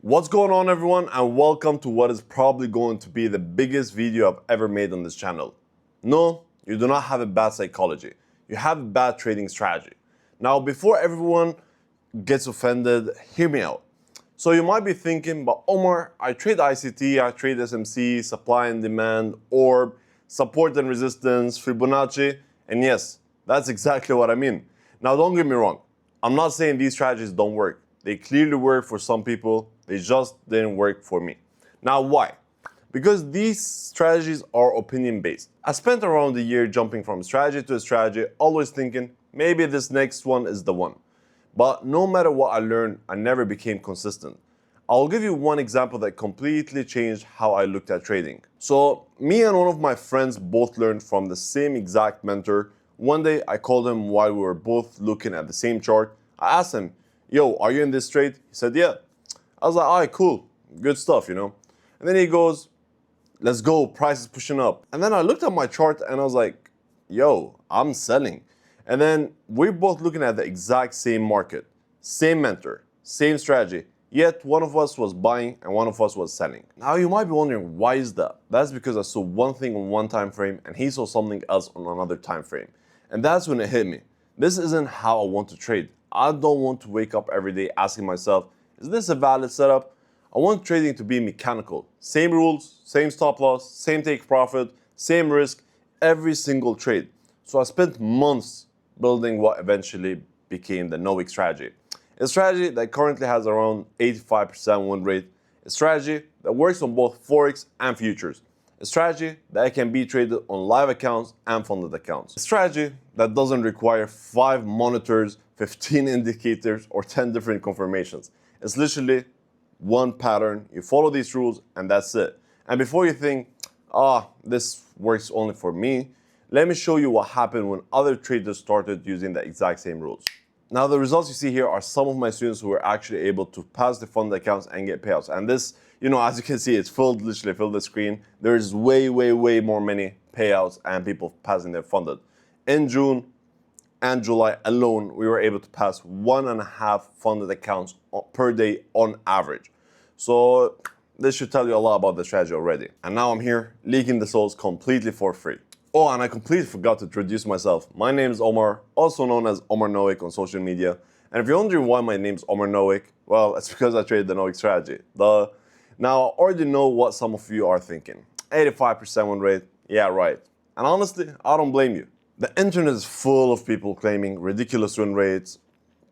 What's going on, everyone, and welcome to what is probably going to be the biggest video I've ever made on this channel. No, you do not have a bad psychology. You have a bad trading strategy. Now, before everyone gets offended, hear me out. So you might be thinking, but Omar, I trade ICT, I trade SMC, supply and demand, orb, support and resistance, Fibonacci, and yes, that's exactly what I mean. Now, don't get me wrong. I'm not saying these strategies don't work. They clearly work for some people. They just didn't work for me. Now, why? Because these strategies are opinion-based. I spent around a year jumping from strategy to strategy, always thinking, maybe this next one is the one. But no matter what I learned, I never became consistent. I'll give you one example that completely changed how I looked at trading. So, me and one of my friends both learned from the same exact mentor. One day, I called him while we were both looking at the same chart. I asked him, yo, are you in this trade? He said, yeah. I was like, all right, cool, good stuff, And then he goes, let's go, price is pushing up. And then I looked at my chart and I was like, yo, I'm selling. And then we're both looking at the exact same market, same mentor, same strategy, yet one of us was buying and one of us was selling. Now you might be wondering, why is that? That's because I saw one thing on one time frame and he saw something else on another time frame. And that's when it hit me. This isn't how I want to trade. I don't want to wake up every day asking myself, is this a valid setup? I want trading to be mechanical. Same rules, same stop loss, same take profit, same risk, every single trade. So I spent months building what eventually became the No Wick Strategy. A strategy that currently has around 85% win rate. A strategy that works on both Forex and futures. A strategy that can be traded on live accounts and funded accounts. A strategy that doesn't require 5 monitors, 15 indicators, or 10 different confirmations. It's literally one pattern. You follow these rules and that's it. And before you think, this works only for me, let me show you what happened when other traders started using the exact same rules. Now, the results you see here are some of my students who were actually able to pass the funded accounts and get payouts. And this, as you can see, it's literally filled the screen. There's way more many payouts and people passing their funded. In June and July alone, we were able to pass 1.5 funded accounts per day on average. So this should tell you a lot about the strategy already. And now I'm here leaking the souls completely for free. Oh, and I completely forgot to introduce myself. My name is Omar, also known as Omar No Wick on social media. And if you're wondering why my name's Omar No Wick, well, it's because I trade the No Wick Strategy. Now, I already know what some of you are thinking. 85% win rate, yeah, right. And honestly, I don't blame you. The internet is full of people claiming ridiculous win rates.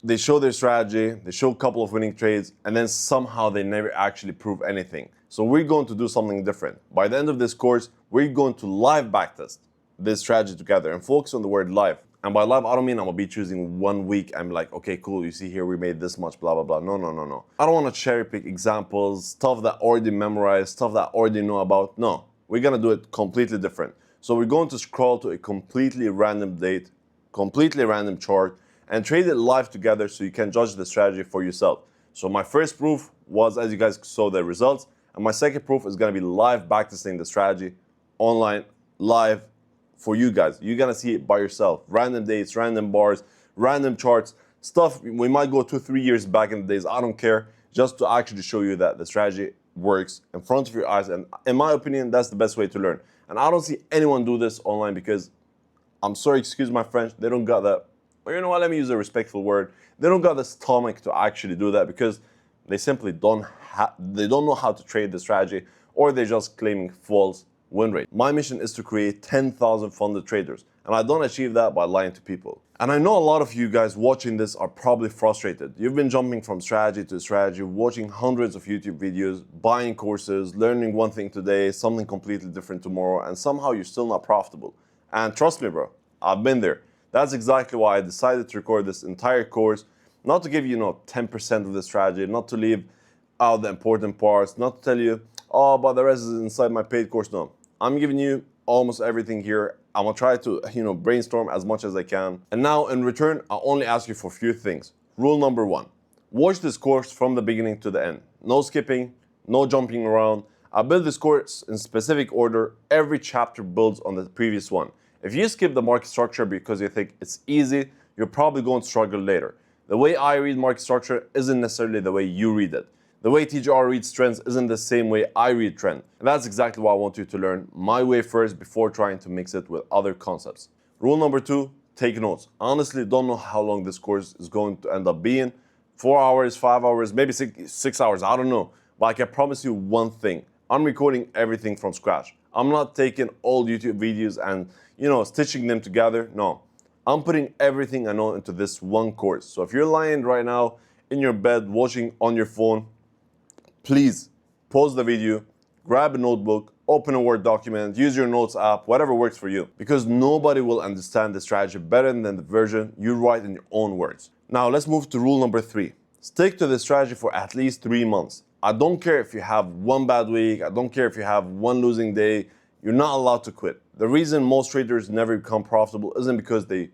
They show their strategy, they show a couple of winning trades, and then somehow they never actually prove anything. So we're going to do something different. By the end of this course, we're going to live backtest this strategy together and focus on the word live. And by live, I don't mean I'm gonna be choosing 1 week and be like, okay, cool, you see here we made this much, blah, blah, blah. No. I don't wanna cherry pick examples, stuff that I already memorized, stuff that I already know about. No, we're gonna do it completely different. So we're going to scroll to a completely random date, completely random chart, and trade it live together so you can judge the strategy for yourself. So my first proof was, as you guys saw, the results, and my second proof is gonna be live backtesting the strategy online, live for you guys. You're gonna see it by yourself. Random dates, random bars, random charts, stuff we might go 2-3 years back in the days, I don't care, just to actually show you that the strategy works in front of your eyes. And in my opinion, that's the best way to learn. And I don't see anyone do this online because, I'm sorry, excuse my French, they don't got that, or you know what, let me use a respectful word. They don't got the stomach to actually do that because they simply don't know how to trade the strategy, or they're just claiming false win rate. My mission is to create 10,000 funded traders, and I don't achieve that by lying to people. And I know a lot of you guys watching this are probably frustrated. You've been jumping from strategy to strategy, watching hundreds of YouTube videos, buying courses, learning one thing today, something completely different tomorrow, and somehow you're still not profitable. And trust me, bro, I've been there. That's exactly why I decided to record this entire course, not to give you 10% of the strategy, not to leave out the important parts, not to tell you, oh, but the rest is inside my paid course. No, I'm giving you almost everything here. I'm gonna try to, brainstorm as much as I can. And now in return, I'll only ask you for a few things. Rule number 1, watch this course from the beginning to the end. No skipping, no jumping around. I build this course in specific order. Every chapter builds on the previous one. If you skip the market structure because you think it's easy, you're probably going to struggle later. The way I read market structure isn't necessarily the way you read it. The way TGR reads trends isn't the same way I read trend. And that's exactly what I want you to learn my way first before trying to mix it with other concepts. Rule number 2, take notes. Honestly, don't know how long this course is going to end up being. 4 hours, 5 hours, maybe 6 hours, I don't know. But I can promise you one thing. I'm recording everything from scratch. I'm not taking old YouTube videos and, stitching them together. No. I'm putting everything I know into this one course. So if you're lying right now in your bed watching on your phone, please pause the video, grab a notebook, open a Word document, use your notes app, whatever works for you. Because nobody will understand the strategy better than the version you write in your own words. Now let's move to rule number 3. Stick to the strategy for at least 3 months. I don't care if you have one bad week, I don't care if you have one losing day, you're not allowed to quit. The reason most traders never become profitable isn't because they,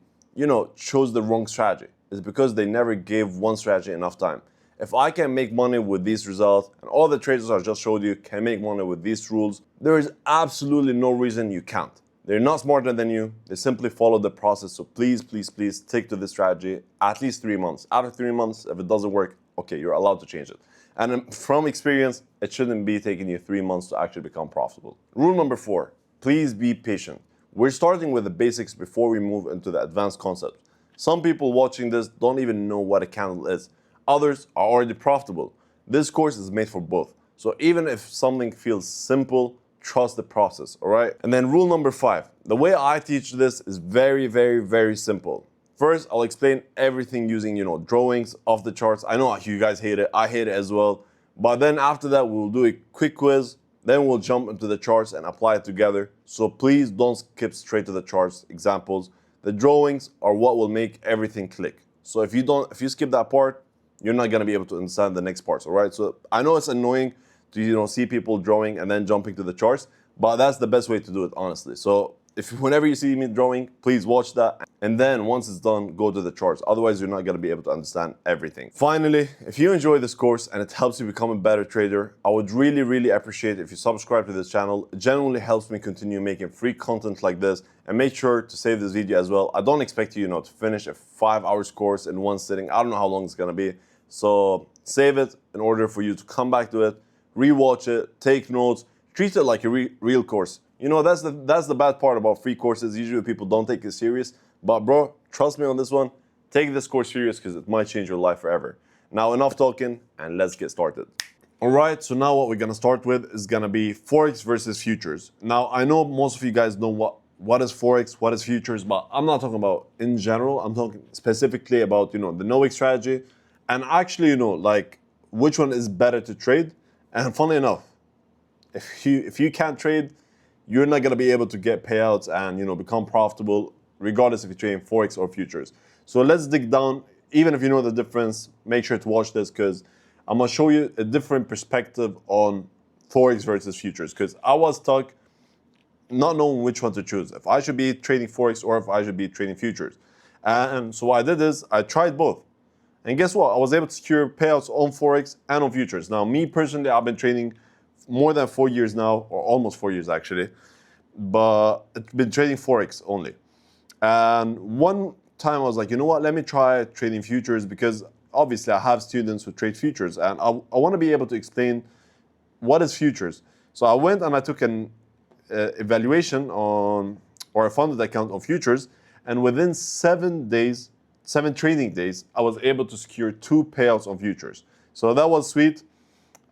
chose the wrong strategy. It's because they never gave one strategy enough time. If I can make money with these results, and all the traders I just showed you can make money with these rules, there is absolutely no reason you can't. They're not smarter than you, they simply follow the process. So please, please, please stick to this strategy at least 3 months. After 3 months, if it doesn't work, okay, you're allowed to change it. And from experience, it shouldn't be taking you 3 months to actually become profitable. Rule number 4, please be patient. We're starting with the basics before we move into the advanced concepts. Some people watching this don't even know what a candle is. Others are already profitable. This course is made for both. So even if something feels simple, trust the process, all right? And then rule number 5, the way I teach this is very, very, very simple. First, I'll explain everything using, drawings of the charts. I know you guys hate it. I hate it as well. But then after that, we'll do a quick quiz. Then we'll jump into the charts and apply it together. So please don't skip straight to the charts examples. The drawings are what will make everything click. So if you skip that part, you're not gonna be able to understand the next parts, all right? So I know it's annoying to see people drawing and then jumping to the charts, but that's the best way to do it, honestly. So whenever you see me drawing, please watch that. And then once it's done, go to the charts. Otherwise, you're not gonna be able to understand everything. Finally, if you enjoy this course and it helps you become a better trader, I would really, really appreciate if you subscribe to this channel. It genuinely helps me continue making free content like this. And make sure to save this video as well. I don't expect you, to finish a 5 hours course in one sitting. I don't know how long it's gonna be. So save it in order for you to come back to it, rewatch it, take notes, treat it like a real course. That's the bad part about free courses. Usually people don't take it serious. But bro, trust me on this one. Take this course serious because it might change your life forever. Now enough talking and let's get started. All right, so now what we're gonna start with is gonna be Forex versus futures. Now I know most of you guys know what is Forex, what is futures, but I'm not talking about in general. I'm talking specifically about, the No Wick Strategy. And actually, which one is better to trade. And funnily enough, if you can't trade, you're not gonna be able to get payouts and become profitable, regardless if you're trading Forex or futures. So let's dig down. Even if you know the difference, make sure to watch this because I'm gonna show you a different perspective on Forex versus futures. Because I was stuck not knowing which one to choose. If I should be trading Forex or if I should be trading futures. And so what I did is I tried both. And guess what? I was able to secure payouts on Forex and on futures. Now, me personally, I've been trading more than 4 years now, or almost 4 years actually, but I've been trading Forex only. And one time I was like, you know what? Let me try trading futures because obviously I have students who trade futures and I want to be able to explain what is futures. So I went and I took an evaluation on, or a funded account on futures, and within 7 trading days, I was able to secure 2 payouts on futures. So that was sweet.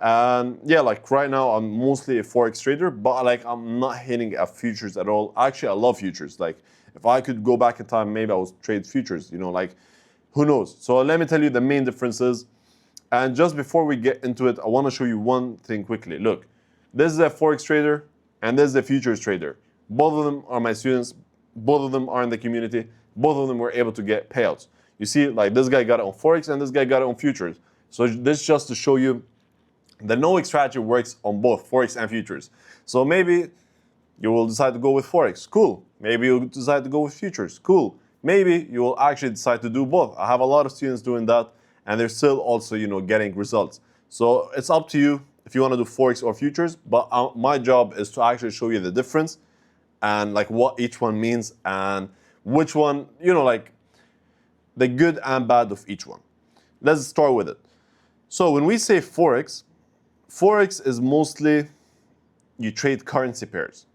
And yeah, right now I'm mostly a Forex trader, but I'm not hitting at futures at all. Actually, I love futures. If I could go back in time, maybe I would trade futures, who knows? So let me tell you the main differences. And just before we get into it, I want to show you one thing quickly. Look, this is a Forex trader and this is a futures trader. Both of them are my students. Both of them are in the community. Both of them were able to get payouts. You see, this guy got it on Forex and this guy got it on futures. So this just to show you the No Wick Strategy works on both Forex and futures. So maybe you will decide to go with Forex. Cool. Maybe you'll decide to go with futures. Cool. Maybe you will actually decide to do both. I have a lot of students doing that and they're still also, getting results. So it's up to you if you want to do Forex or futures, but my job is to actually show you the difference and what each one means and which one, the good and bad of each one. Let's start with it. So when we say Forex, Forex is mostly you trade currency pairs,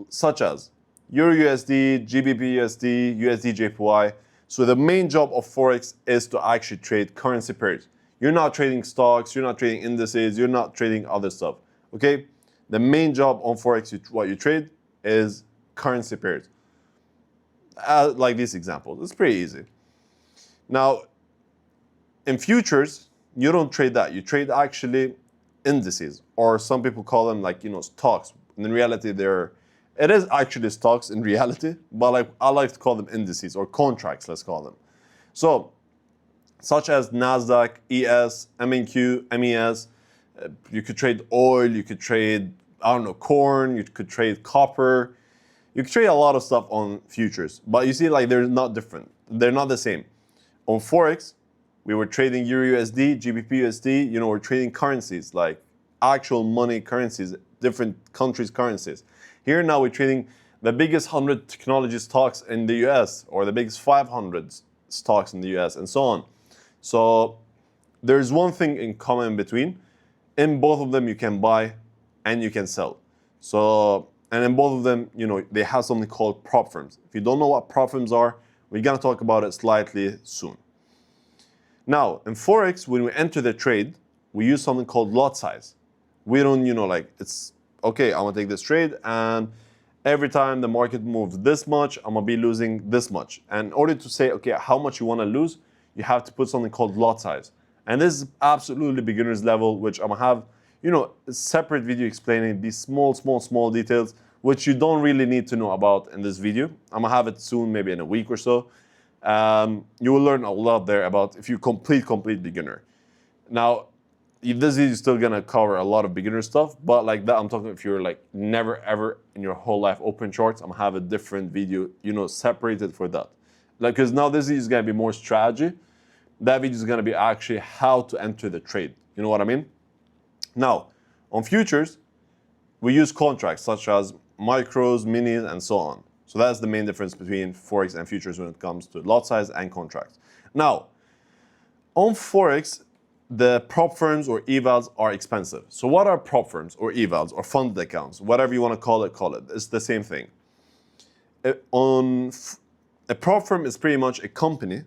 such as Euro USD, GBP USD, USD JPY. So the main job of Forex is to actually trade currency pairs. You're not trading stocks, you're not trading indices, you're not trading other stuff, okay? The main job on Forex, what you trade is currency pairs. Like these examples, it's pretty easy. Now, in futures, you don't trade that. You trade actually indices, or some people call them like, stocks. In reality, it is actually stocks in reality, but I like to call them indices or contracts, let's call them. So, such as NASDAQ, ES, MNQ, MES, you could trade oil, you could trade, corn, you could trade copper, you could trade a lot of stuff on futures. But you see, they're not different. They're not the same. On Forex, we were trading Euro USD, GBP USD, we're trading currencies, like actual money currencies, different countries' currencies. Here now we're trading the biggest 100 technology stocks in the US, or the biggest 500 stocks in the US, and so on. So there's one thing in common between. In both of them, you can buy and you can sell. So, and in both of them, they have something called prop firms. If you don't know what prop firms are, we're gonna talk about it slightly soon. Now, in Forex, when we enter the trade, we use something called lot size. We don't, it's, okay, I'm gonna take this trade, and every time the market moves this much, I'm gonna be losing this much. And in order to say, okay, how much you wanna lose, you have to put something called lot size. And this is absolutely beginner's level, which I'm gonna have, a separate video explaining these small details, which you don't really need to know about in this video. I'm gonna have it soon, maybe in a week or so. You will learn a lot there about if you're complete beginner. Now, this video is still gonna cover a lot of beginner stuff, but like that, I'm talking if you're like never ever in your whole life open charts, I'm gonna have a different video, separated for that. Because now this video is gonna be more strategy. That video is gonna be actually how to enter the trade. You know what I mean? Now, on futures, we use contracts such as micros, minis, and so on. So that's the main difference between Forex and futures when it comes to lot size and contracts. Now, on Forex, the prop firms or evals are expensive. So what are prop firms or evals or funded accounts? Whatever you want to call it, It's the same thing. A prop firm is pretty much a company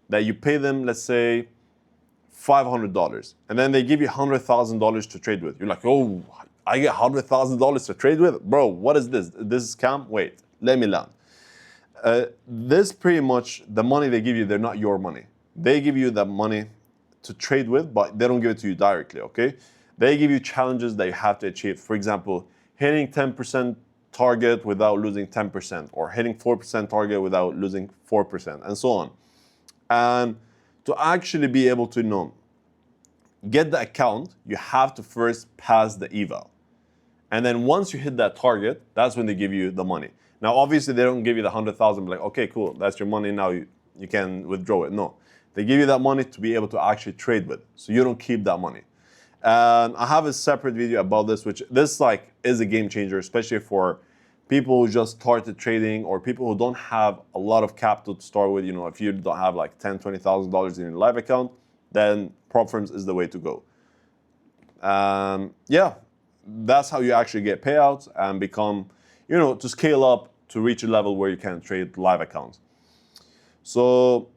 that you pay them, let's say, $500, and then they give you $100,000 to trade with. You're like, oh, I get $100,000 to trade with? Bro, what is this? This is scam? Wait, let me land. This pretty much, the money they give you, they're not your money. They give you the money to trade with, but they don't give it to you directly, okay? They give you challenges that you have to achieve. For example, hitting 10% target without losing 10%, or hitting 4% target without losing 4%, and so on. And to actually be able to get the account, you have to first pass the eval. And then once you hit that target, that's when they give you the money. Now, obviously, they don't give you the 100,000, like, okay, cool, that's your money, now you can withdraw it. No, they give you that money to be able to actually trade with, so you don't keep that money. And I have a separate video about this, which this is a game changer, especially for people who just started trading, or people who don't have a lot of capital to start with. If you don't have like $10,000, $20,000 in your live account, then prop firms is the way to go. Yeah, that's how you actually get payouts and become, to scale up to reach a level where you can trade live accounts. So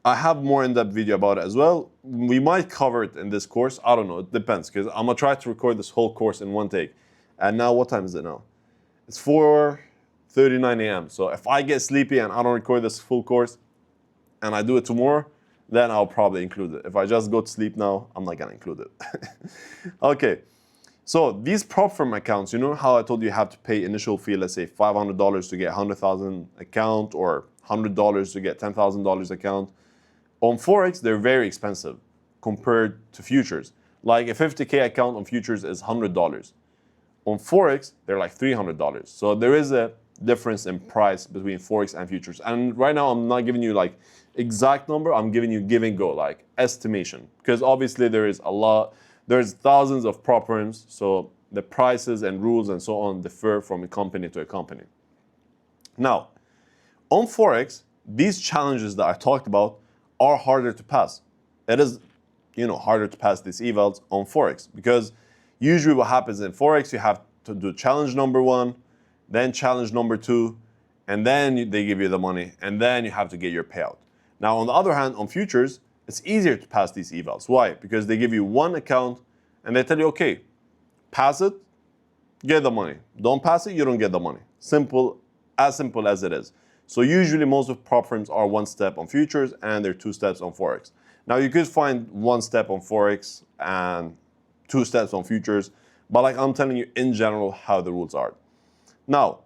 I have more in-depth video about it as well. We might cover it in this course. I don't know, it depends, because I'm gonna try to record this whole course in one take. And now, what time is it now? It's 4:39 a.m. So if I get sleepy and I don't record this full course and I do it tomorrow, then I'll probably include it. If I just go to sleep now, I'm not gonna include it. Okay, so these prop firm accounts, how I told you have to pay initial fee, let's say $500 to get 100,000 account, or $100 to get $10,000 account. On Forex, they're very expensive compared to futures. Like a 50K account on futures is $100. On Forex, they're like $300. So there is a difference in price between Forex and futures. And right now, I'm not giving you like exact number. I'm giving you give and go, like estimation. Because obviously there's thousands of prop firms. So the prices and rules and so on differ from a company to a company. Now, on Forex, these challenges that I talked about are harder to pass. It is harder to pass these evals on Forex, because usually what happens in Forex, you have to do challenge number 1, then challenge number 2, and then they give you the money, and then you have to get your payout. Now, on the other hand, on futures, it's easier to pass these evals. Why? Because they give you one account, and they tell you, okay, pass it, get the money. Don't pass it, you don't get the money. Simple as it is. So usually most of prop firms are 1 step on futures, and they're 2 steps on Forex. Now, you could find 1 step on Forex and 2 steps on futures, but like I'm telling you in general how the rules are. Now,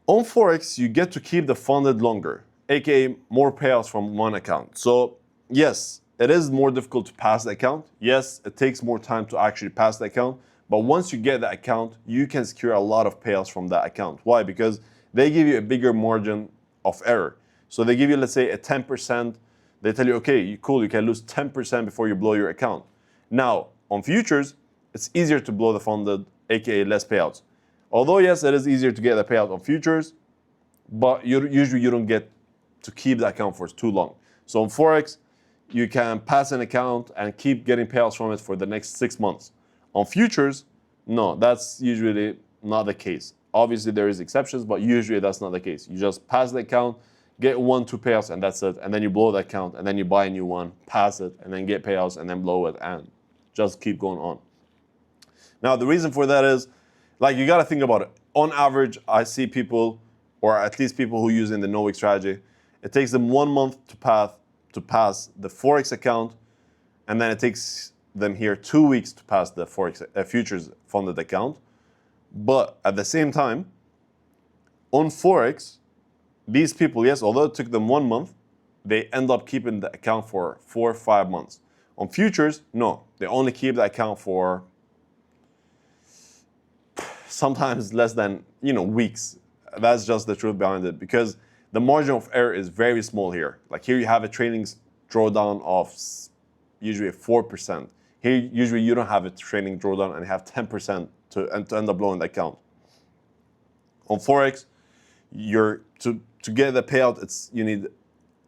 on Forex, you get to keep the funded longer, aka more payouts from one account. So yes, it is more difficult to pass the account. Yes, it takes more time to actually pass the account, but once you get the account, you can secure a lot of payouts from that account. Why? Because they give you a bigger margin of error. So they give you, let's say, a 10%. They tell you, okay, cool, you can lose 10% before you blow your account. Now, on futures, it's easier to blow the funded, aka less payouts. Although, yes, it is easier to get the payout on futures, but usually you don't get to keep the account for too long. So on Forex, you can pass an account and keep getting payouts from it for the next 6 months. On futures, no, that's usually not the case. Obviously, there is exceptions, but usually that's not the case. You just pass the account, get 1, 2 payouts, and that's it. And then you blow the account, and then you buy a new one, pass it, and then get payouts, and then blow it, and just keep going on. Now, the reason for that is, like, you got to think about it. On average, I see people, or at least people who are using the No Wick Strategy, it takes them 1 month to pass the Forex account, and then it takes them here 2 weeks to pass the Forex futures funded account. But at the same time, on Forex, these people, yes, although it took them 1 month, they end up keeping the account for 4 or 5 months. On futures, no, they only keep the account for sometimes less than weeks. That's just the truth behind it, because the margin of error is very small here. Like here you have a trading drawdown of usually 4%. Here usually you don't have a trading drawdown and you have 10% to end up blowing the account. On Forex, to get the payout, you need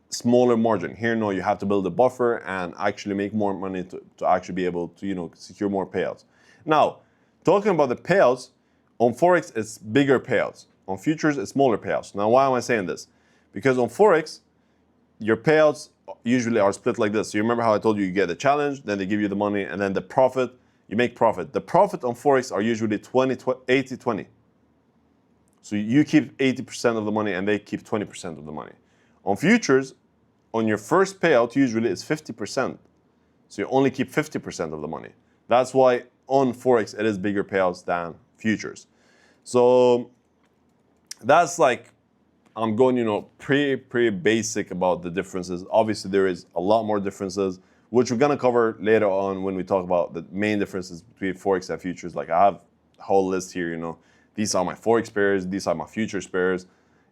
smaller margin. Here, no, you have to build a buffer and actually make more money to actually be able to secure more payouts. Now, talking about the payouts, on Forex, it's bigger payouts. On futures, it's smaller payouts. Now, why am I saying this? Because on Forex, your payouts usually are split like this. So you remember how I told you you get the challenge, then they give you the money, and then the profit, you make profit. The profit on Forex are usually 80-20. So you keep 80% of the money and they keep 20% of the money. On futures, on your first payout, usually it's 50%. So you only keep 50% of the money. That's why on Forex, it is bigger payouts than futures. So that's like, I'm going, pretty basic about the differences. Obviously, there is a lot more differences, which we're going to cover later on when we talk about the main differences between Forex and futures. Like I have a whole list here, these are my Forex pairs, these are my futures pairs,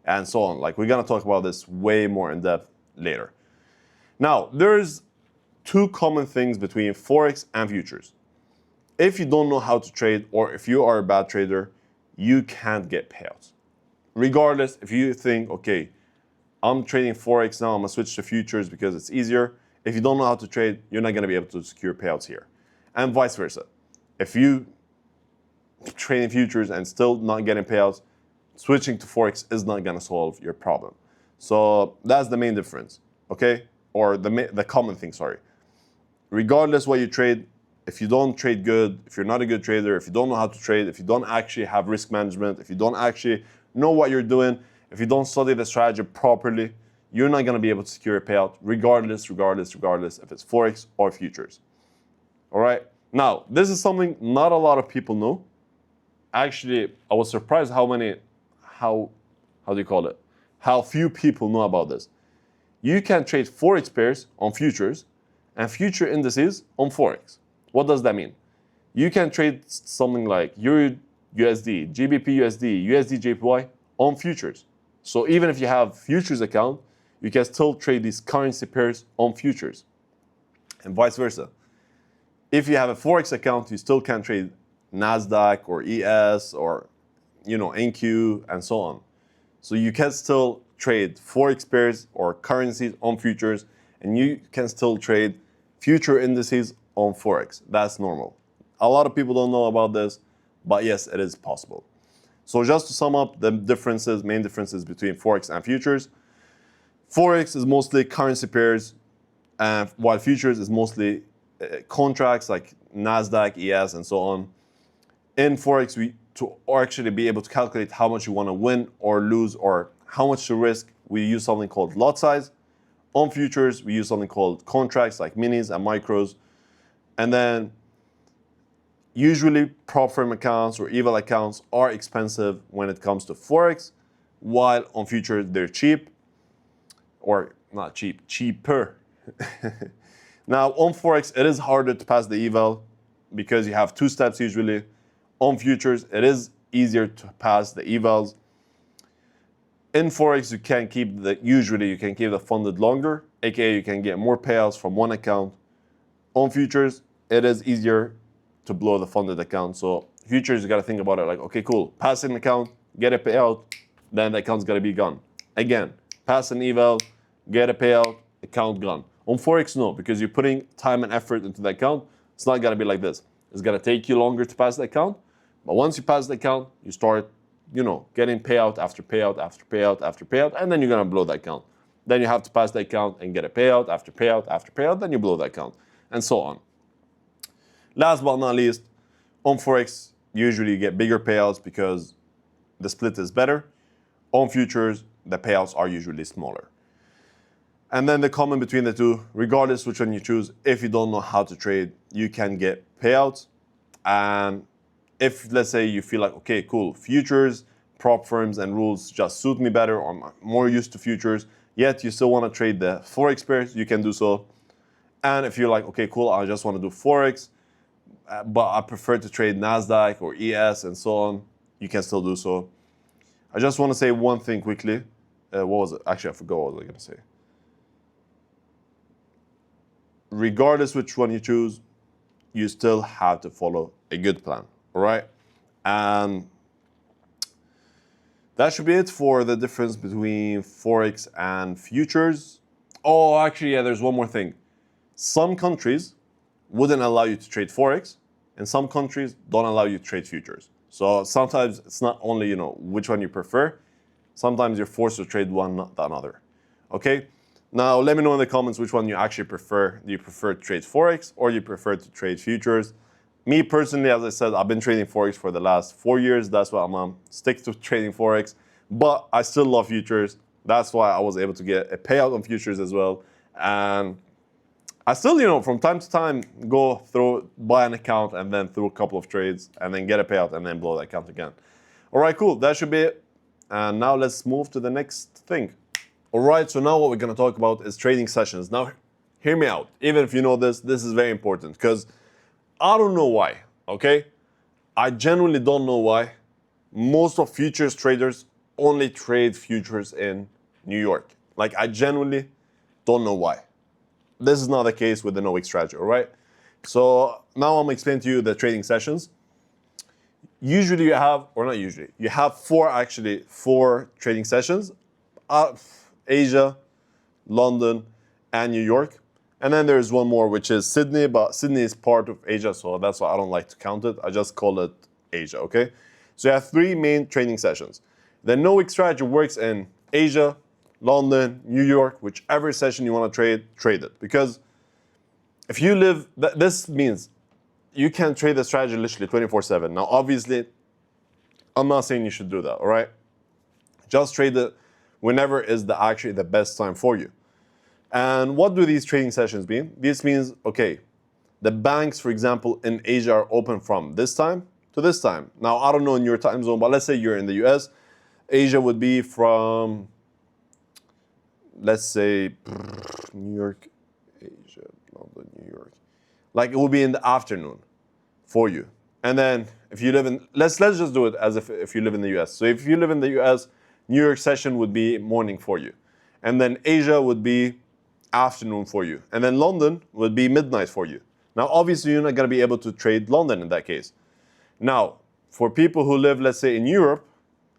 and so on. Like we're going to talk about this way more in depth later. Now, there's 2 common things between Forex and futures. If you don't know how to trade, or if you are a bad trader, you can't get payouts. Regardless, if you think, okay, I'm trading Forex now, I'm gonna switch to futures because it's easier. If you don't know how to trade, you're not gonna be able to secure payouts here. And vice versa. If you trading futures and still not getting payouts, switching to Forex is not gonna solve your problem. So that's the main difference, okay? Or the common thing, sorry. Regardless what you trade, if you don't trade good, if you're not a good trader, if you don't know how to trade, if you don't actually have risk management, if you don't actually know what you're doing, if you don't study the strategy properly, you're not gonna be able to secure a payout regardless if it's Forex or futures. All right? Now, this is something not a lot of people know. Actually, I was surprised how few people know about this. You can trade Forex pairs on futures and future indices on Forex. What does that mean? You can trade something like Euro USD, GBP USD, USD JPY on futures. So even if you have futures account, you can still trade these currency pairs on futures, and vice versa. If you have a Forex account, you still can trade NASDAQ or ES or NQ and so on. So you can still trade Forex pairs or currencies on futures, and you can still trade future indices on Forex. That's normal. A lot of people don't know about this, but yes, it is possible. So just to sum up the differences, main differences between Forex and futures. Forex is mostly currency pairs, while futures is mostly contracts like NASDAQ, ES, and so on. In Forex, to actually be able to calculate how much you want to win or lose or how much to risk, we use something called lot size. On futures, we use something called contracts like minis and micros. And then usually prop firm accounts or eval accounts are expensive when it comes to Forex, while on futures, they're cheap. Or not cheap, cheaper. Now, on Forex, it is harder to pass the eval because you have two steps usually. On futures, it is easier to pass the evals. In Forex, usually you can keep the funded longer, aka you can get more payouts from one account. On futures, it is easier to blow the funded account. So futures, you gotta think about it like, okay, cool, pass an account, get a payout, then the account's gotta be gone. Again, pass an eval, get a payout, account gone. On Forex, no, because you're putting time and effort into the account. It's not gonna be like this. It's gonna take you longer to pass the account, but once you pass the account, you start, getting payout after payout after payout after payout, and then you're gonna blow the account. Then you have to pass the account and get a payout after payout after payout, then you blow the account, and so on. Last but not least, on Forex, usually you get bigger payouts because the split is better. On futures, the payouts are usually smaller. And then the common between the two, regardless which one you choose, if you don't know how to trade, you can get payouts. And if, let's say, you feel like, okay, cool, futures, prop firms, and rules just suit me better, or I'm more used to futures, yet you still want to trade the Forex pairs, you can do so. And if you're like, okay, cool, I just want to do Forex, but I prefer to trade NASDAQ or ES and so on, you can still do so. I just want to say one thing quickly. What was it? Actually, I forgot what I was going to say. Regardless which one you choose, you still have to follow a good plan, all right? And that should be it for the difference between Forex and futures. Oh, actually, yeah, there's one more thing. Some countries wouldn't allow you to trade Forex, and some countries don't allow you to trade futures. So sometimes it's not only, which one you prefer. Sometimes you're forced to trade one, not the other, okay? Now, let me know in the comments which one you actually prefer. Do you prefer to trade Forex or do you prefer to trade futures? Me personally, as I said, I've been trading Forex for the last 4 years. That's why I'm stick to trading Forex. But I still love futures. That's why I was able to get a payout on futures as well. And I still, from time to time, buy an account and then through a couple of trades and then get a payout and then blow the account again. All right, cool. That should be it. And now let's move to the next thing. All right, so now what we're going to talk about is trading sessions. Now, hear me out. Even if you know this is very important because I don't know why, okay? I genuinely don't know why. Most of futures traders only trade futures in New York. Like, I genuinely don't know why. This is not the case with the No Wick Strategy, all right? So now I'm going to explain to you the trading sessions. Usually you have four trading sessions. Asia, London, and New York. And then there's one more, which is Sydney, but Sydney is part of Asia, so that's why I don't like to count it. I just call it Asia, okay? So you have three main trading sessions. The No Wick Strategy works in Asia, London, New York, whichever session you want to trade it. Because if you live, this means you can trade the strategy literally 24/7. Now, obviously, I'm not saying you should do that, all right? Just trade it whenever is actually the best time for you. And what do these trading sessions mean? This means, okay, the banks, for example, in Asia are open from this time to this time. Now, I don't know in your time zone, but let's say you're in the US. Asia would be from, let's say, New York, Asia, London, New York. Like, it will be in the afternoon for you. And then if you live in, let's just do it as if you live in the US. So if you live in the US, New York session would be morning for you. And then Asia would be afternoon for you. And then London would be midnight for you. Now, obviously, you're not going to be able to trade London in that case. Now, for people who live, let's say, in Europe,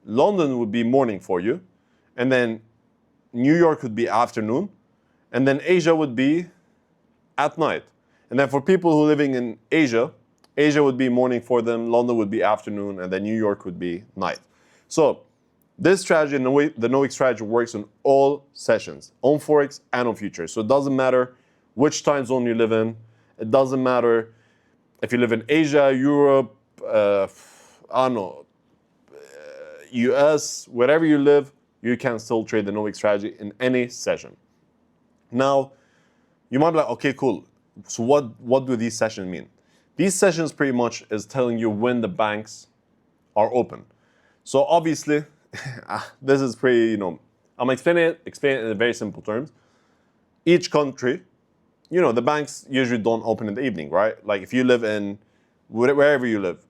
London would be morning for you. And then New York would be afternoon. And then Asia would be at night. And then for people who are living in Asia, Asia would be morning for them, London would be afternoon, and then New York would be night. So this strategy, the No Wick strategy, works on all sessions, on Forex and on futures. So it doesn't matter which time zone you live in. It doesn't matter if you live in Asia, Europe, I don't know, US, wherever you live, you can still trade the No Wick strategy in any session. Now, you might be like, okay, cool. So what do these sessions mean? These sessions pretty much is telling you when the banks are open. So obviously, this is pretty, I'm explaining it in very simple terms. Each country, the banks usually don't open in the evening, right? Like if you live in wherever you live,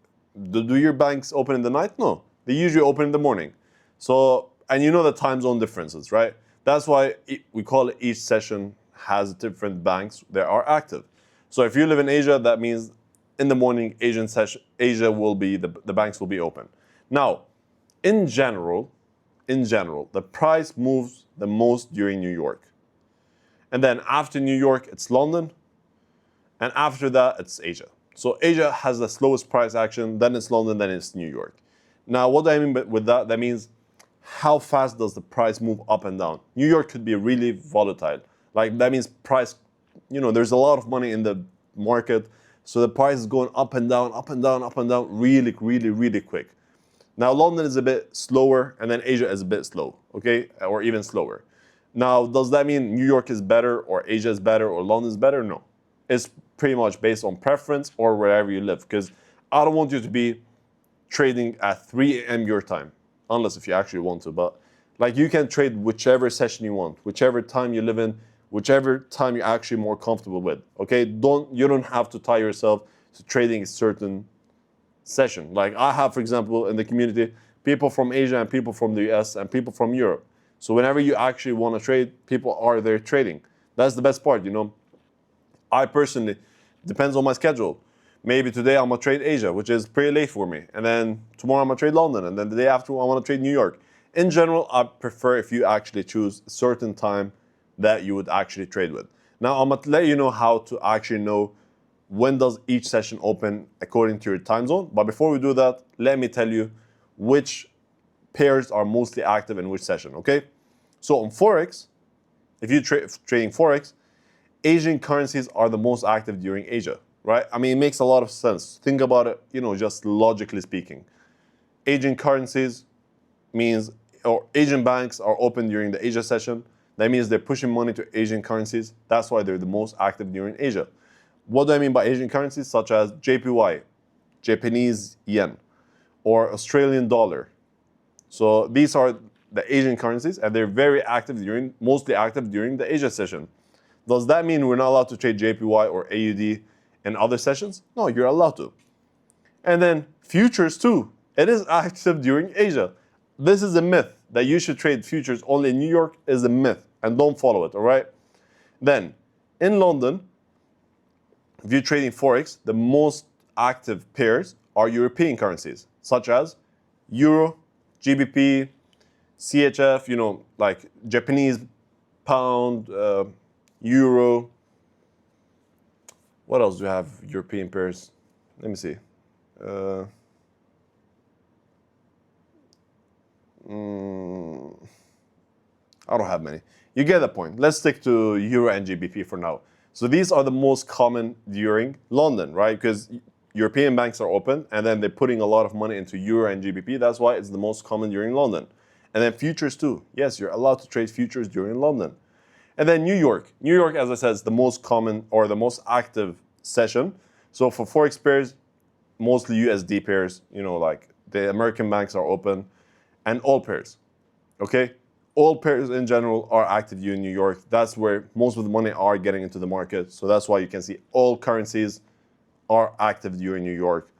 do your banks open in the night? No, they usually open in the morning. So, and the time zone differences, right? That's why we call it each session has different banks that are active. So if you live in Asia, that means in the morning, Asia will be, the banks will be open. Now, in general, the price moves the most during New York. And then after New York, it's London. And after that, it's Asia. So Asia has the slowest price action, then it's London, then it's New York. Now, what do I mean with that? That means how fast does the price move up and down? New York could be really volatile. Like that means price, there's a lot of money in the market. So the price is going up and down, up and down, up and down really, really, really quick. Now, London is a bit slower, and then Asia is a bit slow, okay? Or even slower. Now, does that mean New York is better, or Asia is better, or London is better? No. It's pretty much based on preference or wherever you live, because I don't want you to be trading at 3 a.m. your time, unless if you actually want to. But like you can trade whichever session you want, whichever time you live in, whichever time you're actually more comfortable with, okay? You don't have to tie yourself to trading a certain session. Like I have, for example, in the community, people from Asia and people from the US and people from Europe. So whenever you actually want to trade, people are there trading. That's the best part, I personally, depends on my schedule. Maybe today I'm going to trade Asia, which is pretty late for me. And then tomorrow I'm going to trade London. And then the day after I want to trade New York. In general, I prefer if you actually choose a certain time that you would actually trade with. Now I'm going to let you know how to actually know when does each session open according to your time zone. But before we do that, let me tell you which pairs are mostly active in which session, okay? So on Forex, if you're trading Forex, Asian currencies are the most active during Asia, right? I mean, it makes a lot of sense. Think about it, just logically speaking. Asian currencies means, or Asian banks are open during the Asia session. That means they're pushing money to Asian currencies. That's why they're the most active during Asia. What do I mean by Asian currencies? Such as JPY, Japanese yen, or Australian dollar. So these are the Asian currencies, and they're mostly active during the Asia session. Does that mean we're not allowed to trade JPY or AUD in other sessions? No, you're allowed to. And then futures too. It is active during Asia. This is a myth that you should trade futures only in New York is a myth, and don't follow it, all right? Then, in London, if you're trading Forex, the most active pairs are European currencies, such as Euro, GBP, CHF, like Japanese pound, Euro. What else do you have European pairs? Let me see. I don't have many. You get the point. Let's stick to Euro and GBP for now. So these are the most common during London, right? Because European banks are open and then they're putting a lot of money into Euro and GBP. That's why it's the most common during London. And then futures too. Yes, you're allowed to trade futures during London. And then New York. New York, as I said, is the most common or the most active session. So for Forex pairs, mostly USD pairs, like the American banks are open, and all pairs, okay? All pairs in general are active in New York. That's where most of the money are getting into the market. So that's why you can see all currencies are active during New York.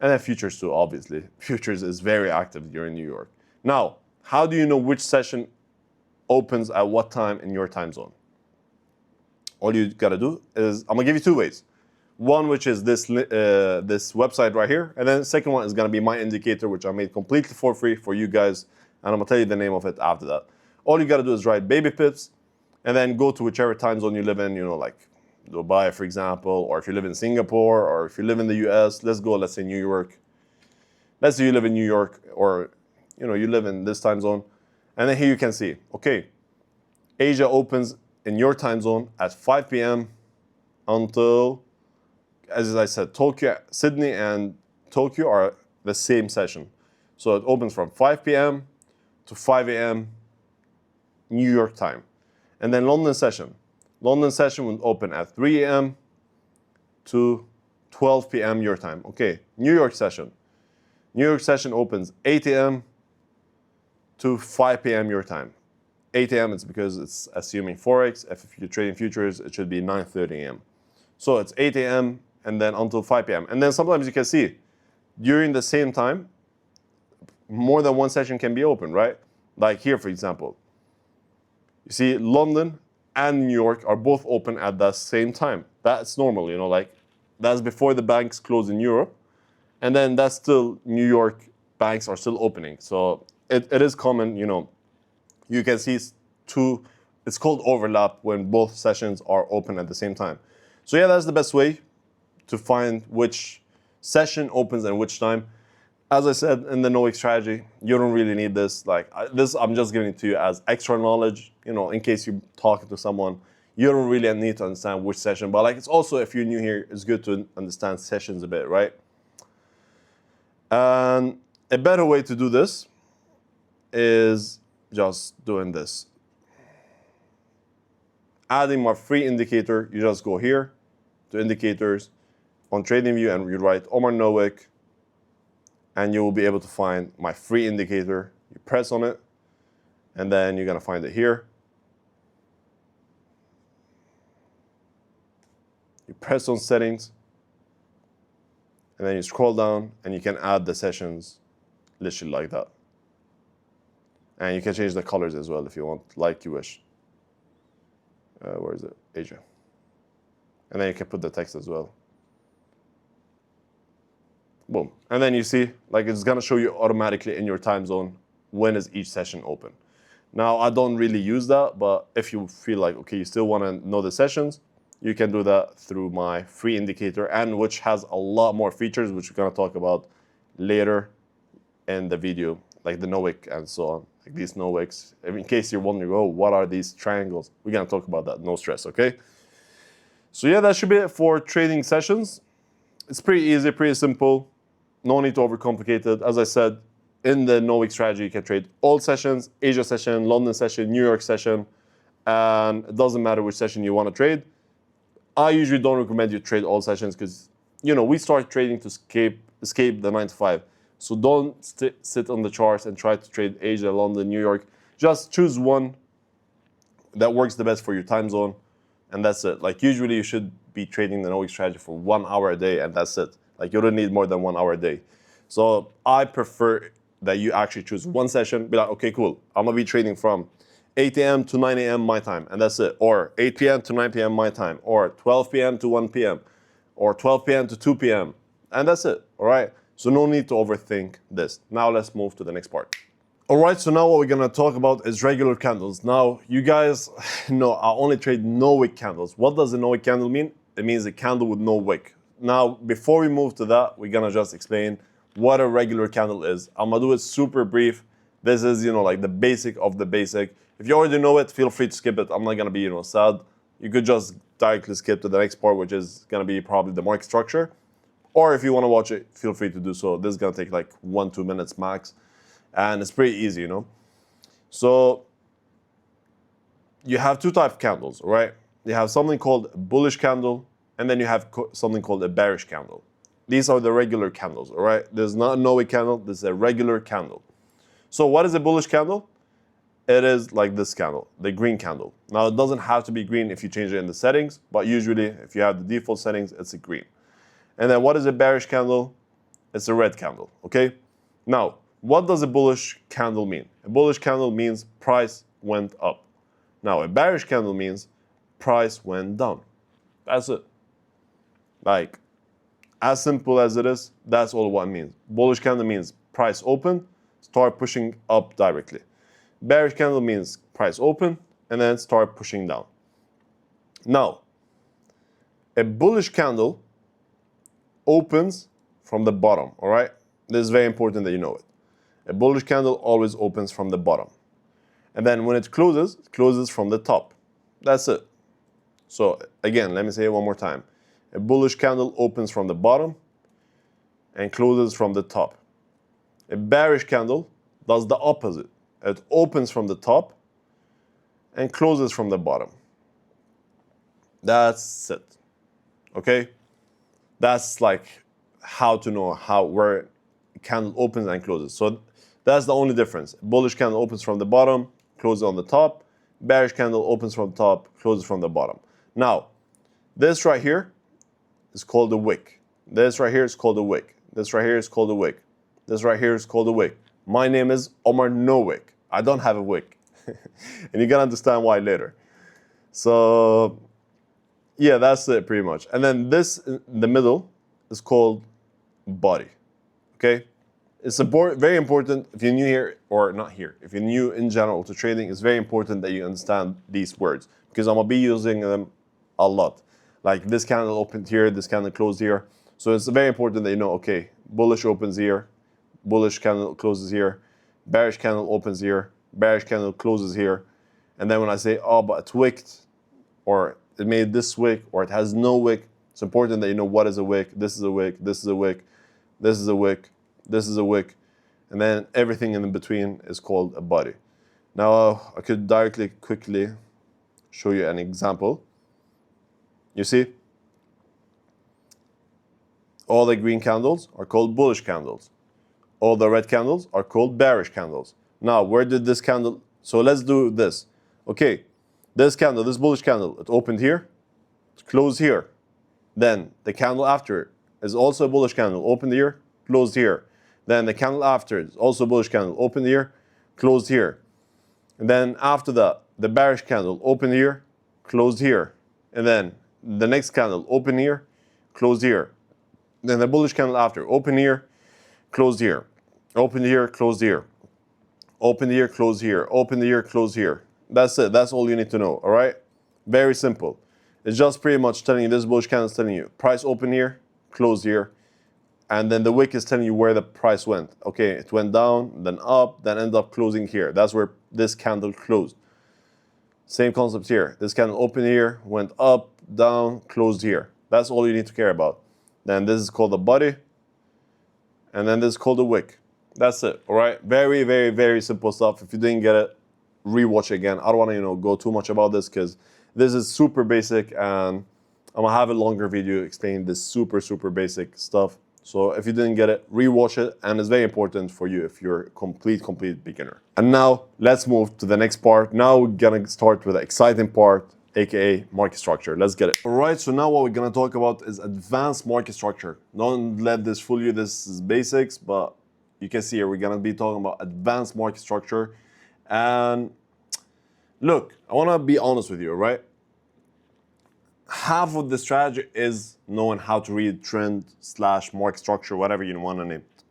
And then futures too, obviously. Futures is very active during New York. Now, how do you know which session opens at what time in your time zone? All you gotta do is, I'm gonna give you two ways. One, which is this website right here. And then the second one is gonna be my indicator, which I made completely for free for you guys. And I'm gonna tell you the name of it after that. All you gotta do is write baby pips and then go to whichever time zone you live in, like Dubai, for example, or if you live in Singapore, or if you live in the US, let's say New York. Let's say you live in New York, or you live in this time zone. And then here you can see, okay, Asia opens in your time zone at 5 p.m. until, as I said, Sydney and Tokyo are the same session. So it opens from 5 p.m. to 5 a.m. New York time. And then London session will open at 3 a.m. to 12 p.m. your time. Okay, New York session opens 8 a.m. to 5 p.m. your time. 8 a.m. is because it's assuming Forex. If you're trading futures, it should be 9:30 a.m. So it's 8 a.m. and then until 5 p.m. And then sometimes you can see during the same time, more than one session can be open, right? Like here, for example. You see London and New York are both open at the same time. That's normal, like that's before the banks close in Europe. And then that's still New York banks are still opening. So it is common, you can see it's called overlap when both sessions are open at the same time. So yeah, that's the best way to find which session opens and which time. As I said in the No Wick Strategy, you don't really need this. This I'm just giving it to you as extra knowledge, in case you're talking to someone. You don't really need to understand which session, but it's also, if you're new here, it's good to understand sessions a bit, right? And a better way to do this is just doing this. Adding my free indicator, you just go here to indicators on TradingView and you write Omar No Wick, and you will be able to find my free indicator. You press on it, and then you're gonna find it here. You press on settings, and then you scroll down, and you can add the sessions literally like that. And you can change the colors as well if you want, like you wish. Where is it? Asia. And then you can put the text as well. Boom. And then you see, it's gonna show you automatically in your time zone when is each session open. Now, I don't really use that, but if you feel like, okay, you still wanna know the sessions, you can do that through my free indicator, and which has a lot more features, which we're gonna talk about later in the video, like the No Wick and so on, like these No Wicks. In case you're wondering, oh, what are these triangles? We're gonna talk about that, no stress, okay? So yeah, that should be it for trading sessions. It's pretty easy, pretty simple. No need to overcomplicate it. As I said, in the No Wick Strategy, you can trade all sessions, Asia session, London session, New York session, and it doesn't matter which session you wanna trade. I usually don't recommend you trade all sessions because, we start trading to escape the 9 to 5. So don't sit on the charts and try to trade Asia, London, New York. Just choose one that works the best for your time zone, and that's it. Usually you should be trading the No Wick Strategy for 1 hour a day, and that's it. You don't need more than 1 hour a day. So I prefer that you actually choose one session, be like, okay, cool. I'm gonna be trading from 8 a.m. to 9 a.m. my time, and that's it. Or 8 p.m. to 9 p.m. my time, or 12 p.m. to 1 p.m., or 12 p.m. to 2 p.m., and that's it, all right? So no need to overthink this. Now let's move to the next part. All right, so now what we're gonna talk about is regular candles. Now, you guys know I only trade no wick candles. What does a no wick candle mean? It means a candle with no wick. Now, before we move to that, we're gonna just explain what a regular candle is. I'm gonna do it super brief. This is, the basic of the basic. If you already know it, feel free to skip it. I'm not gonna be, sad. You could just directly skip to the next part, which is gonna be probably the market structure. Or if you wanna watch it, feel free to do so. This is gonna take 1-2 minutes max. And it's pretty easy, So you have two types of candles, right? You have something called a bullish candle, and then you have something called a bearish candle. These are the regular candles, all right? There's not a no wick candle, this is a regular candle. So what is a bullish candle? It is like this candle, the green candle. Now, it doesn't have to be green if you change it in the settings, but usually if you have the default settings, it's a green. And then what is a bearish candle? It's a red candle, okay? Now, what does a bullish candle mean? A bullish candle means price went up. Now, a bearish candle means price went down. That's it. As simple as it is, that's all what it means. Bullish candle means price open, start pushing up directly. Bearish candle means price open, and then start pushing down. Now, A bullish candle opens from the bottom, all right? This is very important that you know it. A bullish candle always opens from the bottom. And then when it closes from the top. That's it. So again, let me say it one more time. A bullish candle opens from the bottom and closes from the top. A bearish candle does the opposite. It opens from the top and closes from the bottom. That's it. Okay? That's like how to know where a candle opens and closes. So that's the only difference. Bullish candle opens from the bottom, closes on the top. Bearish candle opens from the top, closes from the bottom. Now, this right here is called a wick. This right here is called a wick. This right here is called a wick. This right here is called a wick. My name is Omar No Wick. I don't have a wick. And you're gonna understand why later. So yeah, that's it pretty much. And then this in the middle is called body. Okay? It's very important if you're new here, or not here, if you're new in general to trading, it's very important that you understand these words because I'm gonna be using them a lot. Like this candle opened here, this candle closed here. So it's very important that you know, okay, bullish opens here, bullish candle closes here, bearish candle opens here, bearish candle closes here. And then when I say, oh, but it wicked, or it made this wick, or it has no wick, it's important that you know what is a wick. This is a wick, this is a wick, this is a wick, this is a wick, and then everything in between is called a body. Now, I could quickly show you an example. You see? All the green candles are called bullish candles. All the red candles are called bearish candles. Now, where did this candle... So let's do this. Okay, this candle, this bullish candle, it opened here, it closed here. Then the candle after it is also a bullish candle, opened here, closed here. Then the candle after it is also a bullish candle, opened here, closed here. And then after that, the bearish candle opened here, closed here. And then the next candle opened here, closed here. Then the bullish candle after, open here, closed here, open here, closed here, open here, closed here, open here, closed here. That's it. That's all you need to know. All right? Very simple. It's just pretty much telling you, this bullish candle is telling you price open here, closed here, and then the wick is telling you where the price went. Okay, it went down, then up, then ended up closing here. That's where this candle closed. Same concept here. This candle opened here, went up, down, closed here. That's all you need to care about. Then this is called the body, and then this is called the wick. That's it, all right? Very, very, very simple stuff. If you didn't get it, rewatch it again. I don't want to, go too much about this because this is super basic, and I'm gonna have a longer video explaining this super, super basic stuff. So if you didn't get it, rewatch it, and it's very important for you if you're a complete beginner. And now let's move to the next part. Now we're gonna start with the exciting part, aka market structure. Let's get it. All right, so now what we're gonna talk about is advanced market structure. Don't let this fool you. This is basics, but you can see here we're gonna be talking about advanced market structure. And look, I wanna be honest with you, all right? Half of the strategy is knowing how to read trend / market structure, whatever you want to name it.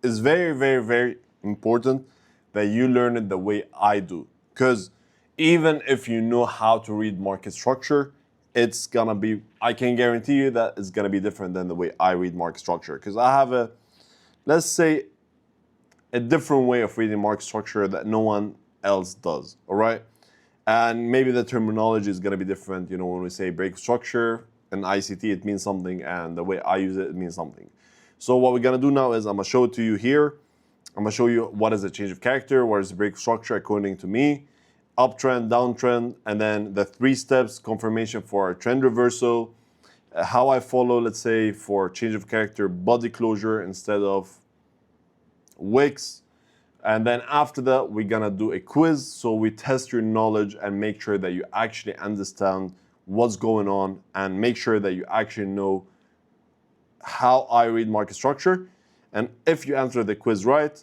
It's very, very, very important that you learn it the way I do. Because even if you know how to read market structure, it's gonna be, I can guarantee you that it's gonna be different than the way I read market structure. Because I have let's say, a different way of reading market structure that no one else does, all right? And maybe the terminology is gonna be different. When we say break structure in ICT, it means something, and the way I use it, it means something. So what we're gonna do now is I'm gonna show it to you here. I'm gonna show you what is a change of character, what is the break structure according to me, uptrend, downtrend, and then the 3 steps confirmation for a trend reversal, how I follow, let's say, for change of character, body closure instead of wicks. And then after that, we're gonna do a quiz. So we test your knowledge and make sure that you actually understand what's going on and make sure that you actually know how I read market structure. And if you answer the quiz right,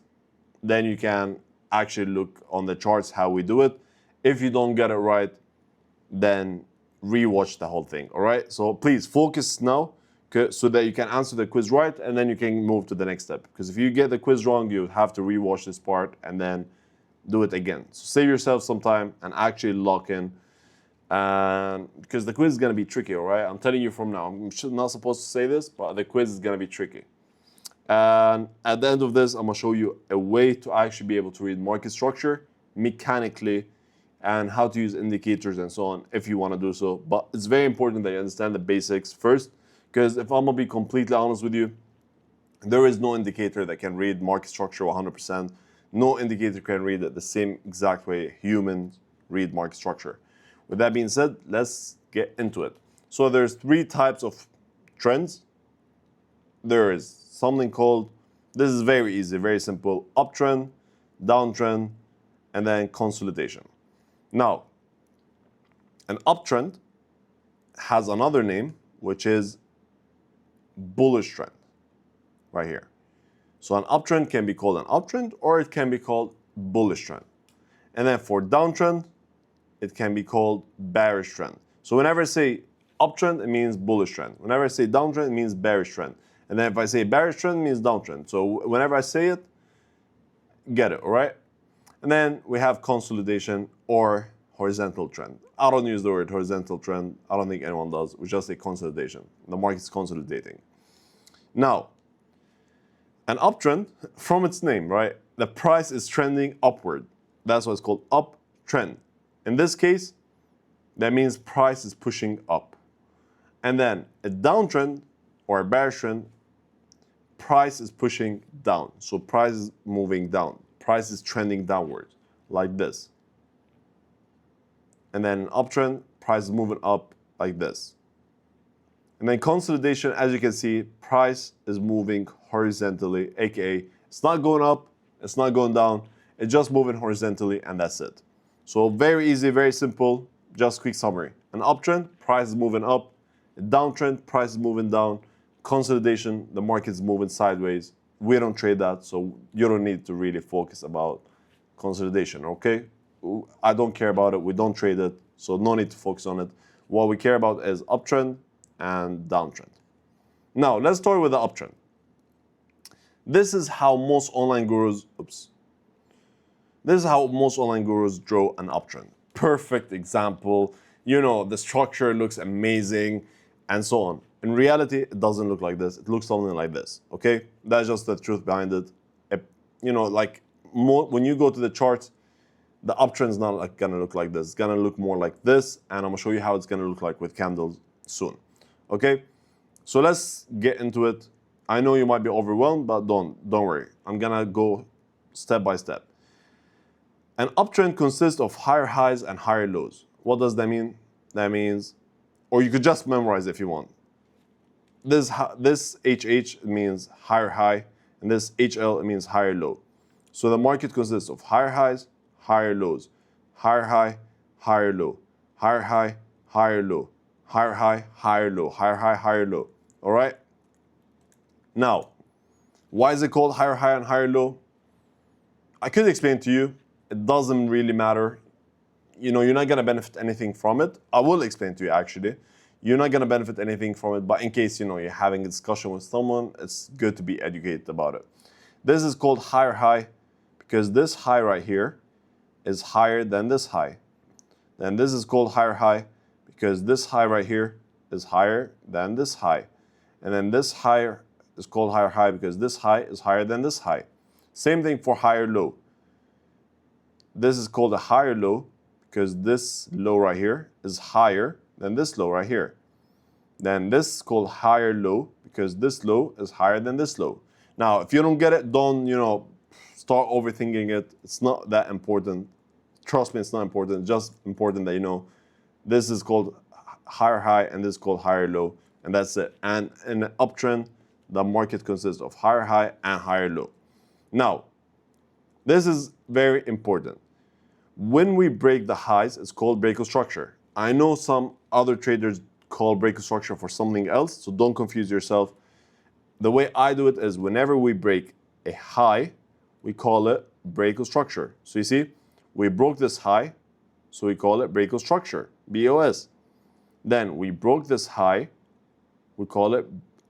then you can actually look on the charts how we do it. If you don't get it right, then rewatch the whole thing, all right? So please focus now so that you can answer the quiz right, and then you can move to the next step. Because if you get the quiz wrong, you have to rewatch this part and then do it again. So save yourself some time and actually lock in And because the quiz is going to be tricky, all right? I'm telling you from now. I'm not supposed to say this, but the quiz is going to be tricky. And at the end of this, I'm going to show you a way to actually be able to read market structure mechanically and how to use indicators and so on if you want to do so. But it's very important that you understand the basics first, because if I'm going to be completely honest with you, there is no indicator that can read market structure 100%. No indicator can read it the same exact way humans read market structure. With that being said, let's get into it. So there's 3 types of trends. There is something called, this is very easy, very simple, uptrend, downtrend, and then consolidation. Now, an uptrend has another name, which is bullish trend, right here. So an uptrend can be called an uptrend, or it can be called bullish trend. And then for downtrend, it can be called bearish trend. So whenever I say uptrend, it means bullish trend. Whenever I say downtrend, it means bearish trend. And then if I say bearish trend, it means downtrend. So whenever I say it, get it, all right? And then we have consolidation or horizontal trend. I don't use the word horizontal trend. I don't think anyone does. We just say consolidation. The market's consolidating. Now, an uptrend, from its name, right? The price is trending upward. That's why it's called uptrend. In this case, that means price is pushing up. And then a downtrend or a bearish trend, price is pushing down. So price is moving down. Price is trending downward, like this. And then uptrend, price is moving up like this. And then consolidation, as you can see, price is moving horizontally, aka it's not going up, it's not going down, it's just moving horizontally, and that's it. So very easy, very simple, just quick summary. An uptrend, price is moving up. A downtrend, price is moving down. Consolidation, the market is moving sideways. We don't trade that, so you don't need to really focus about consolidation, okay? I don't care about it, we don't trade it, so no need to focus on it. What we care about is uptrend and downtrend. Now, let's start with the uptrend. This is how most online gurus, This is how most online gurus draw an uptrend. Perfect example. You know, the structure looks amazing and so on. In reality, it doesn't look like this. It looks something like this, okay? That's just the truth behind it. You know, like when you go to the charts, the uptrend is not like gonna look like this. It's gonna look more like this, and I'm gonna show you how it's gonna look like with candles soon, okay? So let's get into it. I know you might be overwhelmed, but don't worry. I'm gonna go step by step. An uptrend consists of higher highs and higher lows. What does that mean? That means, or you could just memorize if you want. This HH means higher high, and this HL means higher low. So the market consists of higher highs, higher lows, higher high, higher low, higher high, higher low, higher high, higher low, higher high, higher low. All right? Now, why is it called higher high and higher low? I could explain to you. It doesn't really matter. You know, you're not gonna benefit anything from it. I will explain to you actually. You're not gonna benefit anything from it, but in case, you know, you're having a discussion with someone, it's good to be educated about it. This is called higher high because this high right here is higher than this high. Then this is called higher high because this high right here is higher than this high. And then this higher is called higher high because this high is higher than this high. Same thing for higher low. This is called a higher low because this low right here is higher than this low right here. Then this is called higher low because this low is higher than this low. Now, if you don't get it, don't, you know, start overthinking it. It's not that important. Trust me, it's not important. It's just important that you know this is called higher high and this is called higher low, and that's it. And in an uptrend, the market consists of higher high and higher low. Now, this is very important. When we break the highs, it's called breakout structure. I know some other traders call breakout structure for something else, so don't confuse yourself. The way I do it is whenever we break a high, we call it breakout structure. So you see, we broke this high, so we call it breakout structure, BOS. Then we broke this high, we call it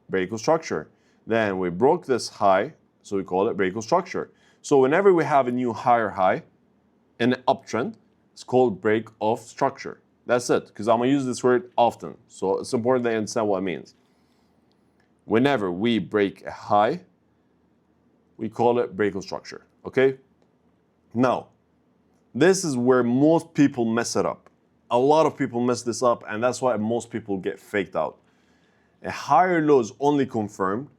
breakout structure. Then we broke this high, so we call it breakout structure. So whenever we have a new higher high in an uptrend, it's called break of structure. That's it, because I'm going to use this word often. So it's important that you understand what it means. Whenever we break a high, we call it breakout structure, okay? Now, this is where most people mess it up. A lot of people mess this up, and that's why most people get faked out. A higher low is only confirmed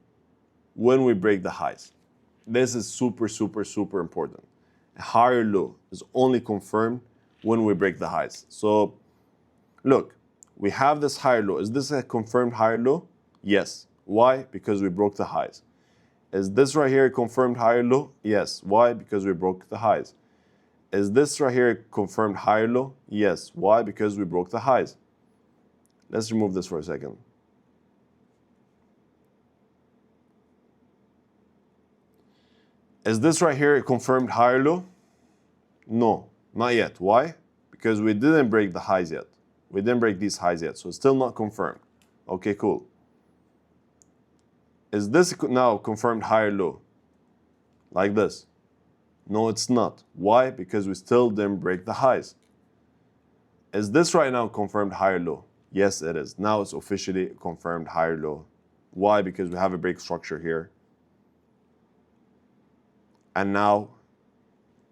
when we break the highs. This is super, super, super important. A higher low is only confirmed when we break the highs. So, look, we have this higher low. Is this a confirmed higher low? Yes. Why? Because we broke the highs. Is this right here a confirmed higher low? Yes. Why? Because we broke the highs. Is this right here a confirmed higher low? Yes. Why? Because we broke the highs. Let's remove this for a second. Is this right here a confirmed higher low? No, not yet. Why? Because we didn't break the highs yet. We didn't break these highs yet, so it's still not confirmed. Okay, cool. Is this now confirmed higher low? Like this? No, it's not. Why? Because we still didn't break the highs. Is this right now confirmed higher low? Yes, it is. Now it's officially confirmed higher low. Why? Because we have a break structure here. And now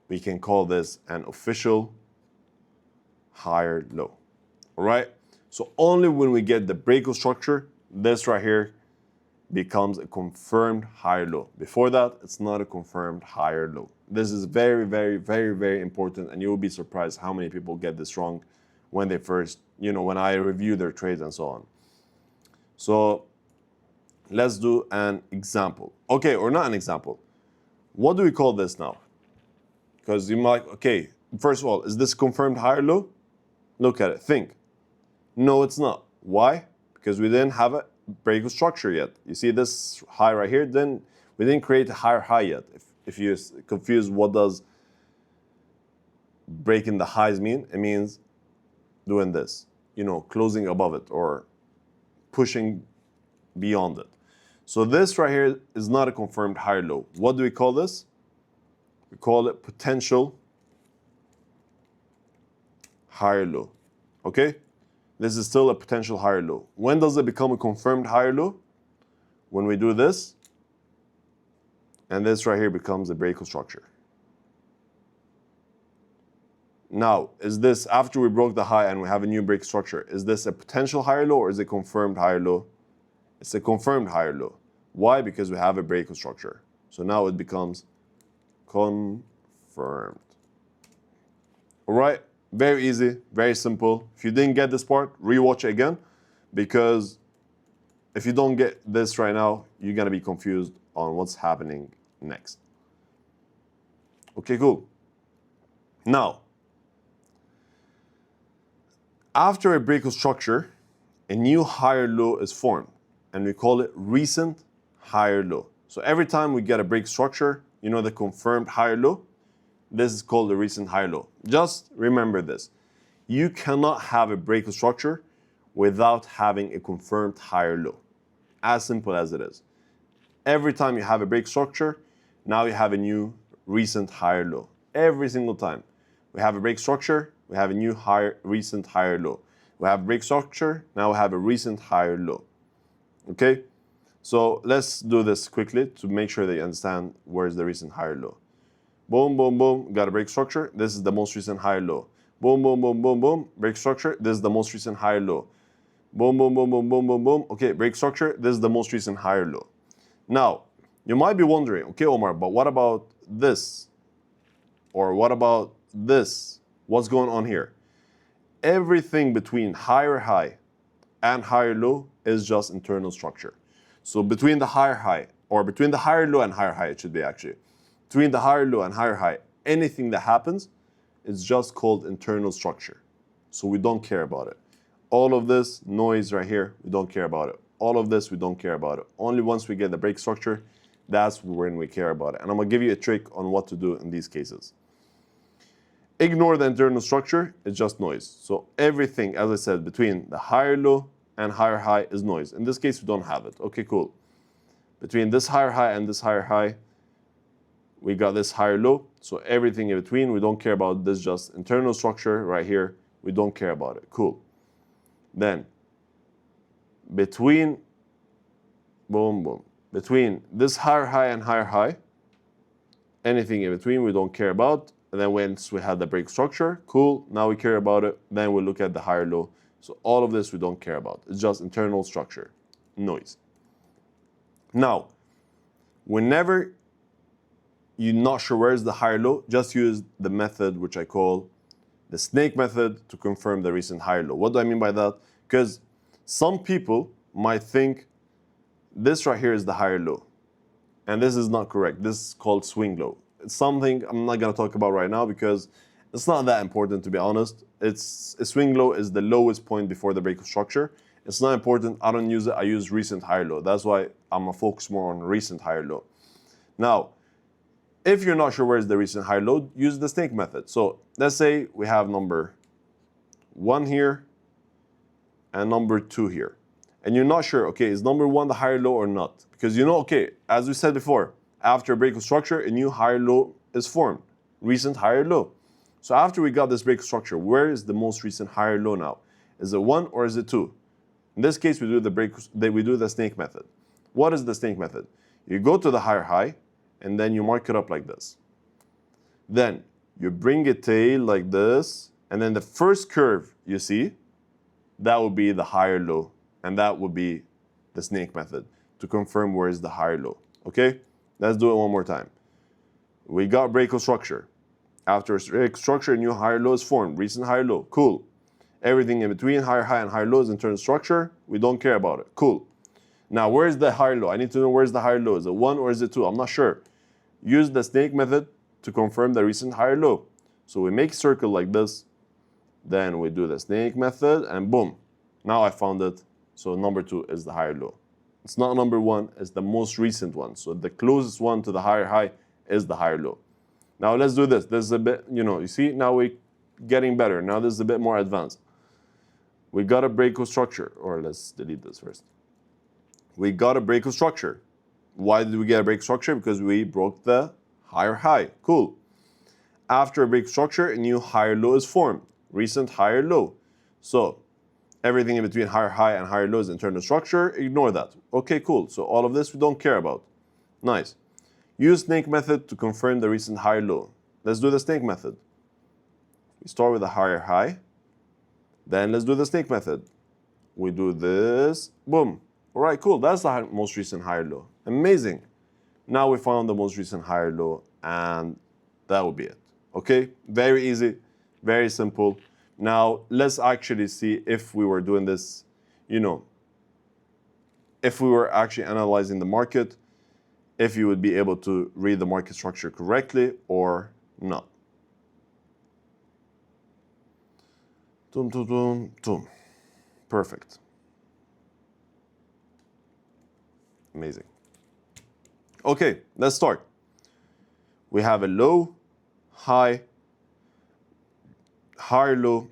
we can call this an official higher low. All right? So only when we get the breakout structure, this right here becomes a confirmed higher low. Before that, it's not a confirmed higher low. This is very, very, very, very important, and you will be surprised how many people get this wrong when they first, when I review their trades and so on. So let's do an example. Okay, or not an example. What do we call this now? Because you might, okay, first of all, is this confirmed higher low? Look at it, think. No, it's not. Why? Because we didn't have a breakout structure yet. You see this high right here, then we didn't create a higher high yet. If you're confused, what does breaking the highs mean? It means doing this, closing above it or pushing beyond it. So this right here is not a confirmed higher low. What do we call this? We call it potential higher low. Okay? This is still a potential higher low. When does it become a confirmed higher low? When we do this, and this right here becomes a breakout structure. Now, is this after we broke the high and we have a new break structure, is this a potential higher low or is it confirmed higher low? It's a confirmed higher low. Why? Because we have a breakout structure. So now it becomes confirmed. All right? Very easy, very simple. If you didn't get this part, rewatch it again, because if you don't get this right now, you're going to be confused on what's happening next. Okay, cool. Now, after a breakout structure, a new higher low is formed, and we call it recent higher low. So every time we get a break structure, the confirmed higher low, this is called the recent higher low. Just remember this. You cannot have a breakout structure without having a confirmed higher low. As simple as it is. Every time you have a break structure, now you have a new recent higher low. Every single time. We have a break structure, we have a new recent higher low. We have a break structure, now we have a recent higher low. Okay? So let's do this quickly to make sure that you understand where is the recent higher low. Boom, boom, boom, got a break structure. This is the most recent higher low. Boom, boom, boom, boom, boom, break structure. This is the most recent higher low. Boom, boom, boom, boom, boom, boom, boom. Okay, break structure. This is the most recent higher low. Now, you might be wondering, okay, Omar, but what about this? Or what about this? What's going on here? Everything between higher high and higher low is just internal structure. So between the higher high, or between the higher low and higher high, it should be actually. Between the higher low and higher high, anything that happens is just called internal structure. So we don't care about it. All of this noise right here, we don't care about it. All of this, we don't care about it. Only once we get the break structure, that's when we care about it. And I'm going to give you a trick on what to do in these cases. Ignore the internal structure, it's just noise. So everything, as I said, between the higher low and higher high is noise. In this case, we don't have it. Okay, cool. Between this higher high and this higher high, we got this higher low. So everything in between, we don't care about this, just internal structure right here. we don't care about it. Cool. Then between, boom, boom, between this higher high and higher high, anything in between we don't care about. And then once we had the break structure, cool, now we care about it. Then we look at the higher low. So all of this we don't care about. It's just internal structure, noise. Now, whenever you're not sure where's the higher low, just use the method which I call the snake method to confirm the recent higher low. What do I mean by that? Because some people might think this right here is the higher low. And this is not correct. This is called swing low. It's something I'm not going to talk about right now because it's not that important, to be honest. It's a swing low is the lowest point before the break of structure. It's not important. I don't use it. I use recent higher low. That's why I'm going to focus more on recent higher low. Now, if you're not sure where's the recent higher low, use the snake method. So let's say we have number 1 here and number 2 here. And you're not sure, okay, is number 1 the higher low or not? Because you know, okay, as we said before, after a break of structure, a new higher low is formed. Recent higher low. So after we got this break of structure, where is the most recent higher low now? Is it 1 or is it 2? In this case, we do the snake method. What is the snake method? You go to the higher high, and then you mark it up like this. Then you bring a tail like this, and then the first curve you see, that will be the higher low, and that would be the snake method to confirm where is the higher low. Okay? Let's do it one more time. We got break of structure. After a break of structure, a new higher low is formed. Recent higher low. Cool. Everything in between higher high and higher low is internal structure. We don't care about it. Cool. Now, where's the higher low? I need to know where's the higher low. Is it 1 or is it 2? I'm not sure. Use the snake method to confirm the recent higher low. So we make a circle like this. Then we do the snake method and boom. Now I found it. So number 2 is the higher low. It's not number 1, it's the most recent one. So the closest one to the higher high is the higher low. Now let's do this. This is a bit, you see, now we're getting better. Now this is a bit more advanced. We got a break of structure, or let's delete this first. We got a break of structure. Why did we get a break of structure? Because we broke the higher high. Cool. After a break of structure, a new higher low is formed. Recent higher low. So everything in between higher high and higher low is internal structure. Ignore that. Okay, cool. So all of this we don't care about. Nice. Use snake method to confirm the recent higher low. Let's do the snake method. We start with a higher high. Then let's do the snake method. We do this. Boom. All right, cool. That's the most recent higher low. Amazing. Now we found the most recent higher low, and that will be it. Okay? Very easy. Very simple. Now, let's actually see if we were doing this, if we were actually analyzing the market, if you would be able to read the market structure correctly or not. Tum, tum, tum, tum. Perfect. Amazing. Okay, let's start. We have a low, high, higher low,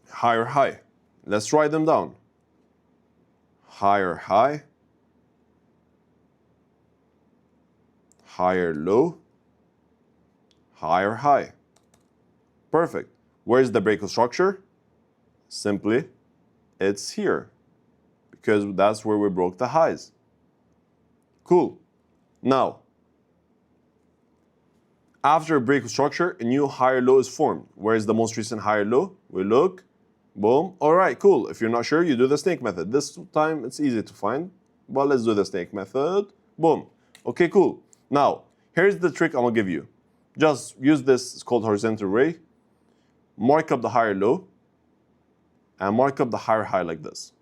higher high. Let's write them down. Higher high, higher low, higher high. Perfect. Where's the break of structure? Simply, it's here, because that's where we broke the highs. Cool. Now, after a break of structure, a new higher low is formed. Where is the most recent higher low? We look, boom. All right, cool. If you're not sure, you do the snake method. This time, it's easy to find, but let's do the snake method. Boom. Okay, cool. Now, here's the trick I'm going to give you. Just use this, it's called horizontal ray. Mark up the higher low, and mark up the higher high like this.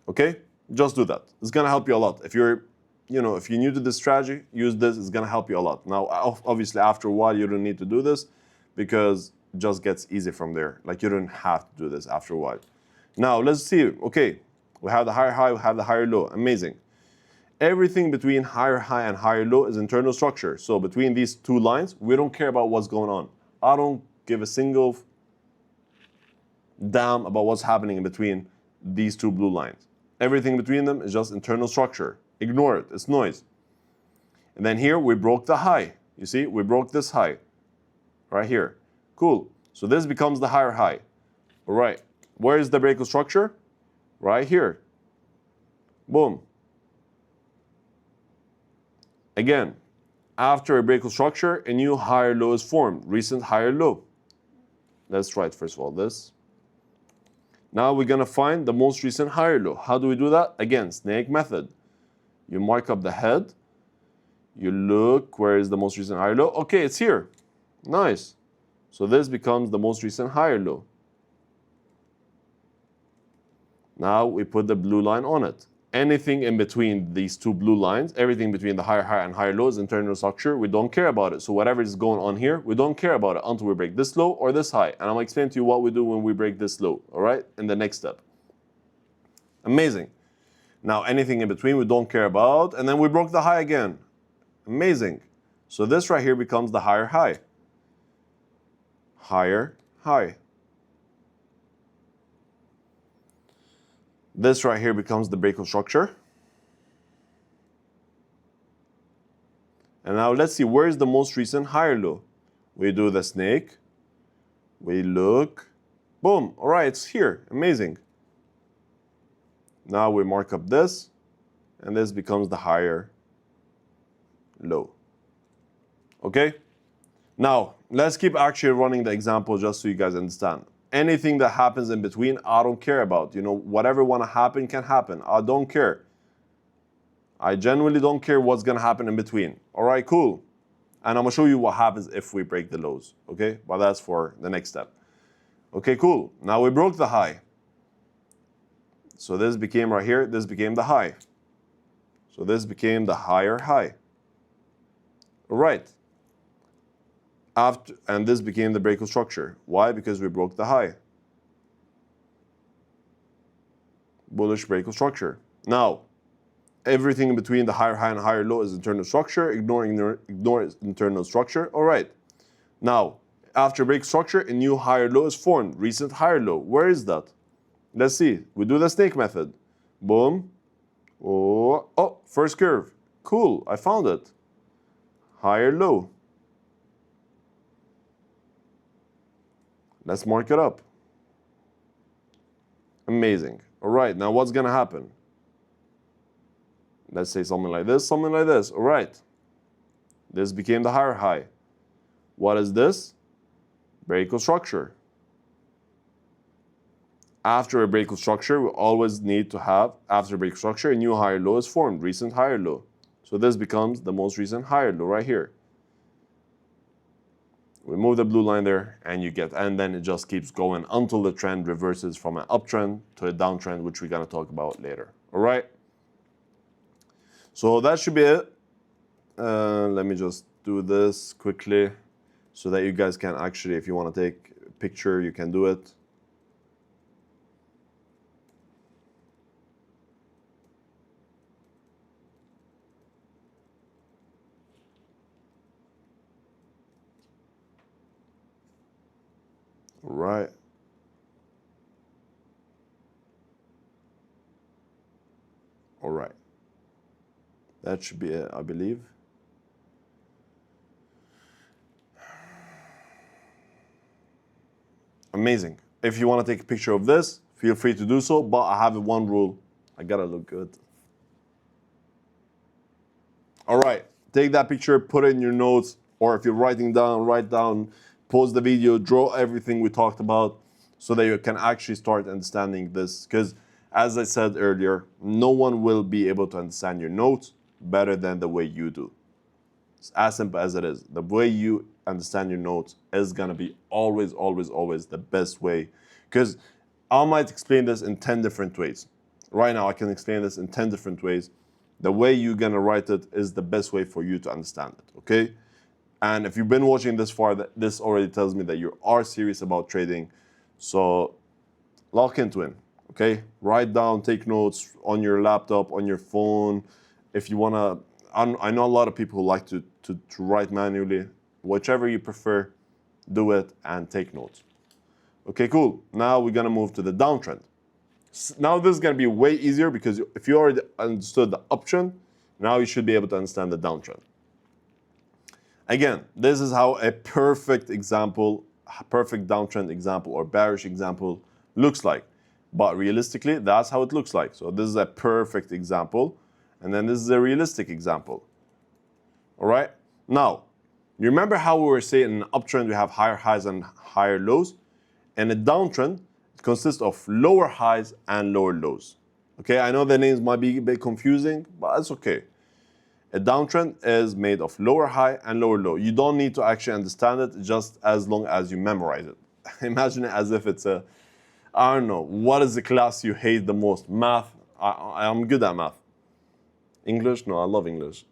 Okay? Just do that. It's going to help you a lot. If you're new to this strategy, use this. It's going to help you a lot. Now, obviously, after a while, you don't need to do this because it just gets easy from there. Like, you don't have to do this after a while. Now, let's see. Okay, we have the higher high, we have the higher low. Amazing. Everything between higher high and higher low is internal structure. So between these two lines, we don't care about what's going on. I don't give a single damn about what's happening in between these two blue lines. Everything between them is just internal structure. Ignore it. It's noise. And then here we broke the high. You see, we broke this high right here. Cool. So this becomes the higher high. All right. Where is the breakout structure? Right here. Boom. Again, after a breakout structure, a new higher low is formed. Recent higher low. Let's write first of all this. Now we're going to find the most recent higher low. How do we do that? Again, snake method. You mark up the head. You look, where is the most recent higher low? Okay, it's here. Nice. So this becomes the most recent higher low. Now we put the blue line on it. Anything in between these two blue lines, everything between the higher high and higher low is internal structure. We don't care about it. So whatever is going on here, we don't care about it until we break this low or this high. And I'm going to explain to you what we do when we break this low, all right, in the next step. Amazing. Now anything in between we don't care about. And then we broke the high again. Amazing. So this right here becomes the higher high. Higher high. This right here becomes the breakout structure. And now let's see, where is the most recent higher low? We do the snake. We look. Boom. All right, it's here. Amazing. Now we mark up this. And this becomes the higher low. Okay? Now, let's keep actually running the example just so you guys understand. Anything that happens in between, I don't care about. You know, whatever want to happen can happen. I don't care. I genuinely don't care what's going to happen in between. All right, cool. And I'm going to show you what happens if we break the lows. Okay? But that's for the next step. Okay, cool. Now we broke the high. So this became right here. This became the high. So this became the higher high. All right. And this became the breakout structure. Why? Because we broke the high. Bullish breakout structure. Now, everything in between the higher high and higher low is internal structure. Ignore internal structure. All right. Now, after break structure, a new higher low is formed. Recent higher low. Where is that? Let's see. We do the snake method. Boom. Oh, first curve. Cool. I found it. Higher low. Let's mark it up. Amazing. All right, now what's going to happen? Let's say something like this, something like this. All right. This became the higher high. What is this? Breakout structure. After a breakout structure, we always need to have, after a breakout structure, a new higher low is formed, recent higher low. So this becomes the most recent higher low right here. We move the blue line there, and you get, and then it just keeps going until the trend reverses from an uptrend to a downtrend, which we're going to talk about later. All right? So that should be it. Let me just do this quickly so that you guys can actually, if you want to take a picture, you can do it. All right. All right. That should be it, I believe. Amazing. If you want to take a picture of this, feel free to do so, but I have one rule. I gotta look good. All right. Take that picture, put it in your notes, or if you're writing down, write down, pause the video, draw everything we talked about so that you can actually start understanding this. Because as I said earlier, no one will be able to understand your notes better than the way you do. It's as simple as it is. The way you understand your notes is going to be always, always, always the best way. Because I might explain this in 10 different ways. Right now, I can explain this in 10 different ways. The way you're going to write it is the best way for you to understand it, okay? And if you've been watching this far, this already tells me that you are serious about trading. So lock into it, okay? Write down, take notes on your laptop, on your phone. If you want to, I know a lot of people who like to write manually. Whichever you prefer, do it and take notes. Okay, cool. Now we're going to move to the downtrend. Now this is going to be way easier because if you already understood the uptrend, now you should be able to understand the downtrend. Again, this is how a perfect example, perfect downtrend example or bearish example looks like. But realistically, that's how it looks like. So this is a perfect example. And then this is a realistic example. All right? Now, you remember how we were saying in an uptrend we have higher highs and higher lows? And a downtrend consists of lower highs and lower lows. Okay, I know the names might be a bit confusing, but it's okay. A downtrend is made of lower high and lower low. You don't need to actually understand it just as long as you memorize it. Imagine it as if it's a, I don't know, what is the class you hate the most? Math? I'm good at math. English? No, I love English.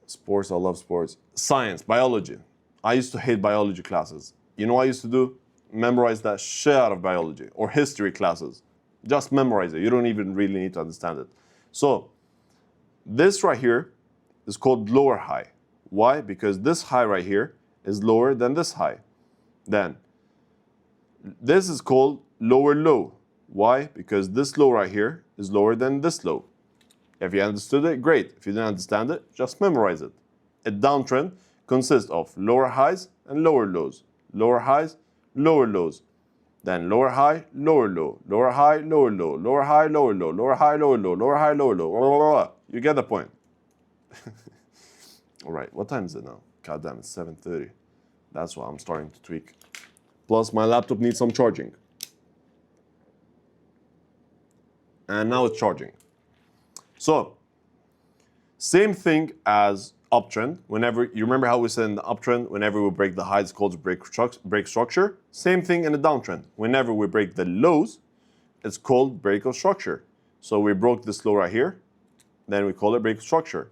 Sports, I love sports. Science, biology. I used to hate biology classes. You know what I used to do? Memorize that shit out of biology. Or history classes. Just memorize it. You don't even really need to understand it. So, this right here is called lower high. Why? Because this high right here is lower than this high. Then, this is called lower low. Why? Because this low right here is lower than this low. If you understood it, great. If you didn't understand it, just memorize it. A downtrend consists of lower highs and lower lows. Lower highs, lower lows. Then lower high, lower low. Lower high, lower low. Lower high, lower low. Lower high, lower low. Lower high, lower low. You get the point. All right, what time is it now? God damn, it's 7:30. That's why I'm starting to tweak. Plus, my laptop needs some charging. And now it's charging. So, same thing as uptrend. Whenever, you remember how we said in the uptrend, whenever we break the highs, it's called break structure. Same thing in the downtrend. Whenever we break the lows, it's called break of structure. So we broke this low right here, then we call it break of structure.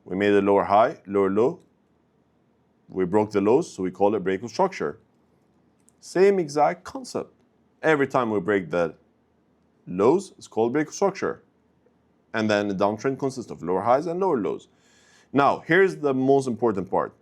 We made a lower high, lower low. We broke the lows, so we call it break of structure. Same exact concept. Every time we break the lows, it's called break of structure. And then the downtrend consists of lower highs and lower lows. Now, here's the most important part.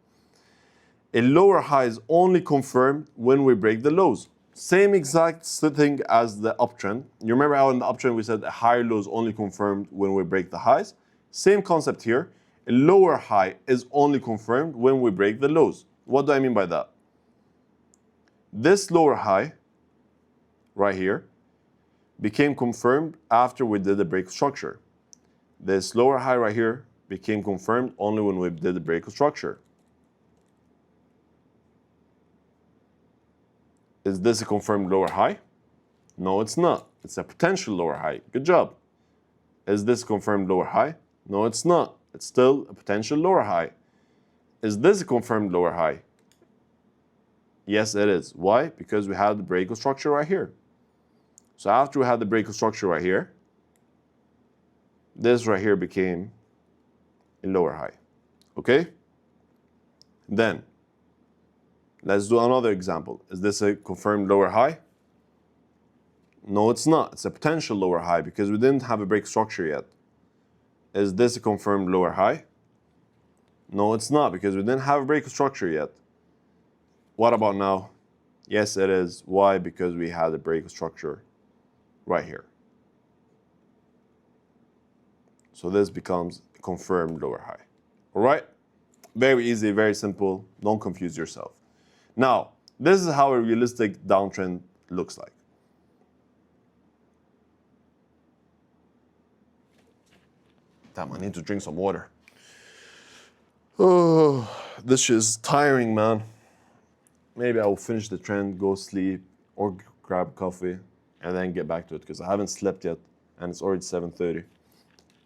A lower high is only confirmed when we break the lows. Same exact thing as the uptrend. You remember how in the uptrend we said a higher low is only confirmed when we break the highs? Same concept here. A lower high is only confirmed when we break the lows. What do I mean by that? This lower high, right here, became confirmed after we did the break of structure. This lower high right here became confirmed only when we did the break of structure. Is this a confirmed lower high? No, it's not. It's a potential lower high. Good job. Is this a confirmed lower high? No, it's not. It's still a potential lower high. Is this a confirmed lower high? Yes, it is. Why? Because we had the break of structure right here. So after we had the break of structure right here, this right here became a lower high. Okay? Then, let's do another example. Is this a confirmed lower high? No, it's not. It's a potential lower high because we didn't have a break structure yet. Is this a confirmed lower high? No, it's not because we didn't have a break structure yet. What about now? Yes, it is. Why? Because we had a break structure right here. So this becomes a confirmed lower high. All right? Very easy, very simple. Don't confuse yourself. Now, this is how a realistic downtrend looks like. Damn, I need to drink some water. Oh, this is tiring, man. Maybe I will finish the trend, go sleep, or grab coffee, and then get back to it, because I haven't slept yet, and it's already 7:30.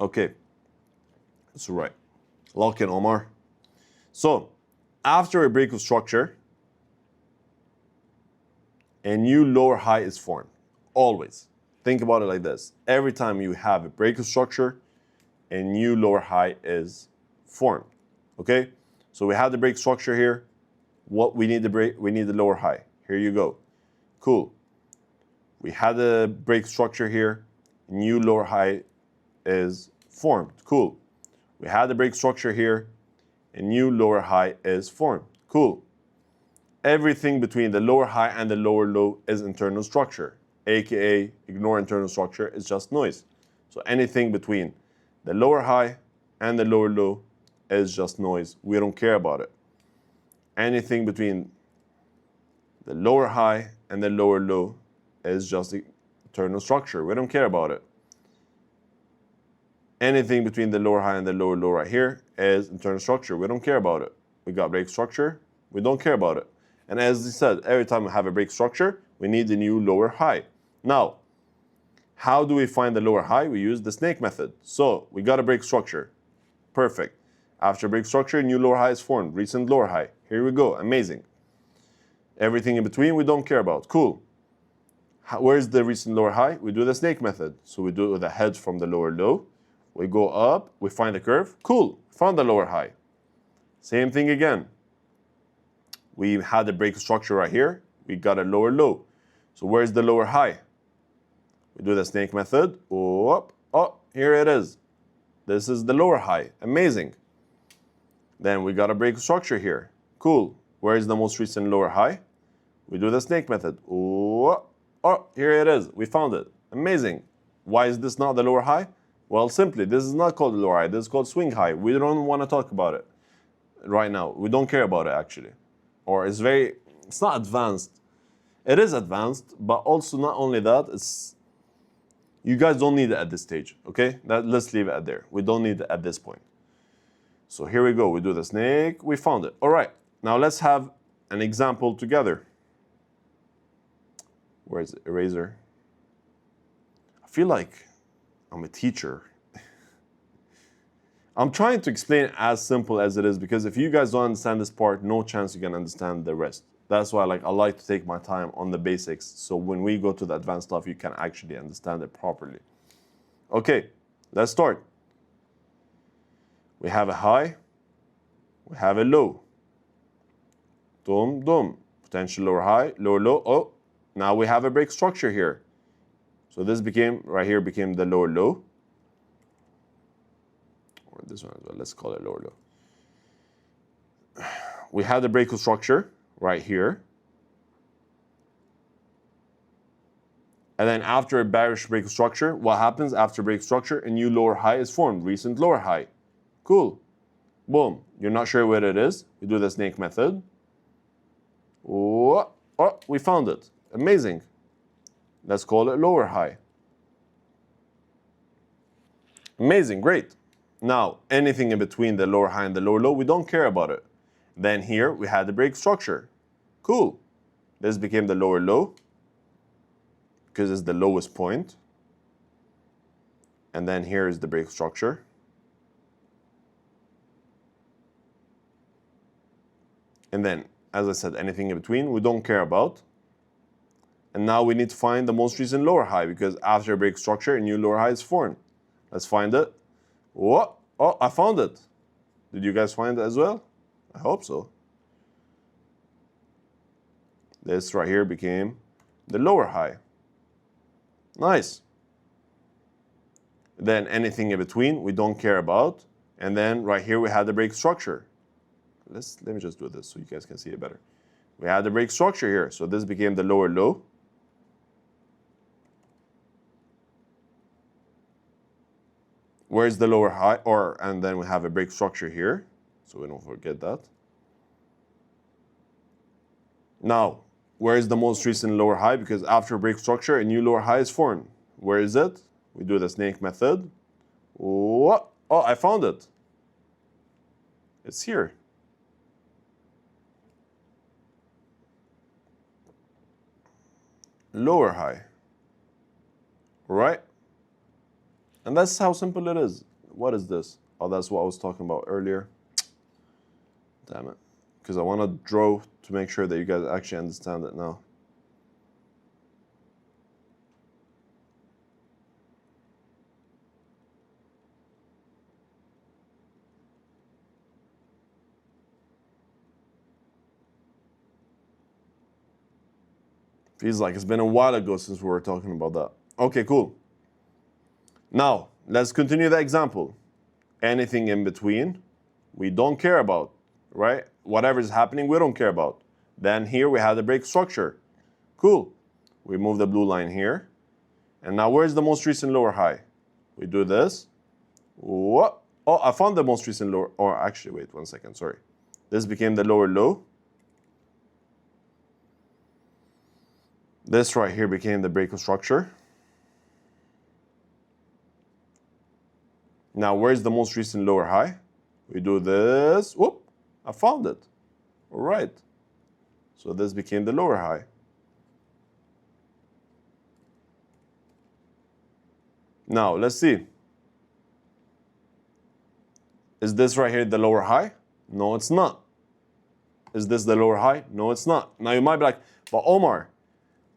Okay, that's right. Lock in, Omar. So, after a break of structure, a new lower high is formed. Always. Think about it like this. Every time you have a break of structure, a new lower high is formed. Okay? So we have the break structure here. What we need the break, we need the lower high. Here you go. Cool. We had the break structure here. New lower high is formed. Cool. We had the break structure here. A new lower high is formed. Cool. Everything between the lower high and the lower low is internal structure, aka ignore internal structure, it's just noise. So anything between the lower high and the lower low is just noise. We don't care about it. Anything between the lower high and the lower low is just the internal structure. We don't care about it. Anything between the lower high and the lower low right here is internal structure. We don't care about it. We got break structure. We don't care about it. And as I said, every time we have a break structure, we need the new lower high. Now, how do we find the lower high? We use the snake method. So we got a break structure. Perfect. After break structure, new lower high is formed. Recent lower high. Here we go. Amazing. Everything in between, we don't care about. Cool. Where's the recent lower high? We do the snake method. So we do it with the head from the lower low. We go up, we find the curve. Cool, found the lower high. Same thing again. We had a break structure right here. We got a lower low. So where's the lower high? We do the snake method. Oh, here it is. This is the lower high. Amazing. Then we got a break structure here. Cool. Where is the most recent lower high? We do the snake method. Oh, here it is. We found it. Amazing. Why is this not the lower high? Well, simply, this is not called lower high. This is called swing high. We don't want to talk about it right now. We don't care about it, actually. Or it's not advanced. It is advanced, but also not only that, you guys don't need it at this stage, okay? Let's leave it at there. We don't need it at this point. So here we go. We do the snake. We found it. All right. Now let's have an example together. Where is the eraser? I feel like I'm a teacher. I'm trying to explain it as simple as it is, because if you guys don't understand this part, no chance you can understand the rest. That's why I like to take my time on the basics, so when we go to the advanced stuff, you can actually understand it properly. Okay, let's start. We have a high, we have a low. Dum, dum. Potential lower high, lower low. Oh, now we have a break structure here. So this right here became the lower low. Or this one as well, let's call it lower low. We had the break structure right here. And then after a bearish break structure, what happens after break structure? A new lower high is formed, recent lower high. Cool. Boom. You're not sure what it is? You do the snake method. Oh, we found it. Amazing. Let's call it lower high. Amazing, great. Now, anything in between the lower high and the lower low, we don't care about it. Then here, we had the break structure. Cool. This became the lower low, because it's the lowest point. And then here is the break structure. And then, as I said, anything in between, we don't care about. And now we need to find the most recent lower high, because after a break structure, a new lower high is formed. Let's find it. Oh, I found it. Did you guys find it as well? I hope so. This right here became the lower high. Nice. Then anything in between, we don't care about. And then right here, we had the break structure. Let me just do this so you guys can see it better. We had the break structure here. So this became the lower low. Where's the lower high? And then we have a break structure here. So we don't forget that. Now, where is the most recent lower high? Because after a break structure, a new lower high is formed. Where is it? We do the snake method. Oh, I found it. It's here. Lower high. Right? And that's how simple it is. What is this? Oh, that's what I was talking about earlier. Damn it. Because I want to draw to make sure that you guys actually understand it now. Feels like it's been a while ago since we were talking about that. Okay, cool. Now, let's continue the example. Anything in between, we don't care about, right? Whatever is happening, we don't care about. Then here we have the break structure. Cool. We move the blue line here. And now where's the most recent lower high? We do this. What? Oh, I found the most recent lower, or actually, wait 1 second, sorry. This became the lower low. This right here became the breakout structure. Now, where's the most recent lower high? We do this. Whoop, I found it. All right. So this became the lower high. Now, let's see. Is this right here the lower high? No, it's not. Is this the lower high? No, it's not. Now, you might be like, but Omar,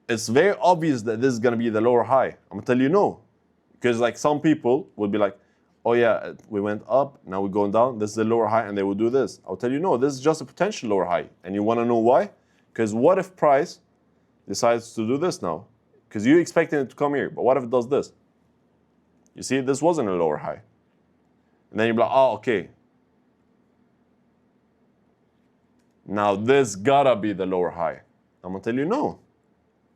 it's very obvious that this is going to be the lower high. I'm going to tell you no. Because like some people would be like, oh yeah, we went up, now we're going down, this is the lower high, and they will do this. I'll tell you no, this is just a potential lower high. And you want to know why? Because what if price decides to do this now? Because you're expecting it to come here, but what if it does this? You see, this wasn't a lower high. And then you're like, oh, okay. Now this gotta be the lower high. I'm gonna tell you no.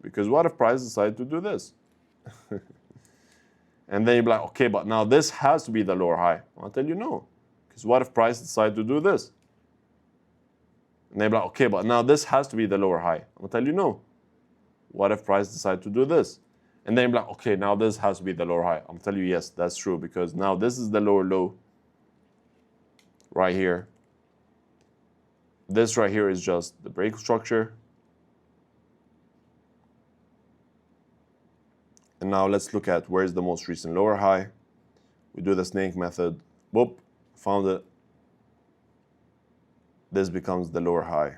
Because what if price decides to do this? And then you're like, okay, but now this has to be the lower high. I'll tell you no. Because what if price decides to do this? And they're like, okay, but now this has to be the lower high. I'll tell you no. What if price decides to do this? And then you're like, okay, now this has to be the lower high. I'm telling you, yes, that's true. Because now this is the lower low right here. This right here is just the breakout structure. And now let's look at where's the most recent lower high. We do the snake method. Whoop, found it. This becomes the lower high.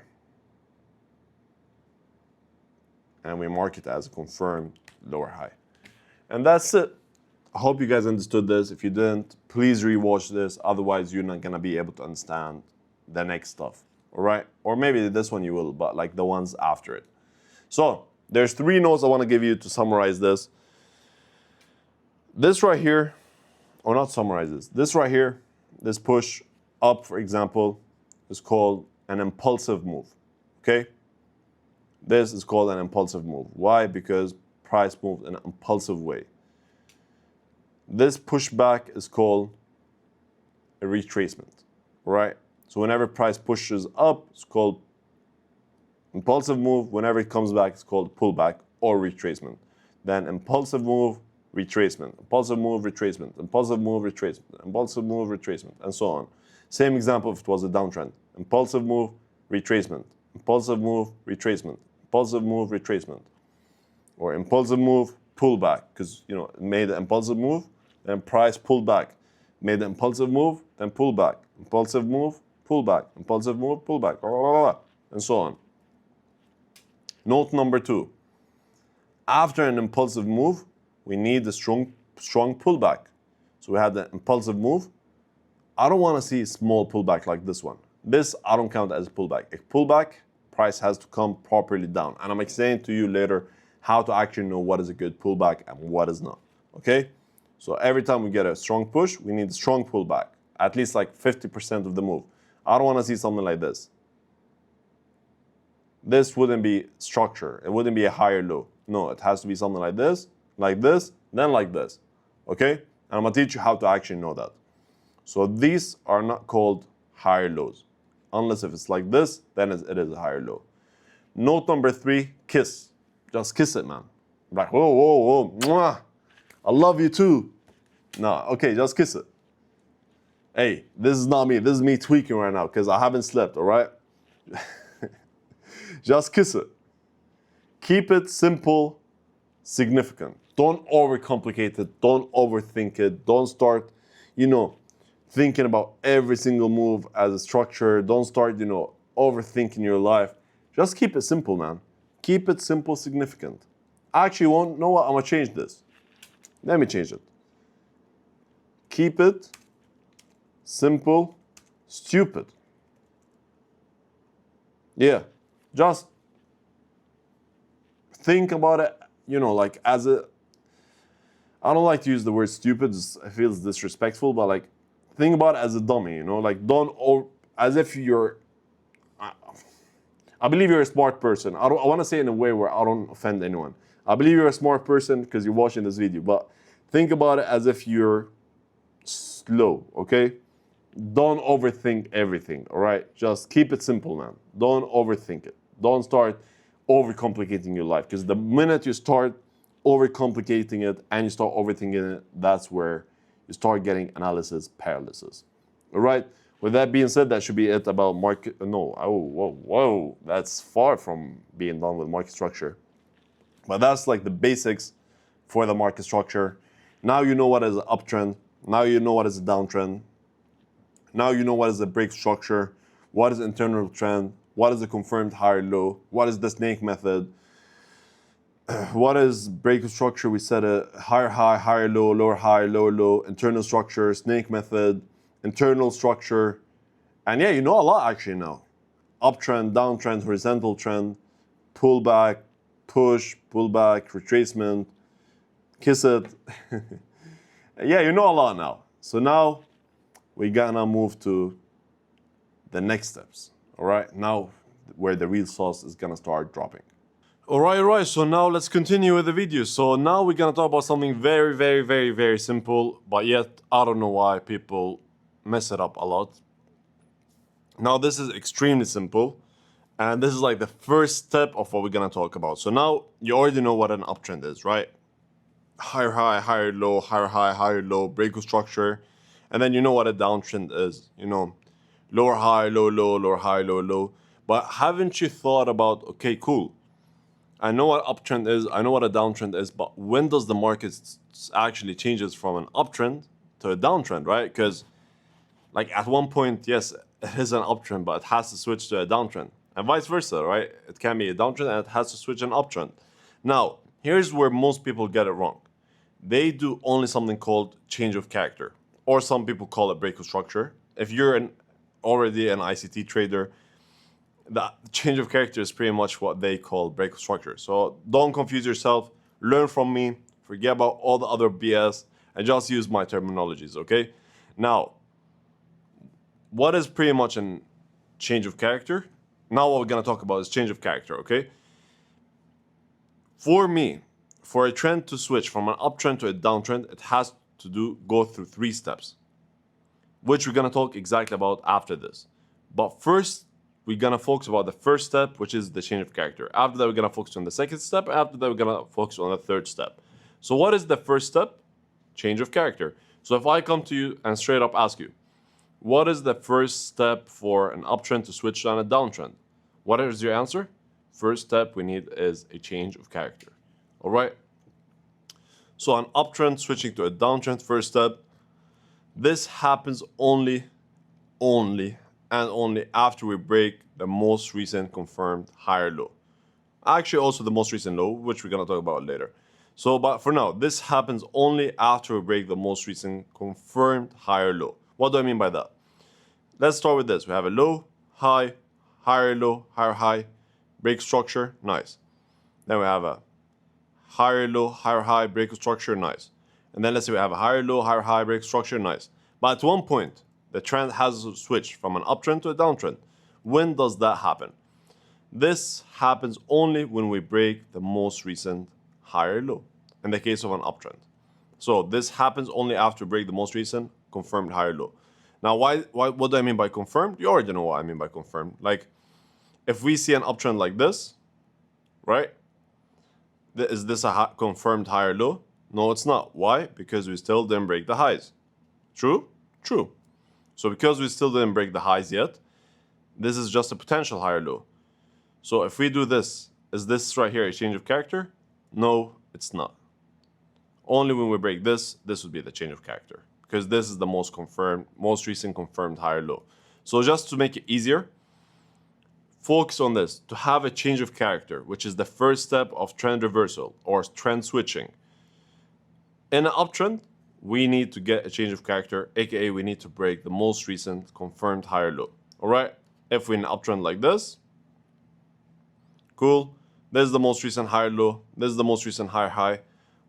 And we mark it as a confirmed lower high. And that's it. I hope you guys understood this. If you didn't, please rewatch this. Otherwise, you're not going to be able to understand the next stuff. All right? Or maybe this one you will, but like the ones after it. So there's 3 notes I want to give you to summarize this. This right here, or not summarize this. This right here, this push up, for example, is called an impulsive move. Okay? This is called an impulsive move. Why? Because price moved in an impulsive way. This pushback is called a retracement, right? So whenever price pushes up, it's called impulsive move. Whenever it comes back, it's called pullback or retracement. Then impulsive move, retracement, impulsive move, retracement, impulsive move, retracement, impulsive move, retracement, and so on. Same example if it was a downtrend. Impulsive move, retracement, impulsive move, retracement, impulsive move, retracement, or impulsive move, pullback, because it made an impulsive move, then price pulled back, made an impulsive move, then pull back, impulsive move, pull back, impulsive move, pull back, and so on. Note number 2. After an impulsive move, we need a strong pullback. So we had the impulsive move. I don't want to see a small pullback like this one. This I don't count as a pullback. A pullback, price has to come properly down. And I'm explaining to you later how to actually know what is a good pullback and what is not. Okay? So every time we get a strong push, we need a strong pullback. At least like 50% of the move. I don't want to see something like this. This wouldn't be structure. It wouldn't be a higher low. No, it has to be something like this, then like this. Okay? And I'm going to teach you how to actually know that. So these are not called higher lows. Unless if it's like this, then it is a higher low. Note number 3, kiss. Just kiss it, man. Like, whoa, whoa, whoa, mwah. I love you too. No, okay, just kiss it. Hey, this is not me. This is me tweaking right now because I haven't slept, all right? Just kiss it. Keep it simple, significant. Don't overcomplicate it. Don't overthink it. Don't start, thinking about every single move as a structure. Don't start, overthinking your life. Just keep it simple, man. Keep it simple, significant. Actually, won't know what? I'm going to change this. Let me change it. Keep it simple, stupid. Yeah. Just think about it, like as a, I don't like to use the word stupid, it feels disrespectful, but like think about it as a dummy, like as if you're, I believe you're a smart person. I want to say it in a way where I don't offend anyone. I believe you're a smart person because you're watching this video, but think about it as if you're slow, okay? Don't overthink everything, all right? Just keep it simple, man. Don't overthink it. Don't start overcomplicating your life. Because the minute you start overcomplicating it and you start overthinking it, that's where you start getting analysis paralysis. All right. With that being said, that should be it about market. No, whoa. That's far from being done with market structure. But that's like the basics for the market structure. Now you know what is an uptrend. Now you know what is a downtrend. Now you know what is a break structure. What is internal trend? What is a confirmed higher low? What is the snake method? What is break structure? We said a higher high, higher low, lower high, lower low, internal structure, snake method, internal structure. And yeah, you know a lot actually now. Uptrend, downtrend, horizontal trend, pullback, push, pullback, retracement, kiss it. Yeah, you know a lot now. So now we gotta move to the next steps. All right, now where the real sauce is gonna start dropping. All right, so now let's continue with the video. So now we're gonna talk about something very simple, but yet I don't know why people mess it up a lot. Now this is extremely simple, and this is like the first step of what we're gonna talk about. So now you already know what an uptrend is, right? Higher high, higher low, higher high, higher low, breakout structure. And then you know what a downtrend is, you know, lower high, low low, lower high, low low. But haven't you thought about, okay, cool, I know what uptrend is, I know what a downtrend is, but when does the market actually changes from an uptrend to a downtrend, right? Because like at one point, yes, it is an uptrend, but it has to switch to a downtrend. And vice versa, right? It can be a downtrend and it has to switch an uptrend. Now, here's where most people get it wrong. They do only something called change of character, or some people call it breakout structure. If you're already an ICT trader, the change of character is pretty much what they call breakout structure. So don't confuse yourself. Learn from me. Forget about all the other BS and just use my terminologies, okay? Now, what is pretty much a change of character? Now what we're gonna talk about is change of character, okay? For me, for a trend to switch from an uptrend to a downtrend, it has to go through 3 steps, which we're gonna talk exactly about after this. But first, we're gonna focus about the first step, which is the change of character. After that, we're gonna focus on the second step. After that, we're gonna focus on the third step. So what is the first step? Change of character. So if I come to you and straight up ask you, what is the first step for an uptrend to switch on a downtrend? What is your answer? First step we need is a change of character. All right? So an uptrend switching to a downtrend, first step, this happens only after we break the most recent confirmed higher low. Actually, also the most recent low, which we're gonna talk about later. So, but for now, this happens only after we break the most recent confirmed higher low. What do I mean by that? Let's start with this. We have a low, high, higher low, higher high, break structure, nice. Then we have a higher low, higher high, break structure, nice. And then let's say we have a higher low, higher high, break structure, nice. But at one point, the trend has switched from an uptrend to a downtrend. When does that happen? This happens only when we break the most recent higher low, in the case of an uptrend. So this happens only after we break the most recent confirmed higher low. Now, what do I mean by confirmed? You already know what I mean by confirmed. Like, if we see an uptrend like this, right? Is this a confirmed higher low? No, it's not. Why? Because we still didn't break the highs. True? True. So because we still didn't break the highs yet, this is just a potential higher low. So if we do this, is this right here a change of character? No, it's not. Only when we break this would be the change of character, because this is the most recent confirmed higher low. So just to make it easier, focus on this. To have a change of character, which is the first step of trend reversal or trend switching. In an uptrend, we need to get a change of character, aka we need to break the most recent confirmed higher low. All right? If we're in an uptrend like this, cool. This is the most recent higher low. This is the most recent higher high.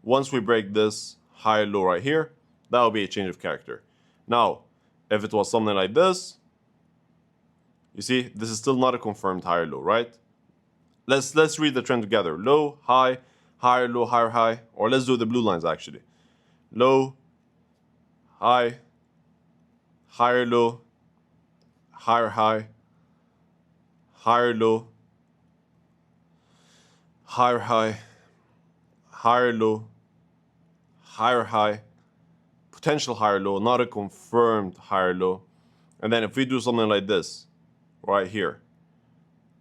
Once we break this higher low right here, that will be a change of character. Now, if it was something like this, you see, this is still not a confirmed higher low, right? Let's read the trend together. Low, high, higher low, higher high. Or let's do the blue lines actually. Low, high, higher low, higher high, higher low. higher high, higher low, higher high, potential higher low, not a confirmed higher low. And then if we do something like this, right here,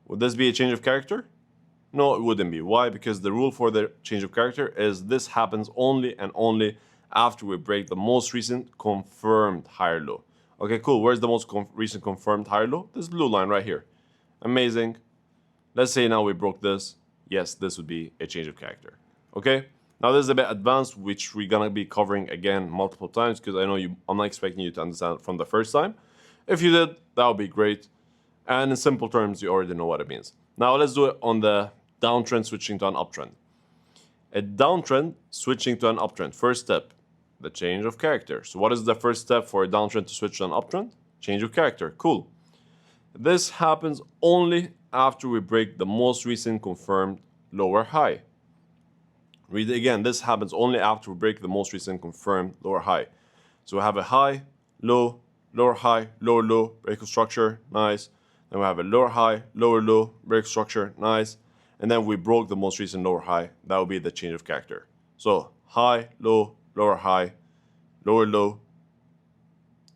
would this be a change of character? No, it wouldn't be. Why? Because the rule for the change of character is this happens only and only after we break the most recent confirmed higher low. Okay, cool. Where's the most recent confirmed higher low? This blue line right here. Amazing. Let's say now we broke this. Yes, this would be a change of character. Okay? Now this is a bit advanced, which we're gonna be covering again multiple times because I know I'm not expecting you to understand it from the first time. If you did, that would be great. And in simple terms, you already know what it means. Now let's do it on the downtrend switching to an uptrend. A downtrend switching to an uptrend. First step, the change of character. So what is the first step for a downtrend to switch to an uptrend? Change of character. Cool. This happens only after we break the most recent confirmed lower high. Read it again. This happens only after we break the most recent confirmed lower high. So we have a high, low, lower high, lower low, break of structure, nice. Then we have a lower high, lower low, break of structure, nice. And then we broke the most recent lower high. That would be the change of character. So high, low, lower high, lower low.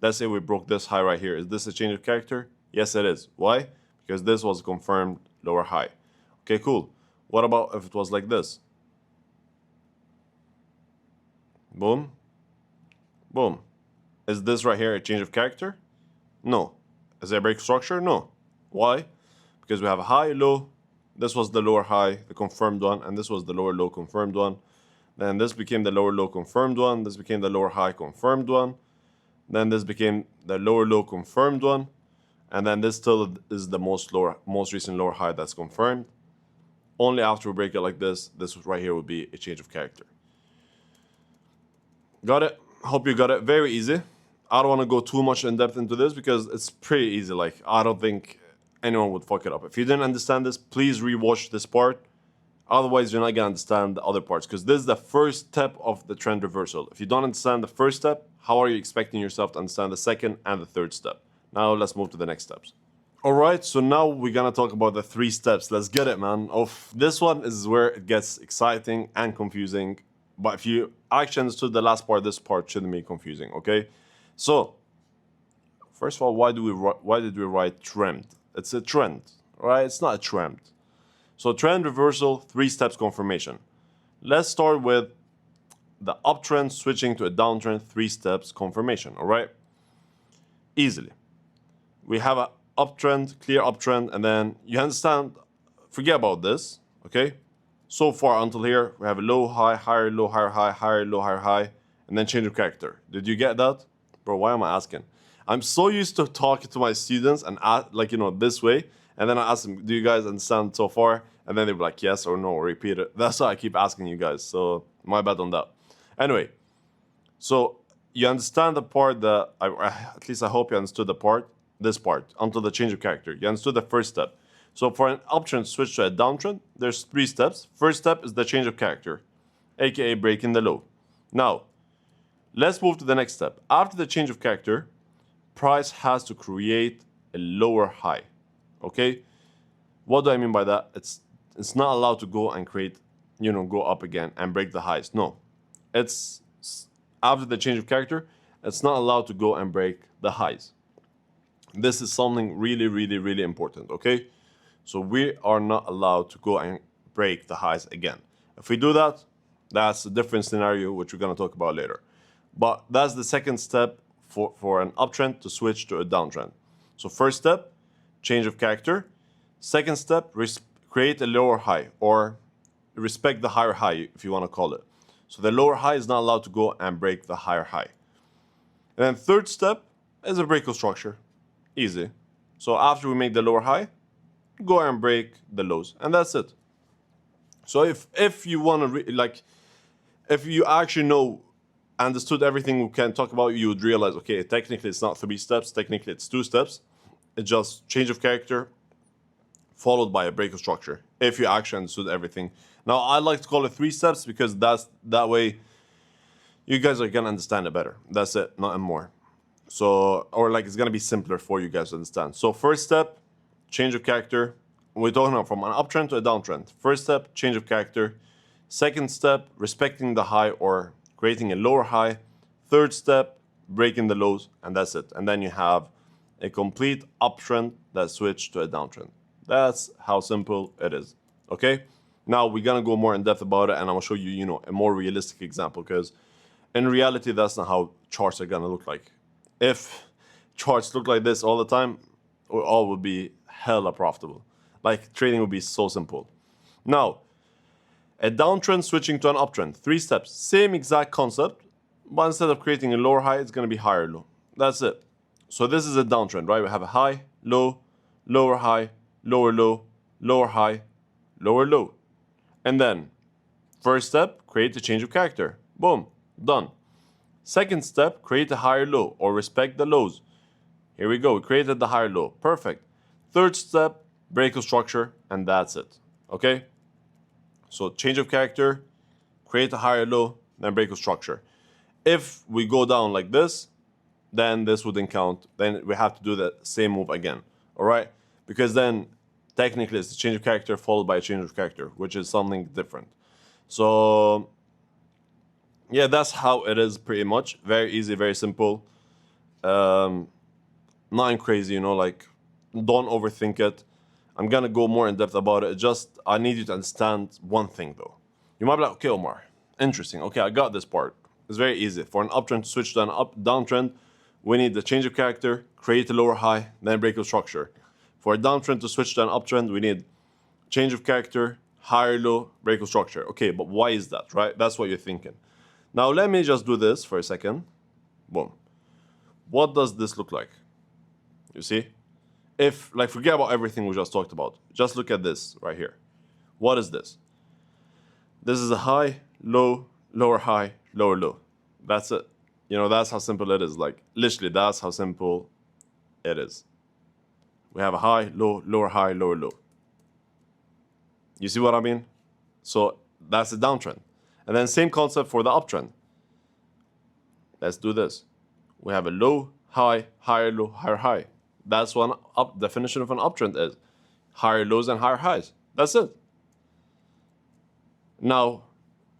Let's say we broke this high right here. Is this a change of character? Yes, it is. Why? Because this was confirmed lower high. Okay, cool. What about if it was like this? Boom. Boom. Is this right here a change of character? No. Is it a break of structure? No. Why? Because we have a high, low. This was the lower high, the confirmed one, and this was the lower low confirmed one. Then this became the lower low confirmed one. This became the lower high confirmed one. Then this became the lower low confirmed one. And then this still is the most recent lower high that's confirmed. Only after we break it like this right here would be a change of character. Got it? Hope you got it. Very easy. I don't want to go too much in depth into this because it's pretty easy. Like, I don't think anyone would fuck it up. If you didn't understand this, please rewatch this part. Otherwise, you're not going to understand the other parts because this is the first step of the trend reversal. If you don't understand the first step, how are you expecting yourself to understand the second and the third step? Now, let's move to the next steps. All right, so now we're going to talk about the 3 steps. Let's get it, man. This one is where it gets exciting and confusing. But if you actually understood the last part, this part shouldn't be confusing, okay? So, first of all, why did we write trend? It's a trend, right? It's not a trend. So trend reversal, 3 steps confirmation. Let's start with the uptrend switching to a downtrend, 3 steps confirmation, all right? Easily. We have an uptrend, clear uptrend, and then you understand, forget about this, okay? So far until here, we have a low, high, higher, low, higher, high, higher, low, higher, high, and then change of character. Did you get that? Bro, why am I asking? I'm so used to talking to my students and this way, and then I ask them, do you guys understand so far? And then they're like, yes or no, repeat it. That's why I keep asking you guys, so my bad on that. Anyway, so you understand the part that, at least I hope you understood this part, until the change of character. You understood the first step. So for an uptrend switch to a downtrend, there's 3 steps. First step is the change of character, aka breaking the low. Now, let's move to the next step. After the change of character, price has to create a lower high, okay? What do I mean by that? It's not allowed to go and create, go up again and break the highs. No, it's after the change of character, it's not allowed to go and break the highs. This is something really, really, really important, okay? So we are not allowed to go and break the highs again. If we do that, that's a different scenario, which we're going to talk about later. But that's the second step for an uptrend to switch to a downtrend. So first step, change of character. Second step, create a lower high, or respect the higher high, if you want to call it. So the lower high is not allowed to go and break the higher high. And then third step is a break of structure. Easy. So after we make the lower high, go and break the lows, and that's it. So if you want to if you actually understood everything we can talk about, you would realize, okay, technically it's not 3 steps, technically it's 2 steps. It's just change of character followed by a break of structure, if you actually understood everything. Now, I like to call it 3 steps because that way you guys are gonna understand it better. That's it, nothing more. So, or it's gonna be simpler for you guys to understand. So first step, change of character. we're talking about from an uptrend to a downtrend. First step, change of character. Second step, respecting the high or creating a lower high. Third step, breaking the lows, and that's it. And then you have a complete uptrend that switched to a downtrend. That's how simple it is. Okay? Now we're gonna go more in depth about it, and I'm gonna show you, a more realistic example, because in reality, that's not how charts are gonna look like. If charts look like this all the time, all would be hella profitable. Like, trading would be so simple. Now, a downtrend switching to an uptrend. 3 steps. Same exact concept, but instead of creating a lower high, it's going to be higher low. That's it. So this is a downtrend, right? We have a high, low, lower high, lower low, lower high, lower low. And then, first step, create a change of character. Boom, done. Second step, create a higher low or respect the lows. Here we go, we created the higher low. Perfect. Third step, break a structure, and that's it. Okay? So change of character, create a higher low, then break a structure. If we go down like this, then this wouldn't count. Then we have to do the same move again. All right? Because then technically it's a change of character followed by a change of character, which is something different. So yeah, that's how it is pretty much. Very easy, very simple. Nothing crazy, like, don't overthink it. I'm gonna go more in depth about it. Just, I need you to understand one thing though. You might be like, okay, Omar, interesting. Okay, I got this part. It's very easy. For an uptrend to switch to an downtrend, we need the change of character, create a lower high, then break a structure. For a downtrend to switch to an uptrend, we need change of character, higher low, break a structure. Okay, but why is that, right? That's what you're thinking. Now let me just do this for a second. Boom. What does this look like? You see? If, like, forget about everything we just talked about. Just look at this right here. What is this? This is a high, low, lower high, lower low. That's it. That's how simple it is. Like, literally, that's how simple it is. We have a high, low, lower high, lower low. You see what I mean? So that's a downtrend. And then same concept for the uptrend. Let's do this. We have a low, high, higher low, higher high. That's what definition of an uptrend is. Higher lows and higher highs. That's it. Now,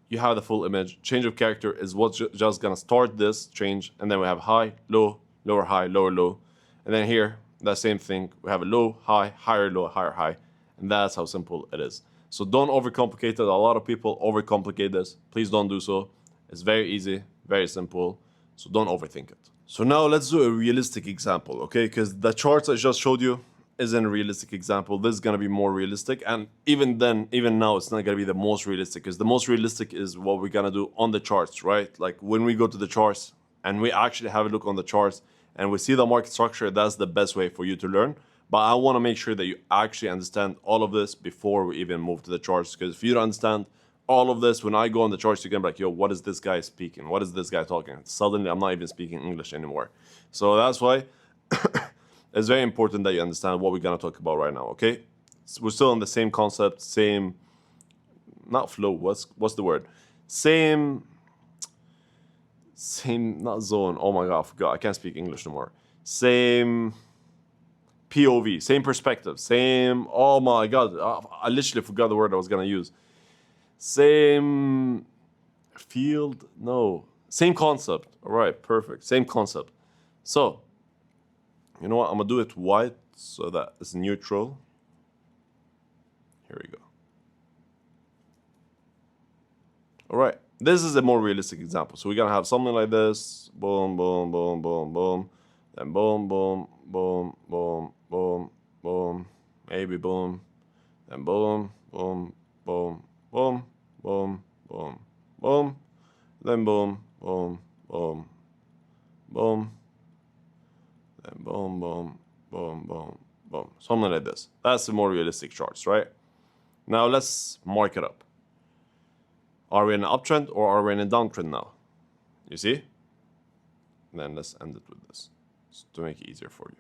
you have the full image. Change of character is what's just going to start this change. And then we have high, low, lower high, lower low. And then here, that same thing. We have a low, high, higher low, higher high. And that's how simple it is. So don't overcomplicate it. A lot of people overcomplicate this. Please don't do so. It's very easy, very simple. So don't overthink it. So now let's do a realistic example, okay? Because the charts I just showed you isn't a realistic example. This is going to be more realistic. And even now, it's not going to be the most realistic. Because the most realistic is what we're going to do on the charts, right? Like, when we go to the charts and we actually have a look on the charts and we see the market structure, that's the best way for you to learn. But I want to make sure that you actually understand all of this before we even move to the charts. Because if you don't understand all of this, when I go on the charts, you're going to be like, yo, what is this guy speaking? What is this guy talking? Suddenly, I'm not even speaking English anymore. So that's why it's very important that you understand what we're going to talk about right now, okay? So we're still on the same concept, same, not flow, what's the word? Same, not zone. Oh my God, I forgot. I can't speak English anymore. Same POV, same perspective, same, oh my God, I literally forgot the word I was going to use. Same field, no, same concept. All right, perfect, same concept. So, you know what, I'm gonna do it white so that it's neutral. Here we go. All right, this is a more realistic example. So we're gonna have something like this, boom, boom, boom, boom, boom, then boom, boom, boom, boom, boom, boom, maybe boom, then boom, boom, boom, boom, boom, boom, boom, then boom, boom, boom, boom, then boom, boom, boom, boom, boom. Something like this. That's the more realistic charts, right? Now let's mark it up. Are we in an uptrend or are we in a downtrend now? You see? And then let's end it with this to make it easier for you.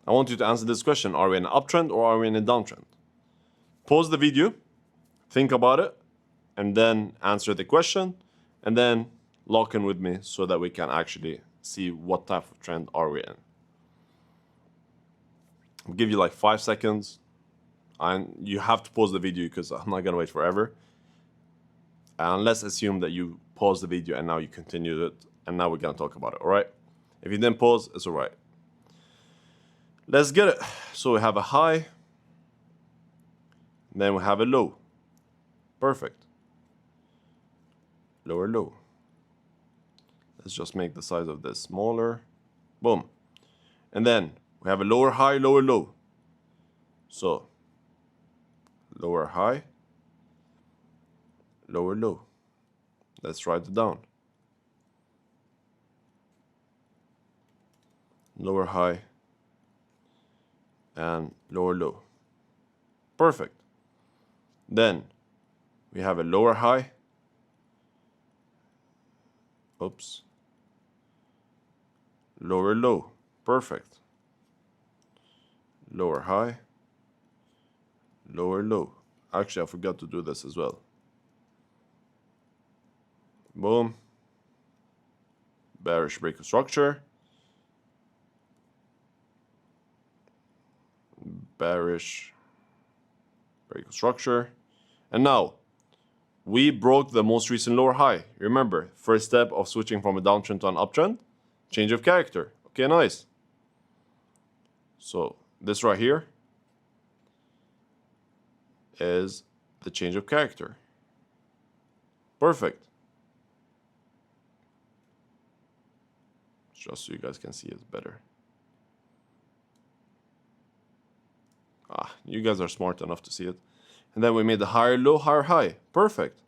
I want you to answer this question. Are we in an uptrend or are we in a downtrend? Pause the video. Think about it, and then answer the question, and then lock in with me so that we can actually see what type of trend are we in. I'll give you like 5 seconds. And you have to pause the video because I'm not gonna wait forever. And let's assume that you pause the video and now you continued it, and now we're gonna talk about it, all right? If you didn't pause, it's all right. Let's get it. So we have a high, then we have a low. Perfect. Lower low. Let's just make the size of this smaller. Boom. And then we have a lower high, lower low. So lower high, lower low. Let's write it down. Lower high and lower low. Perfect. Then we have a lower high. Oops. Lower low. Perfect. Lower high, lower low. Actually, I forgot to do this as well. Boom. Bearish break of structure. Bearish break of structure. And now, we broke the most recent lower high. Remember, first step of switching from a downtrend to an uptrend, change of character. Okay, nice. So this right here is the change of character. Perfect. Just so you guys can see it better. You guys are smart enough to see it. And then we made the higher low, higher high. Perfect.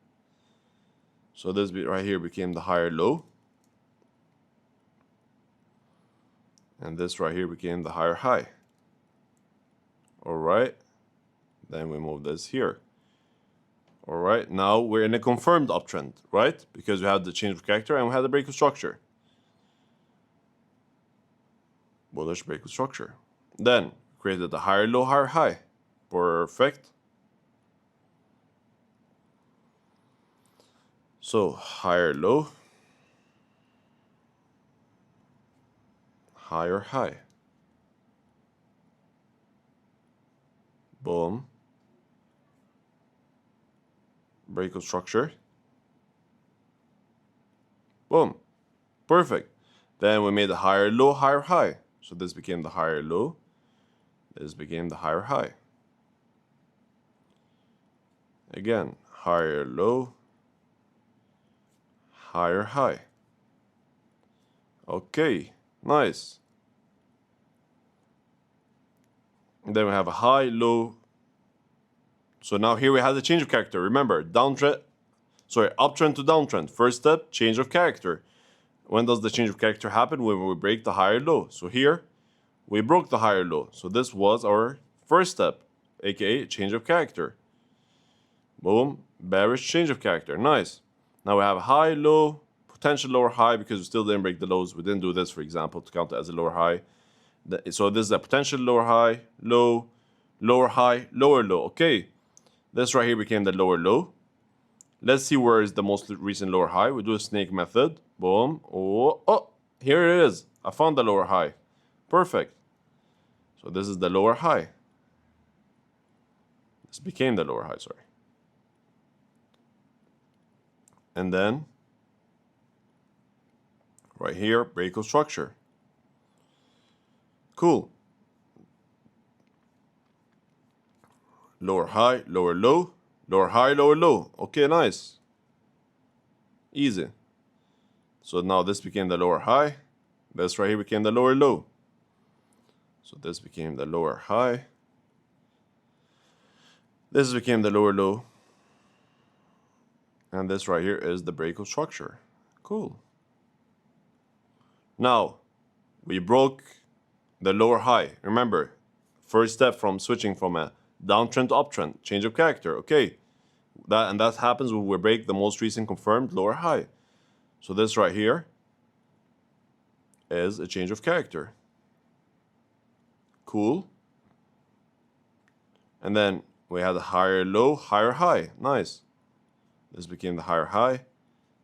So this bit right here became the higher low. And this right here became the higher high. All right. Then we move this here. All right. Now we're in a confirmed uptrend, right? Because we had the change of character and we had the break of structure. Bullish break of structure. Then created the higher low, higher high. Perfect. So higher low, higher high. Boom. Break of structure. Boom. Perfect. Then we made the higher low, higher high. So this became the higher low. This became the higher high. Again, higher low, higher high. Okay, nice. And then we have a high, low. So now here we have the change of character. Remember, uptrend to downtrend. First step, change of character. When does the change of character happen? When we break the higher low. So here, we broke the higher low. So this was our first step, aka change of character. Boom, bearish change of character. Nice. Now we have high, low, potential lower high because we still didn't break the lows. We didn't do this, for example, to count it as a lower high. So this is a potential lower high, low, lower high, lower low. Okay, this right here became the lower low. Let's see where is the most recent lower high. We do a snake method. Boom. Oh, here it is. I found the lower high. Perfect. So this is the lower high. This became the lower high, sorry. And then right here, break of structure. Cool. Lower high, lower low, lower high, lower low. Okay, nice. Easy. So now this became the lower high. This right here became the lower low. So this became the lower high. This became the lower low. And this right here is the break of structure. Cool. Now, we broke the lower high. Remember, first step from switching from a downtrend to uptrend, change of character. Okay, that happens when we break the most recent confirmed lower high. So this right here is a change of character. Cool. And then we had a higher low, higher high. Nice. This became the higher high.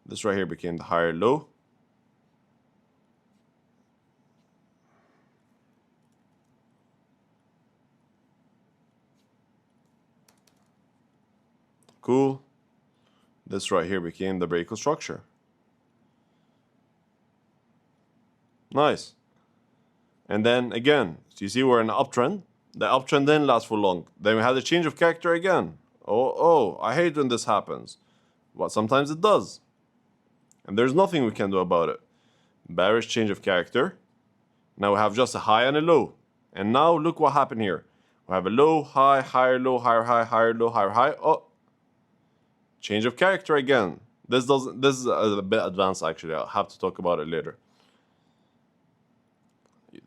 This right here became the higher low. Cool. This right here became the breakout structure. Nice. And then again, so you see we're in an uptrend. The uptrend didn't last for long. Then we had a change of character again. Oh, I hate when this happens. But sometimes it does. And there's nothing we can do about it. Bearish change of character. Now we have just a high and a low. And now look what happened here. We have a low, high, higher, low, higher, high, higher, low, higher, high. Oh, change of character again. This is a bit advanced actually. I'll have to talk about it later.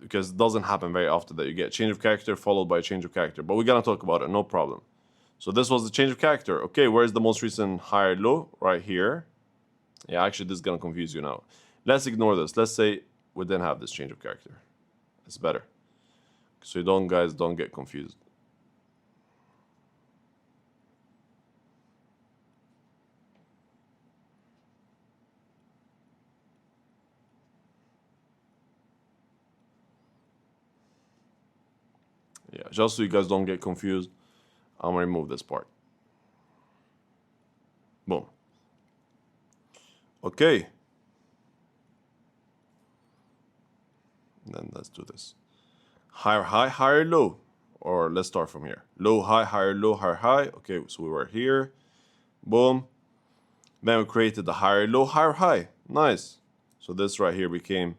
Because it doesn't happen very often that you get change of character followed by change of character. But we're going to talk about it, no problem. So this was the change of character. Okay, where's the most recent higher low? Right here. Yeah, actually, this is going to confuse you now. Let's ignore this. Let's say we didn't have this change of character. It's better. So you guys don't get confused. Yeah, just so you guys don't get confused, I'm going to remove this part. Boom. Okay. Then let's do this. Higher high, higher low. Or let's start from here. Low, high, higher, low, higher, high. Okay, so we were here. Boom. Then we created the higher low, higher high. Nice. So this right here became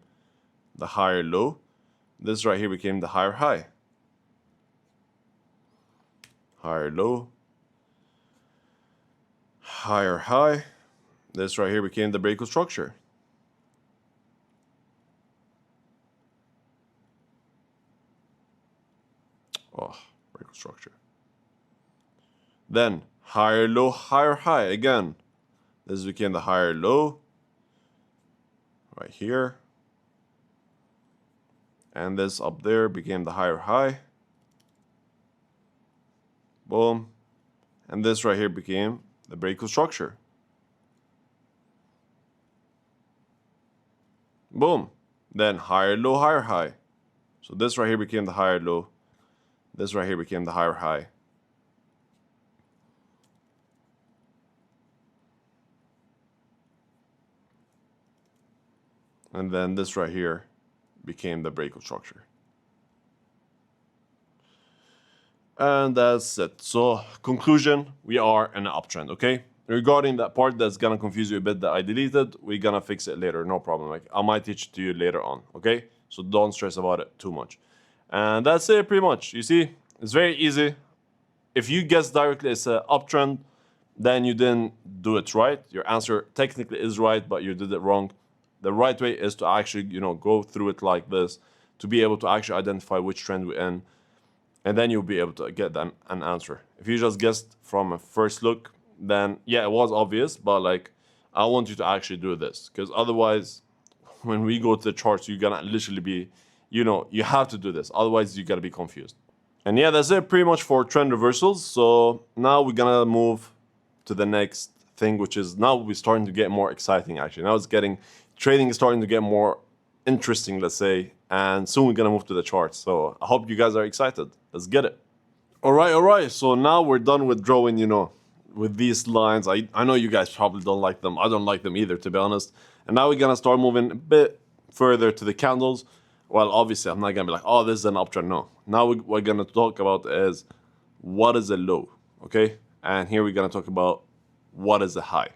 the higher low. This right here became the higher high. Higher low. Higher high. This right here became the breakout structure. Oh, breakout structure. Then higher low, higher high again. This became the higher low. Right here. And this up there became the higher high. Boom. And this right here became the breakout structure. Boom. Then higher low, higher high. So this right here became the higher low. This right here became the higher high. And then this right here became the breakout structure. And that's it. So conclusion, we are in an uptrend, okay? Regarding that part that's gonna confuse you a bit that I deleted, we're gonna fix it later, no problem. Like I might teach it to you later on, okay? So don't stress about it too much. And that's it pretty much. You see, it's very easy. If you guess directly it's an uptrend, then you didn't do it right. Your answer technically is right, but you did it wrong. The right way is to actually, go through it like this to be able to actually identify which trend we're in. And then you'll be able to get an answer. If you just guessed from a first look, then yeah, it was obvious, but like I want you to actually do this. Because otherwise, when we go to the charts, you're gonna literally be, you have to do this. Otherwise, you're gonna be confused. And yeah, that's it pretty much for trend reversals. So now we're gonna move to the next thing, which is now we're starting to get more exciting actually. Now trading is starting to get more interesting, let's say, and soon we're gonna move to the charts. So I hope you guys are excited. Let's get it. All right. So now we're done with drawing, with these lines. I know you guys probably don't like them. I don't like them either, to be honest. And now we're gonna start moving a bit further to the candles. Well, obviously, I'm not gonna be like, oh, this is an uptrend. No. Now what we're gonna talk about is what is a low, okay? And here we're gonna talk about what is a high,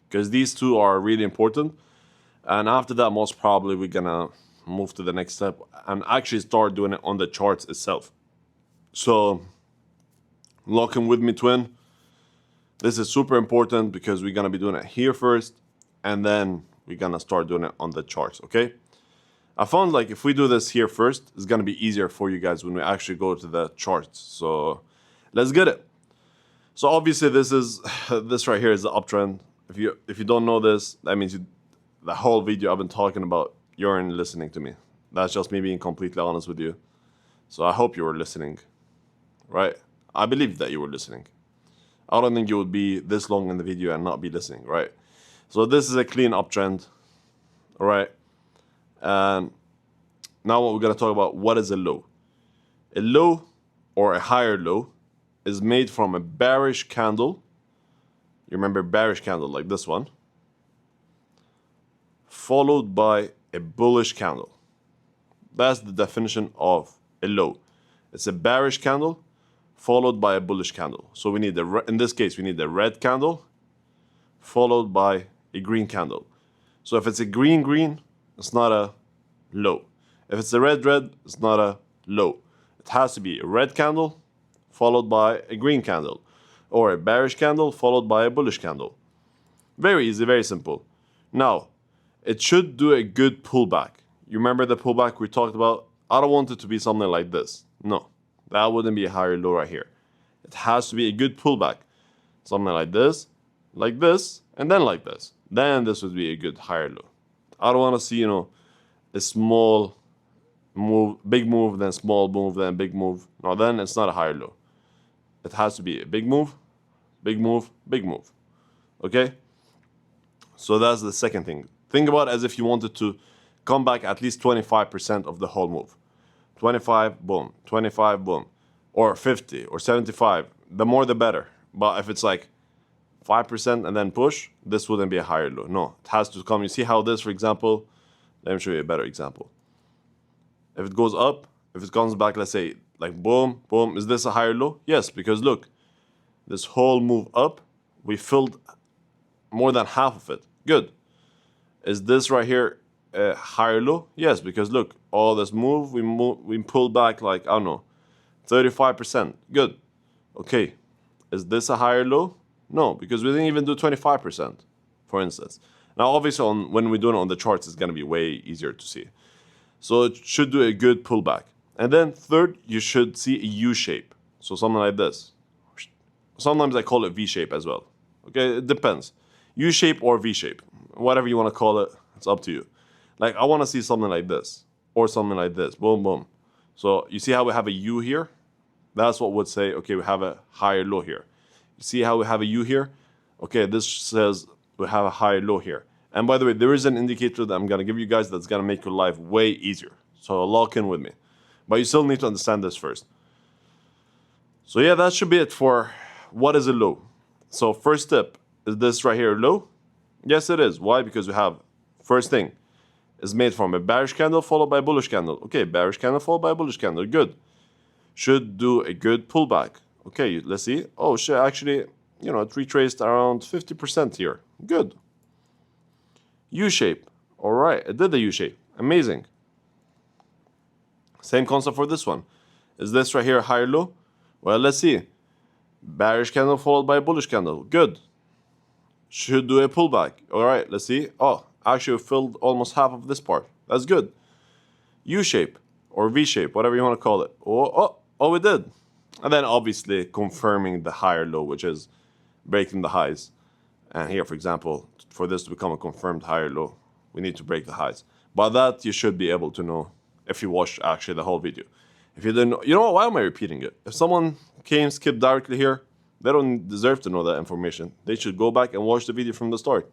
because these two are really important. And after that, most probably we're gonna move to the next step and actually start doing it on the charts itself. So lock in with me, twin. This is super important because we're gonna be doing it here first, and then we're gonna start doing it on the charts, okay? I found like if we do this here first, it's gonna be easier for you guys when we actually go to the charts. So let's get it. So obviously this right here is the uptrend. If you don't know this, that means the whole video I've been talking about, you aren't listening to me. That's just me being completely honest with you. So I hope you were listening, right? I believe that you were listening. I don't think you would be this long in the video and not be listening, right? So this is a clean uptrend, all right? And now what we're gonna talk about, what is a low? A low or a higher low is made from a bearish candle you remember bearish candle like this one, followed by a bullish candle. That's the definition of a low. It's a bearish candle followed by a bullish candle. So we need in this case, we need a red candle followed by a green candle. So if it's a green, it's not a low. If it's a red, it's not a low. It has to be a red candle followed by a green candle, or a bearish candle followed by a bullish candle. Very easy, very simple. Now, it should do a good pullback. You remember the pullback we talked about? I don't want it to be something like this. No, that wouldn't be a higher low right here. It has to be a good pullback. Something like this, and then like this. Then this would be a good higher low. I don't want to see, a small move, big move, then small move, then big move. No, then it's not a higher low. It has to be a big move, big move, big move. Okay? So that's the second thing. Think about it as if you wanted to come back at least 25% of the whole move. 25, boom. 25, boom. Or 50 or 75. The more the better. But if it's like 5% and then push, this wouldn't be a higher low. No, it has to come. You see how this, for example, let me show you a better example. If it goes up, if it comes back, let's say, like boom, boom, is this a higher low? Yes, because look, this whole move up, we filled more than half of it. Good. Is this right here a higher low? Yes, because look, all this move, we pulled back like, I don't know, 35%. Good. Okay. Is this a higher low? No, because we didn't even do 25%, for instance. Now, obviously, when we do it on the charts, it's going to be way easier to see. So it should do a good pullback. And then third, you should see a U shape. So something like this. Sometimes I call it V shape as well. Okay, it depends. U shape or V shape. Whatever you want to call it, it's up to you. Like, I want to see something like this. Or something like this. Boom, boom. So you see how we have a U here? That's what would say, okay, we have a higher low here. You see how we have a U here? Okay, this says we have a higher low here. And by the way, there is an indicator that I'm going to give you guys that's going to make your life way easier. So lock in with me. But you still need to understand this first. So yeah, that should be it for what is a low. So first step, is this right here low? Yes, it is. Why? Because we have, first thing, is made from a bearish candle followed by a bullish candle. Okay, bearish candle followed by a bullish candle. Good. Should do a good pullback. Okay, let's see. Oh, shit, actually, it retraced around 50% here. Good. U-shape. All right, it did the U-shape. Amazing. Same concept for this one. Is this right here a higher low? Well, let's see. Bearish candle followed by a bullish candle. Good. Should do a pullback. All right, let's see. Oh, actually filled almost half of this part. That's good. U-shape or V-shape, whatever you want to call it. Oh, it did. And then obviously confirming the higher low, which is breaking the highs. And here, for example, for this to become a confirmed higher low, we need to break the highs. But that you should be able to know if you watch actually the whole video. If you didn't know, you know what, why am I repeating it? If someone skipped directly here, they don't deserve to know that information. They should go back and watch the video from the start.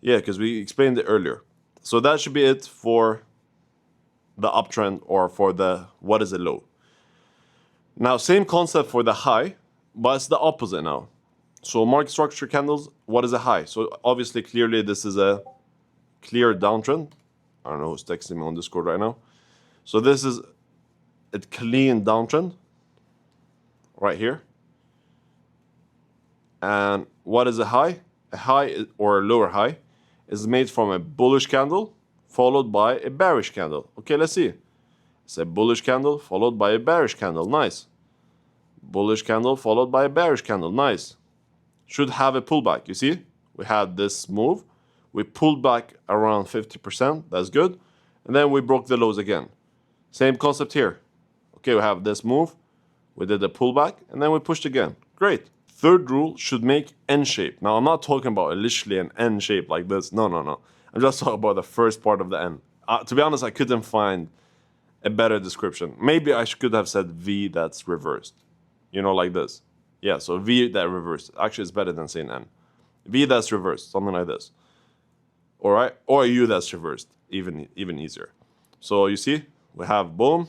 Yeah, because we explained it earlier. So that should be it for the uptrend or for the what is a low. Now, same concept for the high, but it's the opposite now. So market structure candles, what is a high? So obviously, clearly, this is a clear downtrend. I don't know who's texting me on Discord right now. So this is a clean downtrend right here. And what is a high? A high or a lower high is made from a bullish candle followed by a bearish candle. Okay, let's see. It's a bullish candle followed by a bearish candle. Nice. Bullish candle followed by a bearish candle. Nice. Should have a pullback. You see, we had this move. We pulled back around 50%. That's good. And then we broke the lows again. Same concept here. Okay, we have this move. We did a pullback and then we pushed again. Great. Third rule should make N shape. Now, I'm not talking about literally an N shape like this. No. I'm just talking about the first part of the N. To be honest, I couldn't find a better description. Maybe I could have said V that's reversed. Like this. Yeah, so V that reversed. Actually, it's better than saying N. V that's reversed, something like this. All right? Or U that's reversed, even easier. So you see, we have boom,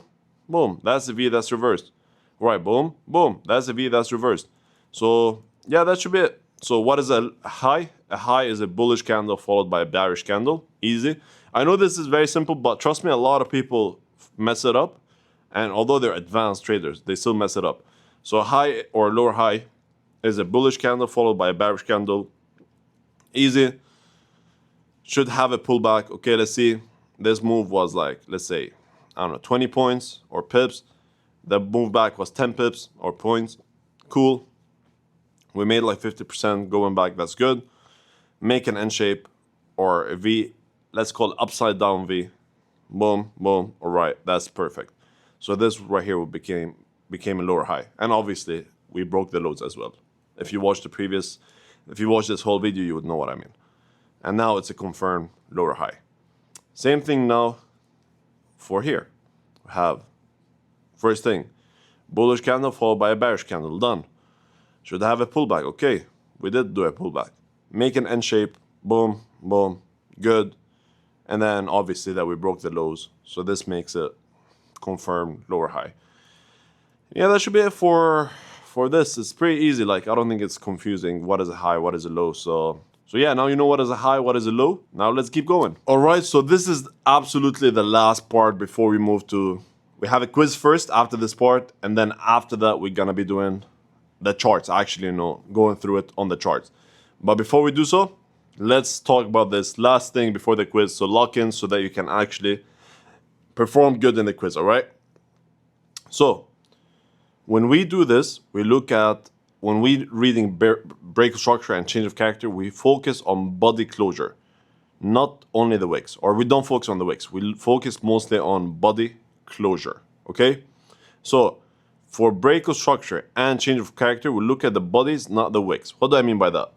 boom. That's the V that's reversed. All right, boom, boom. That's the V that's reversed. So yeah, that should be it. So what is a high? A high is a bullish candle followed by a bearish candle. Easy. I know this is very simple, but trust me, a lot of people mess it up. And although they're advanced traders, they still mess it up. So a high or lower high is a bullish candle followed by a bearish candle. Easy. Should have a pullback. Okay, let's see. This move was like, let's say, I don't know, 20 points or pips. The move back was 10 pips or points. Cool. We made like 50% going back. That's good. Make an N shape or a V. Let's call it upside down V. Boom, boom. All right, that's perfect. So this right here became a lower high. And obviously, we broke the lows as well. If you watched this whole video, you would know what I mean. And now it's a confirmed lower high. Same thing now for here. We have first thing, bullish candle followed by a bearish candle. Done. Should have a pullback. Okay, we did do a pullback. Make an N shape. Boom, boom. Good. And then obviously that we broke the lows. So this makes it confirmed lower high. Yeah, that should be it for this. It's pretty easy. Like, I don't think it's confusing. What is a high? What is a low? So yeah, now you know what is a high, what is a low. Now let's keep going. All right, so this is absolutely the last part before we move to... We have a quiz first after this part. And then after that, we're going to be doing the charts. Actually, going through it on the charts. But before we do so, let's talk about this last thing before the quiz. So lock in so that you can actually perform good in the quiz, all right? So when we do this, we look at, when we reading break of structure and change of character, we focus on body closure, not only the wicks, or we don't focus on the wicks. We focus mostly on body closure, okay? So for break of structure and change of character, we look at the bodies, not the wicks. What do I mean by that?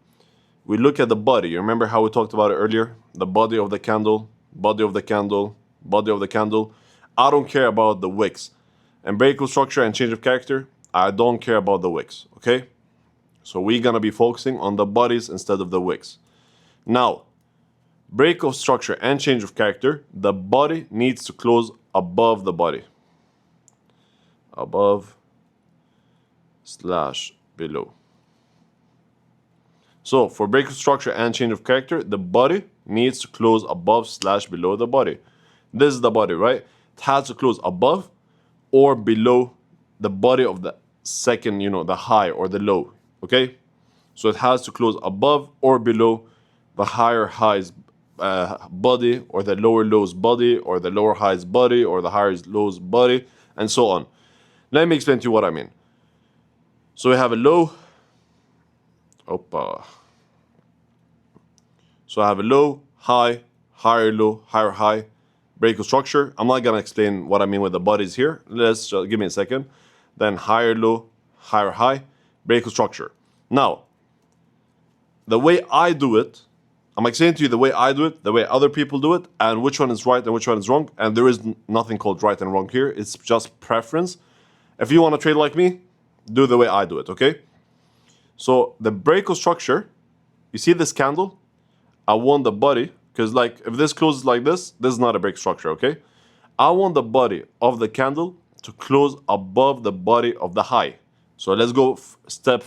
We look at the body. You remember how we talked about it earlier? The body of the candle, body of the candle, body of the candle. I don't care about the wicks. And break of structure and change of character, I don't care about the wicks, okay? So we're gonna be focusing on the bodies instead of the wicks. Now, break of structure and change of character, the body needs to close above the body. Above / below. So for break of structure and change of character, the body needs to close above / below the body. This is the body, right? It has to close above or below the body of the second, the high or the low, okay? So it has to close above or below the higher high's body, or the lower low's body, or the lower high's body, or the higher low's body, and so on. Let me explain to you what I mean. So we have a low. So I have a low, high, higher low, higher high, break of structure. I'm not gonna explain what I mean with the bodies here. Let's just give me a second. Then higher low, higher high, break of structure. Now, the way I do it, I'm explaining to you the way I do it, the way other people do it, and which one is right and which one is wrong. And there is nothing called right and wrong here. It's just preference. If you want to trade like me, do the way I do it, okay? So the break of structure, you see this candle? I want the body, because like if this closes like this is not a break structure, okay? I want the body of the candle to close above the body of the high. So let's go step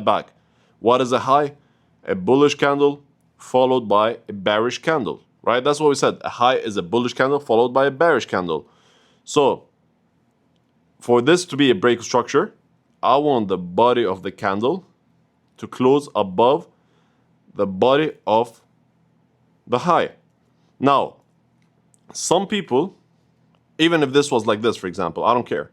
back. What is a high? A bullish candle followed by a bearish candle, right? That's what we said. A high is a bullish candle followed by a bearish candle. So for this to be a break structure, I want the body of the candle to close above the body of the high. Now, some people, even if this was like this, for example, I don't care.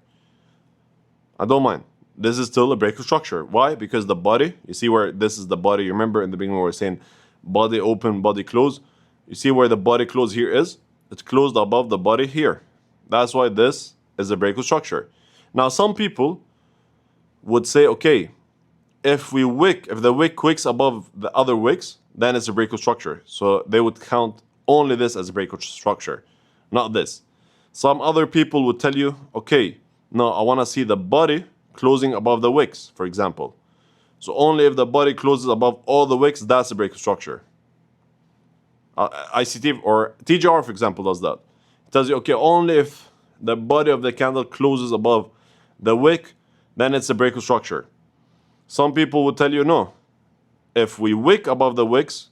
I don't mind. This is still a break of structure. Why? Because the body, you see where this is the body. You remember in the beginning we were saying body open, body close. You see where the body close here is? It's closed above the body here. That's why this is a break of structure. Now, some people would say, okay, if the wick wicks above the other wicks, then it's a break of structure. So they would count only this as a break of structure, not this. Some other people would tell you, okay, no, I want to see the body closing above the wicks, for example. So only if the body closes above all the wicks, that's a break of structure. ICT or TGR, for example, does that. It tells you, okay, only if the body of the candle closes above the wick, then it's a break of structure. Some people would tell you, no, if we wick above the wicks,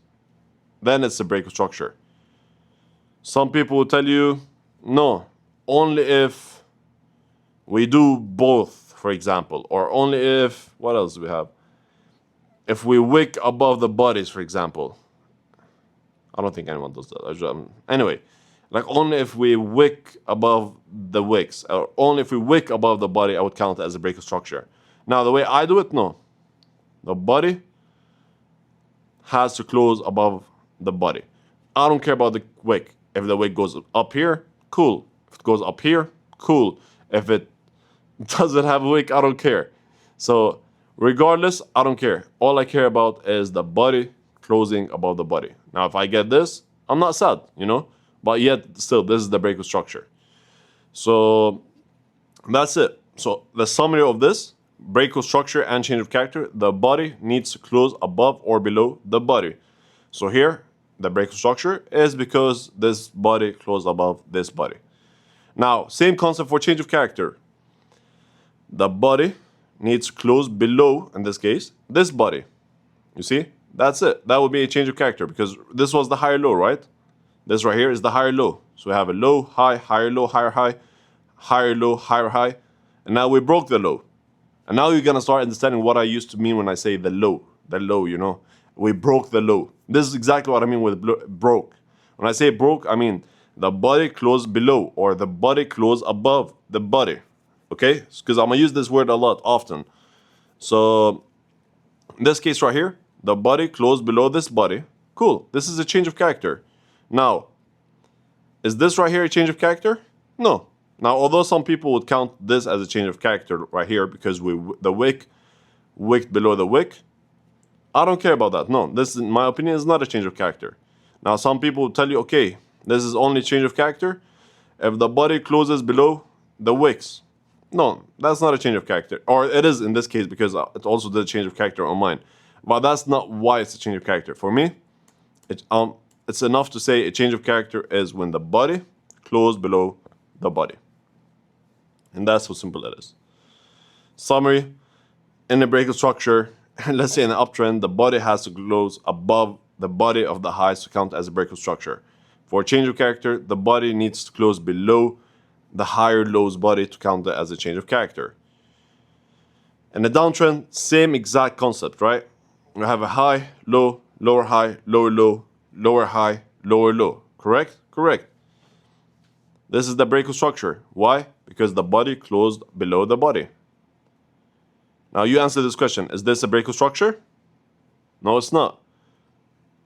then it's a break of structure. Some people will tell you, no, only if we do both, for example, or only if, what else do we have? If we wick above the bodies, for example. I don't think anyone does that. Anyway, like only if we wick above the wicks, or only if we wick above the body, I would count it as a break of structure. Now, the way I do it, no. The body has to close above the body. I don't care about the wick. If the wick goes up here, cool. If it goes up here, cool. If it doesn't have a wick, I don't care. So regardless, I don't care. All I care about is the body closing above the body. Now, if I get this, I'm not sad, you know? But yet, still, this is the break of structure. So that's it. So the summary of this, break of structure and change of character, the body needs to close above or below the body. So here, the break of structure is because this body closed above this body. Now, same concept for change of character. The body needs to close below, in this case, this body. You see? That's it. That would be a change of character because this was the higher low, right? This right here is the higher low. So we have a low, high, higher low, higher high, higher low, higher high. And now we broke the low. And now you're going to start understanding what I used to mean when I say the low, you know? We broke the low. This is exactly what I mean with broke. When I say broke, I mean the body closed below or the body closed above the body. Okay? Because I'm going to use this word a lot, often. So in this case right here, the body closed below this body. Cool. This is a change of character. Now, is this right here a change of character? No. Now, although some people would count this as a change of character right here because the wick wicked below the wick, I don't care about that. No, this, in my opinion, is not a change of character. Now, some people will tell you, okay, this is only change of character if the body closes below the wicks. No, that's not a change of character. Or it is in this case because it also did a change of character on mine. But that's not why it's a change of character. For me, it's enough to say a change of character is when the body closed below the body. And that's how simple it is. Summary, in the break of structure, let's say in an uptrend, the body has to close above the body of the highs to count as a break of structure. For a change of character, the body needs to close below the higher low's body to count it as a change of character. In the downtrend, same exact concept, right? We have a high, low, lower high, lower low, lower high, lower low. Correct? Correct. This is the break of structure. Why? Because the body closed below the body. Now you answer this question. Is this a break of structure? No, it's not.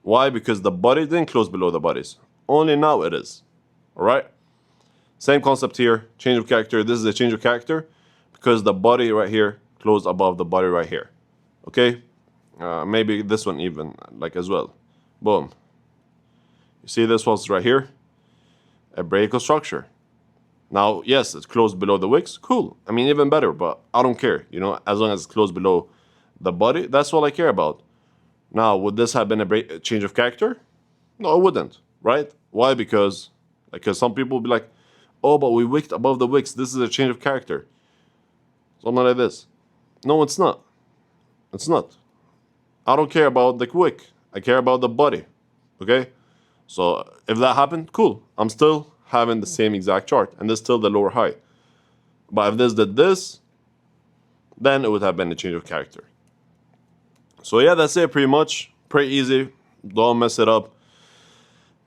Why? Because the body didn't close below the bodies. Only now it is. Alright? Same concept here. Change of character. This is a change of character because the body right here closed above the body right here. Okay? Maybe this one even, like as well. Boom. You see this one's right here? A break of structure. Now, yes, it's closed below the wicks. Cool. I mean, even better, but I don't care. You know, as long as it's closed below the body, that's all I care about. Now, would this have been a change of character? No, it wouldn't, right? Why? Because some people will be like, oh, but we wicked above the wicks. This is a change of character. Something like this. No, it's not. It's not. I don't care about the wick. I care about the body. Okay? So if that happened, cool. I'm still having the same exact chart, and this is still the lower high. But if this did this, then it would have been a change of character. So yeah, that's it pretty much. Pretty easy. Don't mess it up.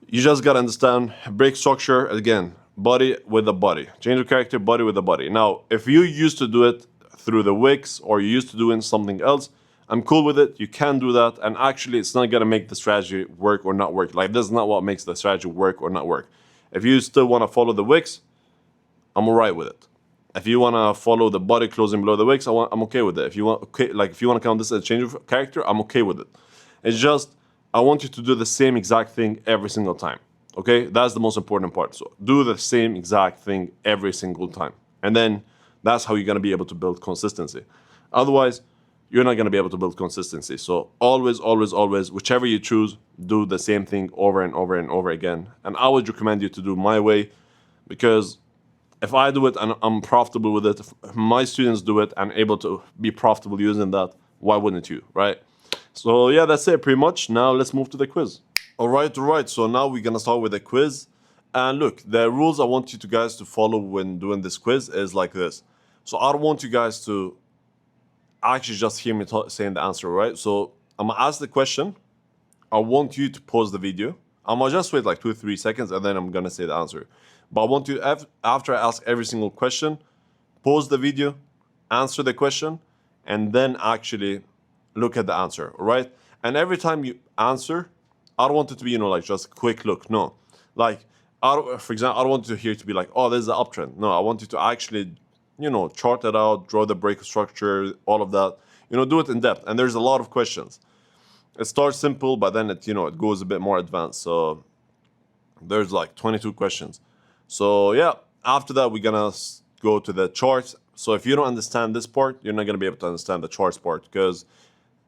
You just gotta understand break structure, again, body with the body. Change of character, body with the body. Now, if you used to do it through the wicks or you used to do it in something else, I'm cool with it. You can do that. And actually, it's not gonna make the strategy work or not work. Like, this is not what makes the strategy work or not work. If you still wanna follow the wicks, I'm alright with it. If you wanna follow the body closing below the wicks, I'm okay with it. If you wanna count this as a change of character, I'm okay with it. It's just, I want you to do the same exact thing every single time. Okay? That's the most important part. So do the same exact thing every single time. And then that's how you're gonna be able to build consistency. Otherwise, you're not gonna be able to build consistency. So always, always, always, whichever you choose, do the same thing over and over and over again. And I would recommend you to do my way, because if I do it and I'm profitable with it, if my students do it and able to be profitable using that, why wouldn't you, right? So yeah, that's it pretty much. Now let's move to the quiz. All right. So now we're gonna start with the quiz. And look, the rules I want you to guys to follow when doing this quiz is like this. So I don't want you guys to actually just hear me saying the answer, right? So I'm gonna ask the question. I want you to pause the video. I'm gonna just wait like 2-3 seconds and then I'm gonna say the answer. But I want you, after I ask every single question, pause the video, answer the question, and then actually look at the answer, all right? And every time you answer, I don't want it to be, like just a quick look. No. Like, for example, I don't want you to hear to be like, oh, this is an uptrend. No, I want you to actually, chart it out, draw the break structure, all of that. Do it in depth. And there's a lot of questions. It starts simple, but then it goes a bit more advanced. So there's like 22 questions. So yeah, after that, we're gonna go to the charts. So if you don't understand this part, you're not gonna be able to understand the charts part, because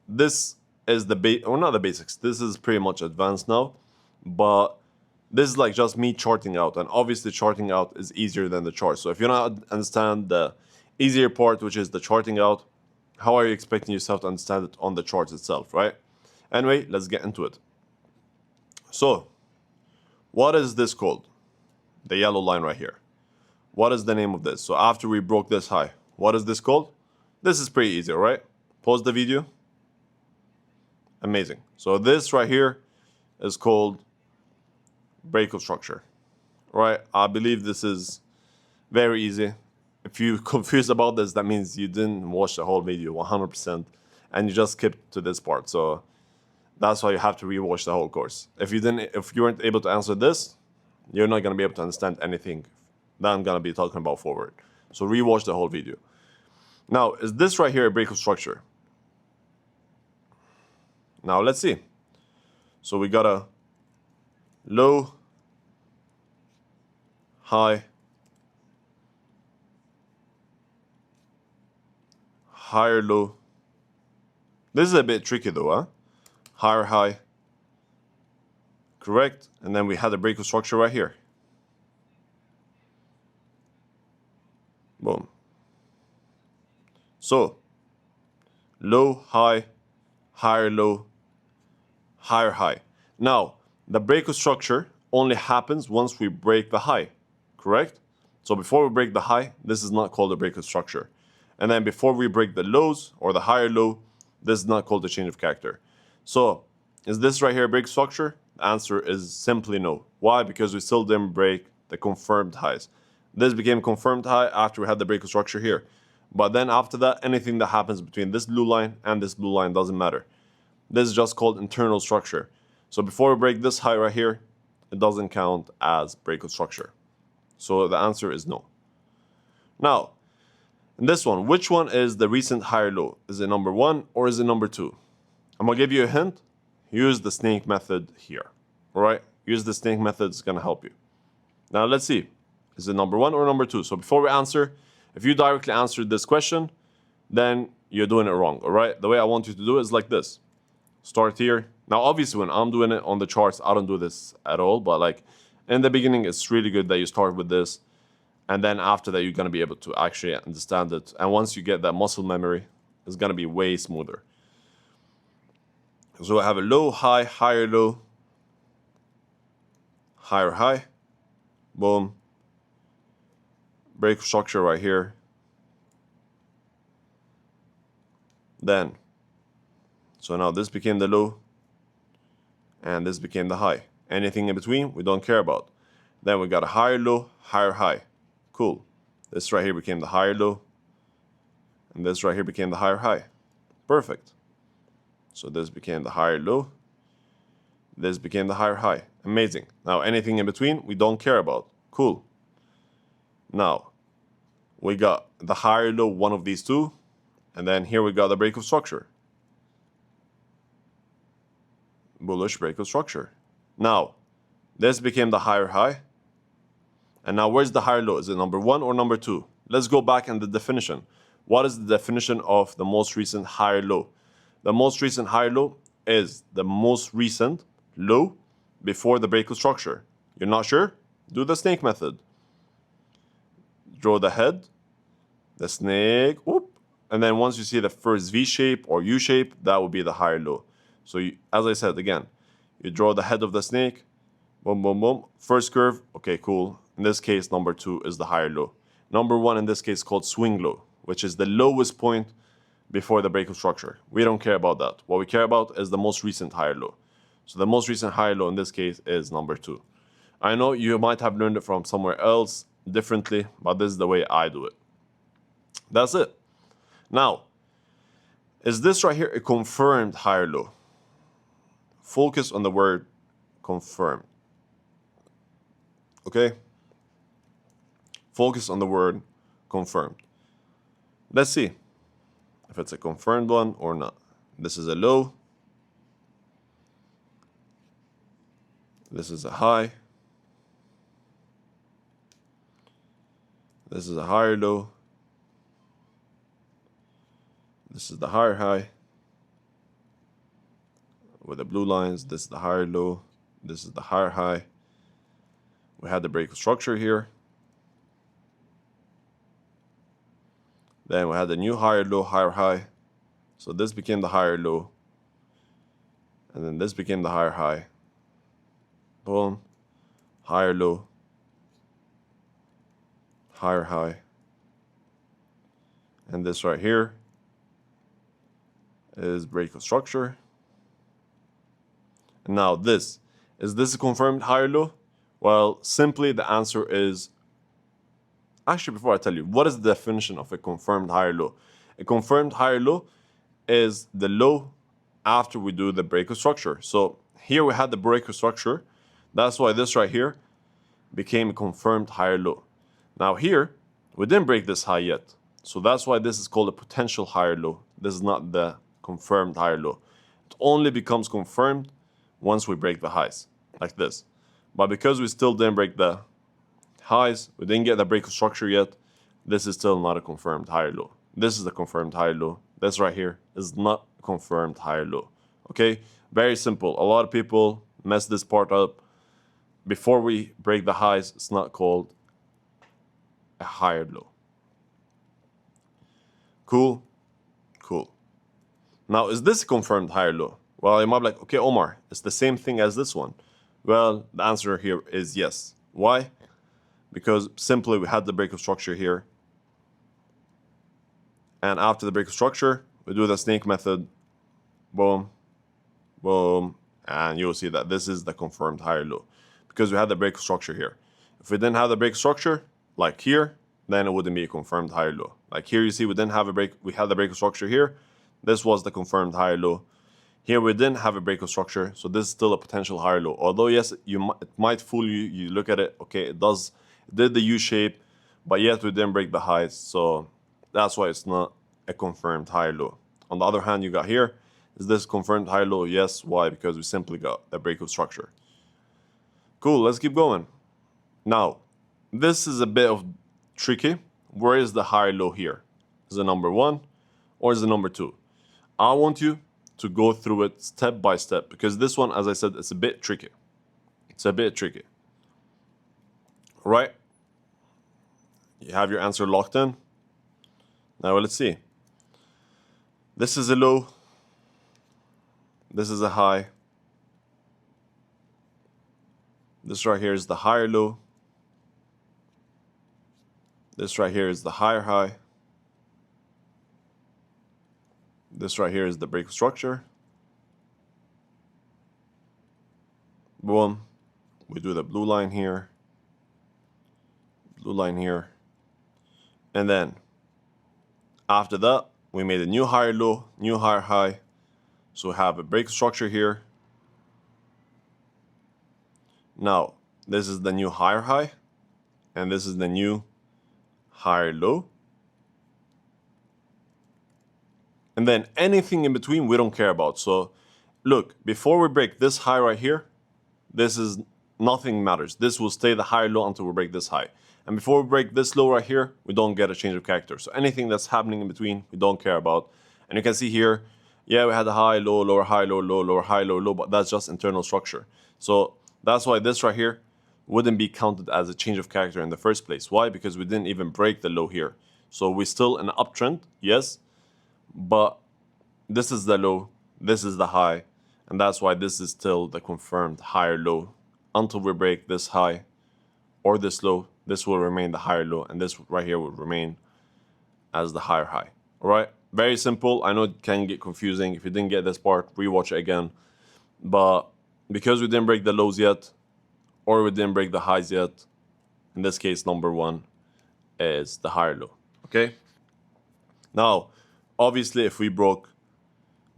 this is not the basics. This is pretty much advanced now, but this is like just me charting out, and obviously charting out is easier than the chart. So if you don't understand the easier part, which is the charting out, how are you expecting yourself to understand it on the charts itself, right? Anyway, let's get into it. So, what is this called? The yellow line right here. What is the name of this? So after we broke this high, what is this called? This is pretty easy, right? Pause the video. Amazing. So this right here is called breakout structure, right? I believe this is very easy. If you're confused about this, that means you didn't watch the whole video 100% and you just skipped to this part. So that's why you have to rewatch the whole course. If you weren't able to answer this, you're not gonna be able to understand anything that I'm gonna be talking about forward. So rewatch the whole video. Now, is this right here a breakout structure? Now let's see. So we got a low, high, higher low. This is a bit tricky though, huh? Higher high. Correct. And then we had a breakout structure right here. Boom. So, low, high, higher low, higher high. Now, the breakout structure only happens once we break the high, correct? So before we break the high, this is not called a breakout structure. And then before we break the lows or the higher low, this is not called a change of character. So, is this right here a breakout structure? The answer is simply no. Why? Because we still didn't break the confirmed highs. This became confirmed high after we had the breakout structure here. But then after that, anything that happens between this blue line and this blue line doesn't matter. This is just called internal structure. So before we break this high right here, it doesn't count as breakout structure. So the answer is no. Now, in this one, which one is the recent higher low? Is it number 1 or is it number 2? I'm gonna give you a hint. Use the snake method here. All right? Use the snake method, it's gonna help you. Now let's see. Is it number 1 or number 2? So before we answer, if you directly answered this question, then you're doing it wrong, all right? The way I want you to do it is like this. Start here. Now, obviously, when I'm doing it on the charts, I don't do this at all. But like in the beginning, it's really good that you start with this. And then after that, you're going to be able to actually understand it. And once you get that muscle memory, it's going to be way smoother. So I have a low, high, higher low, higher high. Boom. Break structure right here. Then, so now this became the low, and this became the high. Anything in between, we don't care about. Then we got a higher low, higher high. Cool. This right here became the higher low, and this right here became the higher high. Perfect. So this became the higher low, this became the higher high. Amazing. Now anything in between, we don't care about. Cool. Now, we got the higher low, one of these two, and then here we got the breakout structure. Bullish breakout structure. Now, this became the higher high. And now where's the higher low? Is it number 1 or number 2? Let's go back in the definition. What is the definition of the most recent higher low? The most recent higher low is the most recent low before the breakout structure. You're not sure? Do the snake method. Draw the head, the snake, whoop, and then once you see the first V shape or U shape, that will be the higher low. So as I said, again, you draw the head of the snake, boom, boom, boom. First curve, okay, cool. In this case, number 2 is the higher low. Number 1 in this case is called swing low, which is the lowest point before the breakout structure. We don't care about that. What we care about is the most recent higher low. So the most recent higher low in this case is number 2. I know you might have learned it from somewhere else differently, but this is the way I do it. That's it. Now, is this right here a confirmed higher low? Focus on the word confirmed. Okay? Focus on the word confirmed. Let's see if it's a confirmed one or not. This is a low. This is a high. This is a higher low. This is the higher high. With the blue lines, this is the higher low. This is the higher high. We had the breakout structure here. Then we had the new higher low, higher high. So this became the higher low. And then this became the higher high. Boom. Higher low. Higher high. And this right here is breakout structure. And now this. Is this a confirmed higher low? Well, simply the answer is... Actually, before I tell you, what is the definition of a confirmed higher low? A confirmed higher low is the low after we do the breakout structure. So here we had the breakout structure. That's why this right here became a confirmed higher low. Now here, we didn't break this high yet. So that's why this is called a potential higher low. This is not the confirmed higher low. It only becomes confirmed once we break the highs, like this. But because we still didn't break the highs, we didn't get the breakout structure yet, this is still not a confirmed higher low. This is the confirmed higher low. This right here is not a confirmed higher low. Okay? Very simple. A lot of people mess this part up. Before we break the highs, it's not called a higher low. Cool? Cool. Now, is this a confirmed higher low? Well, you might be like, okay, Omar, it's the same thing as this one. Well, the answer here is yes. Why? Because simply we had the breakout structure here. And after the breakout structure, we do the snake method. Boom, boom. And you'll see that this is the confirmed higher low. Because we had the breakout structure here. If we didn't have the breakout structure, like here, then it wouldn't be a confirmed higher low. Like here you see we didn't have a break, we had the breakout structure here. This was the confirmed higher low. Here we didn't have a breakout structure, so this is still a potential higher low. Although yes, it might fool you. You look at it, okay, it did the U shape, but yet we didn't break the highs. So that's why it's not a confirmed higher low. On the other hand, you got here, is this confirmed higher low? Yes. Why? Because we simply got the breakout structure. Cool, let's keep going. Now, this is a bit of tricky. Where is the higher low here? Is it number 1 or is it number 2? I want you to go through it step by step because this one, as I said, it's a bit tricky. It's a bit tricky. All right? You have your answer locked in. Now let's see. This is a low. This is a high. This right here is the higher low. This right here is the higher high. This right here is the breakout structure. Boom. We do the blue line here. Blue line here. And then after that, we made a new higher low, new higher high. So we have a breakout structure here. Now, this is the new higher high. And this is the new higher low. And then anything in between, we don't care about. So look, before we break this high right here, this is nothing matters. This will stay the higher low until we break this high. And before we break this low right here, we don't get a change of character. So anything that's happening in between, we don't care about. And you can see here, yeah, we had a high, low, lower, high, low, low, lower, high, low, low, but that's just internal structure. So that's why this right here wouldn't be counted as a change of character in the first place. Why? Because we didn't even break the low here. So we're still in an uptrend, yes, but this is the low, this is the high, And that's why this is still the confirmed higher low. Until we break this high or this low, this will remain the higher low, and this right here will remain as the higher high. All right, very simple. I know it can get confusing. If you didn't get this part, rewatch it again. But because we didn't break the lows yet, or we didn't break the highs yet, in this case, number one is the higher low. Okay. Now, obviously, if we broke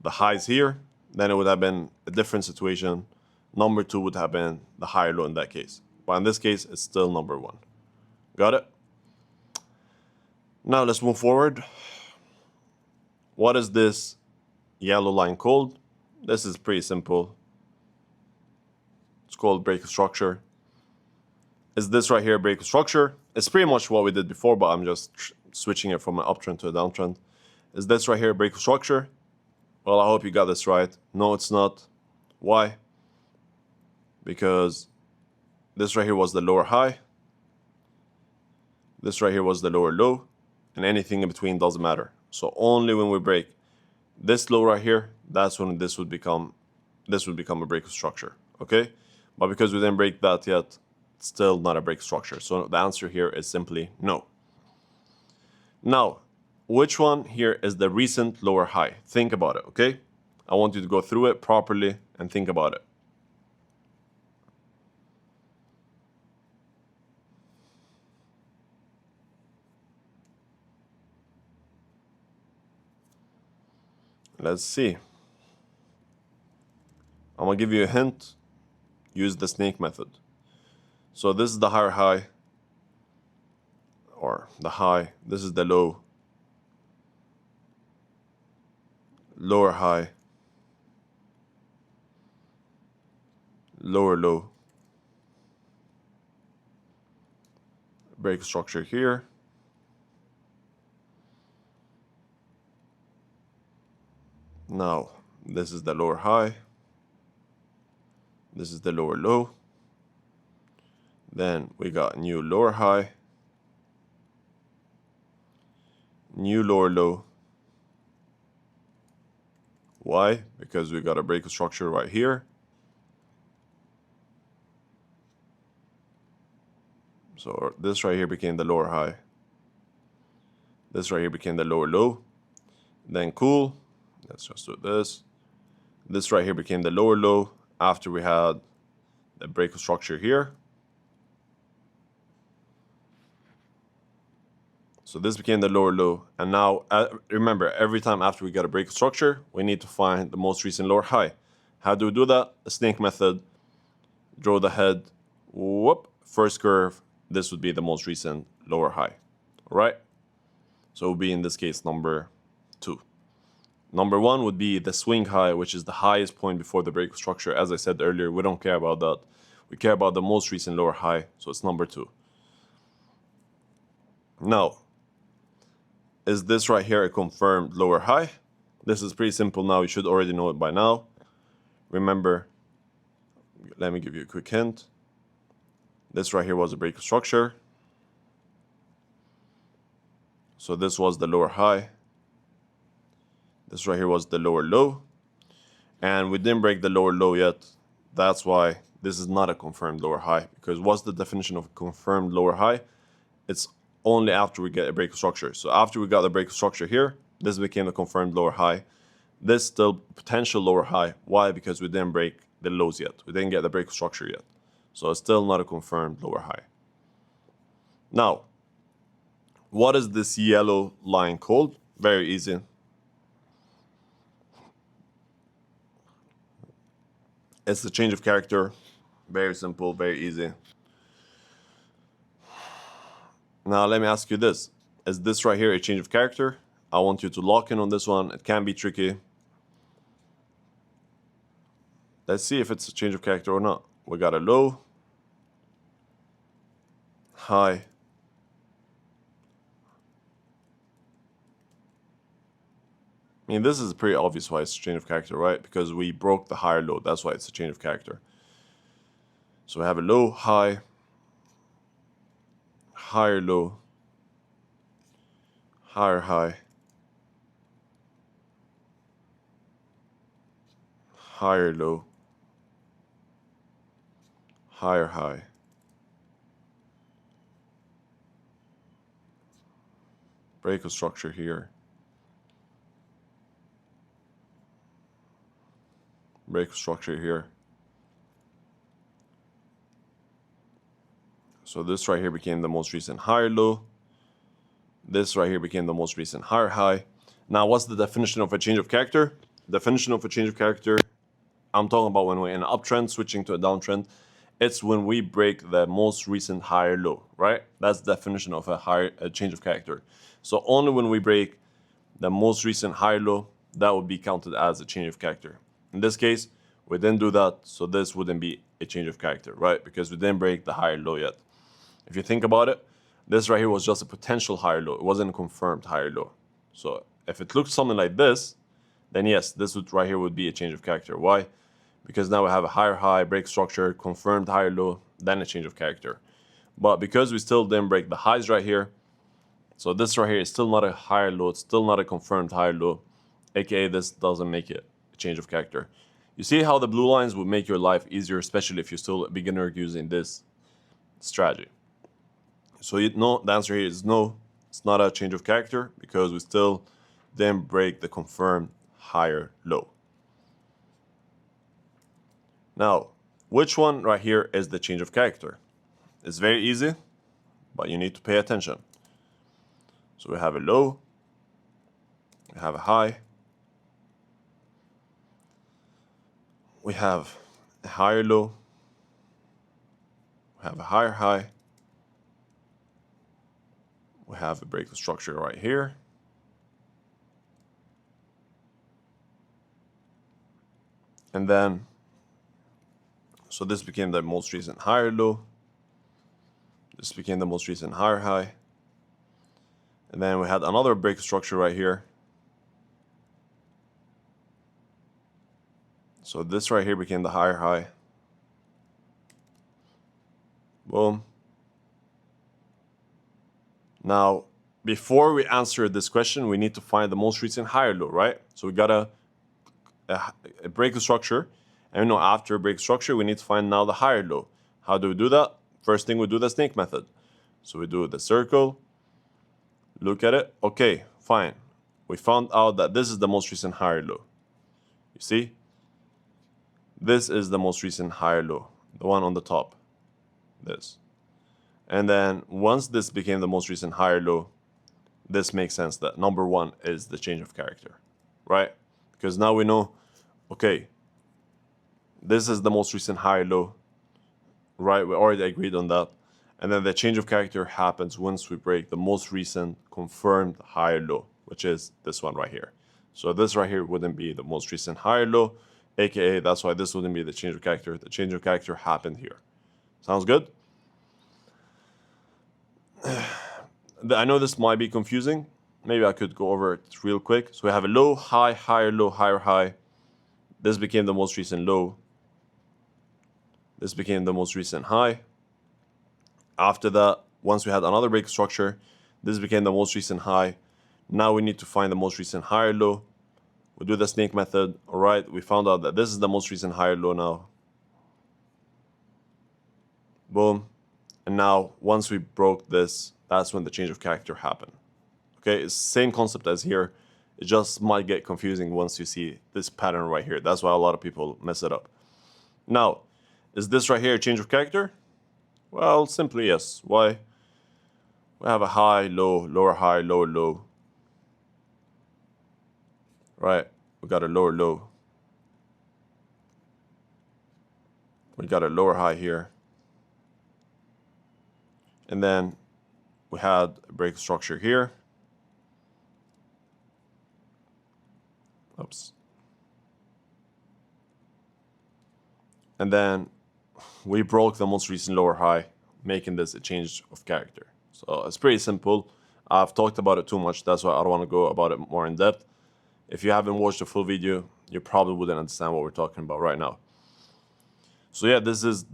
the highs here, then it would have been a different situation. Number two would have been the higher low in that case. But in this case, it's still number one. Got it? Now let's move forward. What is this yellow line called? This is pretty simple. It's called break of structure. Is this right here break of structure? It's pretty much what we did before, but I'm just switching it from an uptrend to a downtrend. Is this right here break of structure? Well, I hope you got this right. No, it's not. Why? Because this right here was the lower high. This right here was the lower low. And anything in between doesn't matter. So only when we break this low right here, that's when this would become a break of structure. Okay? But because we didn't break that yet, it's still not a break of structure. So the answer here is simply no. Now, which one here is the recent lower high? Think about it, okay? I want you to go through it properly and think about it. Let's see. I'm gonna give you a hint. Use the snake method. So this is the higher high, or the high. This is the low. Lower high. Lower low. Break structure here. Now, this is the lower high. This is the lower low. Then we got new lower high. New lower low. Why? Because we got a break of structure right here. So this right here became the lower high. This right here became the lower low. Then cool. Let's just do this. This right here became the lower low after we had the break of structure here. So this became the lower low. And now, remember, every time after we get a break of structure, we need to find the most recent lower high. How do we do that? The snake method. Draw the head. Whoop. First curve. This would be the most recent lower high. All right? So it would be, in this case, number 2. Number 1 would be the swing high, which is the highest point before the break of structure. As I said earlier, we don't care about that. We care about the most recent lower high. So it's number 2. Now, is this right here a confirmed lower high? This is pretty simple now. You should already know it by now. Remember, let me give you a quick hint. This right here was a break of structure. So this was the lower high. This right here was the lower low. And we didn't break the lower low yet. That's why this is not a confirmed lower high. Because what's the definition of a confirmed lower high? It's only after we get a break of structure. So after we got the break of structure here, this became a confirmed lower high. This still potential lower high. Why? Because we didn't break the lows yet. We didn't get the break of structure yet. So it's still not a confirmed lower high. Now, what is this yellow line called? Very easy. It's the change of character. Very simple, very easy. Now, let me ask you this. Is this right here a change of character? I want you to lock in on this one. It can be tricky. Let's see if it's a change of character or not. We got a low, high, I mean, this is pretty obvious why it's a change of character, right? Because we broke the higher low. That's why it's a change of character. So we have a low, high, higher low, higher high, higher low, higher high, break of structure here, break of structure here. So this right here became the most recent higher low. This right here became the most recent higher high. Now, what's the definition of a change of character? Definition of a change of character, I'm talking about when we're in an uptrend switching to a downtrend. It's when we break the most recent higher low, right? That's the definition of a change of character. So only when we break the most recent higher low, that would be counted as a change of character. In this case, we didn't do that, so this wouldn't be a change of character, right? Because we didn't break the higher low yet. If you think about it, this right here was just a potential higher low. It wasn't a confirmed higher low. So if it looked something like this, then yes, this would right here would be a change of character. Why? Because now we have a higher high, break structure, confirmed higher low, then a change of character. But because we still didn't break the highs right here, so this right here is still not a higher low, it's still not a confirmed higher low, aka this doesn't make it a change of character. You see how the blue lines would make your life easier, especially if you're still a beginner using this strategy. So you know the answer here is no, it's not a change of character because we still didn't break the confirmed higher low. Now, which one right here is the change of character? It's very easy, but you need to pay attention. So we have a low, we have a high, we have a higher low, we have a higher high, we have a break of structure right here, and then so this became the most recent higher low, this became the most recent higher high, and then we had another break structure right here. So this right here became the higher high. Boom. Now, before we answer this question, we need to find the most recent higher low, right? So we got a break of structure, and we know after a break structure, we need to find now the higher low. How do we do that? First thing, we do the snake method. So we do the circle, look at it. Okay, fine. We found out that this is the most recent higher low. You see? This is the most recent higher low, the one on the top, this. And then once this became the most recent higher low, this makes sense that number one is the change of character, right? Because now we know, okay, this is the most recent higher low, right? We already agreed on that. And then the change of character happens once we break the most recent confirmed higher low, which is this one right here. So this right here wouldn't be the most recent higher low, aka that's why this wouldn't be the change of character. The change of character happened here. Sounds good? I know this might be confusing. Maybe I could go over it real quick. So we have a low, high, higher low, higher high. This became the most recent low. This became the most recent high. After that, once we had another break structure, this became the most recent high. Now we need to find the most recent higher low. We do the snake method. All right, we found out that this is the most recent higher low now. Boom. And now, once we broke this, that's when the change of character happened. Okay, it's the same concept as here. It just might get confusing once you see this pattern right here. That's why a lot of people mess it up. Now, is this right here a change of character? Well, simply yes. Why? We have a high, low, lower high, lower low. Right, we got a lower low. We got a lower high here. And then we had a break structure here. Oops. And then we broke the most recent lower high, making this a change of character. So it's pretty simple. I've talked about it too much. That's why I don't want to go about it more in depth. If you haven't watched the full video, you probably wouldn't understand what we're talking about right now. So yeah, this is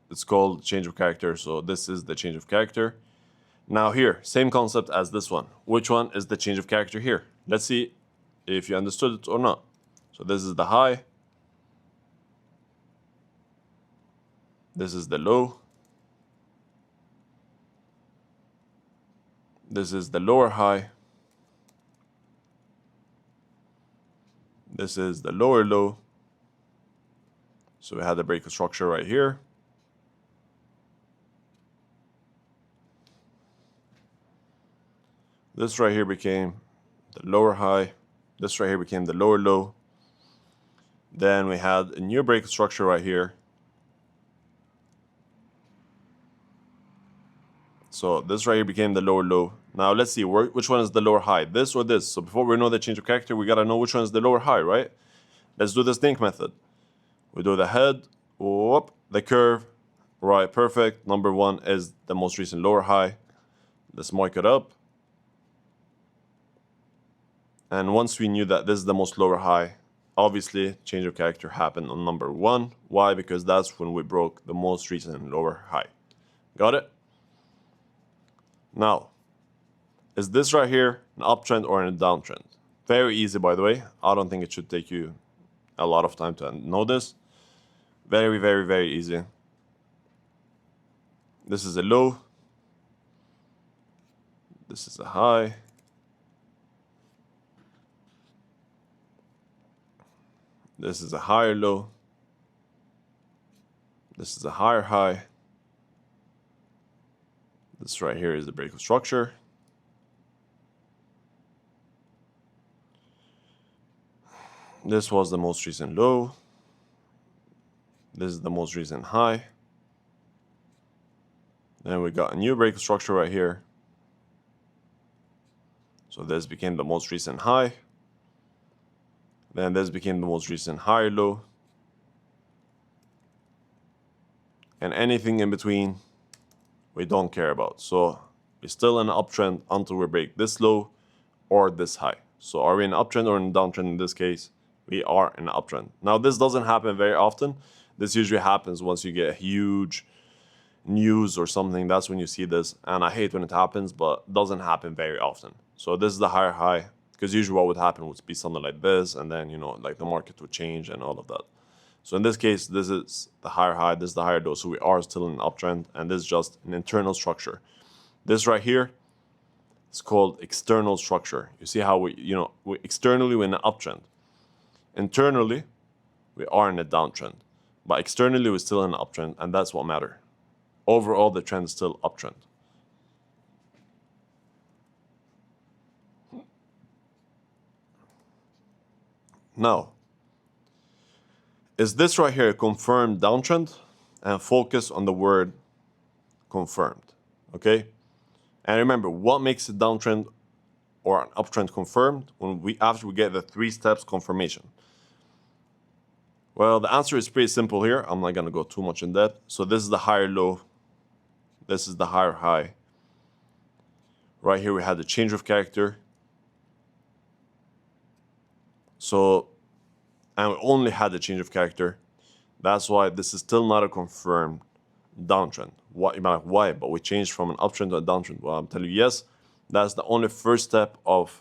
it's called change of character. So this is the change of character. Now here, same concept as this one. Which one is the change of character here? Let's see if you understood it or not. So this is the high. This is the low. This is the lower high. This is the lower low. So we had the break of structure right here. This right here became the lower high. This right here became the lower low. Then we had a new break of structure right here. So this right here became the lower low. Now let's see which one is the lower high, this or this. So before we know the change of character, we gotta know which one is the lower high, right? Let's do the think method. We do the head, whoop, the curve, right, perfect. Number one is the most recent lower high. Let's mark it up. And once we knew that this is the most lower high, obviously change of character happened on number one. Why? Because that's when we broke the most recent lower high. Got it? Now, is this right here an uptrend or a downtrend? Very easy, by the way. I don't think it should take you a lot of time to know this. Very, very, very easy. This is a low. This is a high. This is a higher low. This is a higher high. This right here is the break of structure. This was the most recent low. This is the most recent high. Then we got a new break of structure right here. So this became the most recent high. Then this became the most recent higher low. And anything in between, we don't care about. So we're still in an uptrend until we break this low or this high. So are we in an uptrend or in a downtrend in this case? We are in an uptrend. Now this doesn't happen very often. This usually happens once you get a huge news or something. That's when you see this. And I hate when it happens, but it doesn't happen very often. So this is the higher high, because usually what would happen would be something like this, and then, you know, like the market would change and all of that. So in this case, this is the higher high, this is the higher low. So we are still in an uptrend, and this is just an internal structure. This right here is called external structure. You see how we externally we're in an uptrend. Internally, we are in a downtrend. But externally, we're still in an uptrend, and that's what matters. Overall, the trend is still uptrend. Now, is this right here a confirmed downtrend? And focus on the word confirmed, okay? And remember, what makes a downtrend or an uptrend confirmed? After we get the 3 steps confirmation. Well, the answer is pretty simple here. I'm not gonna go too much in depth. So this is the higher low. This is the higher high. Right here we had the change of character. So, and we only had the change of character. That's why this is still not a confirmed downtrend. What you might like, why? But we changed from an uptrend to a downtrend. Well, I'm telling you, yes, that's the only first step of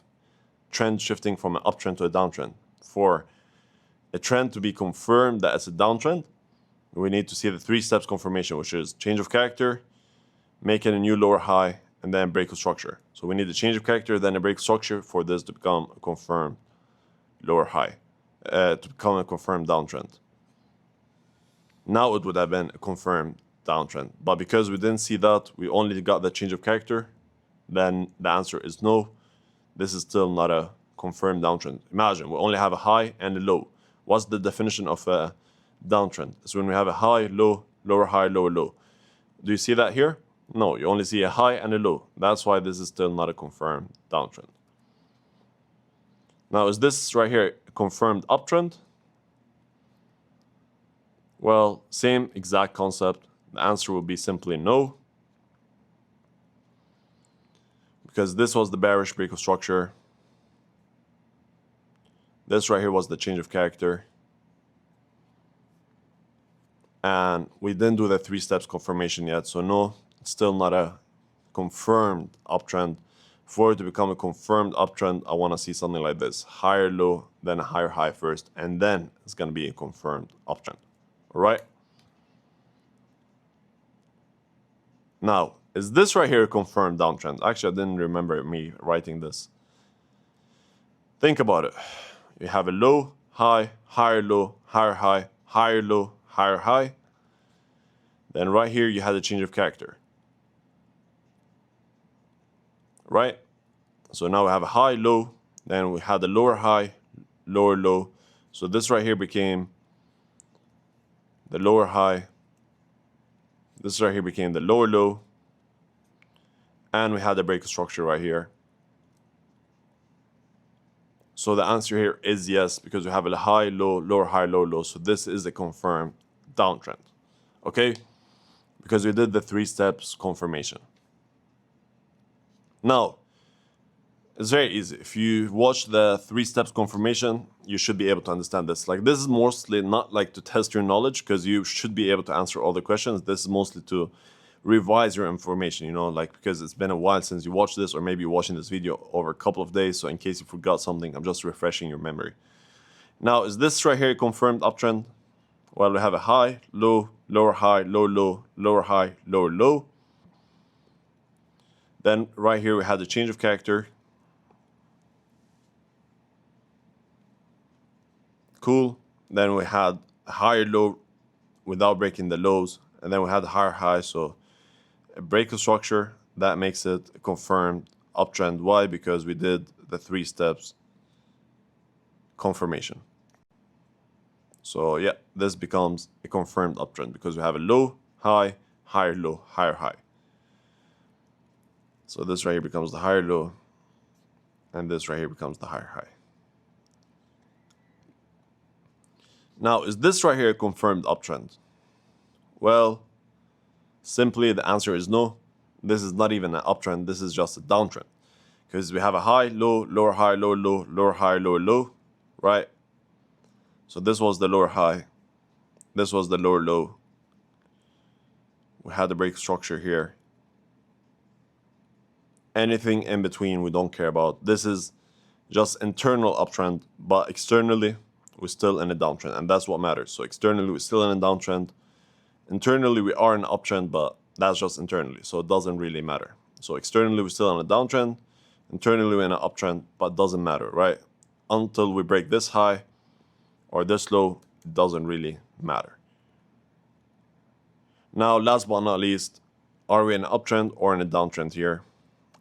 trend shifting from an uptrend to a downtrend. For a trend to be confirmed that it's a downtrend, we need to see the 3 steps confirmation, which is change of character, making a new lower high, and then break of structure. So we need the change of character, then a break of structure for this to become a confirmed lower high, to become a confirmed downtrend. Now it would have been a confirmed downtrend. But because we didn't see that, we only got the change of character, then the answer is no. This is still not a confirmed downtrend. Imagine, we only have a high and a low. What's the definition of a downtrend? It's when we have a high, low, lower high, lower low. Do you see that here? No, you only see a high and a low. That's why this is still not a confirmed downtrend. Now, is this right here a confirmed uptrend? Well, same exact concept. The answer will be simply no. Because this was the bearish break of structure. This right here was the change of character. And we didn't do the 3 steps confirmation yet. So no, it's still not a confirmed uptrend. For it to become a confirmed uptrend, I want to see something like this. Higher low, then a higher high first, and then it's going to be a confirmed uptrend. All right? Now, is this right here a confirmed downtrend? Actually, I didn't remember me writing this. Think about it. You have a low, high, higher low, higher high, higher low, higher high. Then right here you had a change of character. Right? So now we have a high, low, then we had a lower high, lower low. So this right here became the lower high. This right here became the lower low. And we had the break structure right here. So the answer here is yes, because we have a high, low, lower high, lower low. So this is a confirmed downtrend. Okay? Because we did the 3 steps confirmation. Now, it's very easy. If you watch the 3 steps confirmation, you should be able to understand this. Like, this is mostly not like to test your knowledge, because you should be able to answer all the questions. This is mostly to revise your information, you know, like, because it's been a while since you watched this, or maybe you're watching this video over a couple of days. So in case you forgot something, I'm just refreshing your memory. Now, is this right here a confirmed uptrend? Well, we have a high, low, lower high, low, low, lower high, lower low. Then right here we had the change of character. Cool. Then we had a higher low without breaking the lows. And then we had a higher high. So a break of structure, that makes it a confirmed uptrend. Why? Because we did the 3 steps confirmation. So yeah, this becomes a confirmed uptrend because we have a low, high, higher low, higher high. So this right here becomes the higher low, and this right here becomes the higher high. Now, is this right here a confirmed uptrend? Well, simply the answer is no. This is not even an uptrend, this is just a downtrend. Because we have a high, low, lower high, lower low, lower high, lower low, right? So this was the lower high. This was the lower low. We had the break structure here. Anything in between we don't care about. This is just internal uptrend, but externally we're still in a downtrend, and that's what matters. So externally we're still in a downtrend. Internally we are in an uptrend, but that's just internally, so it doesn't really matter. So externally we're still on a downtrend. Internally we're in an uptrend, but it doesn't matter, right? Until we break this high or this low, it doesn't really matter. Now, last but not least, are we in an uptrend or in a downtrend here?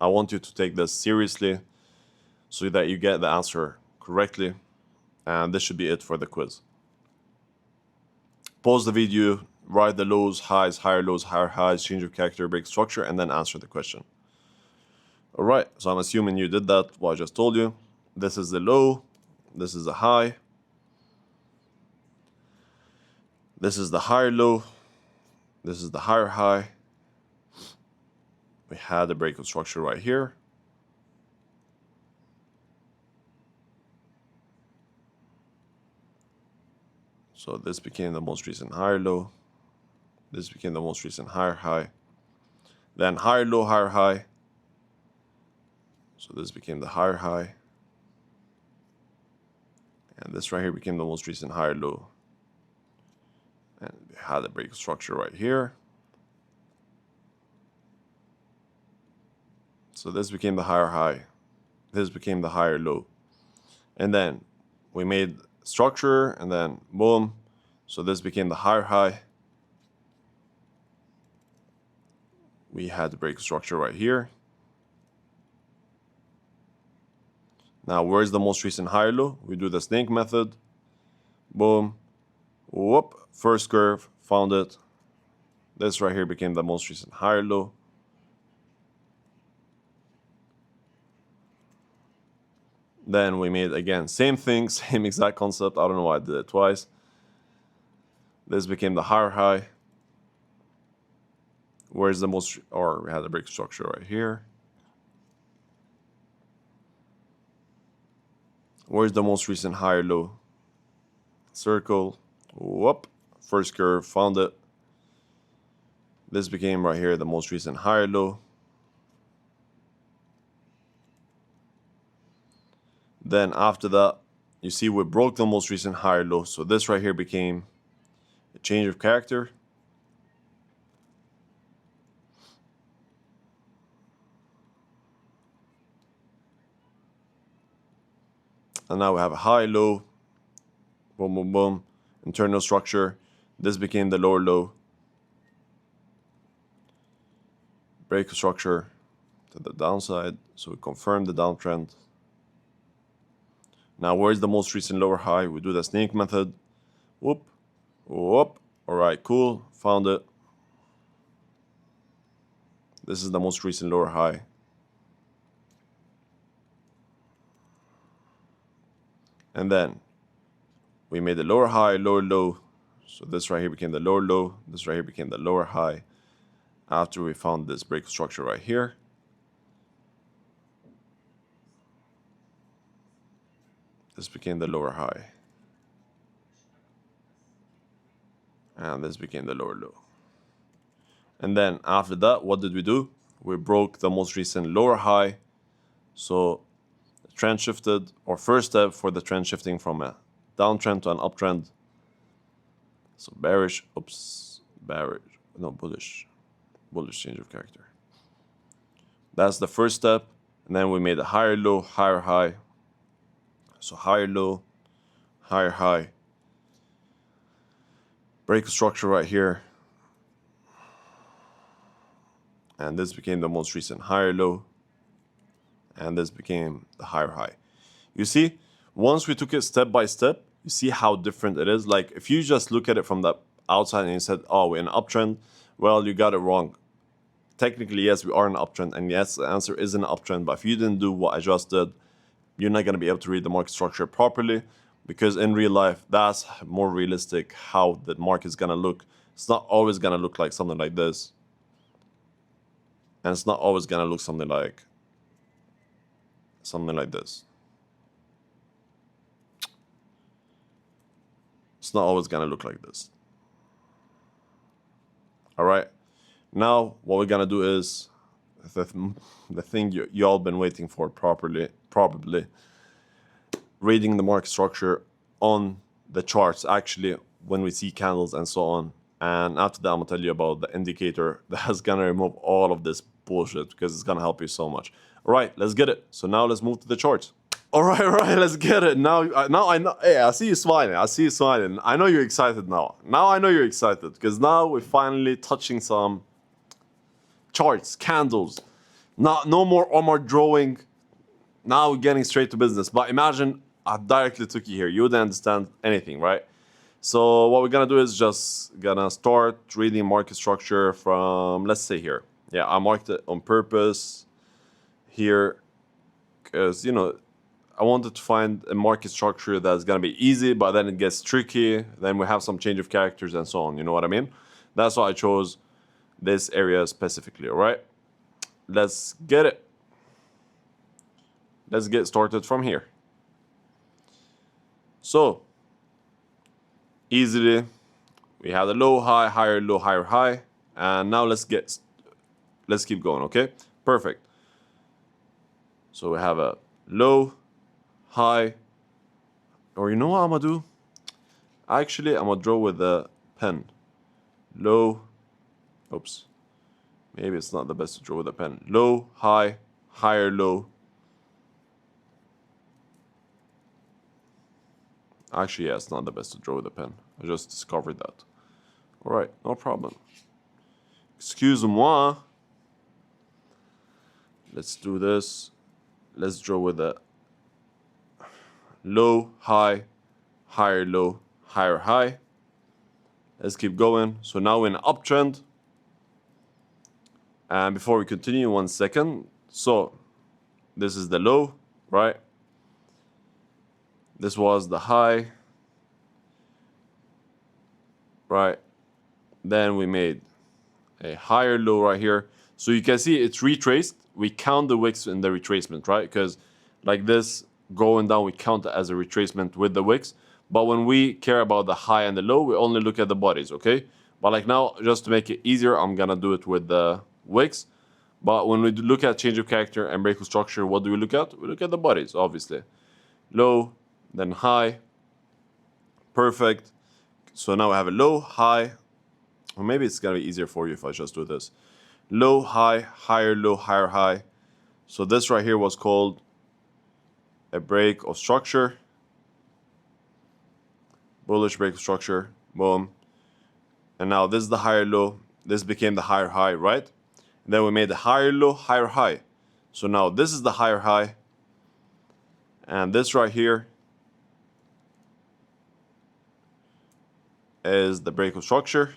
I want you to take this seriously so that you get the answer correctly. And this should be it for the quiz. Pause the video, write the lows, highs, higher lows, higher highs, change of character, break structure, and then answer the question. All right, so I'm assuming you did that, what I just told you. This is the low, this is the high. This is the higher low, this is the higher high. We had a break of structure right here. So this became the most recent higher low. This became the most recent higher high. Then higher low, higher high. So this became the higher high. And this right here became the most recent higher low. And we had a break of structure right here. So this became the higher high. This became the higher low. And then we made structure, and then boom. So this became the higher high. We had the break structure right here. Now, where's the most recent higher low? We do the snake method. Boom. Whoop. First curve, found it. This right here became the most recent higher low. Then we made, again, same thing, same exact concept. I don't know why I did it twice. This became the higher high. Where's the most, or we had a break structure right here. Where's the most recent higher low? Circle. Whoop. First curve, found it. This became right here the most recent higher low. Then after that, you see we broke the most recent higher low. So this right here became a change of character. And now we have a high, low, boom, boom, boom, internal structure. This became the lower low. Break structure to the downside. So we confirm the downtrend. Now, where's the most recent lower high? We do the snake method. Whoop, whoop. All right, cool. Found it. This is the most recent lower high. And then we made the lower high, lower low. So this right here became the lower low. This right here became the lower high. After we found this break structure right here. This became the lower high. And this became the lower low. And then after that, what did we do? We broke the most recent lower high. So the trend shifted, or first step for the trend shifting from a downtrend to an uptrend. So bearish, oops, bearish, no, bullish change of character. That's the first step. And then we made a higher low, higher high. So higher low, higher high. Break structure right here. And this became the most recent higher low. And this became the higher high. You see, once we took it step by step, you see how different it is. Like if you just look at it from the outside and you said, oh, we're in an uptrend, well, you got it wrong. Technically, yes, we are in an uptrend. And yes, the answer is an uptrend. But if you didn't do what I just did, you're not going to be able to read the market structure properly. Because in real life, that's more realistic how the market is going to look. It's not always going to look like something like this. And it's not always going to look something like this. It's not always going to look like this. All right. Now, what we're going to do is the thing you all been waiting for probably reading the market structure on the charts, actually, when we see candles and so on. And after that, I'm going to tell you about the indicator that's going to remove all of this bullshit because it's going to help you so much. All right, let's get it. So now let's move to the charts. All right, let's get it. Now I know. Hey, I see you smiling. I know you're excited now. I know you're excited because now we're finally touching some charts, candles. No more Omar drawing. Now we're getting straight to business. But imagine I directly took you here. You wouldn't understand anything, right? So what we're gonna do is just gonna start reading market structure from, let's say here. Yeah, I marked it on purpose here because, you know, I wanted to find a market structure that's gonna be easy, but then it gets tricky. Then we have some change of characters and so on. You know what I mean? That's why I chose this area specifically, all right? Let's get it. Let's get started from here. So, easily, we have the low, high, higher, low, higher, high. And now let's keep going, okay? Perfect. So we have a low, high, or you know what I'm gonna do? Actually, I'm gonna draw with the pen. Low, oops. Maybe it's not the best to draw with a pen. Low, high, higher, low. Actually, yeah, it's not the best to draw with a pen. I just discovered that. All right, no problem. Excuse-moi. Let's do this. Let's draw with a low, high, higher, low, higher, high. Let's keep going. So now we're in an uptrend. And before we continue, 1 second. So this is the low, right? This was the high, right? Then we made a higher low right here. So you can see it's retraced. We count the wicks in the retracement, right? Because like this, going down, we count it as a retracement with the wicks. But when we care about the high and the low, we only look at the bodies, okay? But like now, just to make it easier, I'm gonna do it with the wicks. But when we look at change of character and break of structure, what do we look at? We look at the bodies, obviously. Low, then high. Perfect. So now I have a low, high. Or maybe it's gonna be easier for you if I just do this. Low, high, higher, low, higher, high. So this right here was called a break of structure, bullish break of structure, boom. And now this is the higher low, this became the higher high, right? And then we made the higher low, higher high. So now this is the higher high, and this right here is the break of structure.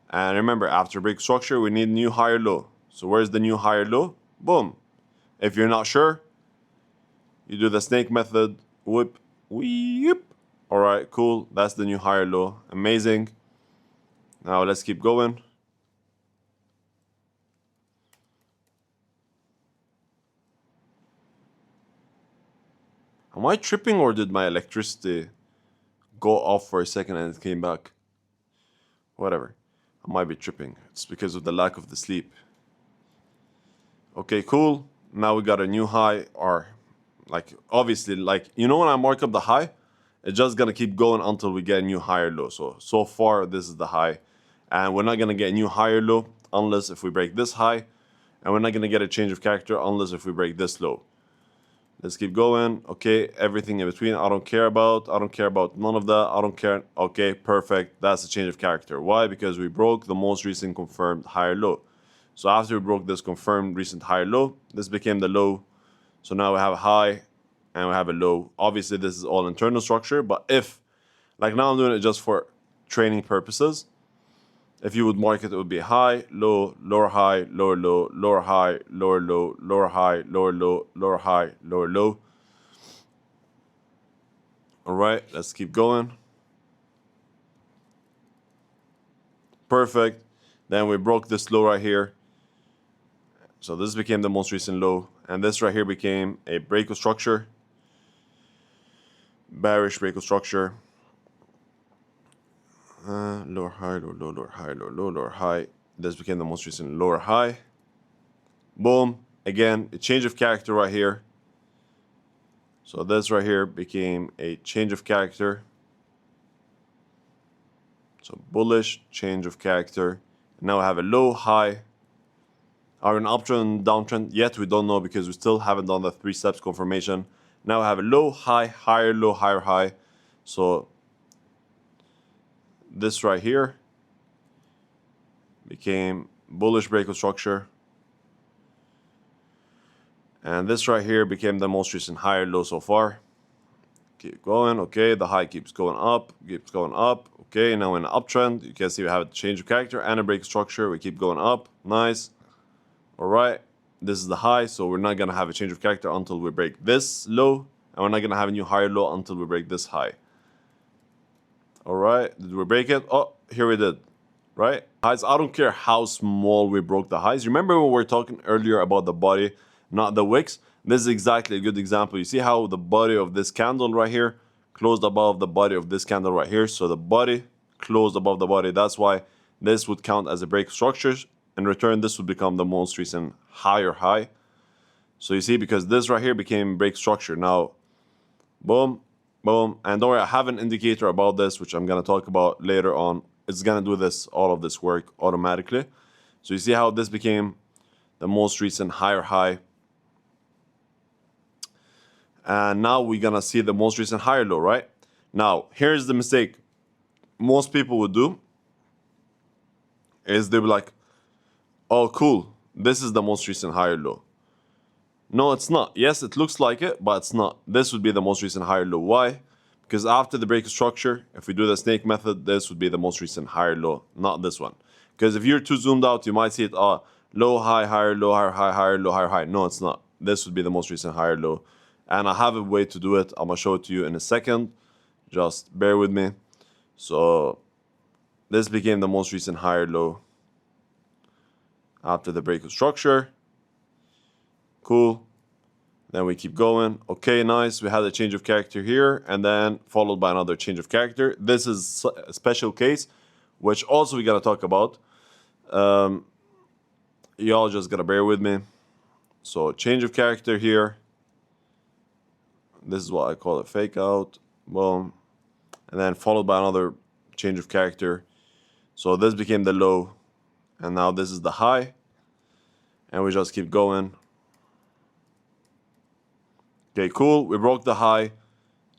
And remember, after break structure, we need new higher low. So where's the new higher low? Boom. If you're not sure, you do the snake method, whip, weep. All right, cool. That's the new higher low. Amazing. Now let's keep going. Am I tripping, or did my electricity go off for a second and it came back? Whatever. I might be tripping. It's because of the lack of the sleep. Okay, cool. Now we got a new high, or like obviously, like, you know, when I mark up the high, it's just gonna keep going until we get a new higher low. So far this is the high, and we're not gonna get a new higher low unless if we break this high, and we're not gonna get a change of character unless if we break this low. Let's keep going. Okay, everything in between I don't care about. I don't care about none of that. I don't care. Okay, perfect. That's a change of character. Why? Because we broke the most recent confirmed higher low. So after we broke this confirmed recent higher low, this became the low. So now we have a high and we have a low. Obviously this is all internal structure, but if, like now I'm doing it just for training purposes, if you would mark it, it would be high, low, lower high, lower low, lower high, lower low, lower high, lower low, lower high, lower low. All right, let's keep going. Perfect. Then we broke this low right here. So this became the most recent low. And this right here became a break of structure. Bearish break of structure. Lower high, lower low, lower high, lower low, lower high. This became the most recent lower high. Boom. Again, a change of character right here. So this right here became a change of character. So bullish, change of character. Now I have a low, high. Are an uptrend, downtrend? Yet we don't know because we still haven't done the 3 steps confirmation. Now I have a low, high, higher low, higher high. So this right here became bullish break of structure. And this right here became the most recent higher low so far. Keep going. Okay, the high keeps going up, keeps going up. Okay, now in an uptrend, you can see we have a change of character and a break of structure. We keep going up. Nice. All right, this is the high, so we're not gonna have a change of character until we break this low, and we're not gonna have a new higher low until we break this high. All right, did we break it? Oh, here we did, right? Highs, I don't care how small we broke the highs. Remember when we were talking earlier about the body, not the wicks? This is exactly a good example. You see how the body of this candle right here closed above the body of this candle right here. So the body closed above the body. That's why this would count as a break of structures. In return, this would become the most recent higher high. So you see, because this right here became break structure. Now, boom, boom. And don't worry, I have an indicator about this, which I'm going to talk about later on. It's going to do this, all of this work automatically. So you see how this became the most recent higher high. And now we're going to see the most recent higher low, right? Now, here's the mistake most people would do is they'll be like, oh, cool, this is the most recent higher low. No, it's not. Yes, it looks like it, but it's not. This would be the most recent higher low. Why? Because after the break of structure, if we do the snake method, this would be the most recent higher low, not this one. Because if you're too zoomed out, you might see it, low, high, higher, low, higher, high, higher, low, higher, high. No, it's not. This would be the most recent higher low. And I have a way to do it. I'm going to show it to you in a second. Just bear with me. So this became the most recent higher low after the break of structure. Cool. Then we keep going. Okay, nice. We had a change of character here, and then followed by another change of character. This is a special case, which also we got to talk about. Y'all just got to bear with me. So change of character here. This is what I call a fake out. Boom. And then followed by another change of character. So this became the low. And now this is the high. And we just keep going. Okay, cool. We broke the high.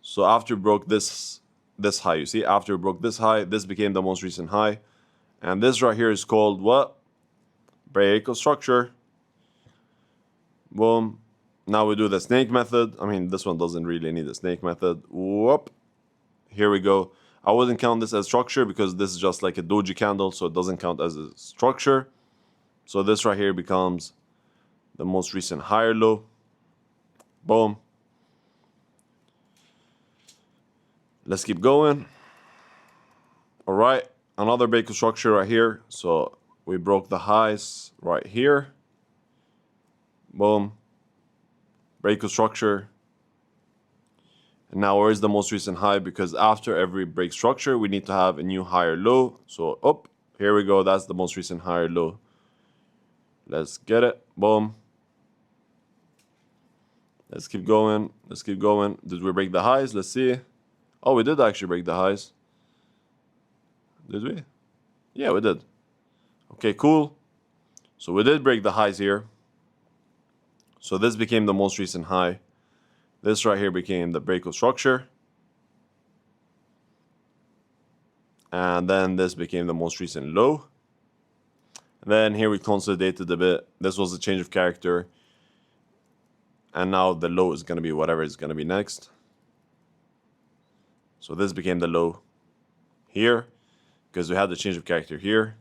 So after we broke this high, you see, after we broke this high, this became the most recent high. And this right here is called what? Break of structure. Boom. Now we do the snake method. I mean, this one doesn't really need the snake method. Whoop. Here we go. I wouldn't count this as structure because this is just like a doji candle, so it doesn't count as a structure. So this right here becomes the most recent higher low. Boom. Let's keep going. All right, another break of structure right here. So we broke the highs right here. Boom. Break of structure. And now where's the most recent high? Because after every break structure, we need to have a new higher low. So up, here we go. That's the most recent higher low. Let's get it. Boom. Let's keep going. Let's keep going. Did we break the highs? Let's see. Oh, we did actually break the highs. Did we? Yeah, we did. Okay, cool. So we did break the highs here. So this became the most recent high. This right here became the break of structure. And then this became the most recent low. And then here we consolidated a bit. This was a change of character. And now the low is going to be whatever is going to be next. So this became the low here because we had the change of character here.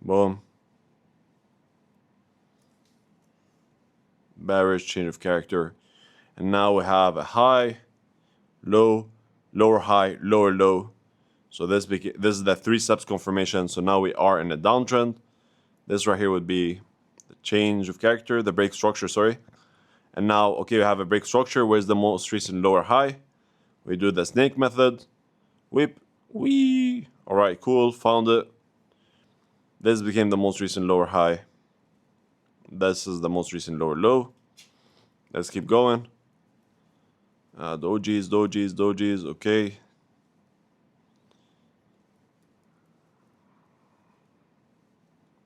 Boom. Bearish change of character. And now we have a high, low, lower high, lower low. So this is the 3 steps confirmation. So now we are in a downtrend. This right here would be the change of character, the break structure, sorry. And now, okay, we have a break structure. Where's the most recent lower high? We do the snake method. Whip, wee. All right, cool, found it. This became the most recent lower high. This is the most recent lower low. Let's keep going. Dojis, dojis, dojis, okay.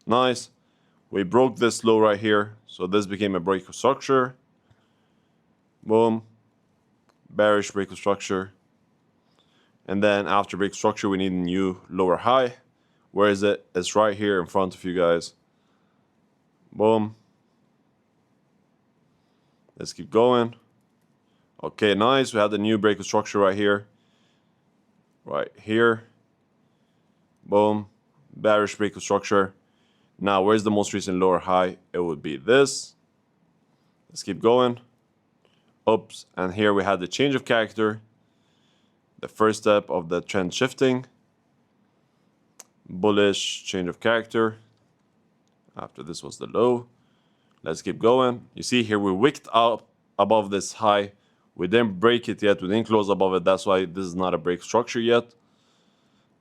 Nice. We broke this low right here. So this became a break of structure. Boom. Bearish break of structure. And then after break structure, we need a new lower high. Where is it? It's right here in front of you guys. Boom. Let's keep going. Okay, nice. We had the new break of structure right here. Right here. Boom. Bearish break of structure. Now, where's the most recent lower high? It would be this. Let's keep going. Oops. And here we had the change of character. The first step of the trend shifting. Bullish change of character. After this was the low. Let's keep going. You see here we wicked up above this high. We didn't break it yet. We didn't close above it. That's why this is not a break structure yet.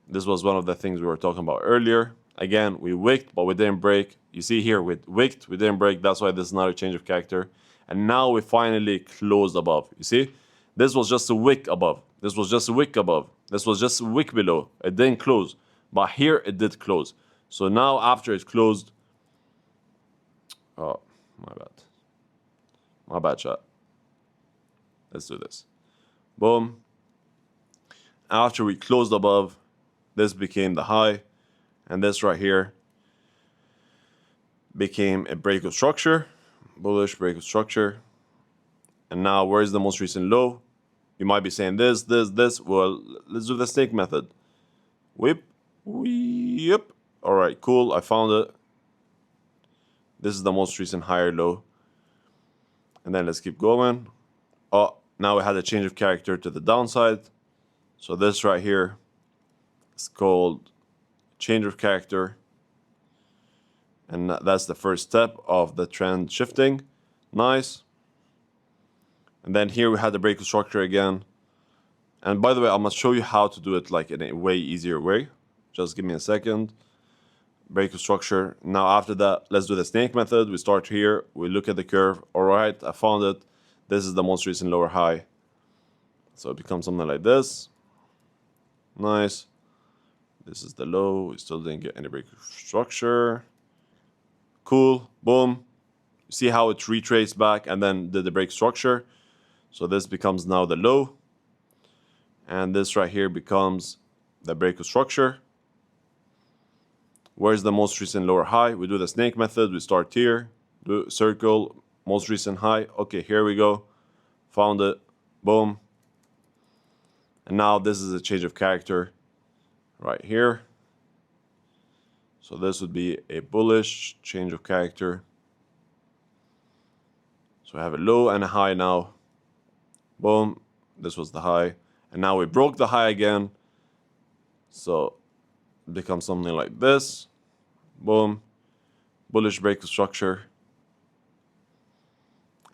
This was one of the things we were talking about earlier. Again, we wicked, but we didn't break. You see here, we wicked, we didn't break. That's why this is not a change of character. And now we finally closed above. You see, this was just a wick above. This was just a wick above. This was just a wick below. It didn't close. But here it did close. So now after it closed, oh, my bad. My bad, chat. Let's do this. Boom. After we closed above, this became the high. And this right here became a break of structure. Bullish break of structure. And now where's the most recent low? You might be saying this. Well, let's do the snake method. Whip. Yep. All right, cool. I found it. This is the most recent higher low. And then let's keep going. Oh, now we had a change of character to the downside. So this right here is called change of character. And that's the first step of the trend shifting. Nice. And then here we had the break of structure again. And by the way, I'm going to show you how to do it like in a way easier way. Just give me a second. Break of structure. Now after that, let's do the snake method. We start here. We look at the curve. All right, I found it. This is the most recent lower high. So it becomes something like this. Nice. This is the low. We still didn't get any break of structure. Cool, boom. See how it retraced back and then did the break structure. So this becomes now the low. And this right here becomes the break of structure. Where's the most recent lower high? We do the snake method. We start here, do circle, most recent high. Okay, here we go. Found it. Boom. And now this is a change of character right here. So this would be a bullish change of character. So I have a low and a high now. Boom. This was the high. And now we broke the high again. So it becomes something like this. Boom. Bullish break of structure.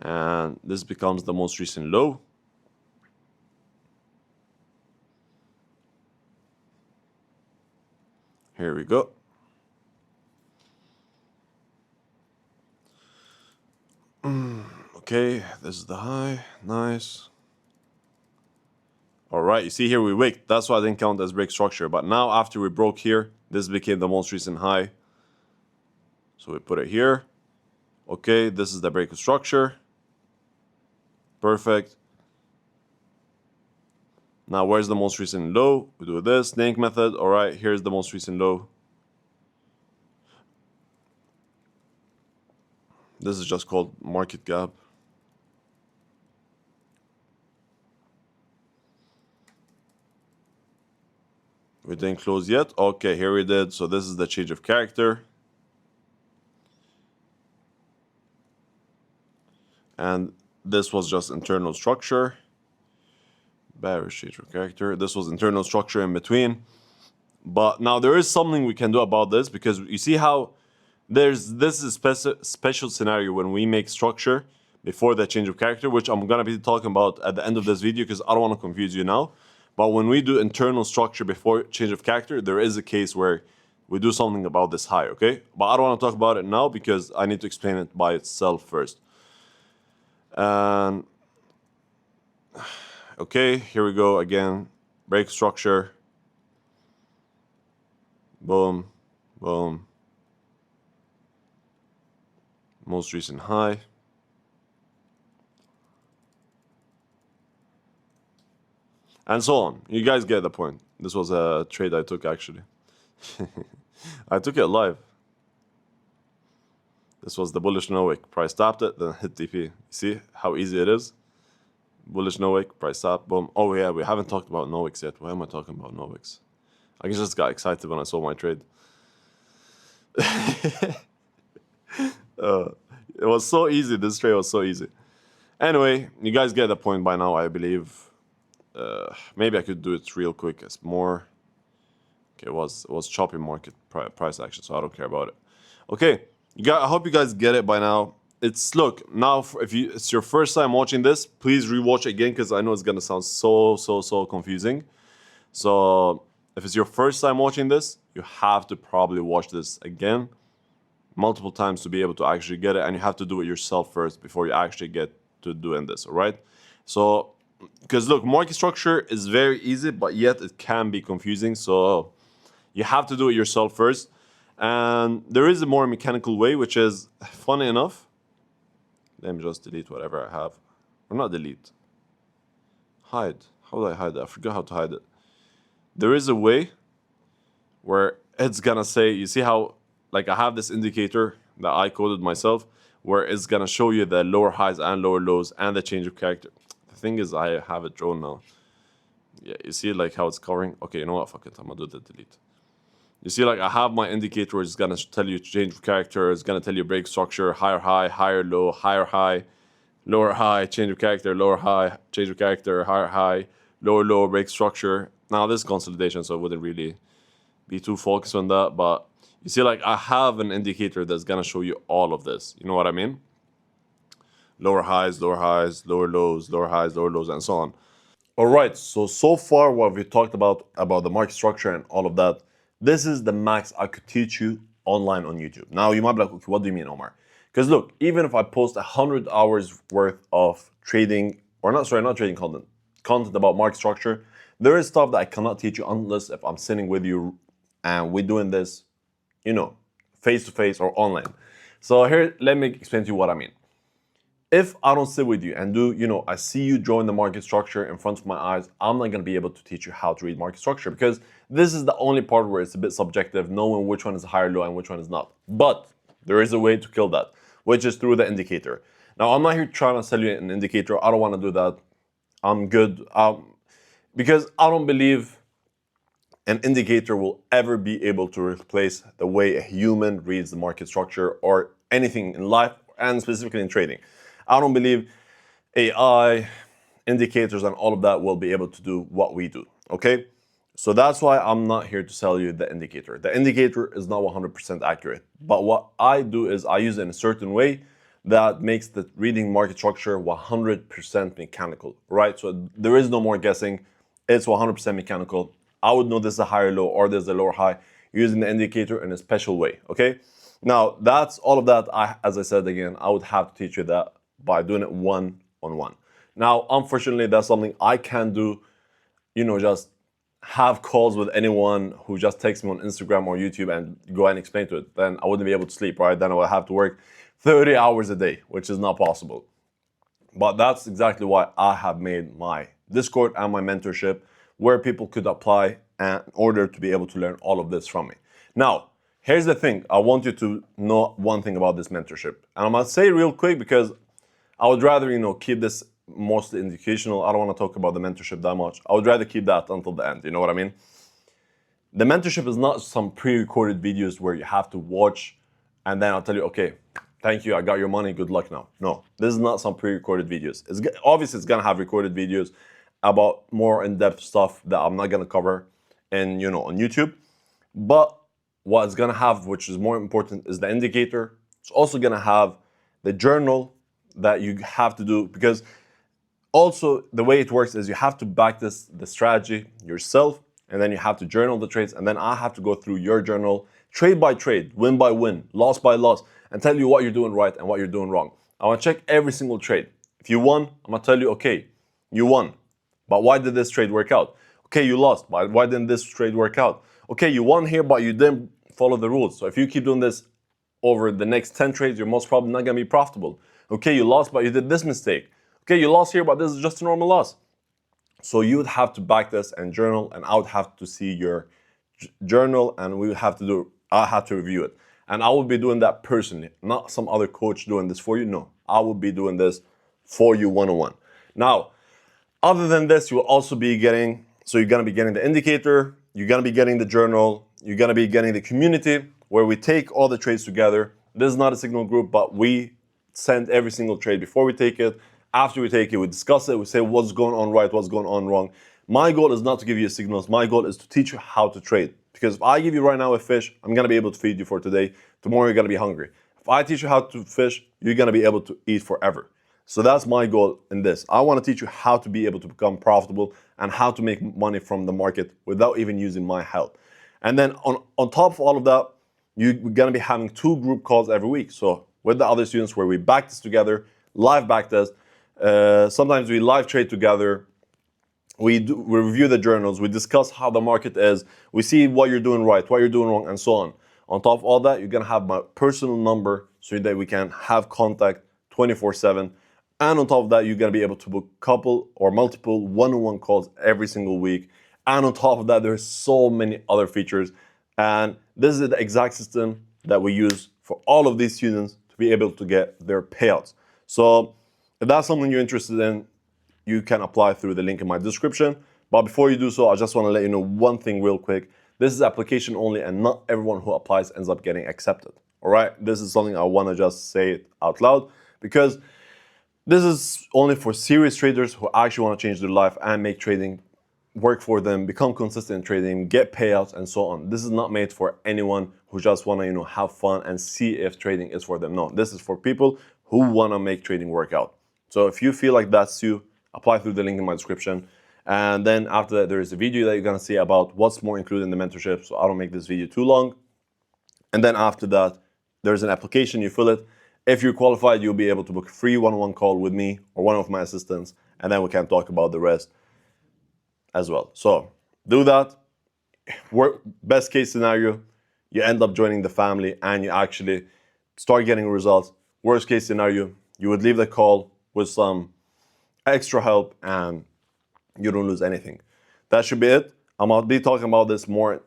And this becomes the most recent low. Here we go. Okay, this is the high. Nice. All right, you see here we wicked. That's why I didn't count as break structure. But now after we broke here, this became the most recent high. So we put it here. Okay, this is the break of structure. Perfect. Now where's the most recent low? We do this, snake method. All right, here's the most recent low. This is just called market gap. We didn't close yet. Okay, here we did. So this is the change of character. And this was just internal structure. Bearish change of character. This was internal structure in between. But now there is something we can do about this, because you see how this is a special scenario when we make structure before the change of character, which I'm going to be talking about at the end of this video because I don't want to confuse you now. But when we do internal structure before change of character, there is a case where we do something about this high, okay? But I don't want to talk about it now because I need to explain it by itself first. And okay, here we go again. Break structure. Boom, boom. Most recent high. And so on. You guys get the point. This was a trade I took actually. I took it live. This was the bullish no wick. Price stopped it, then hit TP. See how easy it is? Bullish no wick, price stop, boom. Oh yeah, we haven't talked about no wicks yet. Why am I talking about no wicks? I just got excited when I saw my trade. It was so easy. This trade was so easy. Anyway, you guys get the point by now, I believe. Maybe I could do it real quick. It's more. Okay, it was choppy market price action, so I don't care about it. Okay, I hope you guys get it by now. Look now. If it's your first time watching this, please rewatch again because I know it's gonna sound so confusing. So if it's your first time watching this, you have to probably watch this again multiple times to be able to actually get it, and you have to do it yourself first before you actually get to doing this. All right? So because look, market structure is very easy, but yet it can be confusing. So you have to do it yourself first. And there is a more mechanical way, which is funny enough. Let me just delete whatever I have. Or not delete. Hide. How do I hide it? I forgot how to hide it. There is a way where it's gonna say, you see how, like I have this indicator that I coded myself, where it's gonna show you the lower highs and lower lows and the change of character. The thing is, I have it drawn now. Yeah, you see like how it's covering? Okay, you know what? Fuck it. I'm gonna do the delete. You see, like I have my indicator, it's gonna tell you change of character, it's gonna tell you break structure, higher high, higher low, higher high, lower high, change of character, lower high, change of character, higher high, lower low, break structure. Now this is consolidation, so I wouldn't really be too focused on that. But you see, like I have an indicator that's gonna show you all of this. You know what I mean? Lower highs, lower lows, lower highs, lower lows, and so on. All right, so far what we talked about the market structure and all of that, this is the max I could teach you online on YouTube. Now you might be like, okay, what do you mean, Omar? Because look, even if I post 100 hours worth of trading, or not trading content about market structure, there is stuff that I cannot teach you unless if I'm sitting with you and we're doing this, you know, face to face or online. So here, let me explain to you what I mean. If I don't sit with you and I see you drawing the market structure in front of my eyes, I'm not going to be able to teach you how to read market structure, because this is the only part where it's a bit subjective, knowing which one is higher low and which one is not. But there is a way to kill that, which is through the indicator. Now, I'm not here trying to sell you an indicator. I don't want to do that. I'm good. Because I don't believe an indicator will ever be able to replace the way a human reads the market structure or anything in life, and specifically in trading. I don't believe AI, indicators, and all of that will be able to do what we do, okay? So that's why I'm not here to sell you the indicator. The indicator is not 100% accurate, but what I do is I use it in a certain way that makes the reading market structure 100% mechanical, right? So there is no more guessing. It's 100% mechanical. I would know this is a higher low or there's a lower high using the indicator in a special way, okay? Now, that's all of that. As I said again, I would have to teach you that by doing it one-on-one. Now, unfortunately, that's something I can't do, just have calls with anyone who just texts me on Instagram or YouTube and go and explain to it. Then I wouldn't be able to sleep, right? Then I would have to work 30 hours a day, which is not possible. But that's exactly why I have made my Discord and my mentorship, where people could apply in order to be able to learn all of this from me. Now, here's the thing. I want you to know one thing about this mentorship. And I'm going to say real quick, because I would rather, keep this mostly educational. I don't want to talk about the mentorship that much. I would rather keep that until the end. You know what I mean? The mentorship is not some pre-recorded videos where you have to watch and then I'll tell you, okay, thank you, I got your money, good luck now. No, this is not some pre-recorded videos. Obviously, it's going to have recorded videos about more in-depth stuff that I'm not going to cover on YouTube. But what it's going to have, which is more important, is the indicator. It's also going to have the journal that you have to do, because also the way it works is you have to backtest the strategy yourself, and then you have to journal the trades, and then I have to go through your journal trade by trade, win by win, loss by loss, and tell you what you're doing right and what you're doing wrong. I want to check every single trade. If you won, I'm going to tell you, okay, you won, but why did this trade work out? Okay, you lost, but why didn't this trade work out? Okay, you won here, but you didn't follow the rules. So if you keep doing this over the next 10 trades, you're most probably not going to be profitable. Okay, you lost, but you did this mistake. Okay, you lost here, but this is just a normal loss. So you would have to backtest and journal, and I would have to see your journal, and I have to review it. And I will be doing that personally, not some other coach doing this for you. No, I will be doing this for you one-on-one. Now, other than this, you will also be getting, so you're going to be getting the indicator, you're going to be getting the journal, you're going to be getting the community, where we take all the trades together. This is not a signal group, but we send every single trade before we take it. After we take it, we discuss it. We say what's going on right, what's going on wrong. My goal is not to give you signals. My goal is to teach you how to trade. Because if I give you right now a fish, I'm going to be able to feed you for today. Tomorrow, you're going to be hungry. If I teach you how to fish, you're going to be able to eat forever. So that's my goal in this. I want to teach you how to be able to become profitable and how to make money from the market without even using my help. And then on top of all of that, you're going to be having 2 group calls every week. So with the other students, where we backtest together, live backtest. Sometimes we live trade together. We review the journals. We discuss how the market is. We see what you're doing right, what you're doing wrong, and so on. On top of all that, you're going to have my personal number so that we can have contact 24/7. And on top of that, you're going to be able to book couple or multiple one-on-one calls every single week. And on top of that, there's so many other features. And this is the exact system that we use for all of these students to be able to get their payouts. So if that's something you're interested in, you can apply through the link in my description. But before you do so, I just want to let you know one thing real quick. This is application only, and not everyone who applies ends up getting accepted. All right, this is something I want to just say it out loud, because this is only for serious traders who actually want to change their life and make trading work for them, become consistent in trading, get payouts, and so on. This is not made for anyone who just want to, have fun and see if trading is for them. No, this is for people who want to make trading work out. So if you feel like that's you, apply through the link in my description. And then after that, there is a video that you're going to see about what's more included in the mentorship. So I don't make this video too long. And then after that, there's an application, you fill it. If you're qualified, you'll be able to book a free one-on-one call with me or one of my assistants. And then we can talk about the rest as well. So do that. Best case scenario, you end up joining the family and you actually start getting results. Worst case scenario, you would leave the call with some extra help and you don't lose anything. That should be it. I'm going to be talking about this more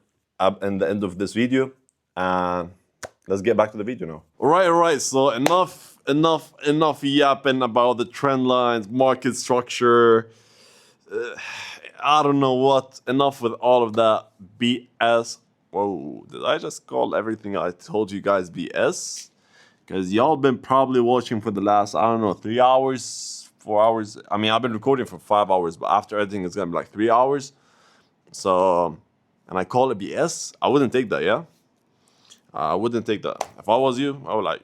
in the end of this video. And let's get back to the video now. All right. So enough yapping about the trend lines, market structure. I don't know what. Enough with all of that BS. Whoa, did I just call everything I told you guys BS? Because y'all been probably watching for the last, I don't know, 3 hours, 4 hours. I mean, I've been recording for 5 hours, but after editing, it's going to be like 3 hours. So, and I call it BS. I wouldn't take that, yeah? I wouldn't take that. If I was you, I would like,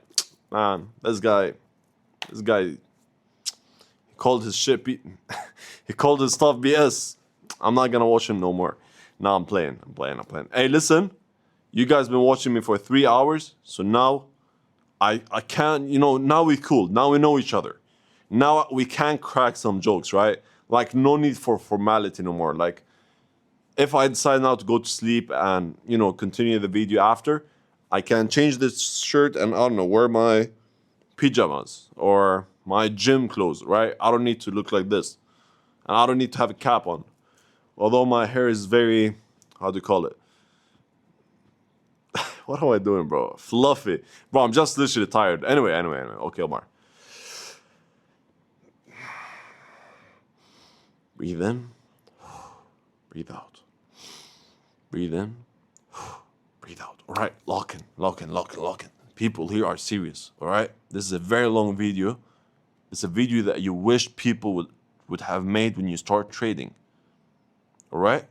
man, this guy, he called his shit, he called his stuff BS. I'm not going to watch him no more. Now I'm playing. Hey, listen, you guys been watching me for 3 hours, so now I can't, now we cool. Now we know each other. Now we can crack some jokes, right? Like, no need for formality no more. Like, if I decide now to go to sleep and, continue the video after, I can change this shirt and, I don't know, wear my pajamas or my gym clothes, right? I don't need to look like this. And I don't need to have a cap on. Although my hair is very, how do you call it? What am I doing, bro? Fluffy. Bro, I'm just literally tired. Anyway. Okay, Omar. Breathe in. Breathe out. Breathe in. Breathe out. All right, lock in. People here are serious, all right? This is a very long video. It's a video that you wish people would have made when you start trading. All right?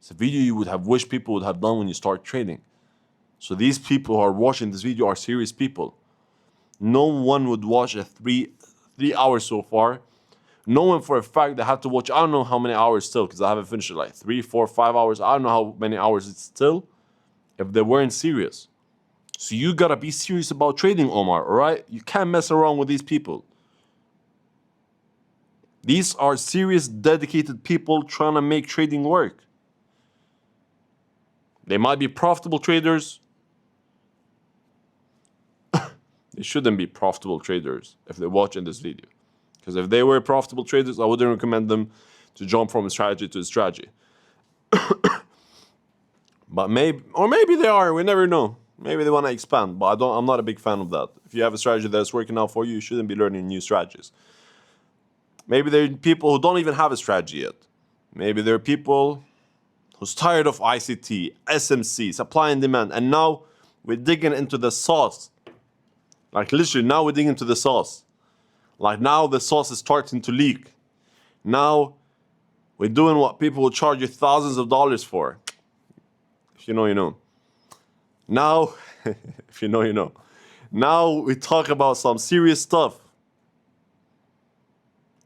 It's a video you would have wished people would have done when you start trading. So these people who are watching this video are serious people. No one would watch a three hours so far. No one for a fact that had to watch, I don't know how many hours still, because I haven't finished it, like 3, 4, 5 hours. I don't know how many hours it's still, if they weren't serious. So you gotta be serious about trading, Omar, all right? You can't mess around with these people. These are serious, dedicated people trying to make trading work. They might be profitable traders. They shouldn't be profitable traders if they're watching this video. Because if they were profitable traders, I wouldn't recommend them to jump from a strategy to a strategy. But maybe they are, we never know. Maybe they want to expand, but I'm not a big fan of that. If you have a strategy that's working out for you, you shouldn't be learning new strategies. Maybe there are people who don't even have a strategy yet. Maybe there are people who's tired of ICT, SMC, supply and demand, and now we're digging into the sauce. Like literally, now we're digging into the sauce. Like now the sauce is starting to leak. Now we're doing what people will charge you thousands of dollars for. If you know, you know. Now, if you know, you know. Now we talk about some serious stuff.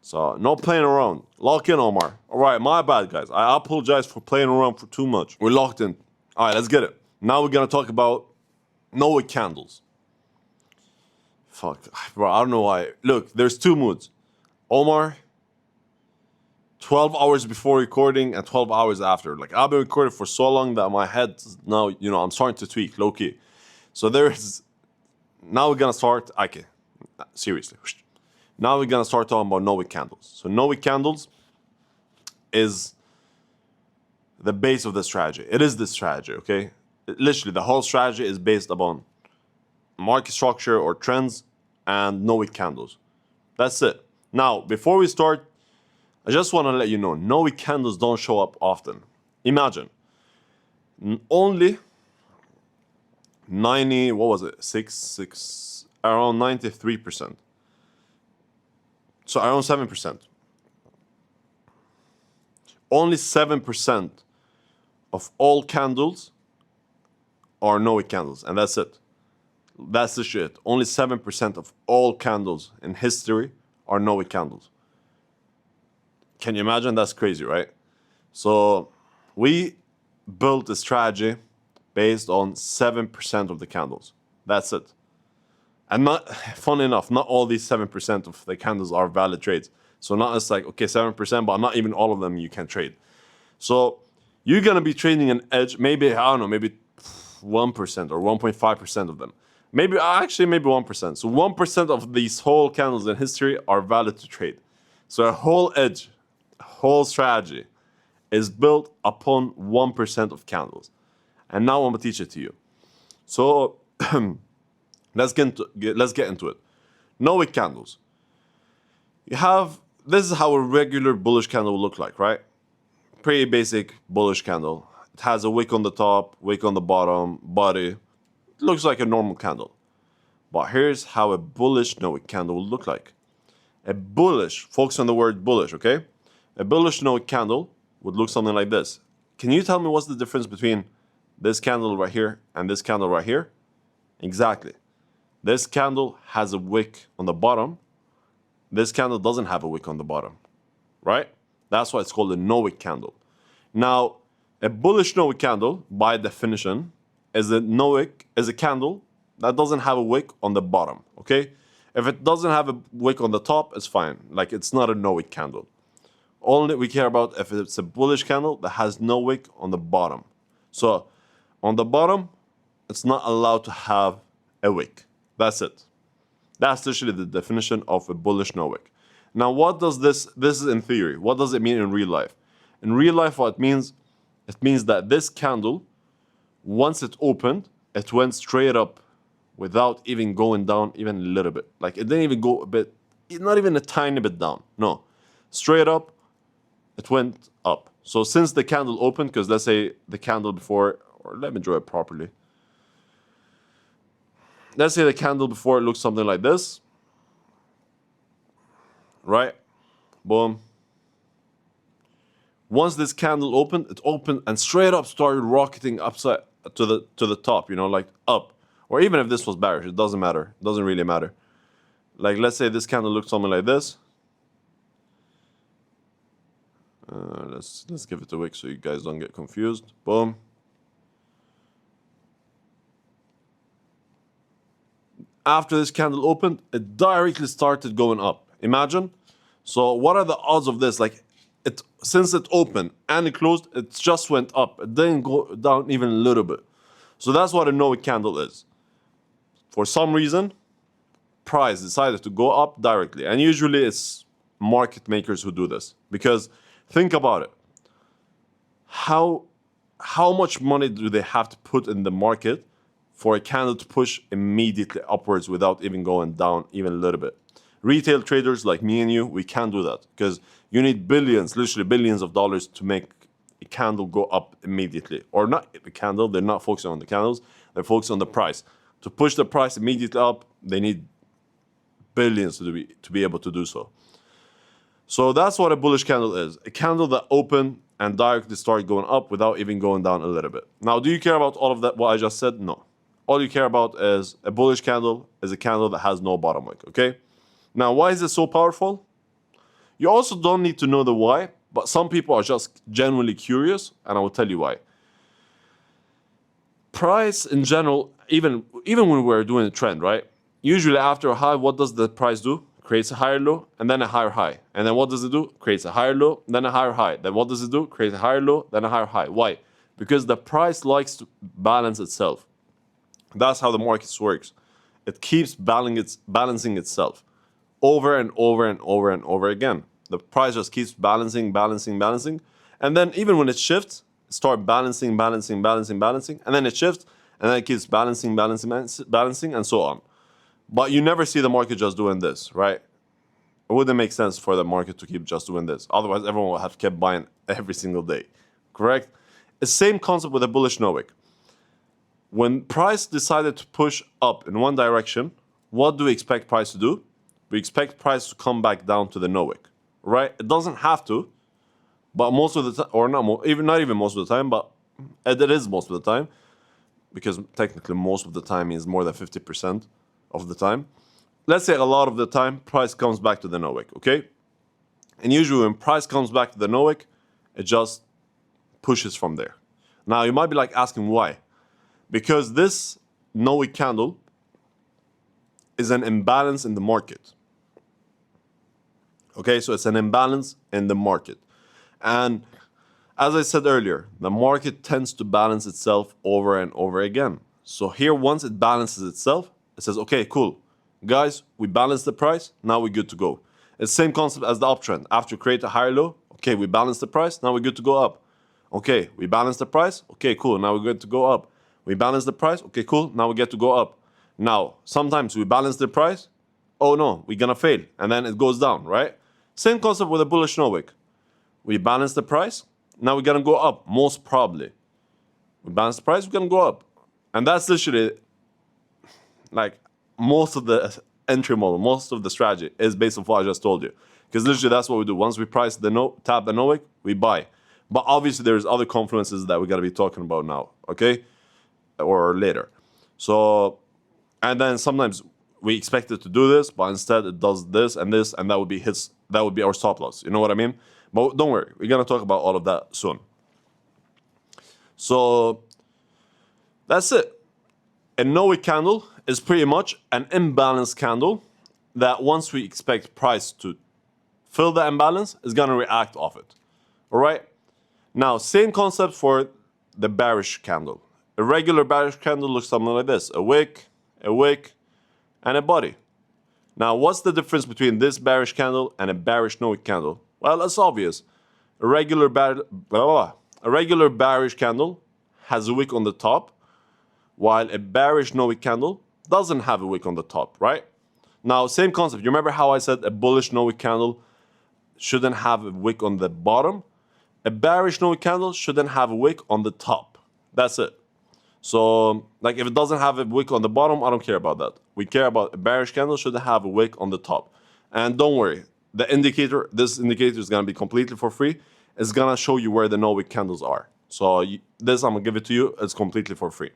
So, no playing around. Lock in, Omar. All right, my bad, guys. I apologize for playing around for too much. We're locked in. All right, let's get it. Now we're going to talk about No Wick Candles. Fuck, bro, I don't know why. Look, there's two moods. Omar, 12 hours before recording and 12 hours after. Like, I've been recording for so long that my head now, I'm starting to tweak, low-key. So now we're going to start, okay, seriously. Now we're going to start talking about No Wick Candles. So No Wick Candles is the base of the strategy. It is the strategy, okay? Literally, the whole strategy is based upon market structure or trends and No Wick Candles. That's it. Now, before we start, I just want to let you know, No Wick Candles don't show up often. Imagine, only 90, what was it, around 93%. So around 7%. Only 7% of all candles are No Wick candles, and that's it. That's the shit. Only 7% of all candles in history are No Wick candles. Can you imagine? That's crazy, right? So we built a strategy based on 7% of the candles. That's it. And not, fun enough, not all these 7% of the candles are valid trades. So not just like, okay, 7%, but not even all of them you can trade. So you're going to be trading an edge, maybe, I don't know, maybe 1% or 1.5% of them. Maybe 1%. So 1% of these whole candles in history are valid to trade. So a whole edge, a whole strategy is built upon 1% of candles. And now I'm gonna teach it to you. So let's get into it. No wick candles. This is how a regular bullish candle will look like, right? Pretty basic bullish candle. It has a wick on the top, wick on the bottom, body. It looks like a normal candle. But here's how a bullish no wick candle will look like. A bullish, focus on the word bullish, okay? A bullish no wick candle would look something like this. Can you tell me what's the difference between this candle right here and this candle right here? Exactly. This candle has a wick on the bottom. This candle doesn't have a wick on the bottom, right? That's why it's called a no wick candle. Now, a bullish no wick candle, by definition, is a candle that doesn't have a wick on the bottom, okay? If it doesn't have a wick on the top, it's fine. Like, it's not a no wick candle. Only we care about if it's a bullish candle that has no wick on the bottom. So, on the bottom, it's not allowed to have a wick. That's it. That's literally the definition of a bullish no wick. Now, what does this is in theory. What does it mean in real life? In real life, what it means that this candle, once it opened, it went straight up without even going down even a little bit. Like, it didn't even go a bit, not even a tiny bit down. No, straight up, it went up. So since the candle opened, because let's say the candle before, or let me draw it properly. Let's say the candle before it looks something like this. Right? Boom. Once this candle opened, it opened and straight up started rocketing upside to the top, you know, like up. Or even if this was bearish, it doesn't matter. It doesn't really matter. Like, let's say this candle looks something like this. Let's give it a wick so you guys don't get confused. Boom. After this candle opened, it directly started going up. Imagine. So what are the odds of this? Like, since it opened and it closed, it just went up. It didn't go down even a little bit. So that's what a no wick candle is. For some reason, price decided to go up directly. And usually it's market makers who do this. Because think about it. How much money do they have to put in the market for a candle to push immediately upwards without even going down even a little bit? Retail traders like me and you, we can't do that because you need billions, literally billions of dollars to make a candle go up immediately. Or not a candle, they're not focusing on the candles, they're focusing on the price. To push the price immediately up, they need billions to be able to do so. So that's what a bullish candle is. A candle that opened and directly started going up without even going down a little bit. Now, do you care about all of that, what I just said? No. All you care about is a bullish candle is a candle that has no bottom wick, okay? Now, why is it so powerful? You also don't need to know the why, but some people are just genuinely curious, and I will tell you why. Price in general, even when we're doing a trend, right? Usually after a high, what does the price do? Creates a higher low, and then a higher high. And then what does it do? Creates a higher low, then a higher high. Then what does it do? Creates a higher low, then a higher high. Why? Because the price likes to balance itself. That's how the market works. It keeps balancing itself over and over and over and over again. The price just keeps balancing. And then even when it shifts, it starts balancing, and then it shifts, and then it keeps balancing, and so on. But you never see the market just doing this, right? It wouldn't make sense for the market to keep just doing this. Otherwise, everyone would have kept buying every single day, correct? It's the same concept with a bullish no wick. When price decided to push up in one direction, what do we expect price to do? We expect price to come back down to the no wick, right? It doesn't have to, but most of the time, or not even most of the time, but it is most of the time, because technically most of the time means more than 50% of the time. Let's say a lot of the time, price comes back to the no wick, okay? And usually when price comes back to the no wick, it just pushes from there. Now you might be like asking why? Because this no wick candle is an imbalance in the market. Okay, so it's an imbalance in the market. And as I said earlier, the market tends to balance itself over and over again. So here, once it balances itself, It says, okay, cool. Guys, we balance the price. Now we're good to go. It's the same concept as the uptrend. After you create a higher low, okay, we balance the price. Now we're good to go up. Okay, we balance the price. Okay, cool. Now we're good to go up. We balance the price. Okay, cool. Now we get to go up. Now, sometimes we balance the price. Oh no, we're gonna fail. And then it goes down, right? Same concept with a bullish no wick. We balance the price. Now we're gonna go up, most probably. We balance the price, we're gonna go up. And that's literally like most of the entry model, most of the strategy is based on what I just told you. Because literally that's what we do. Once we price the no, tap the no wick, we buy. But obviously there's other confluences that we gotta be talking about now, okay? Or later. So, and then sometimes we expect it to do this, but instead it does this, and that would be hits. That would be our stop loss. You know what I mean? But don't worry, we're gonna talk about all of that soon. So that's it. A no wick candle is pretty much an imbalanced candle that once we expect price to fill the imbalance, is gonna react off it. All right. Now, same concept for the bearish candle. A regular bearish candle looks something like this: a wick, and a body. Now, what's the difference between this bearish candle and a bearish no wick candle? Well, it's obvious. A regular bearish candle has a wick on the top, while a bearish no wick candle doesn't have a wick on the top, right? Now, same concept. You remember how I said a bullish no wick candle shouldn't have a wick on the bottom? A bearish no wick candle shouldn't have a wick on the top. That's it. So, like, if it doesn't have a wick on the bottom, I don't care about that. We care about a bearish candle should have a wick on the top. And don't worry, this indicator is going to be completely for free. It's going to show you where the no wick candles are. So this, I'm going to give it to you. It's completely for free.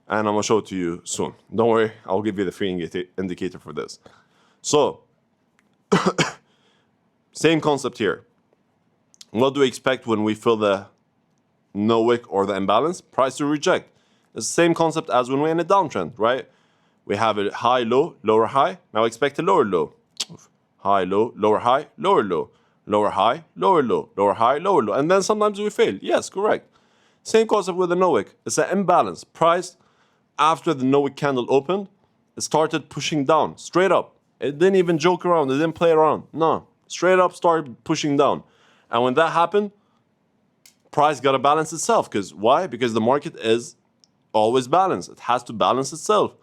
And I'm going to show it to you soon. Don't worry, I'll give you the free indicator for this. So, same concept here. What do we expect when we fill the no wick or the imbalance? Price to reject. It's the same concept as when we're in a downtrend, right? We have a high, low, lower, high. Now expect a lower low. High, low, lower, high, lower low. Lower, high, lower low. Lower, high, lower low. And then sometimes we fail. Yes, correct. Same concept with the no wick. It's an imbalance. Price, after the no wick candle opened, it started pushing down, straight up. It didn't even joke around. It didn't play around. No, straight up started pushing down. And when that happened, price got to balance itself. Because why? Because the market is always balanced. It has to balance itself.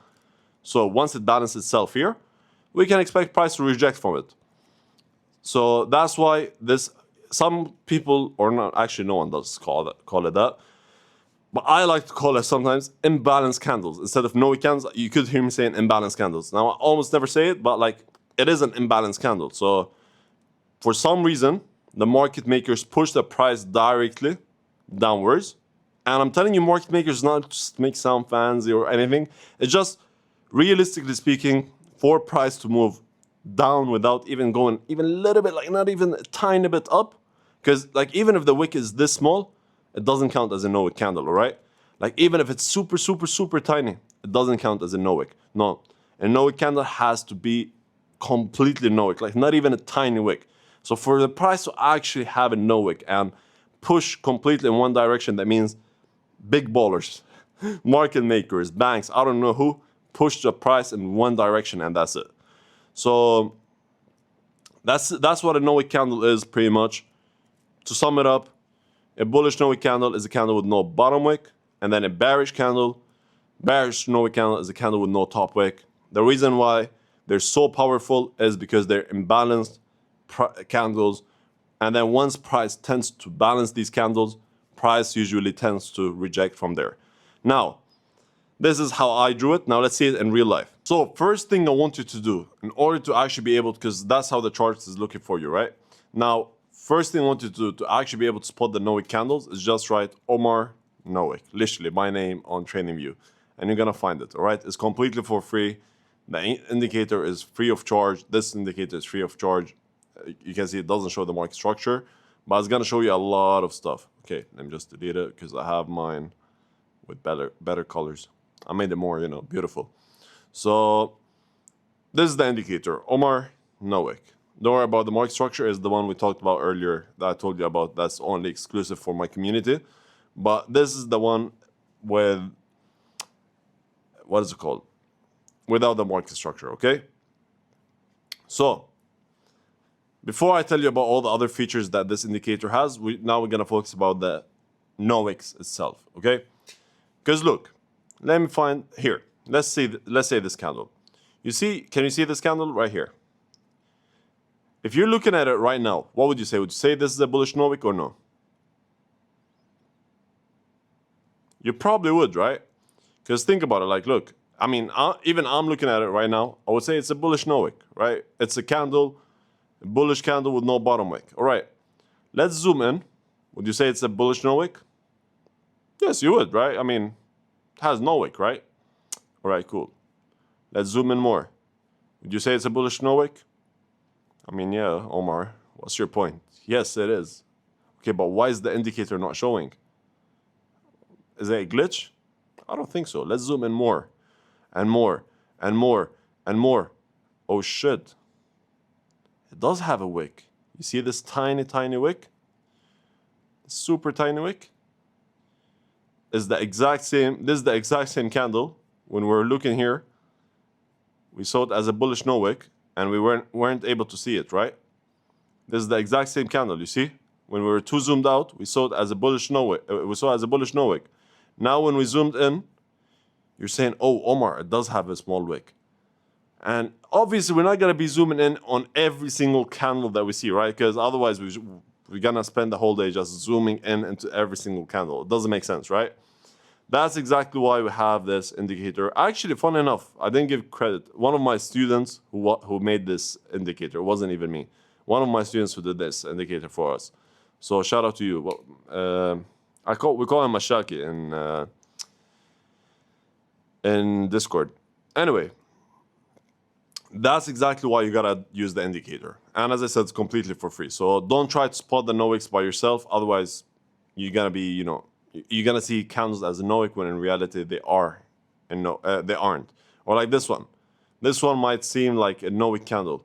So once it balances itself here, we can expect price to reject from it. So that's why some people, or not, actually no one does call it that. But I like to call it sometimes imbalanced candles. Instead of no wick candles, you could hear me saying imbalanced candles. Now I almost never say it, but like it is an imbalanced candle. So for some reason, the market makers push the price directly downwards. And I'm telling you, market makers not just make sound fancy or anything. It's just, realistically speaking, for price to move down without even going even a little bit, like not even a tiny bit up. Because like even if the wick is this small, it doesn't count as a no wick candle, all right? Like even if it's super, super, super tiny, it doesn't count as a no wick. No, a no wick candle has to be completely no wick, like not even a tiny wick. So for the price to actually have a no wick and push completely in one direction, that means big ballers, market makers, banks, I don't know who, push the price in one direction and that's it. So that's what a no wick candle is pretty much. To sum it up, a bullish no wick candle is a candle with no bottom wick, and then a bearish no wick candle is a candle with no top wick. The reason why they're so powerful is because they're imbalanced candles, and then once price tends to balance these candles, price usually tends to reject from there. Now, this is how I drew it. Now let's see it in real life. So first thing I want you to do, in order to actually be able, because that's how the chart is looking for you, right? Now, first thing I want you to do to actually be able to spot the no wick candles is just write Omar No Wick, literally my name on TradingView, and you're gonna find it. All right, it's completely for free. The indicator is free of charge. This indicator is free of charge. You can see it doesn't show the market structure, but it's gonna show you a lot of stuff. Okay, let me just delete it because I have mine with better colors. I made it more, beautiful. So this is the indicator, Omar No Wick. Don't worry about the market structure, is the one we talked about earlier that I told you about. That's only exclusive for my community. But this is the one with, what is it called? without the market structure, okay? So, before I tell you about all the other features that this indicator has, now we're gonna focus about the No Wicks itself, okay? Because look, let me find here. Let's say this candle. You see, can you see this candle right here? If you're looking at it right now, what would you say? Would you say this is a bullish No Wick or no? You probably would, right? Because think about it, like, look, I mean, even I'm looking at it right now, I would say it's a bullish No Wick, right? It's a candle, a bullish candle with no bottom wick. All right, let's zoom in. Would you say it's a bullish No Wick? Yes, you would, right? I mean, it has no wick, right? All right, cool. Let's zoom in more. Would you say it's a bullish No Wick? I mean, yeah, Omar, what's your point? Yes, it is. Okay, but why is the indicator not showing? Is it a glitch? I don't think so. Let's zoom in more and more and more and more. Oh shit. It does have a wick. You see this tiny, tiny wick? Super tiny wick? Is the exact same, this is the exact same candle. When we're looking here, we saw it as a bullish No Wick and we weren't able to see it, right? This is the exact same candle, you see? When we were too zoomed out, we saw it as a bullish No Wick. We saw it as a bullish No Wick. Now when we zoomed in, you're saying, oh, Omar, it does have a small wick. And obviously, we're not going to be zooming in on every single candle that we see, right? Because otherwise, we're going to spend the whole day just zooming in into every single candle. It doesn't make sense, right? That's exactly why we have this indicator. Actually, fun enough, I didn't give credit. One of my students who made this indicator, it wasn't even me. One of my students who did this indicator for us. So shout out to you. Well, we call him Mashaki in Discord. Anyway, that's exactly why you gotta use the indicator. And as I said, it's completely for free. So don't try to spot the No Wicks by yourself. Otherwise, you're gonna be, you're gonna see candles as a No Wick when in reality they are, and they aren't. Or like this one. This one might seem like a No Wick candle,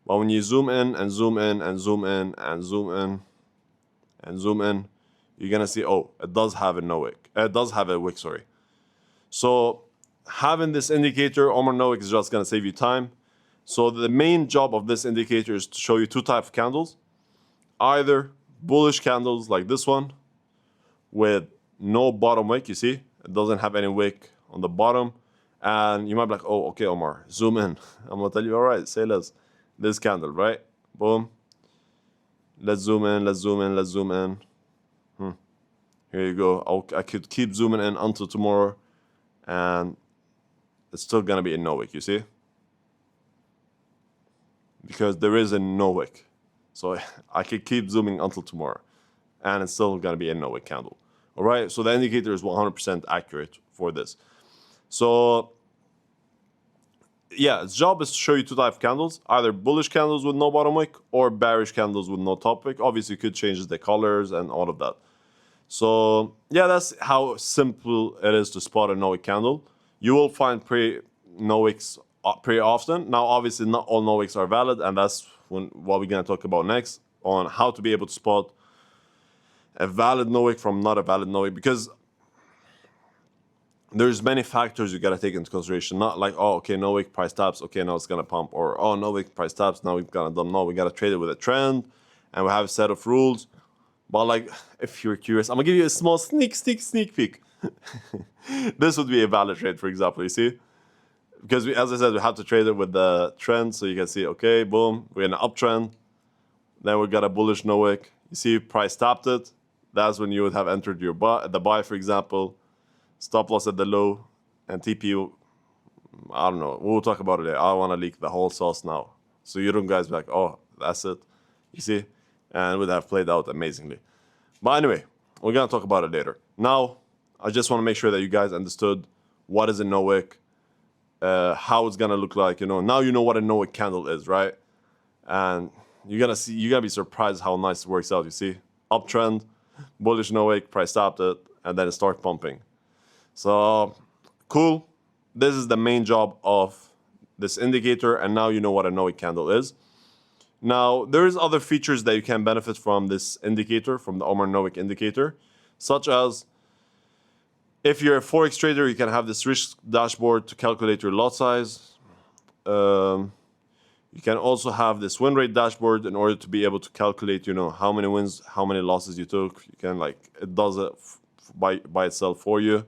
but when you zoom in and zoom in and zoom in and zoom in and zoom in, you're gonna see, oh, it does have a No Wick. It does have a wick, sorry. So having this indicator, Omar No Wick, is just gonna save you time. So the main job of this indicator is to show you two types of candles. Either bullish candles like this one with no bottom wick, you see? It doesn't have any wick on the bottom. And you might be like, oh, okay, Omar, zoom in. I'm gonna tell you, all right, say less. This candle, right? Boom. Let's zoom in, let's zoom in, let's zoom in. Here you go. I could keep zooming in until tomorrow, and it's still gonna be a No Wick, you see? Because there is a No Wick. So I could keep zooming until tomorrow, and it's still gonna be a No Wick candle. All right, so the indicator is 100% accurate for this. So yeah, its job is to show you two types of candles, either bullish candles with no bottom wick or bearish candles with no top wick. Obviously, you could change the colors and all of that. So yeah, that's how simple it is to spot a No Wick candle. You will find No Wicks pretty often. Now, obviously, not all No Wicks are valid, and that's what we're gonna talk about next, on how to be able to spot a valid No Wick from not a valid No Wick, because there's many factors you gotta take into consideration. Not like, oh, okay, No Wick price taps, okay, now it's gonna pump, or oh, No Wick price taps, now we've gonna dump. No, we gotta trade it with a trend, and we have a set of rules. But like, if you're curious, I'm gonna give you a small sneak peek. This would be a valid trade, for example, you see? Because as I said, we have to trade it with the trend, so you can see, okay, boom, we're in an uptrend. Then we got a bullish No Wick. You see, price tapped it. That's when you would have entered your the buy, for example. Stop loss at the low, and TP, I don't know. We'll talk about it later. I don't want to leak the whole sauce now. So you don't guys be like, oh, that's it. You see? And it would have played out amazingly. But anyway, we're going to talk about it later. Now, I just want to make sure that you guys understood what is a No Wick, how it's going to look like. Now you know what a No Wick candle is, right? And you're going to be surprised how nice it works out, you see? Uptrend, bullish No Wick, price tapped it, and then it starts pumping. So, cool. This is the main job of this indicator, and now you know what a No Wick candle is. Now, there's other features that you can benefit from this indicator, from the Omar No Wick indicator, such as If you're a Forex trader, you can have this risk dashboard to calculate your lot size. You can also have this win rate dashboard in order to be able to calculate, how many wins, how many losses you took. You can it does it by itself for you.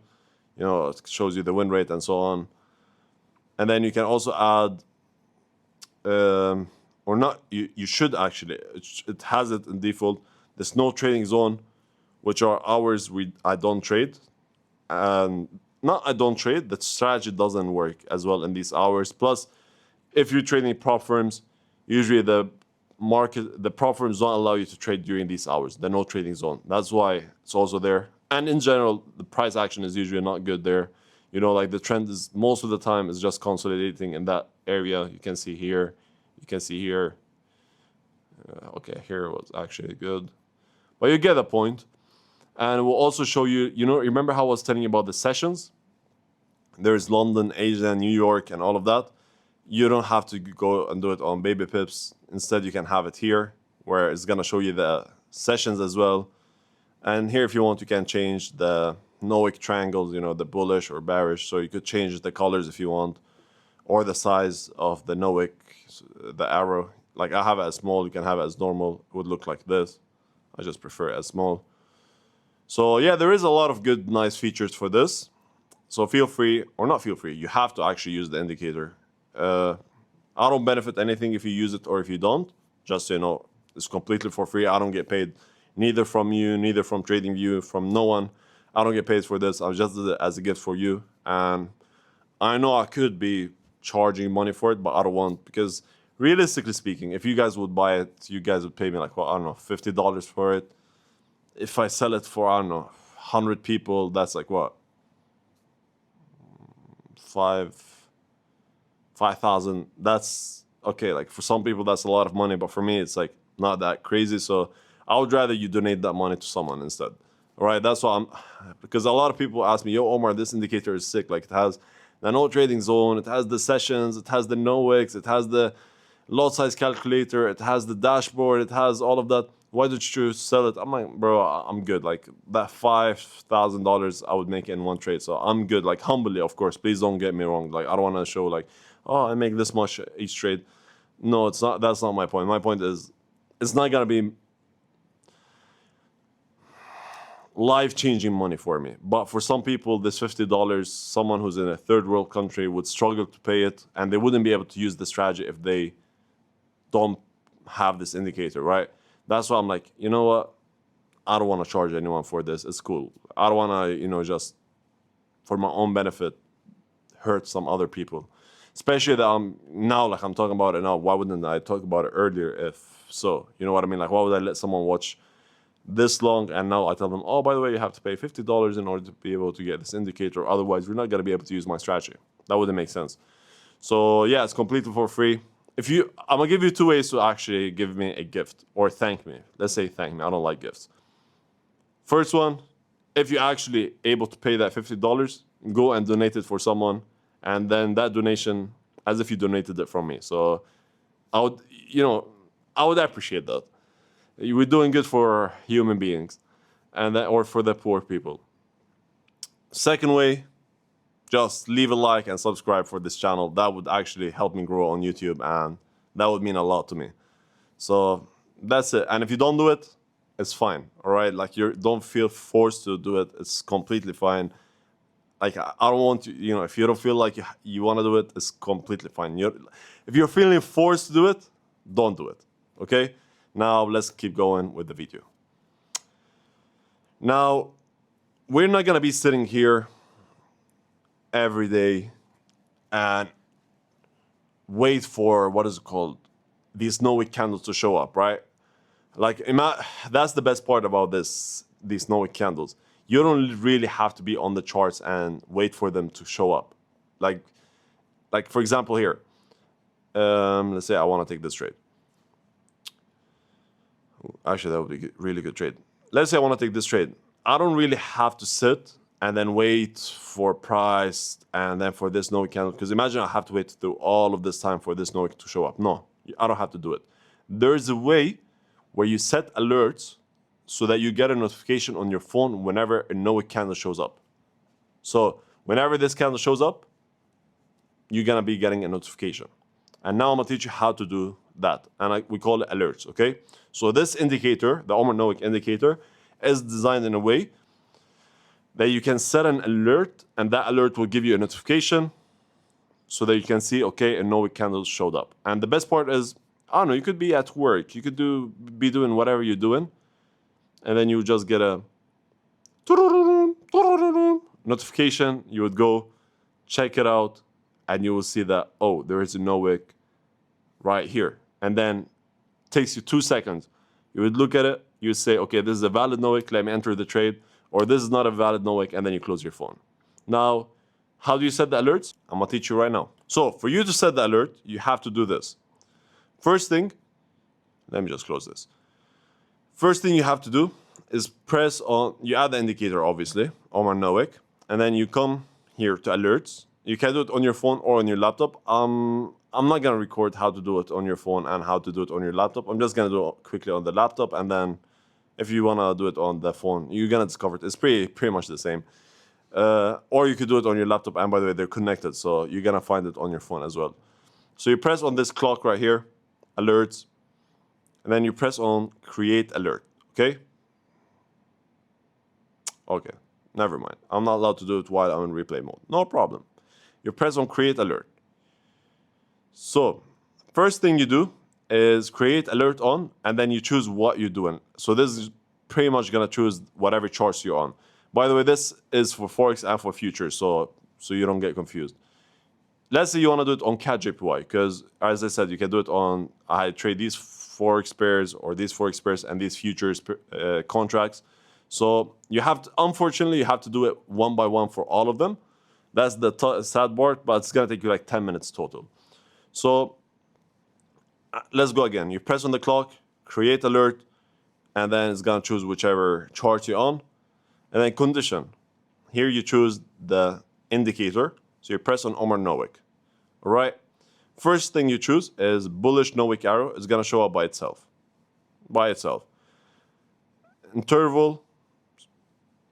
It shows you the win rate and so on. And then you can also add, or not, you should actually, it has it in default, this no trading zone, which are hours I don't trade. And not I don't trade, the strategy doesn't work as well in these hours. Plus, if you're trading prop firms, usually the prop firms don't allow you to trade during these hours, the no trading zone. That's why it's also there. And in general, the price action is usually not good there. The trend is most of the time is just consolidating in that area. You can see here, you can see here. Okay, here was actually good. But you get the point. And we'll also show you, remember how I was telling you about the sessions? There's London, Asia, New York, and all of that. You don't have to go and do it on baby pips. Instead, you can have it here, where it's going to show you the sessions as well. And here, if you want, you can change the No Wick triangles, the bullish or bearish. So you could change the colors if you want, or the size of the No Wick, the arrow. Like I have it as small, you can have it as normal. It would look like this. I just prefer it as small. So yeah, there is a lot of good, nice features for this. So feel free, or not feel free, you have to actually use the indicator. I don't benefit anything if you use it or if you don't. Just so you know, it's completely for free. I don't get paid neither from you, neither from TradingView, from no one. I don't get paid for this. I just did it as a gift for you. And I know I could be charging money for it, but I don't want, because realistically speaking, if you guys would buy it, you guys would pay me like, well, I don't know, $50 for it. If I sell it for, I don't know, 100 people, that's like what? 5,000. That's okay. Like for some people, that's a lot of money, but for me, it's like not that crazy. So I would rather you donate that money to someone instead. All right. That's why because a lot of people ask me, yo, Omar, this indicator is sick. Like it has the no trading zone, it has the sessions, it has the no wicks, it has the lot size calculator, it has the dashboard, it has all of that. Why did you choose to sell it? I'm like, bro, I'm good. Like that $5,000 I would make in one trade. So I'm good. Like humbly, of course, please don't get me wrong. Like I don't want to show like, oh, I make this much each trade. No, it's not. That's not my point. My point is it's not going to be life-changing money for me. But for some people, this $50, someone who's in a third world country would struggle to pay it, and they wouldn't be able to use the strategy if they don't have this indicator, right? That's why I'm like, you know what? I don't want to charge anyone for this. It's cool. I don't want to, just for my own benefit, hurt some other people. Especially that I'm talking about it now. Why wouldn't I talk about it earlier if so? You know what I mean? Like, why would I let someone watch this long and now I tell them, oh, by the way, you have to pay $50 in order to be able to get this indicator. Otherwise, you're not going to be able to use my strategy. That wouldn't make sense. So yeah, it's completely for free. I'm gonna give you two ways to actually give me a gift or thank me. Let's say thank me. I don't like gifts. First one, if you're actually able to pay that $50, go and donate it for someone, and then that donation, as if you donated it from me. So I would appreciate that. We're doing good for human beings, or for the poor people. Second way, just leave a like and subscribe for this channel. That would actually help me grow on YouTube, and that would mean a lot to me. So that's it. And if you don't do it, it's fine. All right, like don't feel forced to do it. It's completely fine. Like I don't want to, if you don't feel like you want to do it, it's completely fine. If you're feeling forced to do it, don't do it. Okay. Now let's keep going with the video. Now we're not gonna be sitting here every day and wait for these No Wick candles to show up, right? Like that's the best part about these No Wick candles. You don't really have to be on the charts and wait for them to show up. Like for example here, let's say I want to take this trade. Actually, that would be a really good trade. Let's say I want to take this trade. I don't really have to sit and then wait for price and then for this No Wick candle. Because imagine I have to wait through all of this time for this No Wick to show up. No, I don't have to do it. There's a way where you set alerts so that you get a notification on your phone whenever a No Wick candle shows up. So whenever this candle shows up, you're gonna be getting a notification. And now I'm gonna teach you how to do that. And we call it alerts, okay? So this indicator, the Omar No Wick indicator, is designed in a way that you can set an alert, and that alert will give you a notification so that you can see, okay, a No Wick candle showed up. And the best part is, I don't know, you could be at work, you could be doing whatever you're doing, and then you just get a notification. You would go check it out, and you will see that, oh, there is a No Wick right here. And then it takes you 2 seconds. You would look at it, you would say, okay, this is a valid No Wick, let me enter the trade, or this is not a valid No Wick, and then you close your phone. Now, how do you set the alerts? I'm gonna teach you right now. So for you to set the alert, you have to do this. First thing, let me just close this. First thing you have to do is press on, you add the indicator, obviously, Omar No Wick, and then you come here to alerts. You can do it on your phone or on your laptop. I'm not gonna record how to do it on your phone and how to do it on your laptop. I'm just gonna do it quickly on the laptop, and then if you wanna do it on the phone, you're gonna discover it. It's pretty much the same. Or you could do it on your laptop, and by the way, they're connected, so you're gonna find it on your phone as well. So you press on this clock right here, alerts, and then you press on create alert, okay? Okay, never mind. I'm not allowed to do it while I'm in replay mode. No problem. You press on create alert. So, first thing you do is create alert on, and then you choose what you're doing. So this is pretty much gonna choose whatever charts you're on. By the way, this is for Forex and for futures, so you don't get confused. Let's say you want to do it on CAD JPY, because as I said, you can do it on, I trade these Forex pairs or these Forex pairs and these futures contracts. So you have to, unfortunately, you have to do it one by one for all of them. That's the sad part, but it's going to take you like 10 minutes total. So let's go again. You press on the clock, create alert, and then it's going to choose whichever chart you're on. And then condition. Here you choose the indicator. So you press on Omar No Wick. All right. First thing you choose is bullish No Wick arrow. It's going to show up by itself. By itself. Interval,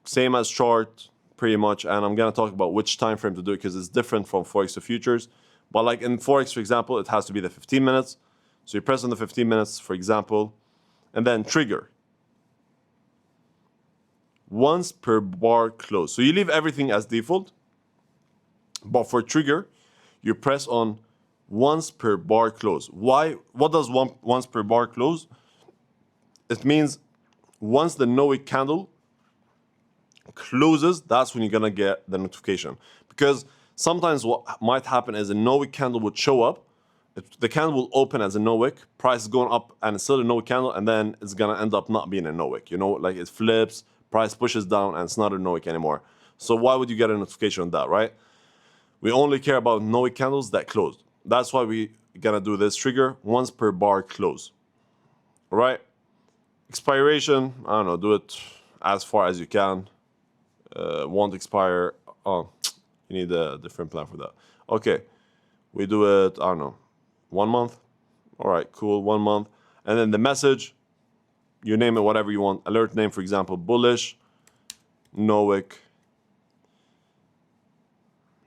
same as chart, pretty much. And I'm going to talk about which time frame to do it because it's different from Forex to futures. But like in Forex, for example, it has to be the 15 minutes. So you press on the 15 minutes, for example, and then trigger. Once per bar close. So you leave everything as default. But for trigger, you press on once per bar close. Why? What does once per bar close? It means once the No Wick candle closes, that's when you're gonna get the notification. Because sometimes what might happen is a No Wick candle would show up, the candle will open as a No Wick, price is going up and it's still a No Wick candle, and then it's gonna end up not being a No Wick. You know, like it flips, price pushes down, and it's not a No Wick anymore. So why would you get a notification on that, right? We only care about No Wick candles that closed. That's why we're gonna do this trigger once per bar close. All right? Expiration, I don't know, do it as far as you can. Won't expire. Oh, you need a different plan for that. Okay, we do it, I don't know, 1 month. All right, cool, 1 month. And then the message, you name it whatever you want. Alert name, for example, bullish, No Wick.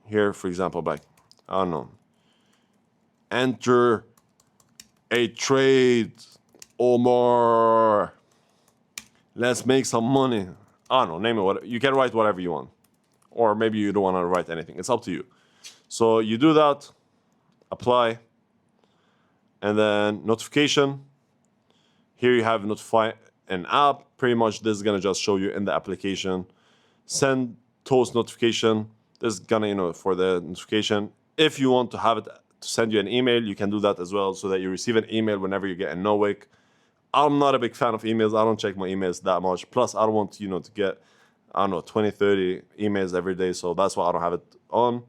Here, for example, back, I don't know, enter a trade, Omar. Let's make some money. I don't know, name it what you can write whatever you want. Or maybe you don't want to write anything. It's up to you. So you do that, apply, and then notification. Here you have notify an app. Pretty much this is gonna just show you in the application. Send toast notification. This is gonna, you know, for the notification. If you want to have it to send you an email, you can do that as well so that you receive an email whenever you get a No Wick. I'm not a big fan of emails. I don't check my emails that much. Plus, I don't want, you know, to get, I don't know, 20, 30 emails every day. So that's why I don't have it on.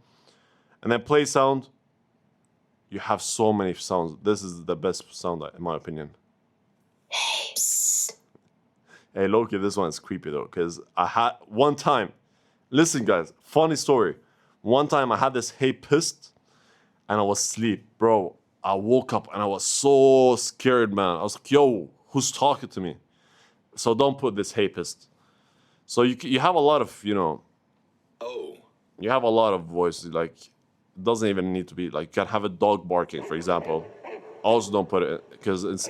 And then play sound. You have so many sounds. This is the best sound, in my opinion. Hey, Loki, this one is creepy though, because I had one time, listen guys, funny story. One time I had this hey pissed and I was asleep. Bro, I woke up and I was so scared, man. I was like, yo, who's talking to me? So don't put this hey pissed. So you have a lot of, you know, you have a lot of voices. Like, it doesn't even need to be like, you can have a dog barking, for example. Also, don't put it because it's.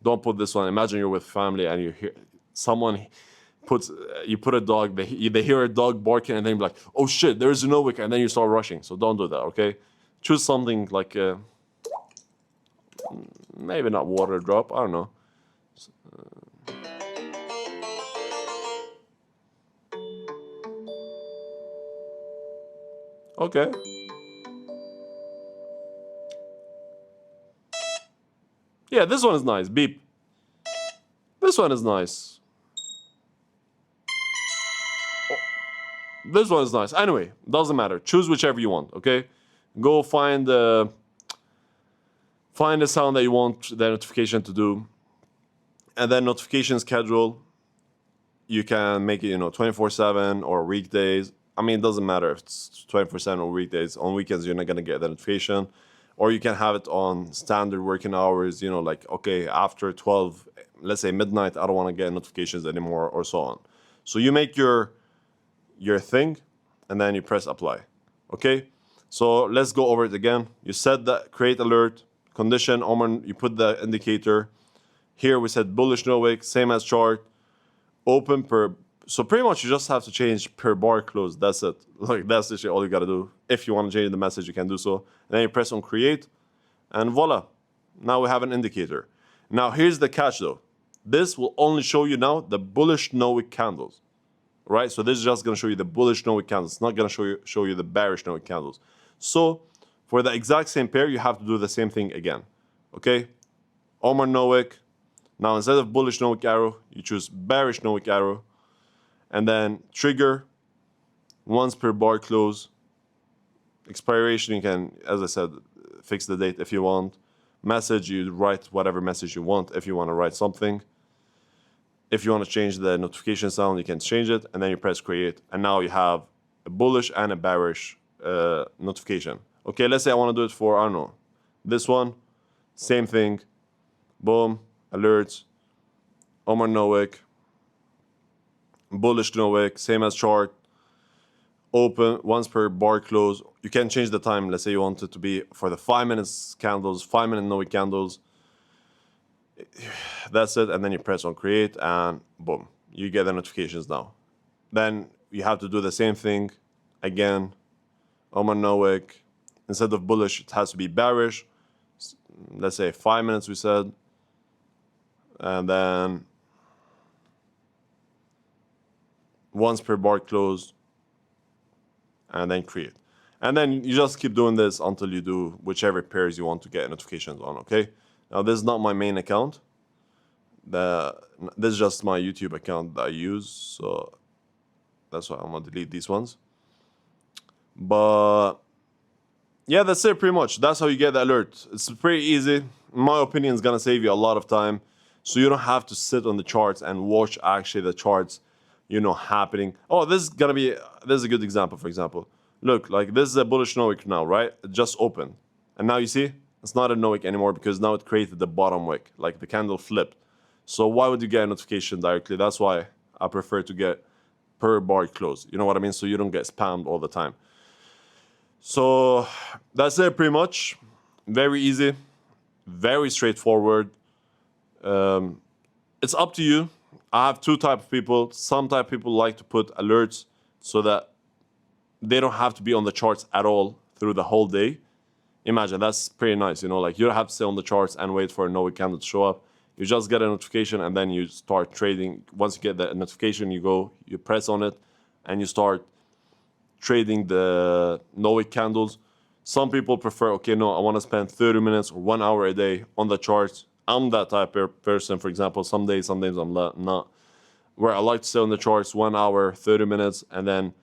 Don't put this one. Imagine you're with family and you hear someone puts you put a dog. They hear a dog barking and then you're like, oh shit, there's a no wick, and then you start rushing. So don't do that. Okay, choose something like maybe not water drop. I don't know. Okay. Yeah, this one is nice. Beep. This one is nice. This one is nice. Anyway, doesn't matter. Choose whichever you want, okay? Go find the sound that you want the notification to do. And then notification schedule, you can make it, 24/7 or weekdays. I mean, it doesn't matter if it's 24/7 or weekdays. On weekends, you're not going to get the notification. Or you can have it on standard working hours, like, okay, after 12, let's say midnight, I don't want to get notifications anymore, or so on. So you make your thing, and then you press apply. Okay? So let's go over it again. You set that create alert, condition, Omar, you put the indicator. Here we said bullish no wick, same as chart, open per. So pretty much you just have to change per bar close. That's it. Like, that's literally all you gotta do. If you want to change the message, you can do so. And then you press on create, and voila. Now we have an indicator. Now here's the catch though. This will only show you now the bullish no wick candles. Right? So this is just gonna show you the bullish no wick candles. It's not gonna show you the bearish no wick candles. So for the exact same pair, you have to do the same thing again. Okay? Omar no wick. Now instead of bullish no wick arrow, you choose bearish no wick arrow. And then trigger once per bar close. Expiration, you can, as I said, fix the date if you want. Message, you write whatever message you want if you want to write something. If you want to change the notification sound, you can change it, and then you press create. And now you have a bullish and a bearish notification. Okay, let's say I want to do it for, I don't know, this one. Same thing. Boom, alerts. Omar no wick. Bullish no wick, same as chart. Open once per bar close. You can change the time. Let's say you want it to be for the 5 minutes candles, 5-minute no wick candles. That's it. And then you press on create, and boom, you get the notifications now. Then you have to do the same thing again. Omar no wick. Instead of bullish, it has to be bearish. Let's say 5 minutes, we said. And then once per bar close, and then create. And then you just keep doing this until you do whichever pairs you want to get notifications on, okay? Now, this is not my main account. This is just my YouTube account that I use, so that's why I'm gonna delete these ones. But yeah, that's it pretty much. That's how you get the alert. It's pretty easy. In my opinion, it's gonna save you a lot of time, so you don't have to sit on the charts and watch actually the charts happening. Oh, this is a good example, for example. Look, like this is a bullish no wick now, right? It just opened. And now you see, it's not a no wick anymore because now it created the bottom wick, like the candle flipped. So why would you get a notification directly? That's why I prefer to get per bar close. You know what I mean? So you don't get spammed all the time. So that's it pretty much. Very easy, very straightforward. It's up to you. I have two types of people. Some type of people like to put alerts so that they don't have to be on the charts at all through the whole day. Imagine, that's pretty nice, like you don't have to stay on the charts and wait for a no wick candle to show up. You just get a notification and then you start trading. Once you get the notification, you press on it, and you start trading the no wick candles. Some people prefer, okay, no, I want to spend 30 minutes or 1 hour a day on the charts. I'm that type of person, for example. Some days I'm not. Where I like to stay on the charts 1 hour, 30 minutes, and then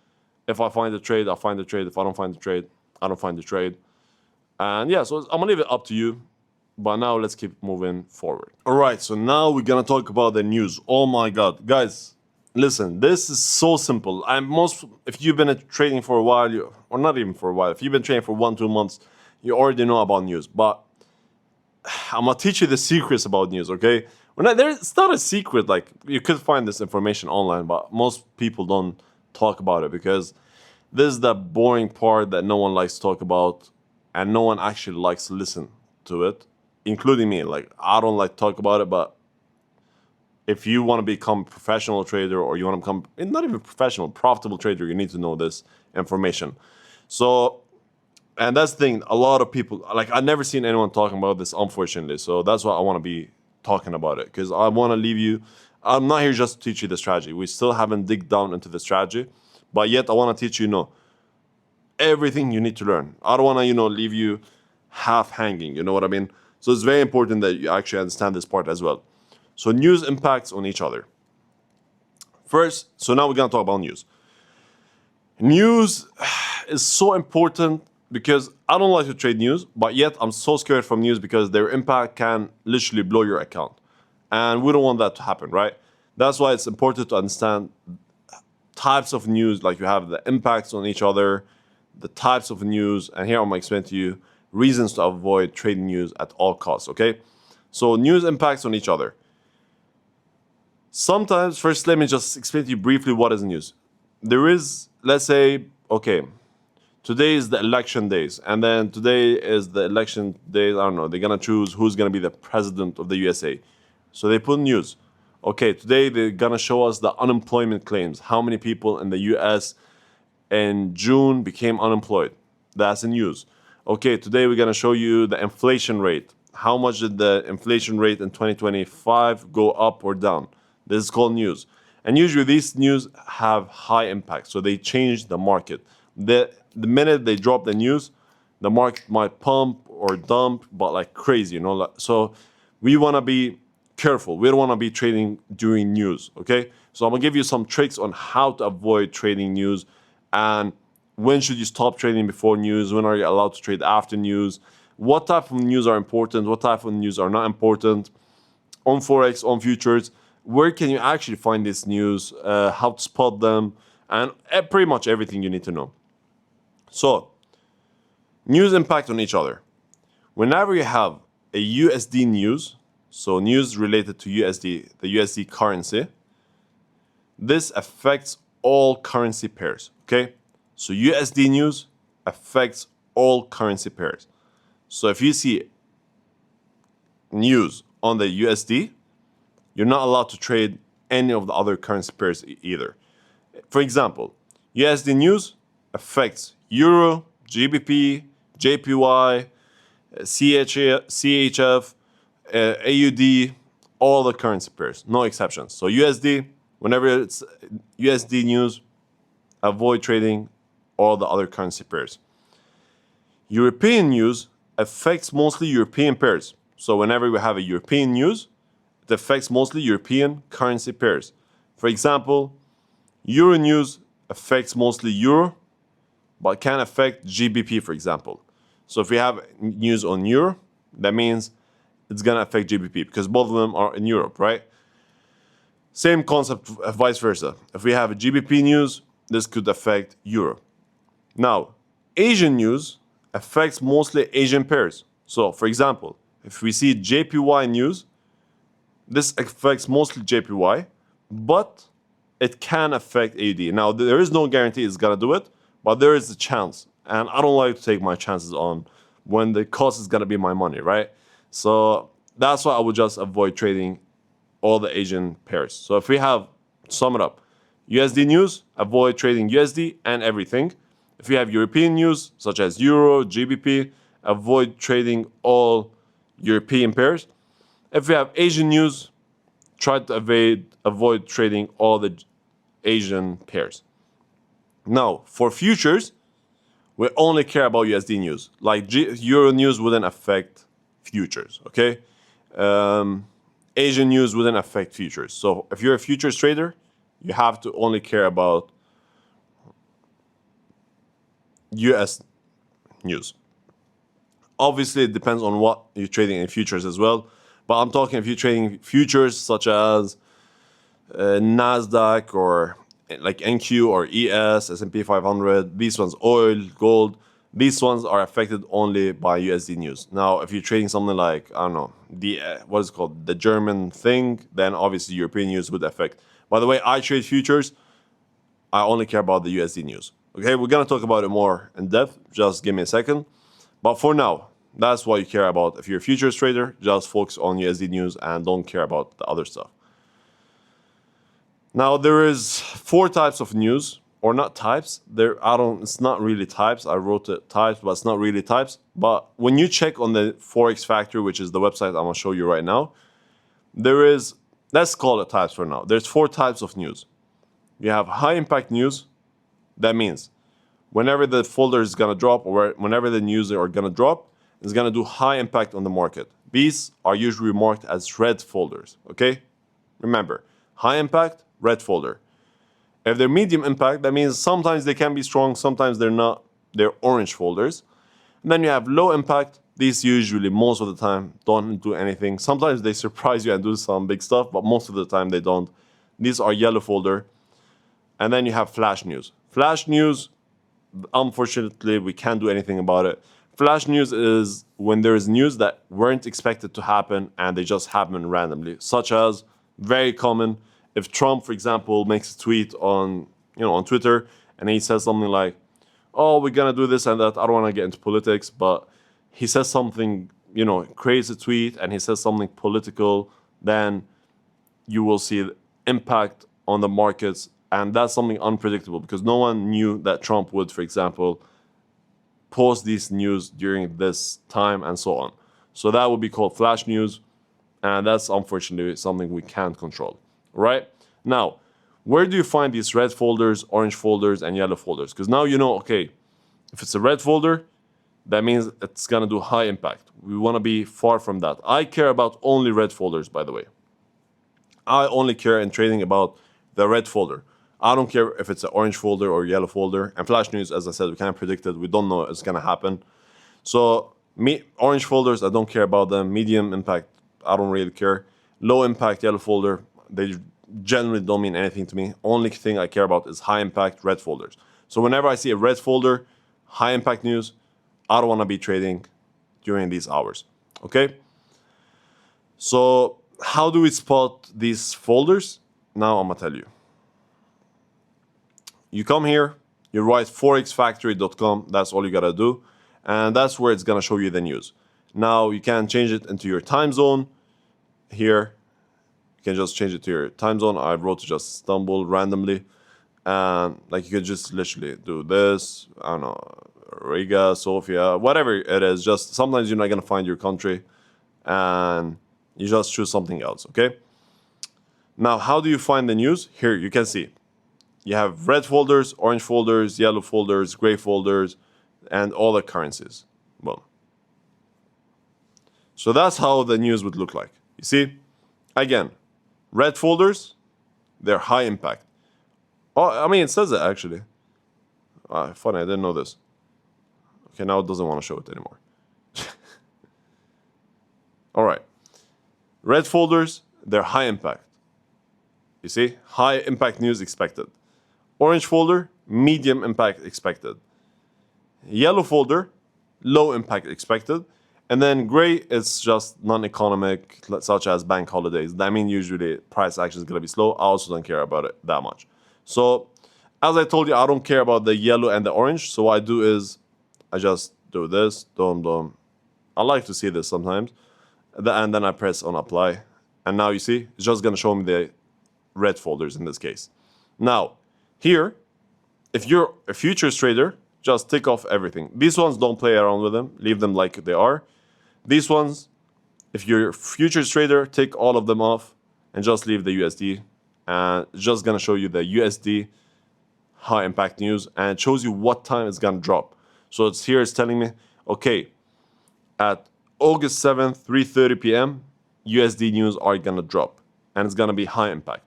if I find the trade, I'll find the trade. If I don't find the trade, I don't find the trade. And yeah, so I'm gonna leave it up to you. But now let's keep moving forward. All right, so now we're gonna talk about the news. Oh my God, guys, listen, this is so simple. If you've been trading for a while, or not even for a while, if you've been trading for 1-2 months, you already know about news. But I'm gonna teach you the secrets about news, okay? It's not a secret. Like, you could find this information online, but most people don't talk about it because This is the boring part that no one likes to talk about, and no one actually likes to listen to it, including me. Like, I don't like to talk about it, but if you want to become a professional trader, or you want to become, not even professional, profitable trader, you need to know this information. So, and that's the thing, a lot of people, like, I've never seen anyone talking about this, unfortunately. So that's why I want to be talking about it, because I want to leave you, I'm not here just to teach you the strategy. We still haven't dig down into the strategy, but yet I want to teach you, everything you need to learn. I don't want to, leave you half hanging, you know what I mean? So it's very important that you actually understand this part as well. So news impacts on each other. First, so now we're going to talk about news. News is so important because I don't like to trade news, but yet I'm so scared from news because their impact can literally blow your account. And we don't want that to happen, right? That's why it's important to understand types of news, like you have the impacts on each other, the types of news, and here I'm going to explain to you reasons to avoid trading news at all costs, okay? So news impacts on each other. Sometimes, first, let me just explain to you briefly what is news. There is, let's say, okay, today is the election days, and then today is the election days, I don't know, they're gonna choose who's gonna be the president of the USA. So they put news. Okay, today they're gonna show us the unemployment claims. How many people in the US in June became unemployed? That's in news. Okay, today we're gonna show you the inflation rate. How much did the inflation rate in 2025 go up or down? This is called news. And usually these news have high impact, so they change the market. The minute they drop the news, the market might pump or dump, but like crazy, So we want to be careful. We don't want to be trading during news, okay? So I'm going to give you some tricks on how to avoid trading news, and when should you stop trading before news, when are you allowed to trade after news, what type of news are important, what type of news are not important, on Forex, on futures, where can you actually find this news, how to spot them, and pretty much everything you need to know. So, news impact on each other. Whenever you have a USD news, so news related to USD, the USD currency, this affects all currency pairs, okay? So USD news affects all currency pairs. So if you see news on the USD, you're not allowed to trade any of the other currency pairs either. For example, USD news affects Euro, GBP, JPY, CHF, AUD, all the currency pairs, no exceptions. So USD, whenever it's USD news, avoid trading all the other currency pairs. European news affects mostly European pairs. So whenever we have a European news, it affects mostly European currency pairs. For example, Euro news affects mostly Euro, but can affect GBP, for example. So if we have news on Euro, that means it's going to affect GBP because both of them are in Europe, right? Same concept, vice versa. If we have a GBP news, this could affect Euro. Now, Asian news affects mostly Asian pairs. So, for example, if we see JPY news, this affects mostly JPY, but it can affect AUD. Now, there is no guarantee it's going to do it, but there is a chance. And I don't like to take my chances on when the cost is going to be my money, right? So that's why I would just avoid trading all the Asian pairs. So if we have, sum it up, USD news, avoid trading USD and everything. If you have European news, such as Euro, GBP, avoid trading all European pairs. If you have Asian news, try to avoid trading all the Asian pairs. Now, for futures, we only care about USD news. Like Euro news wouldn't affect futures, okay? Asian news wouldn't affect futures. So if you're a futures trader, you have to only care about US news. Obviously, it depends on what you're trading in futures as well. But I'm talking if you're trading futures such as NASDAQ or like NQ or ES, S&P 500, these ones, oil, gold, these ones are affected only by USD news. Now, if you're trading something like, I don't know, what is it called, the German thing, then obviously European news would affect. By the way, I trade futures. I only care about the USD news. Okay, we're gonna talk about it more in depth. Just give me a second. But for now, that's what you care about. If you're a futures trader, just focus on USD news and don't care about the other stuff. Now there is 4 types of news, or not types. It's not really types. I wrote it types, but it's not really types. But when you check on the Forex Factory, which is the website I'm gonna show you right now, there is, let's call it types for now. There's 4 types of news. You have high impact news. That means whenever the folder is gonna drop or whenever the news are gonna drop, it's gonna do high impact on the market. These are usually marked as red folders, okay? Remember, high impact, red folder. If they're medium impact, that means sometimes they can be strong, sometimes they're not. They're orange folders. And then you have low impact. These usually, most of the time, don't do anything. Sometimes they surprise you and do some big stuff, but most of the time they don't. These are yellow folder. And then you have flash news. Flash news, unfortunately, we can't do anything about it. Flash news is when there is news that weren't expected to happen and they just happen randomly, such as, very common, if Trump, for example, makes a tweet on Twitter and he says something like, "Oh, we're gonna do this and that." I don't want to get into politics, but he says something, creates a tweet and he says something political, then you will see the impact on the markets, and that's something unpredictable because no one knew that Trump would, for example, post these news during this time and so on. So that would be called flash news, and that's unfortunately something we can't control. Right? Now, where do you find these red folders, orange folders, and yellow folders? Because now you know, okay, if it's a red folder, that means it's gonna do high impact. We wanna be far from that. I care about only red folders, by the way. I only care in trading about the red folder. I don't care if it's an orange folder or yellow folder. And flash news, as I said, we can't predict it. We don't know it's gonna happen. So orange folders, I don't care about them. Medium impact, I don't really care. Low impact, yellow folder, they generally don't mean anything to me. Only thing I care about is high impact red folders. So whenever I see a red folder, high impact news, I don't want to be trading during these hours. Okay? So how do we spot these folders? Now I'm gonna tell you. You come here, you write forexfactory.com, that's all you gotta do, and that's where it's gonna show you the news. Now you can change it into your time zone here. You can just change it to your time zone. I wrote to just Istanbul randomly. And like you could just literally do this, I don't know, Riga, Sofia, whatever it is. Just sometimes you're not gonna find your country and you just choose something else, okay? Now, how do you find the news? Here, you can see. You have red folders, orange folders, yellow folders, gray folders, and all the currencies. Boom. So that's how the news would look like. You see? Again, red folders, they're high impact. Oh, I mean, it says it actually. Funny, I didn't know this. Okay, now it doesn't want to show it anymore. All right. Red folders, they're high impact. You see? High impact news expected. Orange folder, medium impact expected. Yellow folder, low impact expected. And then gray is just non-economic, such as bank holidays. That means usually price action is going to be slow. I also don't care about it that much. So as I told you, I don't care about the yellow and the orange. So what I do is I just do this, dum. I like to see this sometimes. And then I press on apply. And now you see, it's just going to show me the red folders in this case. Now, here, if you're a futures trader, just tick off everything. These ones, don't play around with them. Leave them like they are. These ones, if you're a futures trader, take all of them off and just leave the USD. And it's just going to show you the USD high impact news. And it shows you what time it's going to drop. So it's here, it's telling me, okay, at August 7th, 3:30 p.m., USD news are going to drop. And it's going to be high impact.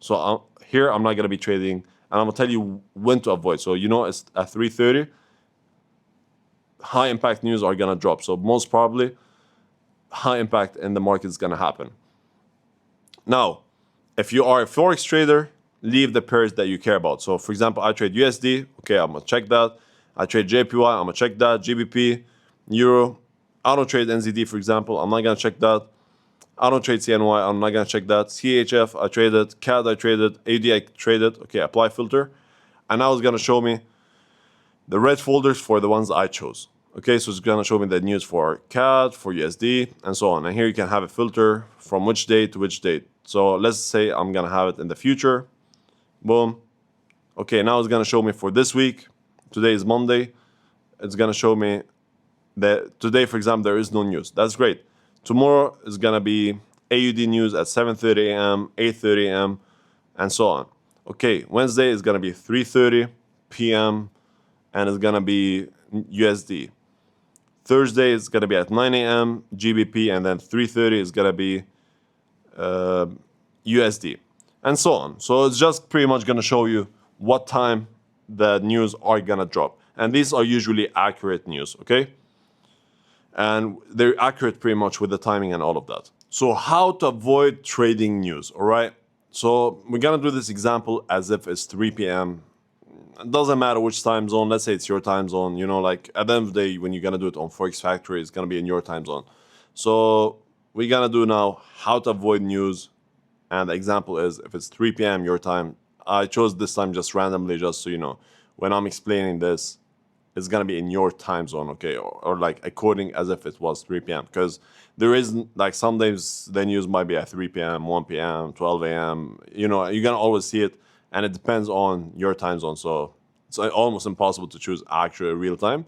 So here, I'm not going to be trading. And I'm going to tell you when to avoid. So it's at 3:30. High impact news are going to drop. So most probably, high impact in the market is going to happen. Now, if you are a Forex trader, leave the pairs that you care about. So for example, I trade USD. Okay, I'm going to check that. I trade JPY. I'm going to check that. GBP, Euro. I don't trade NZD, for example. I'm not going to check that. I don't trade CNY. I'm not going to check that. CHF, I traded. CAD, I traded. AD, I traded. Okay, apply filter. And now it's going to show me The red folders for the ones I chose. Okay, so it's gonna show me the news for CAD, for USD, and so on. And here you can have a filter from which date to which date. So let's say I'm gonna have it in the future. Boom. Okay, now it's gonna show me for this week. Today is Monday. It's gonna show me that today, for example, there is no news. That's great. Tomorrow is gonna be AUD news at 7:30 a.m., 8:30 a.m., and so on. Okay, Wednesday is gonna be 3:30 p.m. and it's gonna be USD. Thursday is gonna be at 9 a.m. GBP, and then 3:30 is gonna be USD, and so on. So it's just pretty much gonna show you what time the news are gonna drop, and these are usually accurate news, okay? And they're accurate pretty much with the timing and all of that. So how to avoid trading news, all right? So we're gonna do this example as if it's 3 p.m. It doesn't matter which time zone. Let's say it's your time zone. You know, like at the end of the day, when you're gonna do it on Forex Factory, it's gonna be in your time zone. So we're gonna do now how to avoid news. And the example is if it's 3 p.m. your time. I chose this time just randomly, just so you know. When I'm explaining this, it's gonna be in your time zone, okay? Or like according as if it was 3 p.m. Because there is like some days the news might be at 3 p.m., 1 p.m., 12 a.m. You know, you're gonna always see it, and it depends on your time zone. So it's almost impossible to choose actual real time.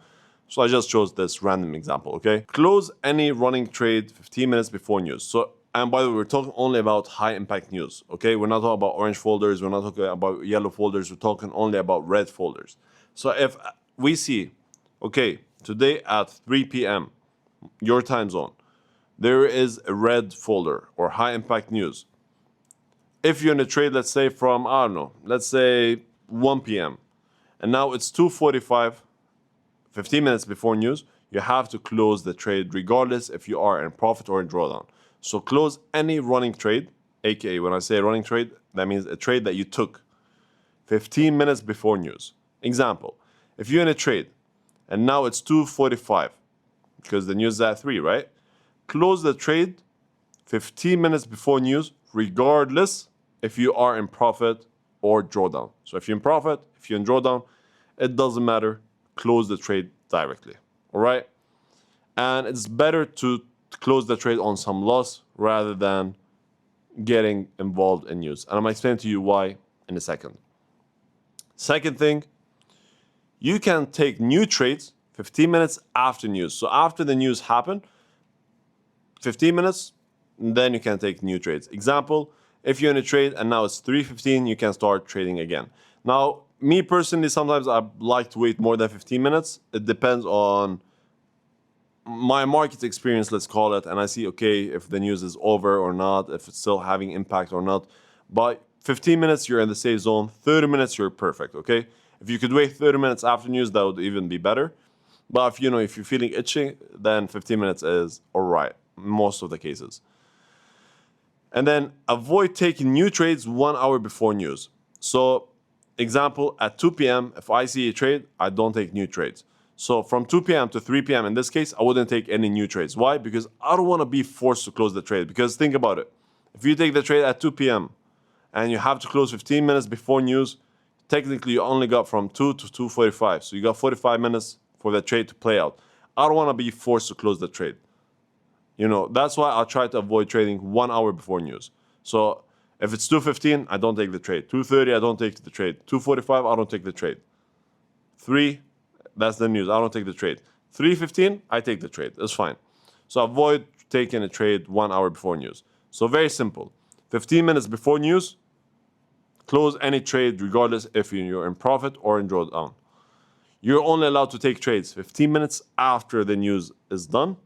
So I just chose this random example, okay? Close any running trade 15 minutes before news. So, and by the way, we're talking only about high impact news, okay? We're not talking about orange folders. We're not talking about yellow folders. We're talking only about red folders. So if we see, okay, today at 3 p.m., your time zone, there is a red folder or high impact news. If you're in a trade, let's say from, I don't know, let's say 1 p.m., and now it's 2:45, 15 minutes before news, you have to close the trade regardless if you are in profit or in drawdown. So close any running trade, aka when I say running trade, that means a trade that you took 15 minutes before news. Example, if you're in a trade and now it's 2:45 because the news is at 3, right? Close the trade 15 minutes before news regardless if you are in profit or drawdown. So if you're in profit, if you're in drawdown, it doesn't matter. Close the trade directly, all right? And it's better to close the trade on some loss rather than getting involved in news. And I'm gonna explain to you why in a second. Second thing, you can take new trades 15 minutes after news. So after the news happened, 15 minutes, then you can take new trades. Example, if you're in a trade and now it's 3:15, you can start trading again. Now, me personally, sometimes I like to wait more than 15 minutes. It depends on my market experience, let's call it, and I see, okay, if the news is over or not, if it's still having impact or not. But 15 minutes, you're in the safe zone. 30 minutes, you're perfect, okay? If you could wait 30 minutes after news, that would even be better. But if you're feeling itchy, then 15 minutes is all right, most of the cases. And then avoid taking new trades 1 hour before news. So, example, at 2 p.m., if I see a trade, I don't take new trades. So from 2 p.m. to 3 p.m. in this case, I wouldn't take any new trades. Why? Because I don't want to be forced to close the trade. Because think about it. If you take the trade at 2 p.m. and you have to close 15 minutes before news, technically you only got from 2 to 2:45. So you got 45 minutes for the trade to play out. I don't want to be forced to close the trade. That's why I try to avoid trading 1 hour before news. So if it's 2:15, I don't take the trade. 2:30, I don't take the trade. 2:45, I don't take the trade. 3, that's the news. I don't take the trade. 3:15, I take the trade. It's fine. So avoid taking a trade 1 hour before news. So very simple. 15 minutes before news, close any trade regardless if you're in profit or in drawdown. You're only allowed to take trades 15 minutes after the news is done.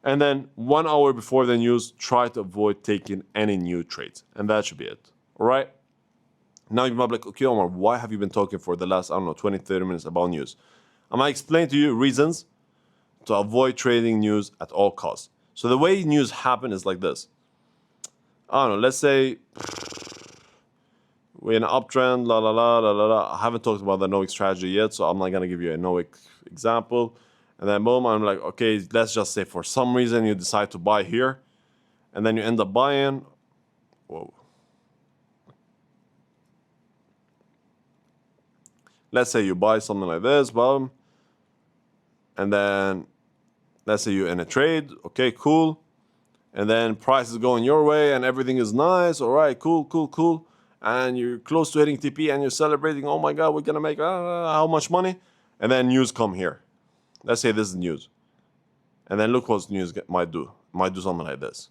And then 1 hour before the news, try to avoid taking any new trades. And that should be it. All right? Now you might be like, okay, Omar, why have you been talking for the last, 20, 30 minutes about news? I'm going to explain to you reasons to avoid trading news at all costs. So the way news happen is like this. Let's say we're in an uptrend, la la la la la la. I haven't talked about the No Wick strategy yet, so I'm not going to give you a No Wick example. And then boom, I'm like, okay, let's just say for some reason you decide to buy here, and then you end up buying. Whoa. let's say you buy something like this, boom, and then let's say you're in a trade, okay, cool, and then price is going your way and everything is nice, all right, cool, and you're close to hitting TP and you're celebrating, oh my God, we're gonna make how much money, and then news come here. Let's say this is news, and then look what news might do. Might do something like this,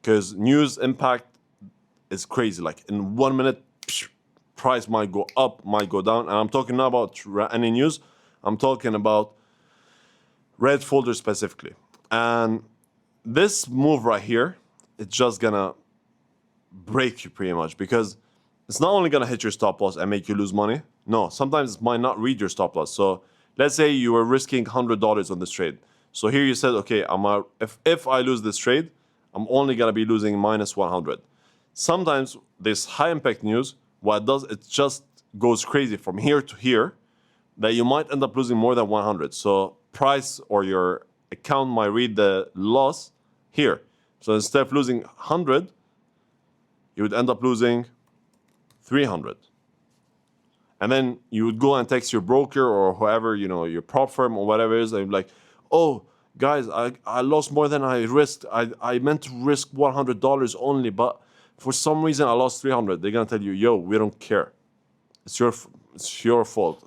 because news impact is crazy. Like in 1 minute, price might go up, might go down, and I'm talking not about any news. I'm talking about red folder specifically. And this move right here, it's just gonna break you pretty much, because it's not only gonna hit your stop loss and make you lose money. No, sometimes it might not read your stop loss. So let's say you were risking $100 on this trade. So here you said, okay, if I lose this trade, I'm only gonna be losing minus 100. Sometimes this high impact news, what it does, it just goes crazy from here to here, that you might end up losing more than 100. So price or your account might read the loss here. So instead of losing 100, you would end up losing 300. And then you would go and text your broker or whoever, your prop firm or whatever it is, and you're like, oh, guys, I lost more than I risked. I meant to risk $100 only, but for some reason I lost 300. They're gonna tell you, yo, we don't care. It's your fault.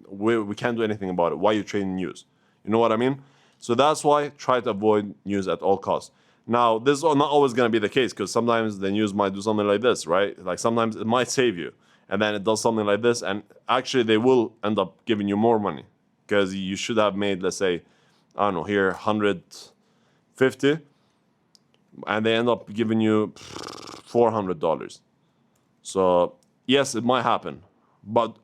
We can't do anything about it. Why are you trading news? You know what I mean? So that's why try to avoid news at all costs. Now, this is not always going to be the case, because sometimes the news might do something like this, right? Like sometimes it might save you, and then it does something like this, and actually they will end up giving you more money, because you should have made, let's say, I don't know, here 150, and they end up giving you $400. So yes, it might happen, but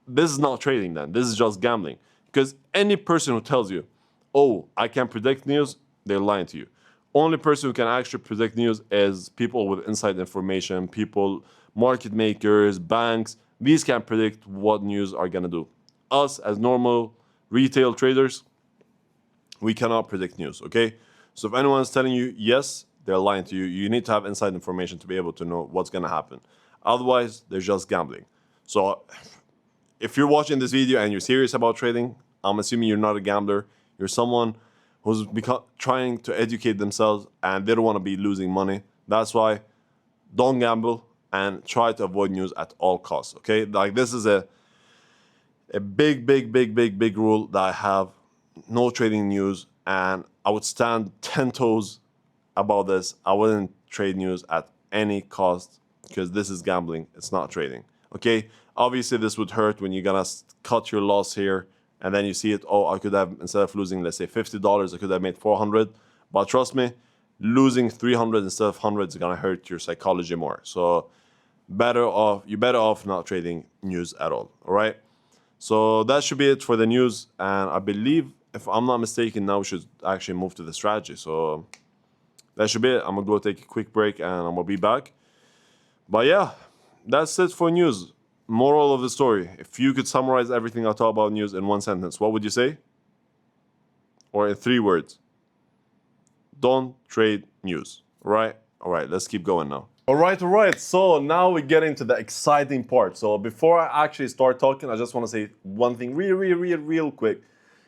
this is not trading then. This is just gambling. Because any person who tells you, oh, I can predict news, they're lying to you. Only person who can actually predict news is people with inside information, people, market makers, banks. These can predict what news are gonna do. Us as normal retail traders, we cannot predict news, okay? So if anyone's telling you yes, they're lying to you. You need to have inside information to be able to know what's gonna happen. Otherwise, they're just gambling. So if you're watching this video and you're serious about trading, I'm assuming you're not a gambler. You're someone who's trying to educate themselves and they don't want to be losing money. That's why don't gamble and try to avoid news at all costs, okay? Like this is a big rule that I have. No trading news, and I would stand 10 toes about this. I wouldn't trade news at any cost, because this is gambling. It's not trading, okay? Obviously, this would hurt when you're gonna cut your loss here, and then you see it, oh, I could have, instead of losing, let's say $50, I could have made 400. But trust me, losing 300 instead of 100 is gonna hurt your psychology more. So you're better off not trading news at all right? So that should be it for the news, and I believe, if I'm not mistaken, now we should actually move to the strategy. So that should be it. I'm gonna go take a quick break and I'm gonna be back. But yeah, that's it for news. Moral of the story: if you could summarize everything I talk about news in one sentence, what would you say? Or in 3 words? Don't trade news. All right, let's keep going now. All right. So now we get into the exciting part. So before I actually start talking, I just want to say one thing real quick.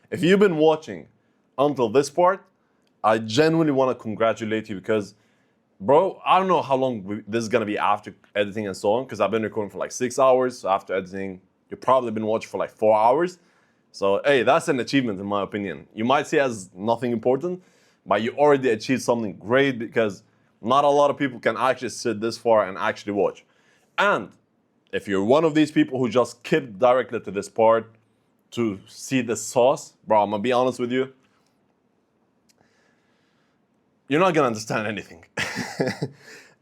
If you've been watching until this part, I genuinely want to congratulate you, because bro, I don't know how long this is going to be after editing and so on, because I've been recording for like 6 hours. So after editing, you've probably been watching for like 4 hours. So hey, that's an achievement in my opinion. You might see it as nothing important, but you already achieved something great, because not a lot of people can actually sit this far and actually watch. And if you're one of these people who just skipped directly to this part to see the sauce, bro, I'm going to be honest with you, you're not gonna understand anything.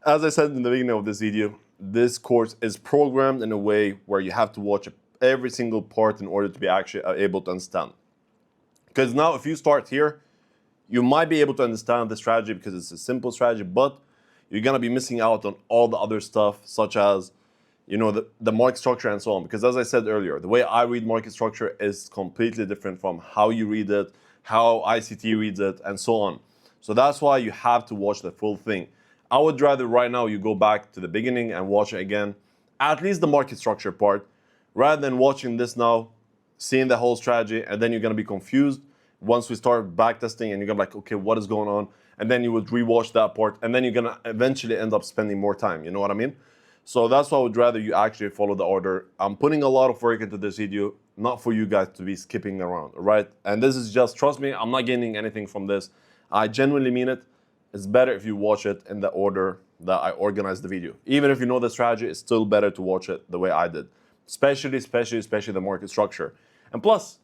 As I said in the beginning of this video, this course is programmed in a way where you have to watch every single part in order to be actually able to understand. Because now if you start here, you might be able to understand the strategy because it's a simple strategy, but you're gonna be missing out on all the other stuff, such as the market structure and so on. Because as I said earlier, the way I read market structure is completely different from how you read it, how ICT reads it, and so on. So that's why you have to watch the full thing. I would rather right now you go back to the beginning and watch it again, at least the market structure part, rather than watching this now, seeing the whole strategy, and then you're gonna be confused once we start backtesting, and you're gonna be like, okay, what is going on? And then you would rewatch that part, and then you're gonna eventually end up spending more time. You know what I mean? So that's why I would rather you actually follow the order. I'm putting a lot of work into this video, not for you guys to be skipping around, all right? And this is just, trust me, I'm not gaining anything from this. I genuinely mean it. It's better if you watch it in the order that I organized the video. Even if you know the strategy, it's still better to watch it the way I did. Especially the market structure. And plus,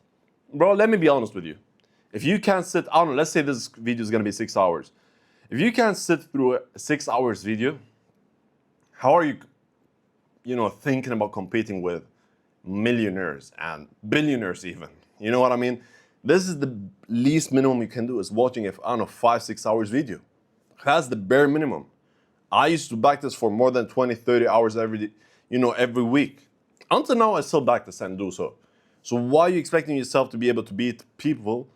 bro, let me be honest with you. If you can't sit, I don't know, let's say this video is gonna be 6 hours. If you can't sit through a 6 hours video, how are you, thinking about competing with millionaires and billionaires even? You know what I mean? This is the least minimum you can do, is watching a, 5-6 hours video. That's the bare minimum. I used to backtest for more than 20-30 hours every week. Until now, I still backtest and do so. So why are you expecting yourself to be able to beat people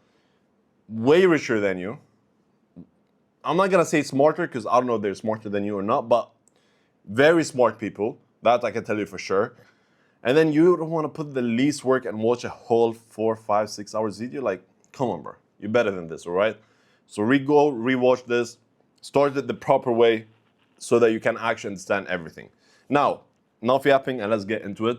way richer than you? I'm not gonna say smarter, because I don't know if they're smarter than you or not, but very smart people, that I can tell you for sure. And then you don't want to put the least work and watch a whole 4, 5, 6 hours video? Like, come on, bro. You're better than this, all right? So rewatch this, start it the proper way so that you can actually understand everything. Now, enough yapping, and let's get into it.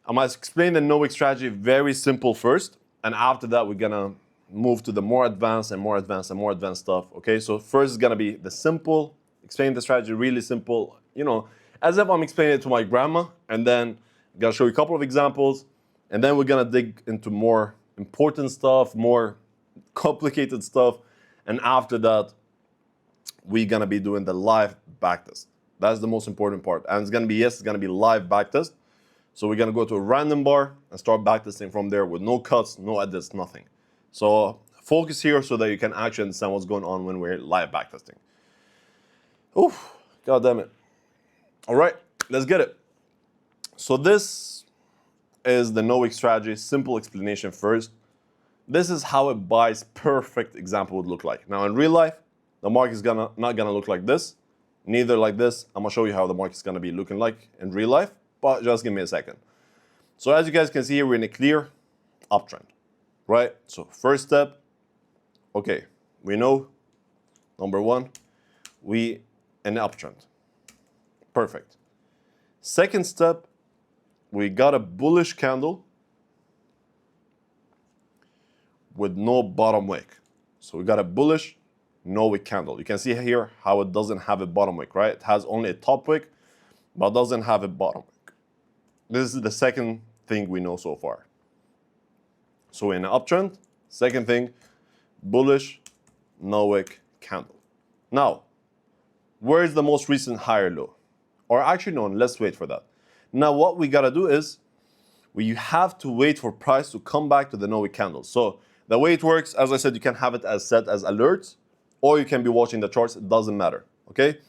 I'm gonna explain the No Wick strategy very simple first, and after that, we're gonna move to the more advanced and more advanced and more advanced stuff, okay? So first is gonna be the simple, explain the strategy really simple, as if I'm explaining it to my grandma, and then I'm gonna show you a couple of examples, and then we're gonna dig into more important stuff, more complicated stuff, and after that, we're gonna be doing the live backtest. That's the most important part. And it's gonna be live backtest. So we're gonna go to a random bar and start backtesting from there with no cuts, no edits, nothing. So focus here so that you can actually understand what's going on when we're live backtesting. Oof, god damn it. All right, let's get it. So this is the No Wick strategy, simple explanation first. This is how a buy's perfect example would look like. Now in real life, the market is not gonna look like this, neither like this. I'm gonna show you how the market's gonna be looking like in real life, but just give me a second. So as you guys can see here, we're in a clear uptrend, right? So first step, okay, we know, number one, we an uptrend. Perfect. Second step, we got a bullish candle with no bottom wick. So we got a bullish No Wick candle. You can see here how it doesn't have a bottom wick, right? It has only a top wick, but doesn't have a bottom wick. This is the second thing we know so far. So in an uptrend, second thing, bullish No Wick candle. Now, where is the most recent higher low? Or actually, no, let's wait for that. Now, what we gotta do is, we have to wait for price to come back to the No Wick candle. So the way it works, as I said, you can have it as set as alerts, or you can be watching the charts, it doesn't matter, okay?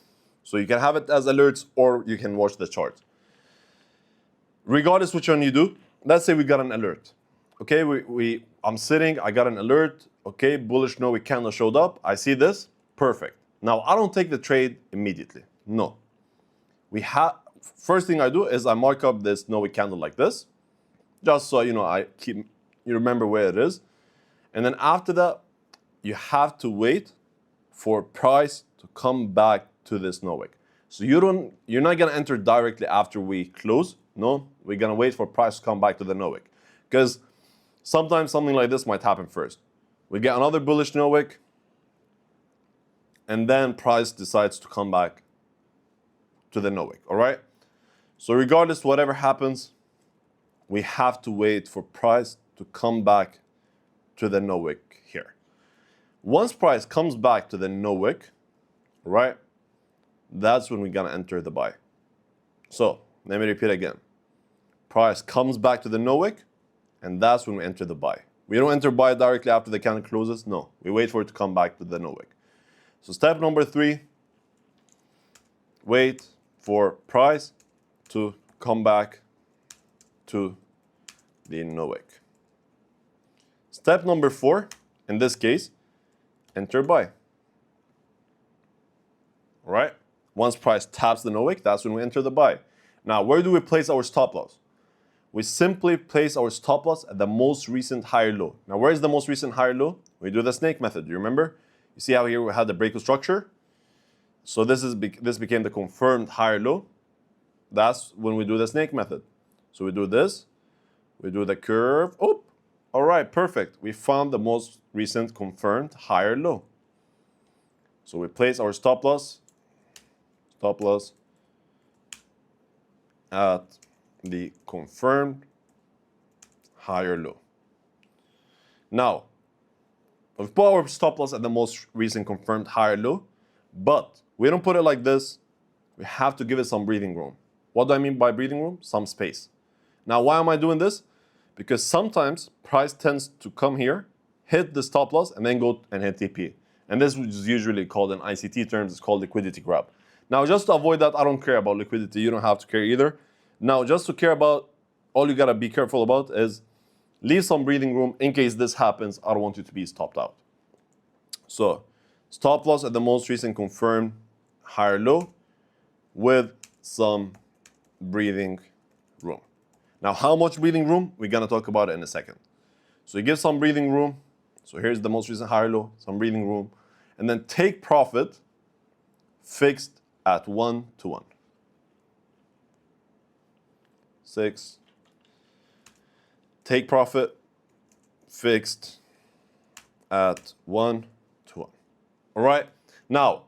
So you can have it as alerts, or you can watch the chart. Regardless which one you do, let's say we got an alert. Okay, I'm sitting, I got an alert, okay, bullish No Wick candle showed up, I see this, perfect. Now, I don't take the trade immediately, no. First thing I do is I mark up this No Wick candle like this, just so you remember where it is. And then after that, you have to wait for price to come back to this No Wick. So you're not gonna enter directly after we close. No, we're gonna wait for price to come back to the No Wick. Because sometimes something like this might happen first. We get another bullish No Wick, and then price decides to come back to the No Wick, all right? So regardless, whatever happens, we have to wait for price to come back to the No Wick here. Once price comes back to the No Wick, right, that's when we're gonna enter the buy. So let me repeat again. Price comes back to the No Wick, and that's when we enter the buy. We don't enter buy directly after the candle closes. No, we wait for it to come back to the No Wick. So step number 3, wait for price to come back to the No Wick. Step number 4, in this case, enter buy. All right? Once price taps the No Wick, that's when we enter the buy. Now, where do we place our stop loss? we simply place our stop loss at the most recent higher low. Now, where is the most recent higher low? We do the snake method. You remember? You see how here we had the breakout structure? So this became the confirmed higher low. That's when we do the snake method. So we do this. We do the curve. Oh, all right, perfect. We found the most recent confirmed higher low. So we place our stop loss at the confirmed higher low. Now, we've put our stop loss at the most recent confirmed higher low, but we don't put it like this. We have to give it some breathing room. What do I mean by breathing room? Some space. Now, why am I doing this? Because sometimes price tends to come here, hit the stop loss, and then go and hit TP. And this is usually called in ICT terms, it's called liquidity grab. Now, just to avoid that, I don't care about liquidity. You don't have to care either. Now, just to care about, all you gotta be careful about is leave some breathing room in case this happens. I don't want you to be stopped out. So, stop loss at the most recent confirmed higher low with some breathing room. Now, how much breathing room? We're gonna talk about it in a second. So you give some breathing room. So here's the most recent higher low, some breathing room. And then take profit fixed at 1-to-1. 6. Take profit fixed at 1-to-1. All right. Now,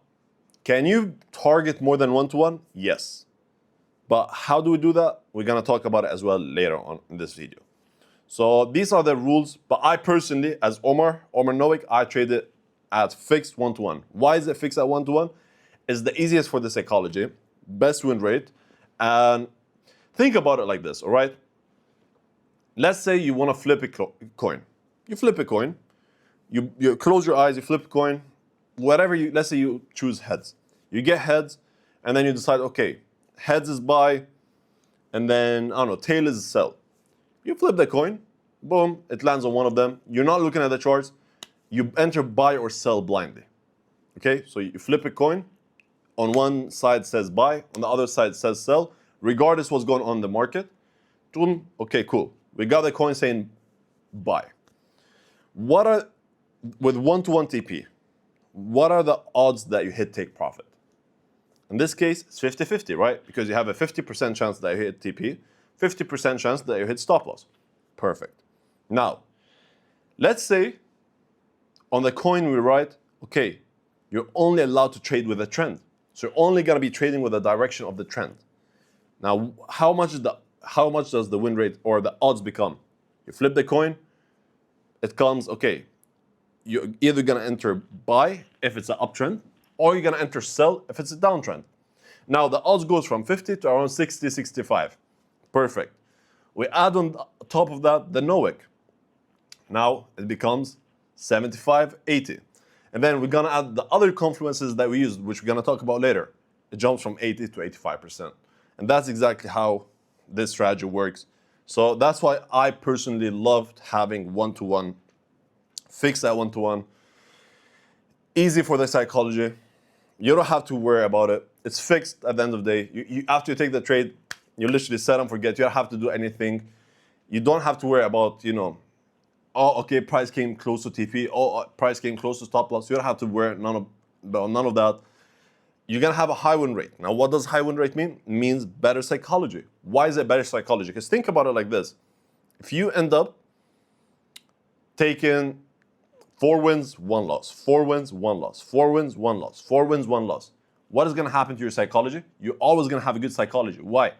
can you target more than 1-to-1? Yes. But how do we do that? We're going to talk about it as well later on in this video. So these are the rules. But I personally, as Omar No Wick, I trade it at fixed 1-to-1. Why is it fixed at 1-to-1? It's the easiest for the psychology, best win rate. And think about it like this, all right? Let's say you want to flip a coin. You flip a coin. You close your eyes, you flip a coin. Let's say you choose heads. You get heads, and then you decide, okay, heads is buy, and then, I don't know, tail is sell. You flip the coin, boom, it lands on one of them. You're not looking at the charts. You enter buy or sell blindly. Okay, so you flip a coin. On one side says buy, on the other side says sell, regardless what's going on in the market. Boom, okay, cool. We got the coin saying buy. With 1-to-1 TP, what are the odds that you hit take profit? In this case, it's 50-50, right? Because you have a 50% chance that you hit TP, 50% chance that you hit stop loss. Perfect. Now, let's say on the coin we write, okay, you're only allowed to trade with a trend. So you're only going to be trading with the direction of the trend. Now, how much does the win rate or the odds become? You flip the coin, it comes, okay, you're either going to enter buy if it's an uptrend, or you're going to enter sell if it's a downtrend. Now, the odds goes from 50 to around 60, 65. Perfect. We add on top of that the No Wick. Now, it becomes 75, 80. And then we're going to add the other confluences that we used, which we're going to talk about later. It jumps from 80 to 85%. And that's exactly how this strategy works. So that's why I personally loved having 1-to-1, fixed at 1-to-1. Easy for the psychology. You don't have to worry about it. It's fixed at the end of the day. After you take the trade, you literally set and forget. You don't have to do anything. You don't have to worry about, oh, okay, price came close to TP. Oh, price came close to stop loss. You don't have to worry none of that. You're going to have a high win rate. Now, what does high win rate mean? It means better psychology. Why is it better psychology? Because think about it like this. If you end up taking 4 wins, 1 loss, 4 wins, 1 loss, 4 wins, 1 loss, 4 wins, 1 loss, what is going to happen to your psychology? You're always going to have a good psychology. Why?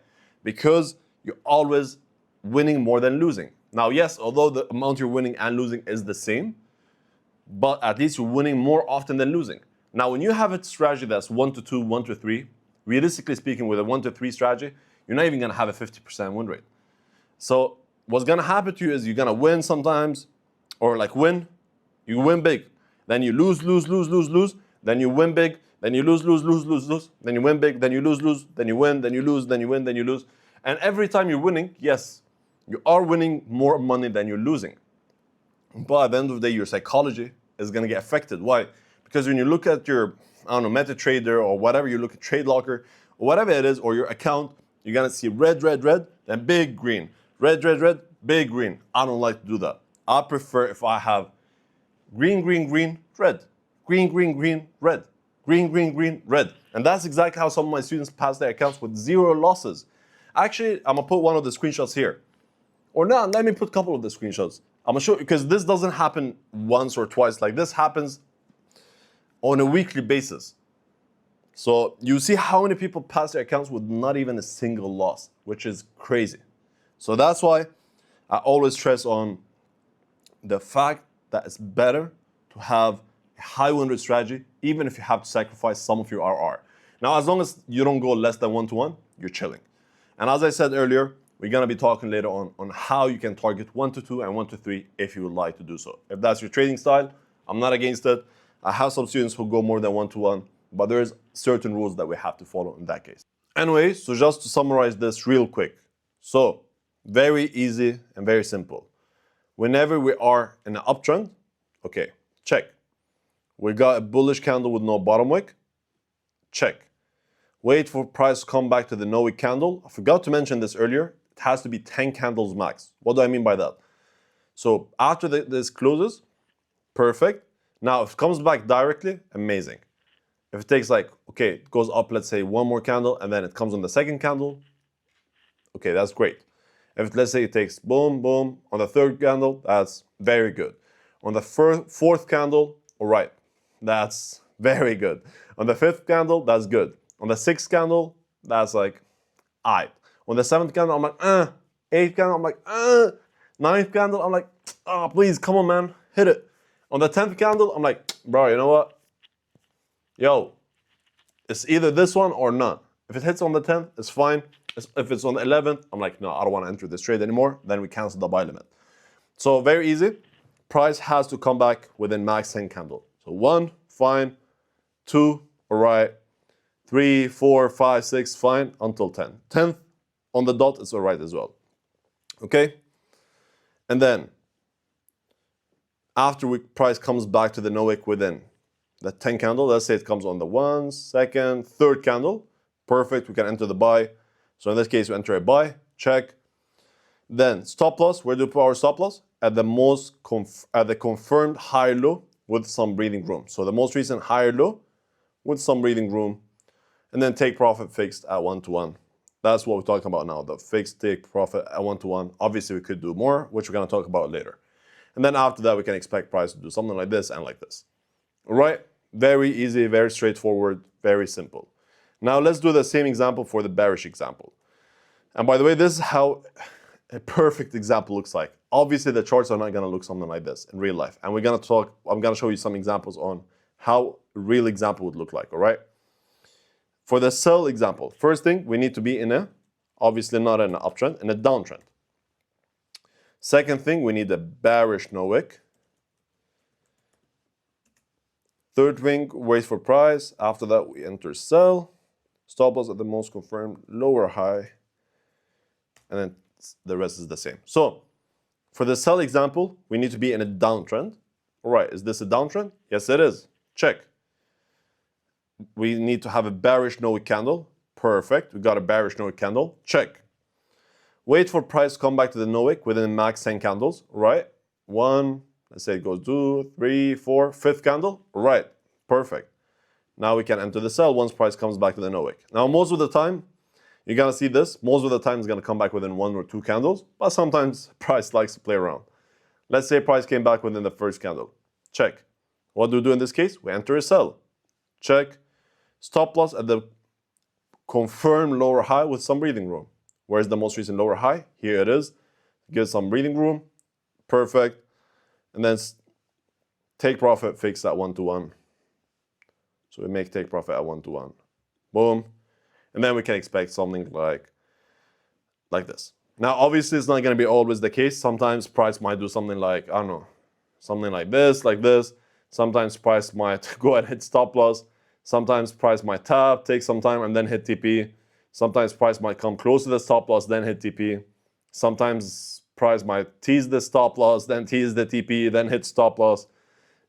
Because you're always winning more than losing. Now, yes, although the amount you're winning and losing is the same, but at least you're winning more often than losing. Now, when you have a strategy that's 1-to-2, 1-to-3, realistically speaking, with a 1-to-3 strategy, you're not even going to have a 50% win rate. So what's going to happen to you is you're going to win sometimes, or you win big. Then you lose, then you win big, then you lose, then you win big, then you lose, then you win, then you lose, then you win, then you lose. And every time you're winning, yes, you are winning more money than you're losing. But at the end of the day, your psychology is going to get affected. Why? Because when you look at your, MetaTrader or whatever, you look at TradeLocker, or whatever it is, or your account, you're going to see red, then big green. red, red, red, big green. I don't like to do that. I prefer if I have green, green, green, red, green, green, green, red, green, green, green, red. And that's exactly how some of my students pass their accounts with 0 losses. Actually, I'm gonna put one of the screenshots here. Or not, let me put a couple of the screenshots. I'm gonna show you, because this doesn't happen once or twice. Like, this happens on a weekly basis. So you see how many people pass their accounts with not even a single loss, which is crazy. So that's why I always stress on the fact that it's better to have a high win rate strategy, even if you have to sacrifice some of your RR. Now, as long as you don't go less than 1-to-1, you're chilling. And as I said earlier, we're gonna be talking later on how you can target 1-to-2 and 1-to-3 if you would like to do so. If that's your trading style, I'm not against it. I have some students who go more than 1-to-1, but there's certain rules that we have to follow in that case. Anyway, so just to summarize this real quick. So, very easy and very simple. Whenever we are in an uptrend, okay, check. We got a bullish candle with no bottom wick, check. Wait for price to come back to the no wick candle. I forgot to mention this earlier. It has to be 10 candles max. What do I mean by that? So after this closes, perfect. Now, if it comes back directly, amazing. If it takes like, okay, it goes up, let's say one more candle, and then it comes on the second candle, okay, that's great. If let's say it takes boom, boom, on the third candle, that's very good. On the fourth candle, all right, that's very good. On the fifth candle, that's good. On the sixth candle, that's like, aight. On the seventh candle, I'm like, eighth candle, I'm like, ninth candle, I'm like, oh, please, come on, man, hit it. On the 10th candle, I'm like, bro, you know what? Yo, it's either this one or none. If it hits on the 10th, it's fine. If it's on the 11th, I'm like, no, I don't want to enter this trade anymore. Then we cancel the buy limit. So very easy. Price has to come back within max 10 candle. So 1, fine. 2, all right. 3, 4, 5, 6, fine, until 10. 10th on the dot is all right as well. Okay? And then, after price comes back to the no wick within the 10 candle, let's say it comes on the 1, 2nd, 3rd candle, perfect, we can enter the buy. So in this case, we enter a buy, check. Then stop loss, where do we put our stop loss? At the confirmed higher low with some breathing room. So the most recent higher low with some breathing room. And then take profit fixed at 1-to-1. That's what we're talking about now, the fixed take profit at 1-to-1. Obviously, we could do more, which we're gonna talk about later. And then after that, we can expect price to do something like this and like this. All right, very easy, very straightforward, very simple. Now let's do the same example for the bearish example. And by the way, this is how a perfect example looks like. Obviously, the charts are not gonna look something like this in real life. And I'm gonna show you some examples on how a real example would look like, all right? For the sell example, first thing, we need to be obviously not in an uptrend, in a downtrend. Second thing, we need a bearish no wick. Third thing, wait for price. After that, we enter sell. Stop loss at the most confirmed lower high. And then the rest is the same. So, for the sell example, we need to be in a downtrend. All right, is this a downtrend? Yes, it is. Check. We need to have a bearish no wick candle. Perfect. We got a bearish no wick candle. Check. Wait for price to come back to the no wick within max 10 candles. Right. 1, let's say it goes 2, 3, 4, 5th candle. Right. Perfect. Now we can enter the sell once price comes back to the no wick. Now, most of the time, you're going to see this. Most of the time, it's going to come back within 1 or 2 candles. But sometimes price likes to play around. Let's say price came back within the first candle. Check. What do we do in this case? We enter a sell. Check. Stop loss at the confirmed lower high with some breathing room. Where's the most recent lower high? Here it is. Give some breathing room. Perfect. And then take profit fixed at 1-to-1. So we make take profit at 1-to-1. Boom. And then we can expect something like this. Now, obviously, it's not going to be always the case. Sometimes price might do something like, I don't know, something like this, like this. Sometimes price might go and hit stop loss. Sometimes price might tap, take some time, and then hit TP. Sometimes price might come close to the stop loss, then hit TP. Sometimes price might tease the stop loss, then tease the TP, then hit stop loss.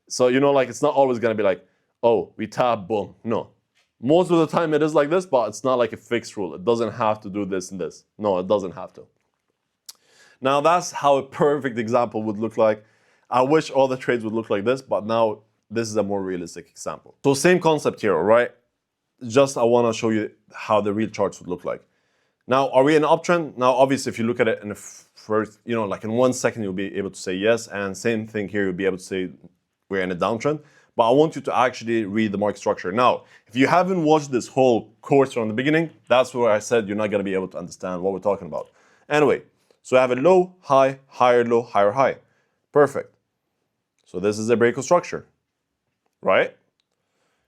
So, like it's not always going to be like, oh, we tap, boom. No. Most of the time it is like this, but it's not like a fixed rule. It doesn't have to do this and this. No, it doesn't have to. Now that's how a perfect example would look like. I wish all the trades would look like this, but now this is a more realistic example. So same concept here, all right? Just I want to show you how the real charts would look like. Now, are we in an uptrend? Now, obviously, if you look at it in the first, like in 1 second, you'll be able to say yes. And same thing here, you'll be able to say we're in a downtrend. But I want you to actually read the market structure. Now, if you haven't watched this whole course from the beginning, that's where I said you're not going to be able to understand what we're talking about. Anyway, so I have a low, high, higher, low, higher, high. Perfect. So this is a breakout structure, right?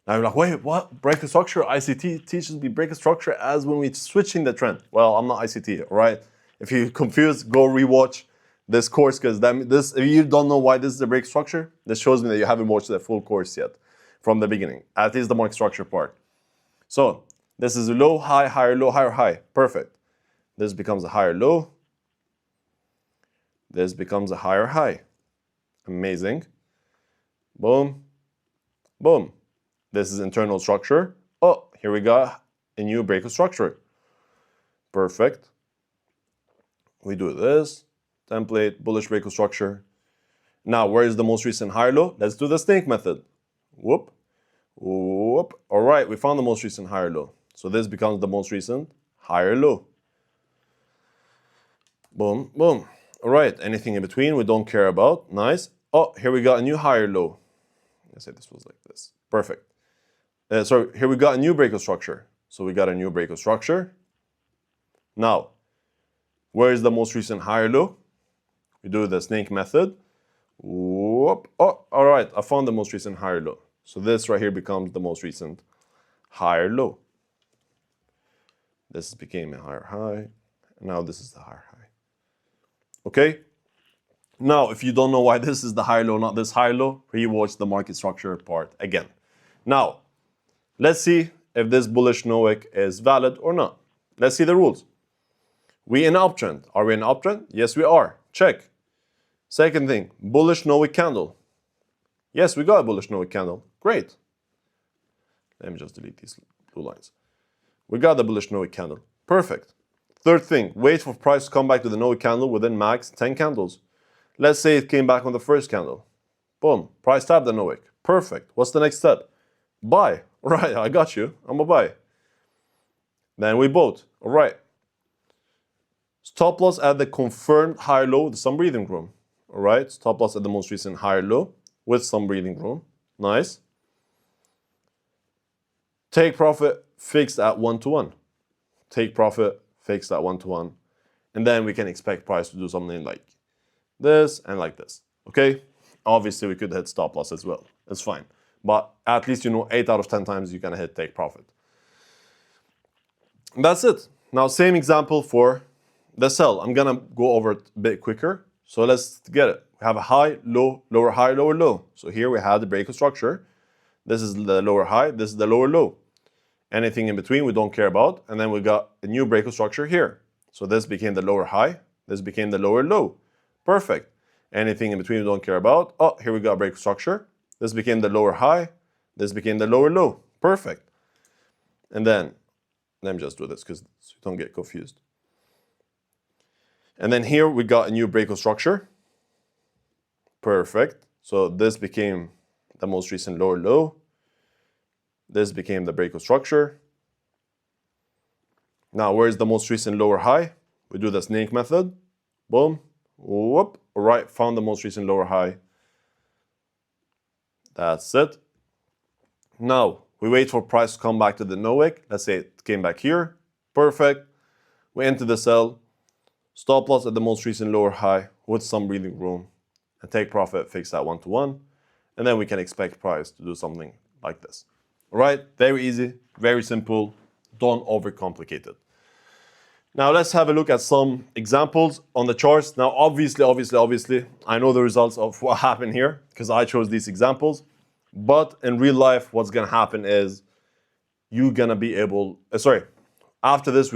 Now you're like, wait, what? Breakout structure? ICT teaches me breakout structure as when we're switching the trend. Well, I'm not ICT, all right? If you're confused, go rewatch this course, because if you don't know why this is a break structure, this shows me that you haven't watched the full course yet from the beginning, at least the market structure part. So this is a low, high, higher, low, higher, high. Perfect. This becomes a higher low. This becomes a higher high. Amazing. Boom. Boom. This is internal structure. Oh, here we got a new breakout structure. Perfect. We do this. Template, bullish breakout structure. Now, where is the most recent higher low? Let's do the snake method. Whoop. Whoop. All right, we found the most recent higher low. So this becomes the most recent higher low. Boom, boom. All right, anything in between we don't care about. Nice. Oh, here we got a new higher low. Let's say this was like this. Perfect. So here we got a new breakout structure. So we got a new breakout structure. Now, where is the most recent higher low? We do the snake method. Whoop. Oh, all right, I found the most recent higher low. So this right here becomes the most recent higher low. This became a higher high. Now this is the higher high. Okay? Now, if you don't know why this is the higher low, not this higher low, rewatch the market structure part again. Now, let's see if this bullish no wick is valid or not. Let's see the rules. We in uptrend. Are we in uptrend? Yes, we are. Check. Second thing, bullish no wick candle. Yes, we got a bullish no wick candle. Great. Let me just delete these blue lines. We got the bullish no wick candle. Perfect. Third thing, wait for price to come back to the no wick candle within max 10 candles. Let's say it came back on the first candle. Boom. Price tapped the no wick. Perfect. What's the next step? Buy. Right, I got you. I'm a buy. Then we bought. All right. Stop loss at the confirmed higher low with some breathing room. All right. Stop loss at the most recent higher low with some breathing room. Nice. Take profit fixed at 1-to-1. Take profit fixed at 1-to-1. And then we can expect price to do something like this and like this. Okay. Obviously, we could hit stop loss as well. It's fine. But at least you know 8 out of 10 times you're going to hit take profit. And that's it. Now, same example for the sell. I'm going to go over it a bit quicker. So let's get it. We have a high, low, lower high, lower low. So here we have the breakout structure. This is the lower high. This is the lower low. Anything in between we don't care about. And then we got a new breakout structure here. So this became the lower high. This became the lower low. Perfect. Anything in between we don't care about. Oh, here we got breakout structure. This became the lower high. This became the lower low. Perfect. And then, let me just do this because you don't get confused. And then here we got a new breakout structure. Perfect. So this became the most recent lower low. This became the breakout structure. Now, where's the most recent lower high? We do the snake method. Boom. Whoop. All right, found the most recent lower high. That's it. Now, we wait for price to come back to the no wick. Let's say it came back here. Perfect. We enter the sell. Stop loss at the most recent lower high with some breathing room. And take profit fixed at 1-to-1. And then we can expect price to do something like this. All right, very easy, very simple. Don't overcomplicate it. Now let's have a look at some examples on the charts. Now obviously, I know the results of what happened here because I chose these examples. But in real life, what's gonna happen is you're gonna be able, after this,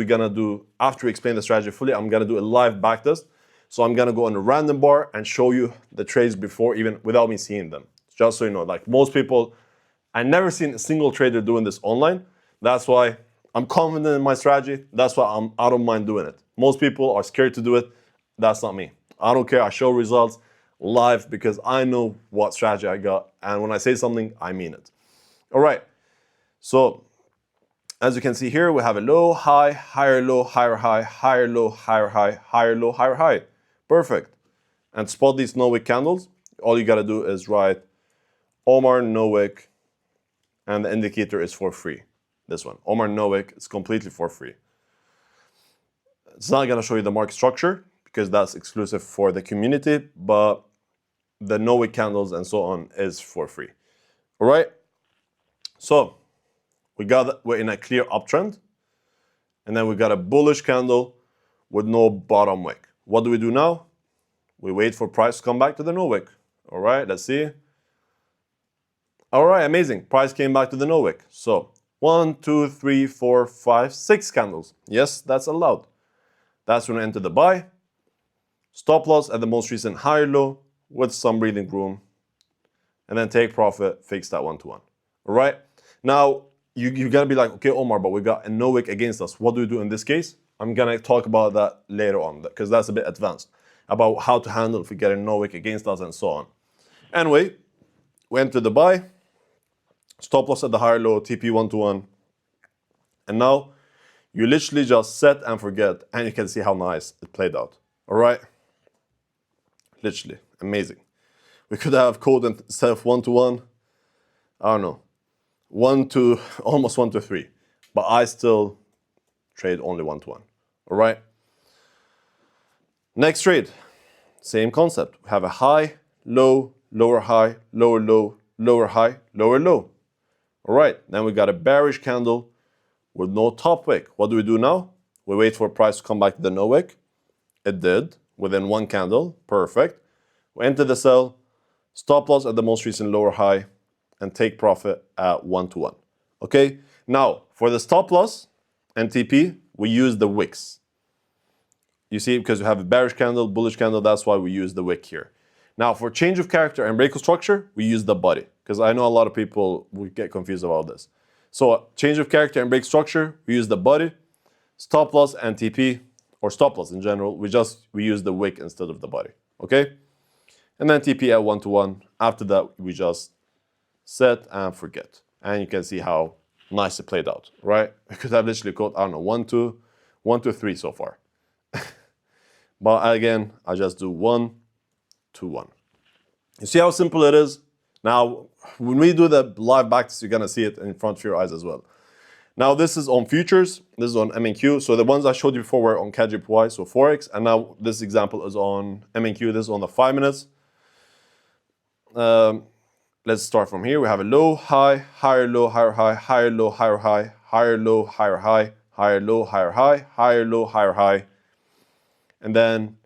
after we explain the strategy fully, I'm gonna do a live backtest. So I'm gonna go on a random bar and show you the trades before, even without me seeing them. Just so you know, like most people, I've never seen a single trader doing this online. That's why I'm confident in my strategy. That's why I don't mind doing it. Most people are scared to do it. That's not me. I don't care. I show results live because I know what strategy I got. And when I say something, I mean it. All right. So as you can see here, we have a low, high, higher low, higher high, higher low, higher high, higher low, higher high. Perfect. And spot these no wick candles. All you got to do is write Omar no wick, and the indicator is for free. This one, Omar no wick, is completely for free. It's not going to show you the market structure because that's exclusive for the community, but the no wick candles and so on is for free. All right. So we're in a clear uptrend, and then we got a bullish candle with no bottom wick. What do we do now? We wait for price to come back to the no wick. All right, let's see. All right, amazing. Price came back to the no wick. So 1, 2, 3, 4, 5, 6 candles. Yes, that's allowed. That's when I enter the buy. Stop loss at the most recent higher low with some breathing room. And then take profit, fix that 1-to-1. All right. Now, you got to be like, okay, Omar, but we got a no wick against us. What do we do in this case? I'm going to talk about that later on because that's a bit advanced about how to handle if we get a no wick against us and so on. Anyway, we enter the buy. Stop loss at the higher low, TP 1-to-1. And now you literally just set and forget, and you can see how nice it played out. All right? Literally, amazing. We could have code instead of 1-to-1, I don't know, almost 1-to-3. But I still trade only 1-to-1. All right? Next trade, same concept. We have a high, low, lower high, lower low, lower high, lower low. All right, then we got a bearish candle with no top wick. What do we do now? We wait for price to come back to the no wick. It did within one candle. Perfect. We enter the sell, stop loss at the most recent lower high, and take profit at 1-to-1. Okay, now for the stop loss and TP, we use the wicks. You see, because we have a bearish candle, bullish candle, that's why we use the wick here. Now for change of character and breakout structure, we use the body. Because I know a lot of people will get confused about this. So change of character and break structure, we use the body. Stop loss and TP, or stop loss in general, we use the wick instead of the body. Okay? And then TP at 1-to-1. After that, we just set and forget. And you can see how nice it played out, right? Because I've literally caught, I don't know, 1-to-3 so far. But again, I just do 1-to-1. You see how simple it is? Now, when we do the live backtest, you're going to see it in front of your eyes as well. Now, this is on futures. This is on MNQ. So the ones I showed you before were on CHOCH, so Forex. And now this example is on MNQ. This is on the 5 minutes. Let's start from here. We have a low, high, higher low, higher high, higher low, higher high, higher low, higher high, higher low, higher high, higher low, higher high. And then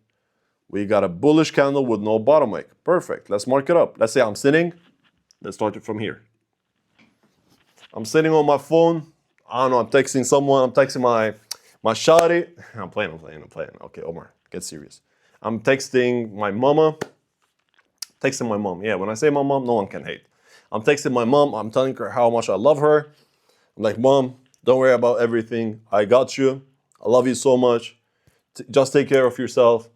we got a bullish candle with no bottom wick. Perfect. Let's mark it up. Let's say I'm sitting. Let's start it from here. I'm sitting on my phone. I don't know, I'm texting someone. I'm texting my shawty. I'm playing. Okay, Omar, get serious. I'm texting my mama. Texting my mom. Yeah, when I say my mom, no one can hate. I'm texting my mom. I'm telling her how much I love her. I'm like, Mom, don't worry about everything. I got you. I love you so much. Just take care of yourself.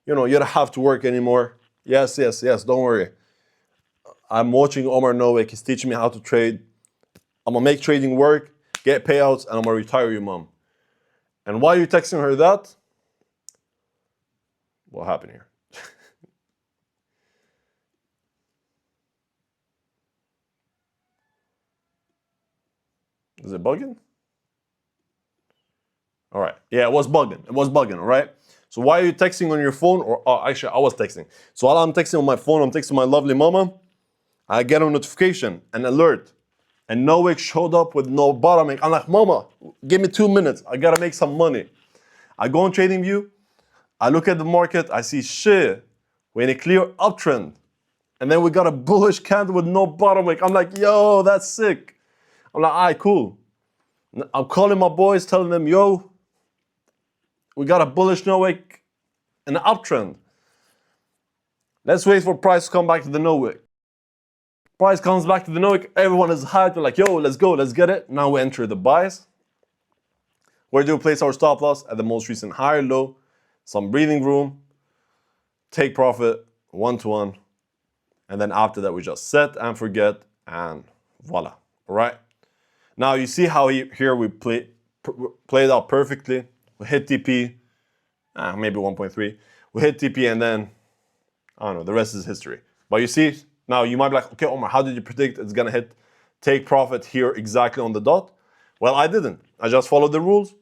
You know, you don't have to work anymore. Yes, don't worry. I'm watching Omar No Wick. He's teaching me how to trade. I'm gonna make trading work, get payouts, and I'm gonna retire you, Mom. And while you're texting her that, what happened here? Is it bugging? All right. Yeah, it was bugging. All right. So why are you texting on your phone? Or actually, I was texting. So while I'm texting on my phone, I'm texting my lovely mama. I get a notification, an alert, and No Wick showed up with no bottoming. I'm like, Mama, give me 2 minutes. I gotta make some money. I go on TradingView. I look at the market. I see shit. We're in a clear uptrend, and then we got a bullish candle with no bottoming. I'm like, yo, that's sick. I'm like, all right, cool. I'm calling my boys, telling them, yo, we got a bullish No Wick, an uptrend. Let's wait for price to come back to the No Wick. Price comes back to the No Wick, everyone is hyped. We're like, yo, let's go, let's get it. Now we enter the buys. Where do we place our stop loss? At the most recent higher low, some breathing room. take profit, 1-to-1, and then after that we just set and forget, and voila, all right? Now you see how here we played out perfectly. We hit TP, maybe 1.3. We hit TP and then, I don't know, the rest is history. But you see, now you might be like, okay, Omar, how did you predict it's gonna hit take profit here exactly on the dot? Well, I didn't. I just followed the rules.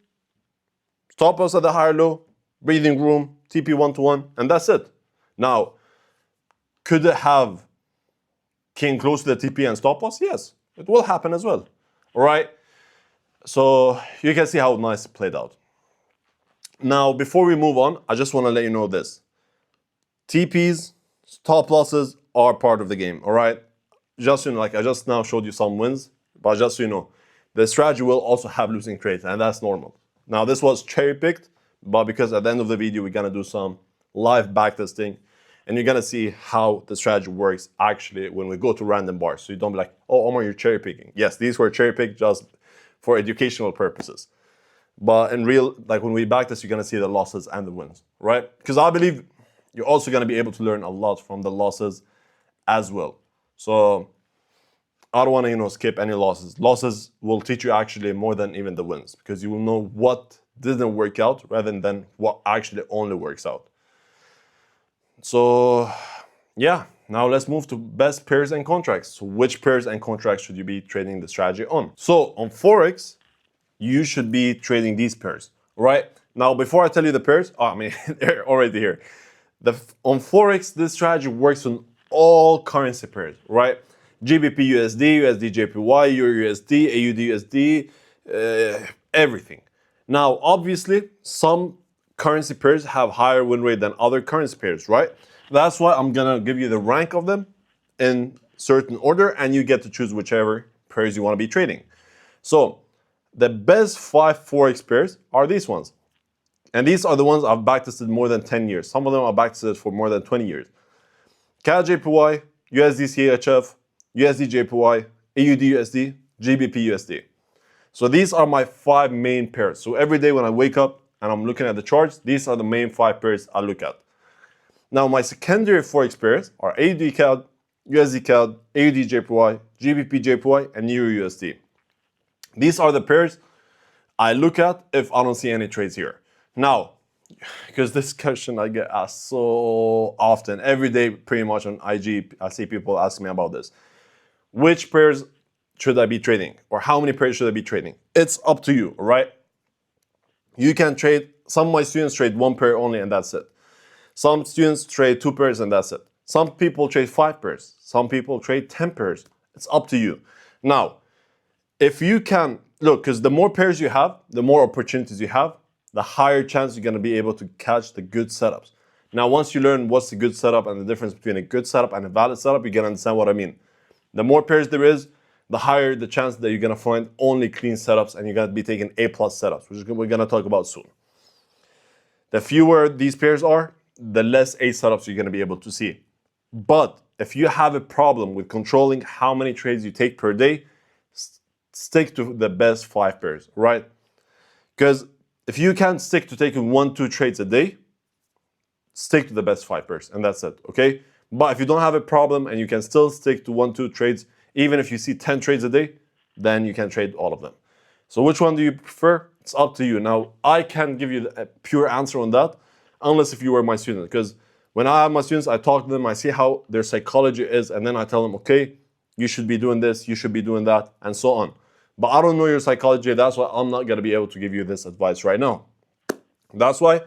Stop loss at the higher low, breathing room, TP 1-to-1, and that's it. Now, could it have came close to the TP and stop loss? Yes, it will happen as well. All right, so you can see how nice it played out. Now, before we move on, I just want to let you know this. TPs, stop losses are part of the game, all right? Just so you know, like I just now showed you some wins, but just so you know, the strategy will also have losing trades, and that's normal. Now, this was cherry-picked, but because at the end of the video, we're going to do some live backtesting, and you're going to see how the strategy works actually when we go to random bars. So you don't be like, oh, Omar, you're cherry picking. Yes, these were cherry picked just for educational purposes. But in real, like when we backtest, you're going to see the losses and the wins, right? Because I believe you're also going to be able to learn a lot from the losses as well. So I don't want to, skip any losses. Losses will teach you actually more than even the wins, because you will know what didn't work out rather than what actually only works out. So yeah, now let's move to best pairs and contracts. So which pairs and contracts should you be trading the strategy on? So on Forex, you should be trading these pairs, right? Now, before I tell you the pairs, they're already here. On Forex, this strategy works on all currency pairs, right? GBP USD, USD JPY, Euro USD, AUD USD, everything. Now, obviously, some currency pairs have higher win rate than other currency pairs, right? That's why I'm gonna give you the rank of them in certain order, and you get to choose whichever pairs you want to be trading. So the best 5 Forex pairs are these ones. And these are the ones I've backtested more than 10 years. Some of them I've backtested for more than 20 years. CAD JPY, USD CHF, USD JPY, AUD USD, GBP USD. So these are my 5 main pairs. So every day when I wake up and I'm looking at the charts, these are the main 5 pairs I look at. Now my secondary Forex pairs are AUD CAD, USD CAD, AUD JPY, GBP JPY, and Euro USD. These are the pairs I look at if I don't see any trades here. Now, because this question I get asked so often, every day pretty much on IG, I see people ask me about this. Which pairs should I be trading? Or how many pairs should I be trading? It's up to you, all right? You can trade, some of my students trade 1 pair only and that's it. Some students trade 2 pairs and that's it. Some people trade 5 pairs. Some people trade 10 pairs. It's up to you. Now, if you can, look, because the more pairs you have, the more opportunities you have, the higher chance you're going to be able to catch the good setups. Now, once you learn what's the good setup and the difference between a good setup and a valid setup, you can understand what I mean. The more pairs there is, the higher the chance that you're going to find only clean setups and you're going to be taking A+ setups, which we're going to talk about soon. The fewer these pairs are, the less A setups you're going to be able to see. But if you have a problem with controlling how many trades you take per day, stick to the best 5 pairs, right? Because if you can't stick to taking 1-2 trades a day, stick to the best 5 pairs, and that's it, okay? But if you don't have a problem and you can still stick to 1-2 trades, even if you see 10 trades a day, then you can trade all of them. So which one do you prefer? It's up to you. Now, I can't give you a pure answer on that, unless if you were my student, because when I have my students, I talk to them, I see how their psychology is, and then I tell them, okay, you should be doing this, you should be doing that, and so on. But I don't know your psychology, that's why I'm not gonna be able to give you this advice right now. That's why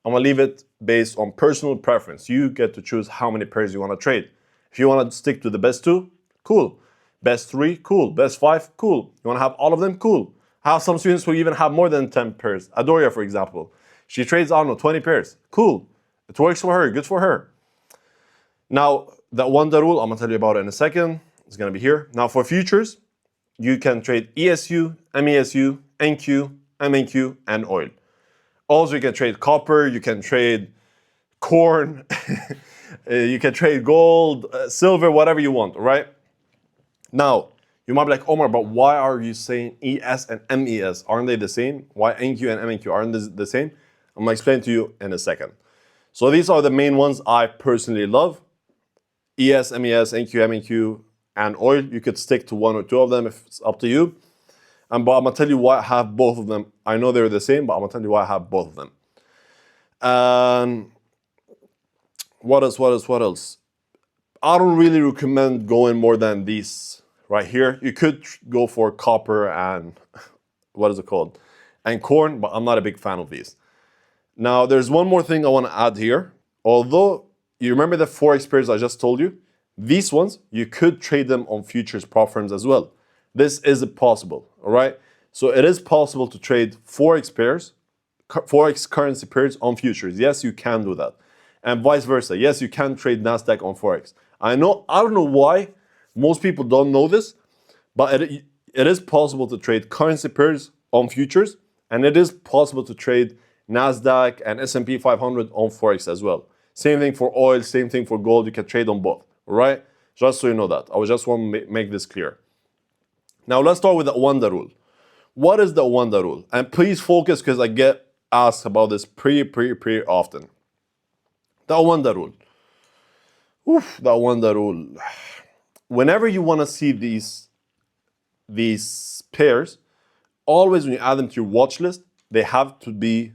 I'm gonna leave it based on personal preference. You get to choose how many pairs you wanna trade. If you wanna stick to the best 2, cool. Best 3, cool. Best 5, cool. You wanna have all of them, cool. I have some students who even have more than 10 pairs. Adoria, for example. She trades, I don't know, 20 pairs. Cool. It works for her, good for her. Now, that one rule, I'm gonna tell you about it in a second. It's gonna be here. Now for futures, you can trade ESU, MESU, NQ, MNQ, and oil. Also, you can trade copper, you can trade corn, you can trade gold, silver, whatever you want, right? Now, you might be like, Omar, but why are you saying ES and MES? Aren't they the same? Why NQ and MNQ aren't the same? I'm gonna explain to you in a second. So these are the main ones I personally love. ES, MES, NQ, MEQ, and oil. You could stick to one or two of them if it's up to you. But I'm going to tell you why I have both of them. I know they're the same, but I'm going to tell you why I have both of them. And what else? I don't really recommend going more than these right here. You could go for copper and what is it called? And corn, but I'm not a big fan of these. Now, there's one more thing I want to add here. Although, you remember the Forex pairs I just told you? These ones, you could trade them on futures prop firms as well. This is possible, all right? So it is possible to trade Forex pairs, Forex currency pairs on futures. Yes, you can do that. And vice versa. Yes, you can trade NASDAQ on Forex. I don't know why most people don't know this, but it is possible to trade currency pairs on futures, and it is possible to trade NASDAQ and S&P 500 on Forex as well. Same thing for oil, same thing for gold. You can trade on both, all right? Just so you know that. I just want to make this clear. Now, let's start with the Wanda rule. What is the Wanda rule? And please focus because I get asked about this pretty often. The Wanda rule. The Wanda rule. Whenever you want to see these pairs, always when you add them to your watch list, they have to be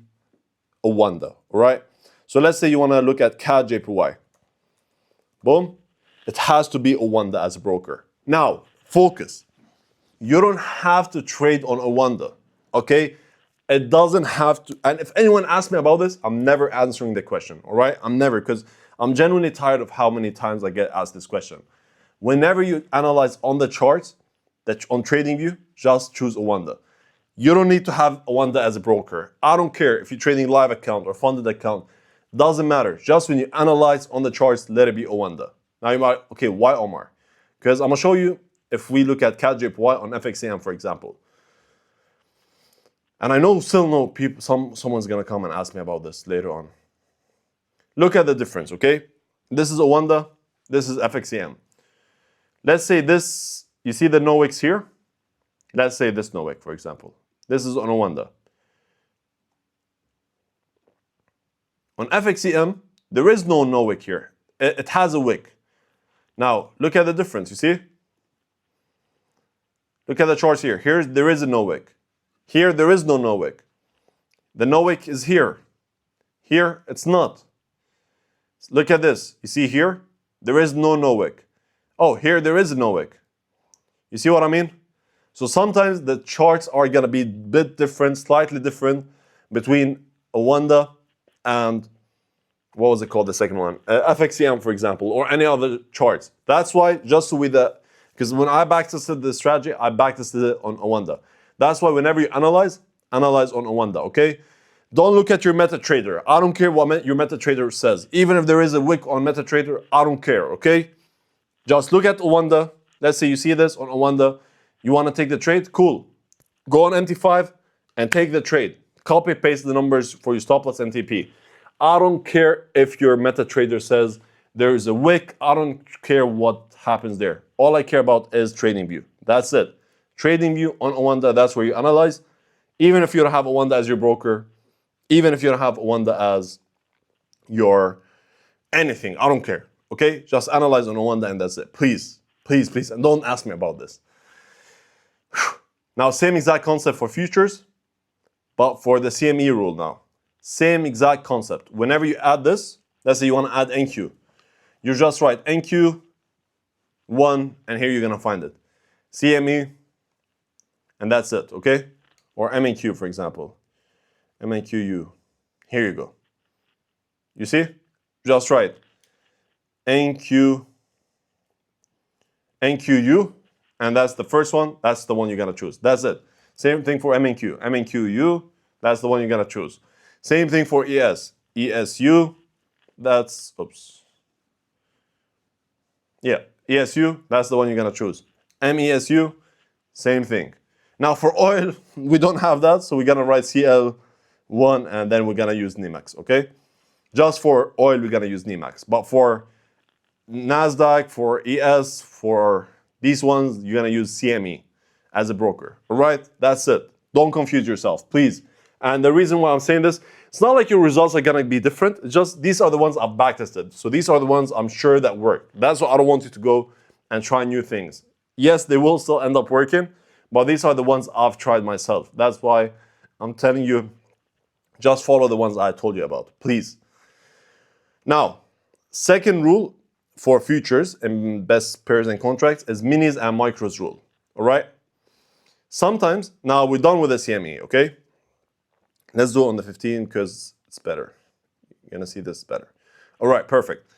a Wanda, all right? So let's say you want to look at CAD JPY. Boom. It has to be a Wanda as a broker. Now, focus. You don't have to trade on a Wanda, okay? It doesn't have to. And if anyone asks me about this, I'm never answering the question, all right? I'm never, because I'm genuinely tired of how many times I get asked this question. Whenever you analyze on the charts, on TradingView, just choose a Wanda. You don't need to have a Wanda as a broker. I don't care if you're trading live account or funded account. Doesn't matter. Just when you analyze on the charts, let it be a Wanda. Now you might, okay, why Omar? Because I'm going to show you if we look at CAD JPY on FXAM, for example. And I still know people, someone's going to come and ask me about this later on. Look at the difference, okay? This is a Wanda. This is FXAM. Let's say this, you see the No Wicks here? Let's say this No Wick, for example. This is on a Wanda. On FXEM, there is no wick here. It has a wick. Now, look at the difference, you see? Look at the charts here. Here, there is a no wick. Here, there is no wick. The no wick is here. Here, it's not. Look at this. You see here? There is no wick. Oh, here, there is a no wick. You see what I mean? So sometimes the charts are going to be a bit different, slightly different between a Wanda and, what was it called, the second one? FXCM, for example, or any other charts. That's why, just so because when I backtested the strategy, I backtested it on a Wanda. That's why whenever you analyze on a Wanda, okay? Don't look at your MetaTrader. I don't care what your MetaTrader says. Even if there is a wick on MetaTrader, I don't care, okay? Just look at a Wanda. Let's say you see this on a Wanda. You want to take the trade? Cool. Go on MT5 and take the trade. Copy paste the numbers for your stop loss MTP. I don't care if your MetaTrader says there is a wick. I don't care what happens there. All I care about is TradingView. That's it. TradingView on a Wanda, that's where you analyze. Even if you don't have a Wanda as your broker, even if you don't have a Wanda as your anything, I don't care. Okay? Just analyze on a Wanda and that's it. Please, please, please. And don't ask me about this. Now, same exact concept for futures, but for the CME rule now. Same exact concept. Whenever you add this, let's say you want to add NQ. You just write NQ1, and here you're going to find it. CME, and that's it, okay? Or MNQ, for example. MNQU. Here you go. You see? Just write NQU, and that's the first one. That's the one you're going to choose. That's it. Same thing for MNQ. MNQU, that's the one you're going to choose. Same thing for ES. ESU, that's, yeah, ESU, that's the one you're going to choose. MESU, same thing. Now for oil, we don't have that, so we're going to write CL1 and then we're going to use NYMEX, okay? Just for oil, we're going to use NYMEX. But for NASDAQ, for ES, for these ones, you're going to use CME as a broker, all right? That's it. Don't confuse yourself, please. And the reason why I'm saying this, it's not like your results are gonna be different. It's just these are the ones I've backtested. So these are the ones I'm sure that work. That's why I don't want you to go and try new things. Yes, they will still end up working, but these are the ones I've tried myself. That's why I'm telling you, just follow the ones I told you about, please. Now, second rule for futures and best pairs and contracts is minis and micros rule, all right? Sometimes, now we're done with the CME, okay? Let's do it on the 15 because it's better. You're gonna see this better. All right, perfect.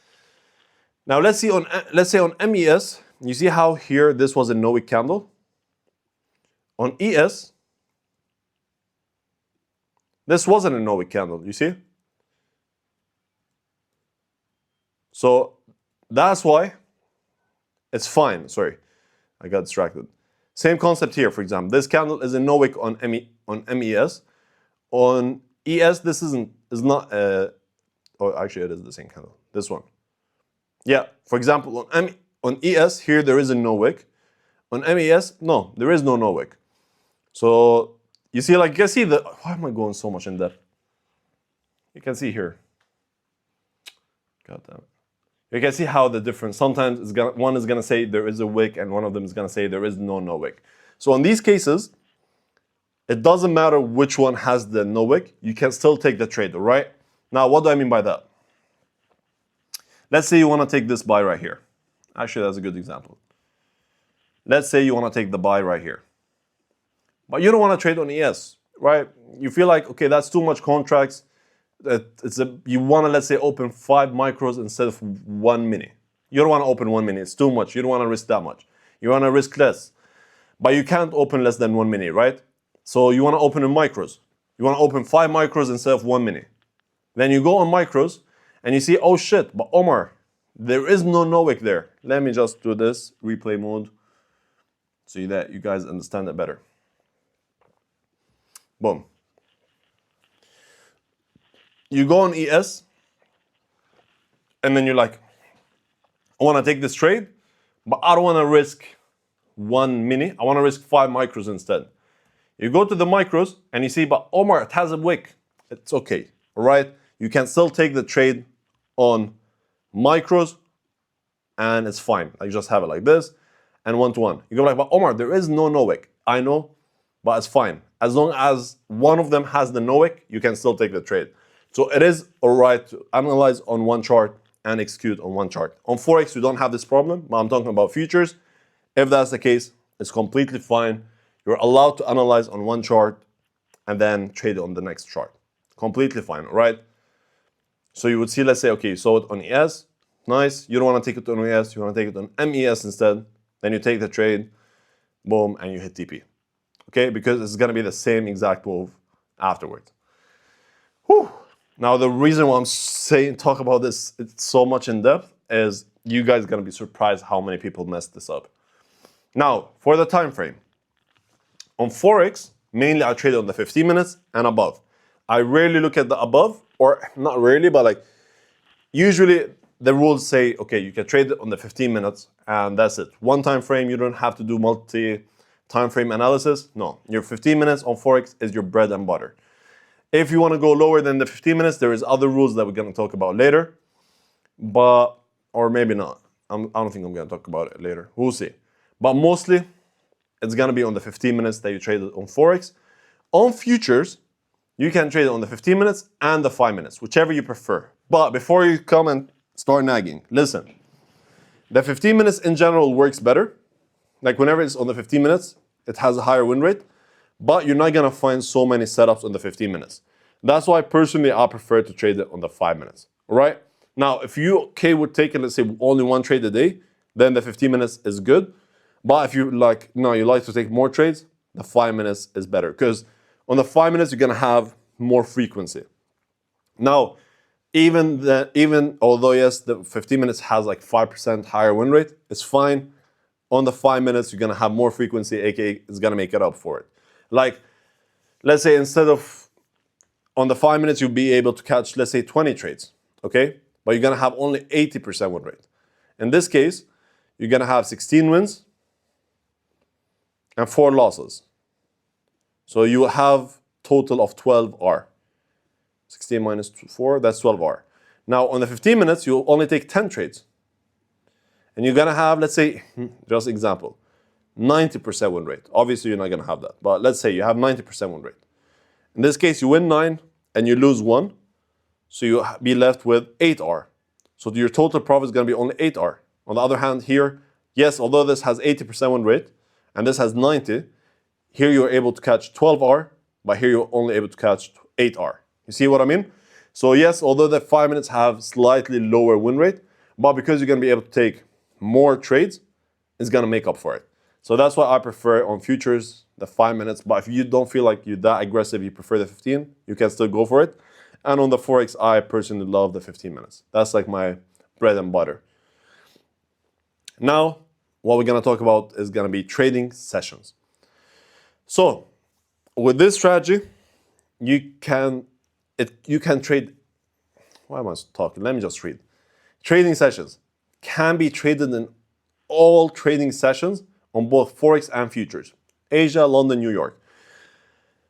Now let's say on MES, you see how here this was a no wick candle? On ES, this wasn't a no wick candle, you see? So that's why it's fine. Sorry, I got distracted. Same concept here, for example. This candle is a no wick on MES. On ES, this is not oh, actually it is the same candle. This one. Yeah, for example, on ES, here there is a no wick. On MES, no, there is no wick. So you see, like, you can see the, why am I going so much in depth? You can see here. God damn it. You can see how the difference, sometimes one is gonna say there is a wick and one of them is gonna say there is no wick. So in these cases, it doesn't matter which one has the no wick, you can still take the trade, all right? Now, what do I mean by that? Let's say you wanna take this buy right here. Actually, that's a good example. Let's say you wanna take the buy right here. But you don't wanna trade on ES, right? You feel like, okay, that's too much contracts. You wanna, let's say, open 5 micros instead of 1 mini. You don't wanna open 1 mini, it's too much. You don't wanna risk that much. You wanna risk less. But you can't open less than 1 mini, right? So you wanna open in micros. You wanna open 5 micros instead of 1 mini. Then you go on micros and you see, oh shit, but Omar, there is no wick there. Let me just do this, replay mode, so that you guys understand it better. Boom. You go on ES, and then you're like, I want to take this trade, but I don't want to risk 1 mini. I want to risk 5 micros instead. You go to the micros, and you see, but Omar, it has a wick. It's okay, all right? You can still take the trade on micros, and it's fine. Like, just have it like this, and 1-to-1. You go like, but Omar, there is no wick. I know, but it's fine. As long as one of them has the no wick, you can still take the trade. So it is all right to analyze on one chart and execute on one chart. On Forex, you don't have this problem, but I'm talking about futures. If that's the case, it's completely fine. You're allowed to analyze on one chart and then trade on the next chart. Completely fine, all right? So you would see, let's say, okay, you saw it on ES. Nice. You don't want to take it on ES. You want to take it on MES instead. Then you take the trade, boom, and you hit TP. Okay, because it's going to be the same exact move afterwards. Whew. Now, the reason why I'm talk about this it's so much in depth is you guys are going to be surprised how many people messed this up. Now, for the time frame. On Forex, mainly I trade on the 15 minutes and above. I rarely look at the above, or not rarely, but like usually the rules say, okay, you can trade it on the 15 minutes and that's it. One time frame, you don't have to do multi-time frame analysis. No, your 15 minutes on Forex is your bread and butter. If you want to go lower than the 15 minutes, there is other rules that we're going to talk about later, or maybe not. I don't think I'm going to talk about it later. We'll see. But mostly, it's going to be on the 15 minutes that you trade it on Forex. On futures, you can trade it on the 15 minutes and the 5 minutes, whichever you prefer. But before you come and start nagging, listen. The 15 minutes in general works better. Like whenever it's on the 15 minutes, it has a higher win rate. But you're not going to find so many setups on the 15 minutes. That's why personally I prefer to trade it on the 5 minutes. All right? Now, if you okay with taking, let's say, only one trade a day, then the 15 minutes is good. But if you like, no, you like to take more trades, the 5 minutes is better. Because on the 5 minutes, you're going to have more frequency. Now, even although, yes, the 15 minutes has like 5% higher win rate, it's fine. On the 5 minutes, you're going to have more frequency, aka it's going to make it up for it. Like, let's say instead of on the 5 minutes, you'll be able to catch, let's say, 20 trades, okay? But you're going to have only 80% win rate. In this case, you're going to have 16 wins and 4 losses. So you will have total of 12R. 16 minus 4, that's 12R. Now, on the 15 minutes, you'll only take 10 trades. And you're going to have, let's say, just example, 90% win rate. Obviously, you're not going to have that. But let's say you have 90% win rate. In this case, you win 9 and you lose 1. So you'll be left with 8R. So your total profit is going to be only 8R. On the other hand, here, yes, although this has 80% win rate and this has 90, here you're able to catch 12R, but here you're only able to catch 8R. You see what I mean? So yes, although the 5 minutes have slightly lower win rate, but because you're going to be able to take more trades, it's going to make up for it. So that's why I prefer on futures the 5 minutes. But if you don't feel like you're that aggressive, you prefer the 15, you can still go for it. And on the Forex, I personally love the 15 minutes. That's like my bread and butter. Now, what we're going to talk about is going to be trading sessions. So, with this strategy, you can trade. Why am I talking? Let me just read. Trading sessions can be traded in all trading sessions on both Forex and futures. Asia, London, New York.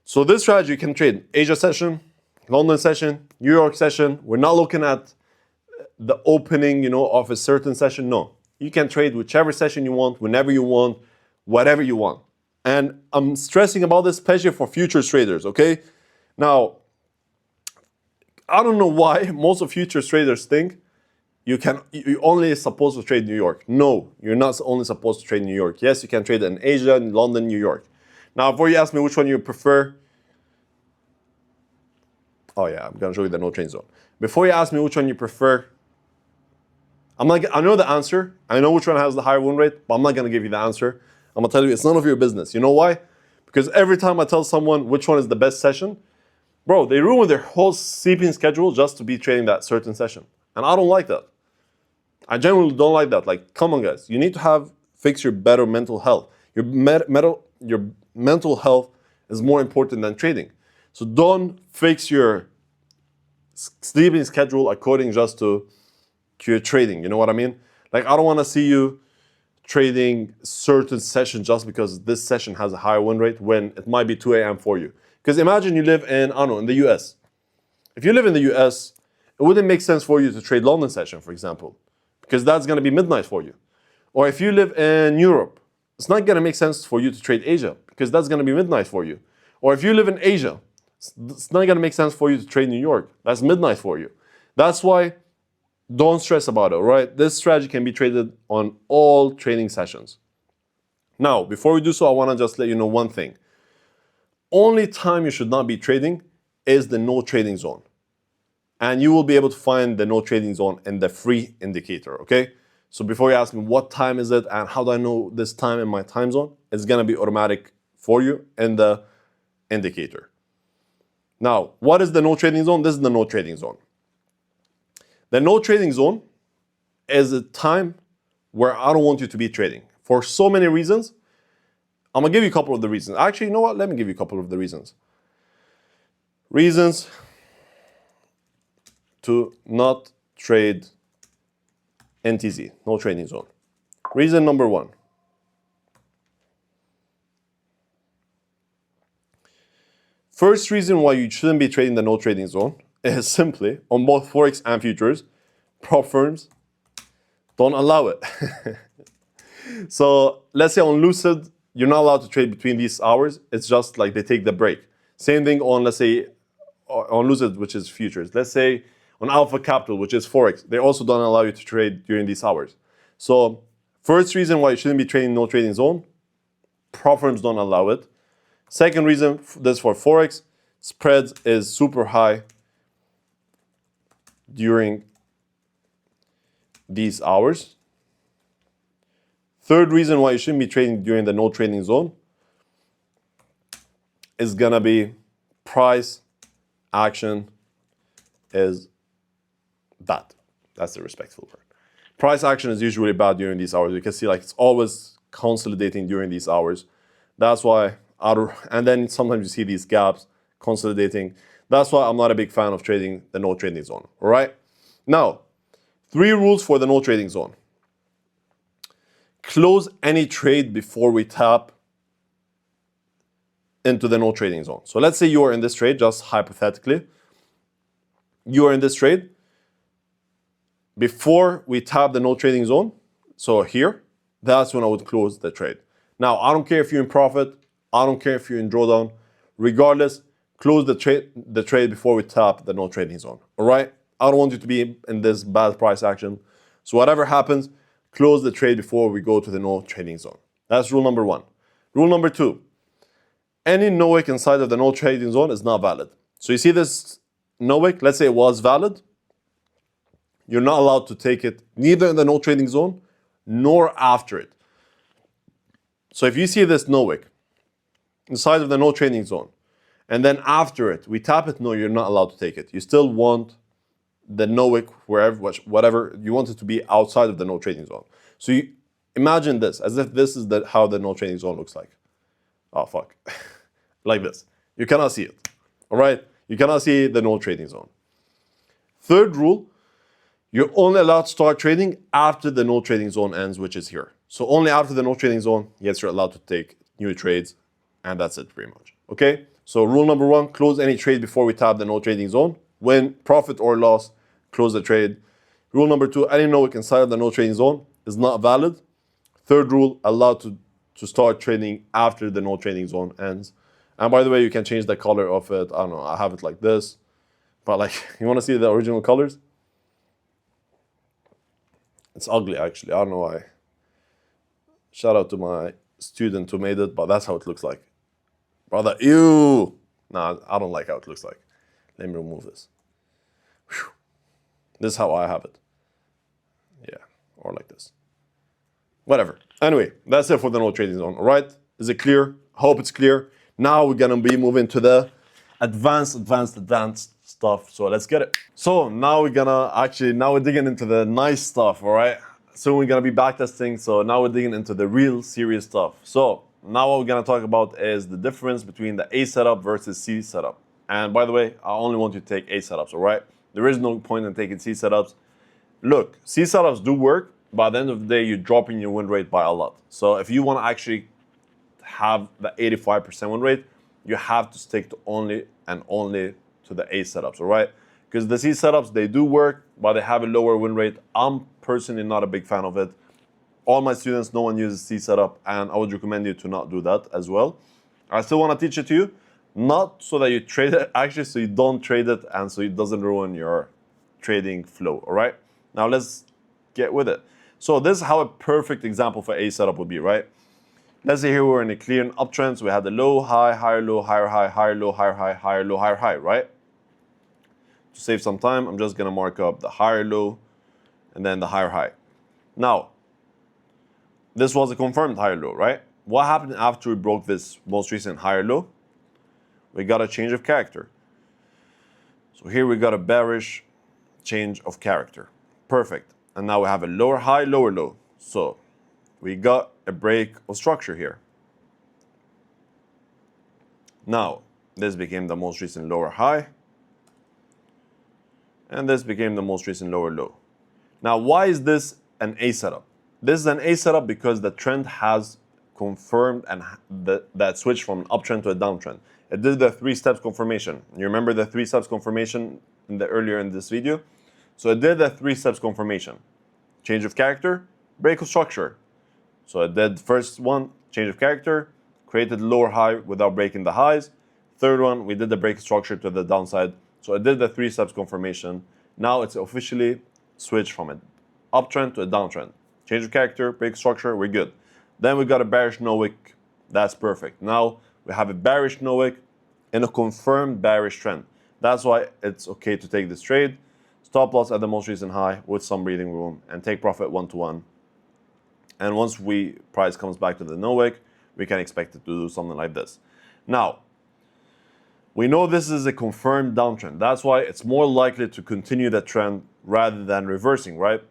So this strategy you can trade Asia session, London session, New York session. We're not looking at the opening, of a certain session. No. You can trade whichever session you want, whenever you want, whatever you want. And I'm stressing about this, especially for futures traders, okay? Now, I don't know why most of futures traders think you're only supposed to trade New York. No, you're not only supposed to trade New York. Yes, you can trade in Asia, in London, New York. Now, before you ask me which one you prefer, oh yeah, I'm gonna show you the no trading zone. Before you ask me which one you prefer, I know the answer. I know which one has the higher win rate, but I'm not gonna give you the answer. I'm gonna tell you it's none of your business. You know why? Because every time I tell someone which one is the best session, bro, they ruin their whole sleeping schedule just to be trading that certain session. And I don't like that. I genuinely don't like that. Like, come on, guys. You need to fix your better mental health. Your mental health is more important than trading. So don't fix your sleeping schedule according just to your trading. You know what I mean? Like, I don't want to see you trading certain session just because this session has a higher win rate when it might be 2 a.m. for you. Because imagine you live in, I don't know, in the US. If you live in the US, it wouldn't make sense for you to trade London session, for example, because that's going to be midnight for you. Or if you live in Europe, it's not going to make sense for you to trade Asia because that's going to be midnight for you. Or if you live in Asia, it's not going to make sense for you to trade New York. That's midnight for you. That's why don't stress about it, right? This strategy can be traded on all trading sessions. Now, before we do so, I want to just let you know one thing. Only time you should not be trading is the no trading zone. And you will be able to find the no trading zone in the free indicator, okay? So before you ask me what time is it and how do I know this time in my time zone, it's gonna be automatic for you in the indicator. Now, what is the no trading zone? This is the no trading zone. The no trading zone is a time where I don't want you to be trading for so many reasons. I'm gonna give you a couple of the reasons. Actually, you know what? Let me give you a couple of the reasons. Reasons to not trade NTZ, no trading zone. Reason number 1. First reason why you shouldn't be trading the no trading zone is simply on both Forex and futures, prop firms don't allow it. So let's say on Lucid, you're not allowed to trade between these hours. It's just like they take the break. Same thing on, let's say, on Lucid, which is futures. Let's say on Alpha Capital, which is Forex, they also don't allow you to trade during these hours. So first reason why you shouldn't be trading no trading zone, prop firms don't allow it. Second reason, this for Forex, spreads is super high during these hours. Third reason why you shouldn't be trading during the no trading zone is gonna be price action is bad. That's the respectful word. Price action is usually bad during these hours. You can see like it's always consolidating during these hours. That's why, and then sometimes you see these gaps consolidating. That's why I'm not a big fan of trading the no trading zone, all right? Now, 3 rules for the no trading zone. Close any trade before we tap into the no trading zone. So let's say you are in this trade, just hypothetically. You are in this trade. Before we tap the no trading zone, so here, that's when I would close the trade. Now, I don't care if you're in profit. I don't care if you're in drawdown. Regardless, close the trade before we tap the no trading zone. All right? I don't want you to be in this bad price action. So whatever happens, close the trade before we go to the no trading zone. That's rule number one. Rule number two, any no wick inside of the no trading zone is not valid. So you see this no wick, let's say it was valid. You're not allowed to take it neither in the no trading zone nor after it. So if you see this no wick inside of the no trading zone and then after it we tap it, no, you're not allowed to take it. You still want the no wick wherever, whatever you want it to be outside of the no trading zone. So you imagine this as if this is how the no trading zone looks like. Oh fuck, like this. You cannot see it. All right, you cannot see the no trading zone. Third rule. You're only allowed to start trading after the no trading zone ends, which is here. So only after the no trading zone, yes, you're allowed to take new trades, and that's it pretty much. Okay? So rule number one, close any trade before we tap the no trading zone. When profit or loss, close the trade. Rule number two, any no wick inside of the no trading zone is not valid. Third rule, allowed to start trading after the no trading zone ends. And by the way, you can change the color of it. I don't know, I have it like this. But like, you want to see the original colors? It's ugly, actually. I don't know why. Shout out to my student who made it, but that's how it looks like. Brother, ew! Nah, I don't like how it looks like. Let me remove this. Whew. This is how I have it. Yeah, or like this. Whatever. Anyway, that's it for the no trading zone, all right? Is it clear? Hope it's clear. Now we're gonna be moving to the advanced stuff. So let's get it. So now we're digging into the nice stuff, all right? Soon we're gonna be backtesting. So now we're digging into the real serious stuff. So now what we're gonna talk about is the difference between the A setup versus C setup. And by the way, I only want you to take A setups, all right? There is no point in taking C setups. Look, C setups do work, but at the end of the day, you're dropping your win rate by a lot. So if you wanna actually have the 85% win rate, you have to stick to only to the A setups, all right? Because the C setups, they do work, but they have a lower win rate. I'm personally not a big fan of it. All my students, no one uses C setup, and I would recommend you to not do that as well. I still want to teach it to you, not so that you trade it, actually so you don't trade it and so it doesn't ruin your trading flow, all right? Now let's get with it. So this is how a perfect example for A setup would be, right? Let's say here we're in a clear uptrend, so we have the low, high, higher low, higher high, higher low, higher high, higher low, higher high, right? To save some time, I'm just gonna mark up the higher low and then the higher high. Now, this was a confirmed higher low, right? What happened after we broke this most recent higher low? We got a change of character. So here we got a bearish change of character. Perfect. And now we have a lower high, lower low. So we got a break of structure here. Now, this became the most recent lower high. And this became the most recent lower low. Now, why is this an A setup? This is an A setup because the trend has confirmed and that switch from an uptrend to a downtrend. It did the 3 steps confirmation. You remember the 3 steps confirmation earlier in this video? So it did the 3 steps confirmation. Change of character, break of structure. So it did first one, change of character, created lower high without breaking the highs. Third one, we did the break of structure to the downside. So it did the 3 steps confirmation. Now it's officially switched from an uptrend to a downtrend. Change of character, break of structure, we're good. Then we got a bearish no wick. That's perfect. Now we have a bearish no wick in a confirmed bearish trend. That's why it's okay to take this trade. Stop loss at the most recent high with some breathing room and take profit 1-to-1. And once price comes back to the no wick, we can expect it to do something like this. Now, we know this is a confirmed downtrend. That's why it's more likely to continue that trend rather than reversing, right?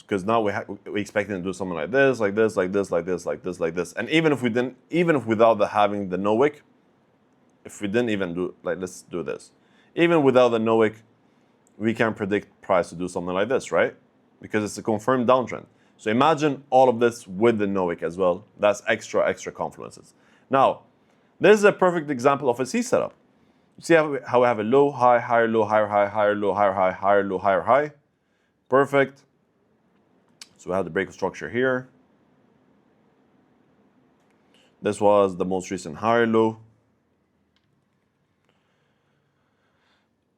Because now we expect it to do something like this, like this, like this, like this, like this, like this. And even if without having the no wick, if we didn't even do, like, let's do this. Even without the no wick, we can predict price to do something like this, right? Because it's a confirmed downtrend. So imagine all of this with the no wick as well. That's extra confluences. Now, This is a perfect example of a C setup. You see how we have a low, high, higher, low, higher, high, higher, low, higher, high, higher, low, higher, high. Perfect. So we have the break of structure here. This was the most recent higher low.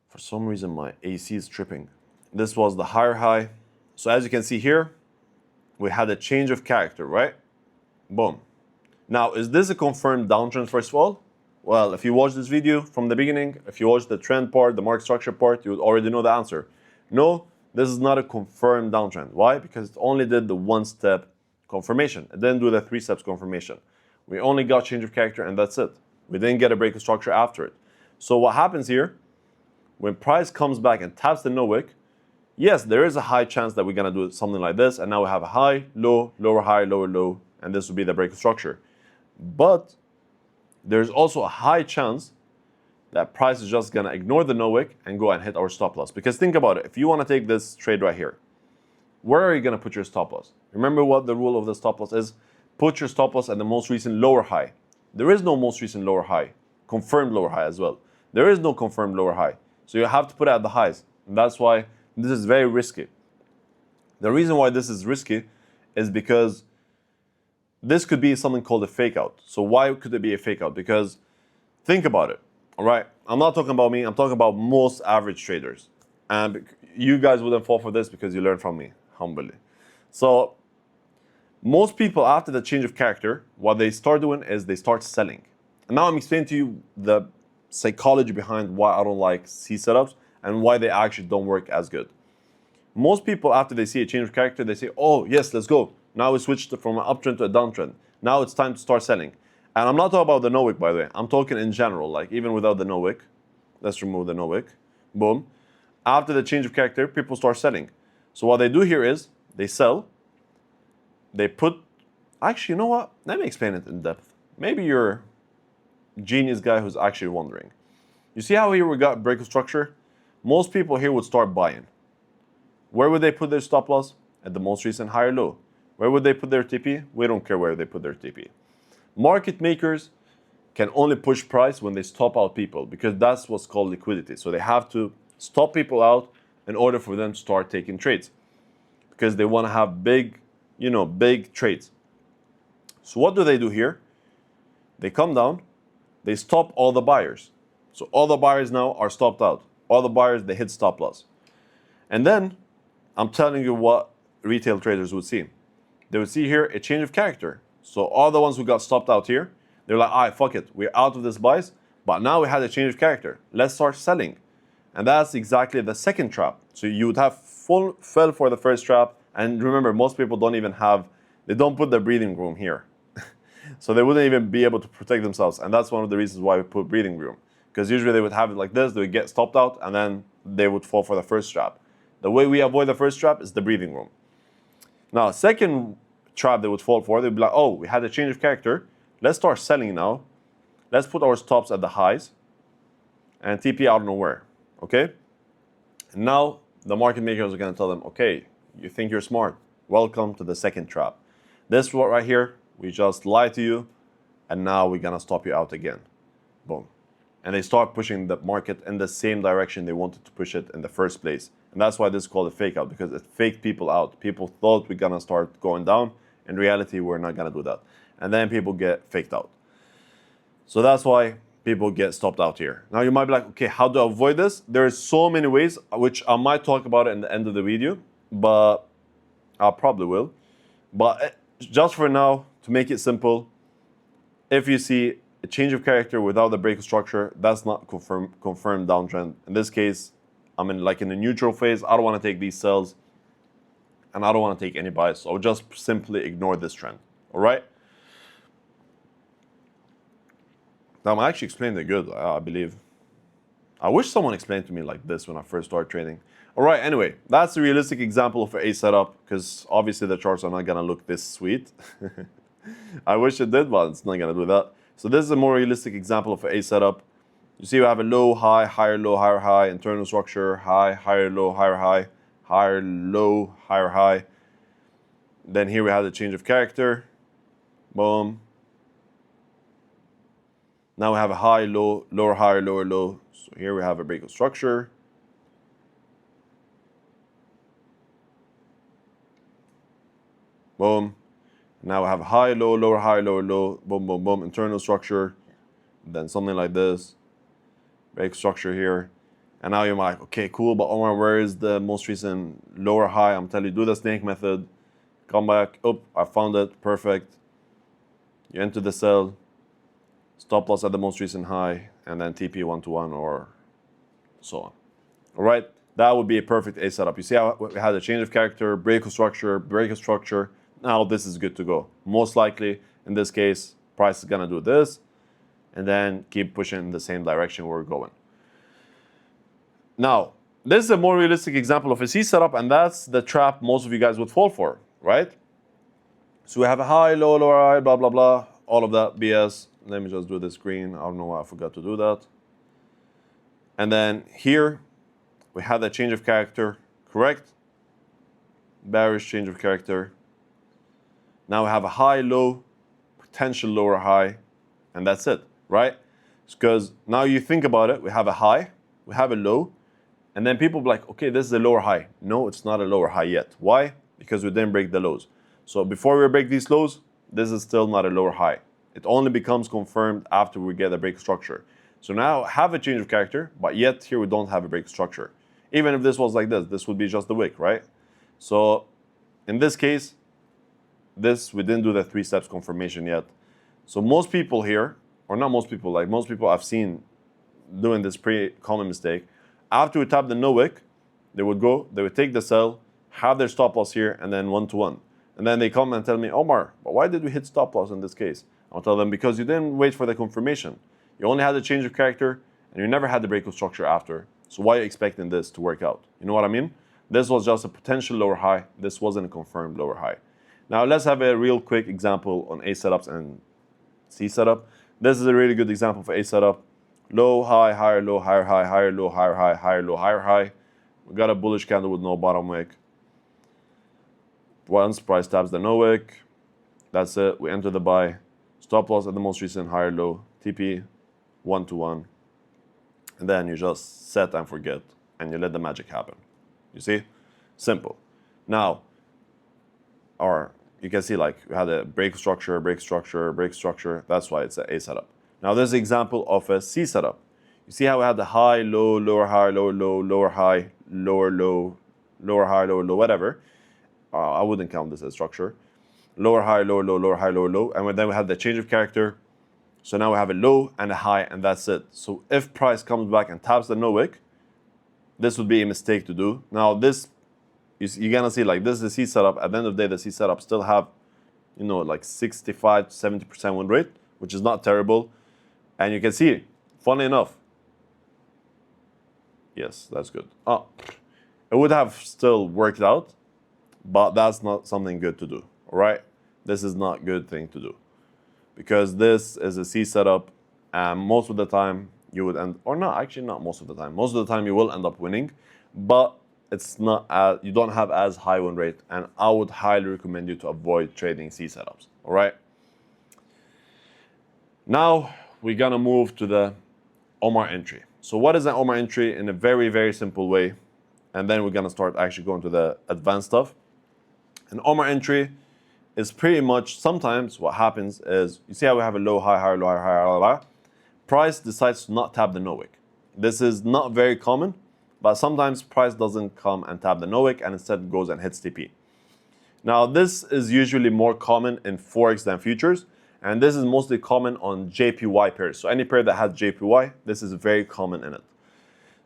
For some reason, my AC is tripping. This was the higher high. So as you can see here, we had a change of character, right? Boom. Now, is this a confirmed downtrend first of all? Well, if you watch this video from the beginning, if you watch the trend part, the market structure part, you would already know the answer. No, this is not a confirmed downtrend. Why? Because it only did the one-step confirmation. It didn't do the 3 steps confirmation. We only got change of character and that's it. We didn't get a break of structure after it. So what happens here, when price comes back and taps the no wick, yes, there is a high chance that we're gonna do something like this, and now we have a high, low, lower high, lower low, and this will be the break of structure. But there's also a high chance that price is just gonna ignore the no wick and go and hit our stop loss. Because think about it, if you wanna take this trade right here, where are you gonna put your stop loss? Remember what the rule of the stop loss is? Put your stop loss at the most recent lower high. There is no most recent lower high, confirmed lower high as well. There is no confirmed lower high. So you have to put it at the highs. And that's why this is very risky. The reason why this is risky is because this could be something called a fake out. So why could it be a fake out? Because think about it, all right? I'm not talking about me, I'm talking about most average traders. And you guys wouldn't fall for this because you learn from me, humbly. So most people after the change of character, what they start doing is they start selling. And now I'm explaining to you the psychology behind why I don't like C setups and why they actually don't work as good. Most people, after they see a change of character, they say, oh, yes, let's go. Now we switched from an uptrend to a downtrend. Now it's time to start selling. And I'm not talking about the no wick, by the way. I'm talking in general, like even without the no wick. Let's remove the no wick. Boom. After the change of character, people start selling. So what they do here is they sell. They put, actually, you know what? Let me explain it in depth. Maybe you're a genius guy who's actually wondering. You see how here we got break of structure? Most people here would start buying. Where would they put their stop loss? At the most recent higher low. Where would they put their TP? We don't care where they put their TP. Market makers can only push price when they stop out people because that's what's called liquidity. So they have to stop people out in order for them to start taking trades because they want to have big, big trades. So what do they do here? They come down, they stop all the buyers. So all the buyers now are stopped out. All the buyers, they hit stop loss. And then I'm telling you what retail traders would see. They would see here a change of character. So all the ones who got stopped out here, they're like, fuck it, we're out of this buys, but now we had a change of character. Let's start selling. And that's exactly the second trap. So you would have fell for the first trap. And remember, most people they don't put the breathing room here. So they wouldn't even be able to protect themselves. And that's one of the reasons why we put breathing room. Because usually they would have it like this, they would get stopped out, and then they would fall for the first trap. The way we avoid the first trap is the breathing room. Now, second trap they would fall for, they'd be like, oh, we had a change of character. Let's start selling now. Let's put our stops at the highs and TP out of nowhere, okay? And now the market makers are gonna tell them, okay, you think you're smart. Welcome to the second trap. This one right here, we just lied to you, and now we're gonna stop you out again. Boom. And they start pushing the market in the same direction they wanted to push it in the first place. And that's why this is called a fake out, because it faked people out. People thought we're gonna start going down. In reality, we're not gonna do that. And then people get faked out. So that's why people get stopped out here. Now you might be like, okay, how do I avoid this? There's so many ways, which I might talk about it in the end of the video, but I probably will. But just for now, to make it simple, if you see a change of character without the break of structure, that's not confirmed downtrend. In this case, I'm in a neutral phase. I don't want to take these sells, and I don't want to take any buys. So I'll just simply ignore this trend. All right? Now I'm actually explaining it good, I believe. I wish someone explained to me like this when I first started trading. All right, anyway, that's a realistic example of a setup, because obviously the charts are not gonna look this sweet. I wish it did, but it's not gonna do that. So this is a more realistic example of a setup. You see we have a low, high, higher, low, higher, high, internal structure, high, higher, low, higher, high, higher, low, higher, high. Then here we have the change of character. Boom. Now we have a high, low, lower, higher, lower, low. So here we have a breakout structure. Boom. Now we have a high, low, lower, high, lower, low. Boom, boom, boom. Internal structure. Then something like this. Break structure here. And now you're like, okay, cool, but Omar, where is the most recent lower high? I'm telling you, do the snake method. Come back. Oh, I found it. Perfect. You enter the sell. Stop loss at the most recent high. And then TP 1-to-1 or so on. All right? That would be a perfect A setup. You see how we had a change of character, breakout structure. Now this is good to go. Most likely, in this case, price is going to do this. And then keep pushing in the same direction we're going. Now, this is a more realistic example of a C setup, and that's the trap most of you guys would fall for, right? So we have a high, low, lower, high, blah, blah, blah, all of that BS. Let me just do this green. I don't know why I forgot to do that. And then here, we had a change of character, correct? Bearish change of character. Now we have a high, low, potential lower high, and that's it, right? Because now you think about it, we have a high, we have a low, and then people be like, okay, this is a lower high. No, it's not a lower high yet. Why? Because we didn't break the lows. So before we break these lows, this is still not a lower high. It only becomes confirmed after we get a break structure. So now have a change of character, but yet here we don't have a break structure. Even if this was like this would be just the wick, right? So in this case, we didn't do the 3 steps confirmation yet. So most people here, or not most people, like most people I've seen doing this pretty common mistake, after we tap the no wick, they would take the sell, have their stop loss here, and then 1-to-1. And then they come and tell me, Omar, but why did we hit stop loss in this case? I'll tell them, because you didn't wait for the confirmation. You only had a change of character, and you never had the breakout structure after. So why are you expecting this to work out? You know what I mean? This was just a potential lower high. This wasn't a confirmed lower high. Now let's have a real quick example on A setups and C setup. This is a really good example for A setup. Low, high, higher, low, higher, high, higher, low, higher, high, higher, low, higher, high. We got a bullish candle with no bottom wick. Once price taps the no wick, that's it. We enter the buy. Stop loss at the most recent higher low. TP 1-to-1. And then you just set and forget, and you let the magic happen. You see? Simple. Now, or you can see like we had a break structure, break structure, break structure. That's why it's an A setup. Now there's an example of a C setup. You see how we had the high, low, lower high, lower low, lower high, lower low, lower high, lower low, whatever. I wouldn't count this as structure. Lower high, lower low, lower high, lower low. And then we have the change of character. So now we have a low and a high, and that's it. So if price comes back and taps the no wick, this would be a mistake to do. Now this, you're gonna see like this is the C setup. At the end of the day, the C setup still have, you know, like 65 to 70% win rate, which is not terrible. And you can see, funny enough, yes, that's good. Oh, it would have still worked out, but that's not something good to do, all right? This is not a good thing to do because this is a C setup, and most of the time you would end, or not, actually not most of the time. Most of the time you will end up winning, but it's not you don't have as high win rate, and I would highly recommend you to avoid trading C setups, all right? Now, we're gonna move to the Omar entry. So what is an Omar entry in a very, very simple way? And then we're gonna start actually going to the advanced stuff. An Omar entry is pretty much, sometimes what happens is, you see how we have a low, high, higher, low, higher, higher, higher. Price decides to not tap the no wick. This is not very common, but sometimes price doesn't come and tap the no wick and instead goes and hits TP. Now this is usually more common in Forex than futures. And this is mostly common on JPY pairs. So any pair that has JPY, this is very common in it.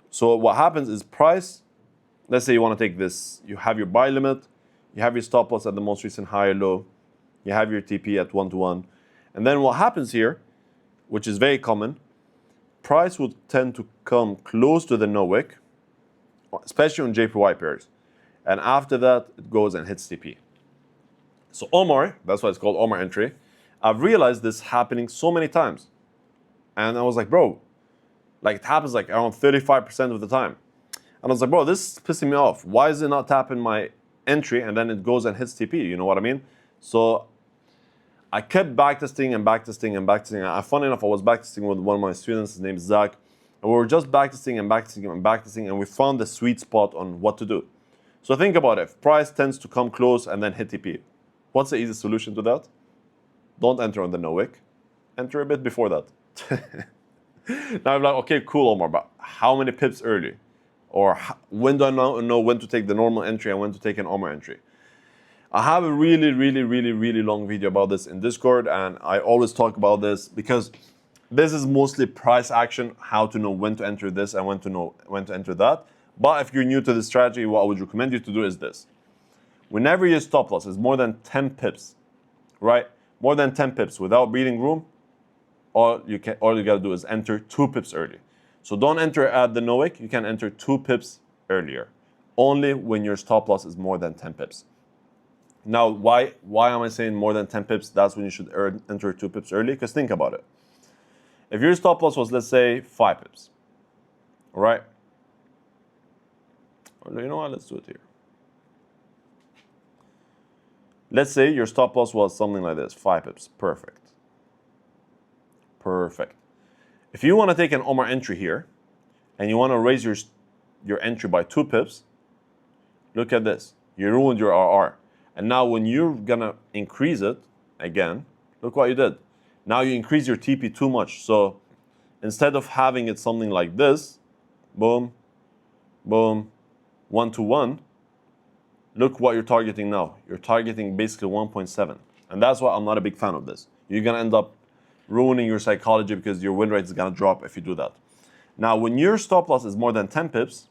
So what happens is price, let's say you want to take this, you have your buy limit, you have your stop loss at the most recent high or low, you have your TP at 1-to-1. And then what happens here, which is very common, price would tend to come close to the no wick, especially on JPY pairs. And after that, it goes and hits TP. So Omar, that's why it's called Omar entry. I've realized this happening so many times. And I was like, bro, like it happens like around 35% of the time. And I was like, bro, this is pissing me off. Why is it not tapping my entry and then it goes and hits TP? You know what I mean? So I kept backtesting and backtesting and backtesting. Funny enough, I was backtesting with one of my students. His name is Zach. And we were just backtesting and backtesting and backtesting, and we found the sweet spot on what to do. So think about it. If price tends to come close and then hit TP, what's the easiest solution to that? Don't enter on the no wick. Enter a bit before that. Now I'm like, okay, cool, Omar, but how many pips early? Or when do I know when to take the normal entry and when to take an Omar entry? I have a really long video about this in Discord, and I always talk about this because this is mostly price action, how to know when to enter this and when to know when to enter that. But if you're new to this strategy, what I would recommend you to do is this. Whenever your stop loss is more than 10 pips, right? More than 10 pips without breathing room, all you gotta do is enter 2 pips early. So don't enter at the no wick, you can enter 2 pips earlier. Only when your stop loss is more than 10 pips. Now, why am I saying more than 10 pips? That's when you should enter 2 pips early, because think about it. If your stop loss was, let's say, 5 pips, all right? Or you know what, let's do it here. Let's say your stop loss was something like this, 5 pips, perfect. Perfect. If you want to take an Omar entry here, and you want to raise your entry by 2 pips, look at this. You ruined your RR. And now when you're gonna increase it, again, look what you did. Now you increase your TP too much. So instead of having it something like this, boom, boom, 1 to 1, look what you're targeting now. You're targeting basically 1.7. And that's why I'm not a big fan of this. You're gonna end up ruining your psychology because your win rate is gonna drop if you do that. Now, when your stop loss is more than 10 pips,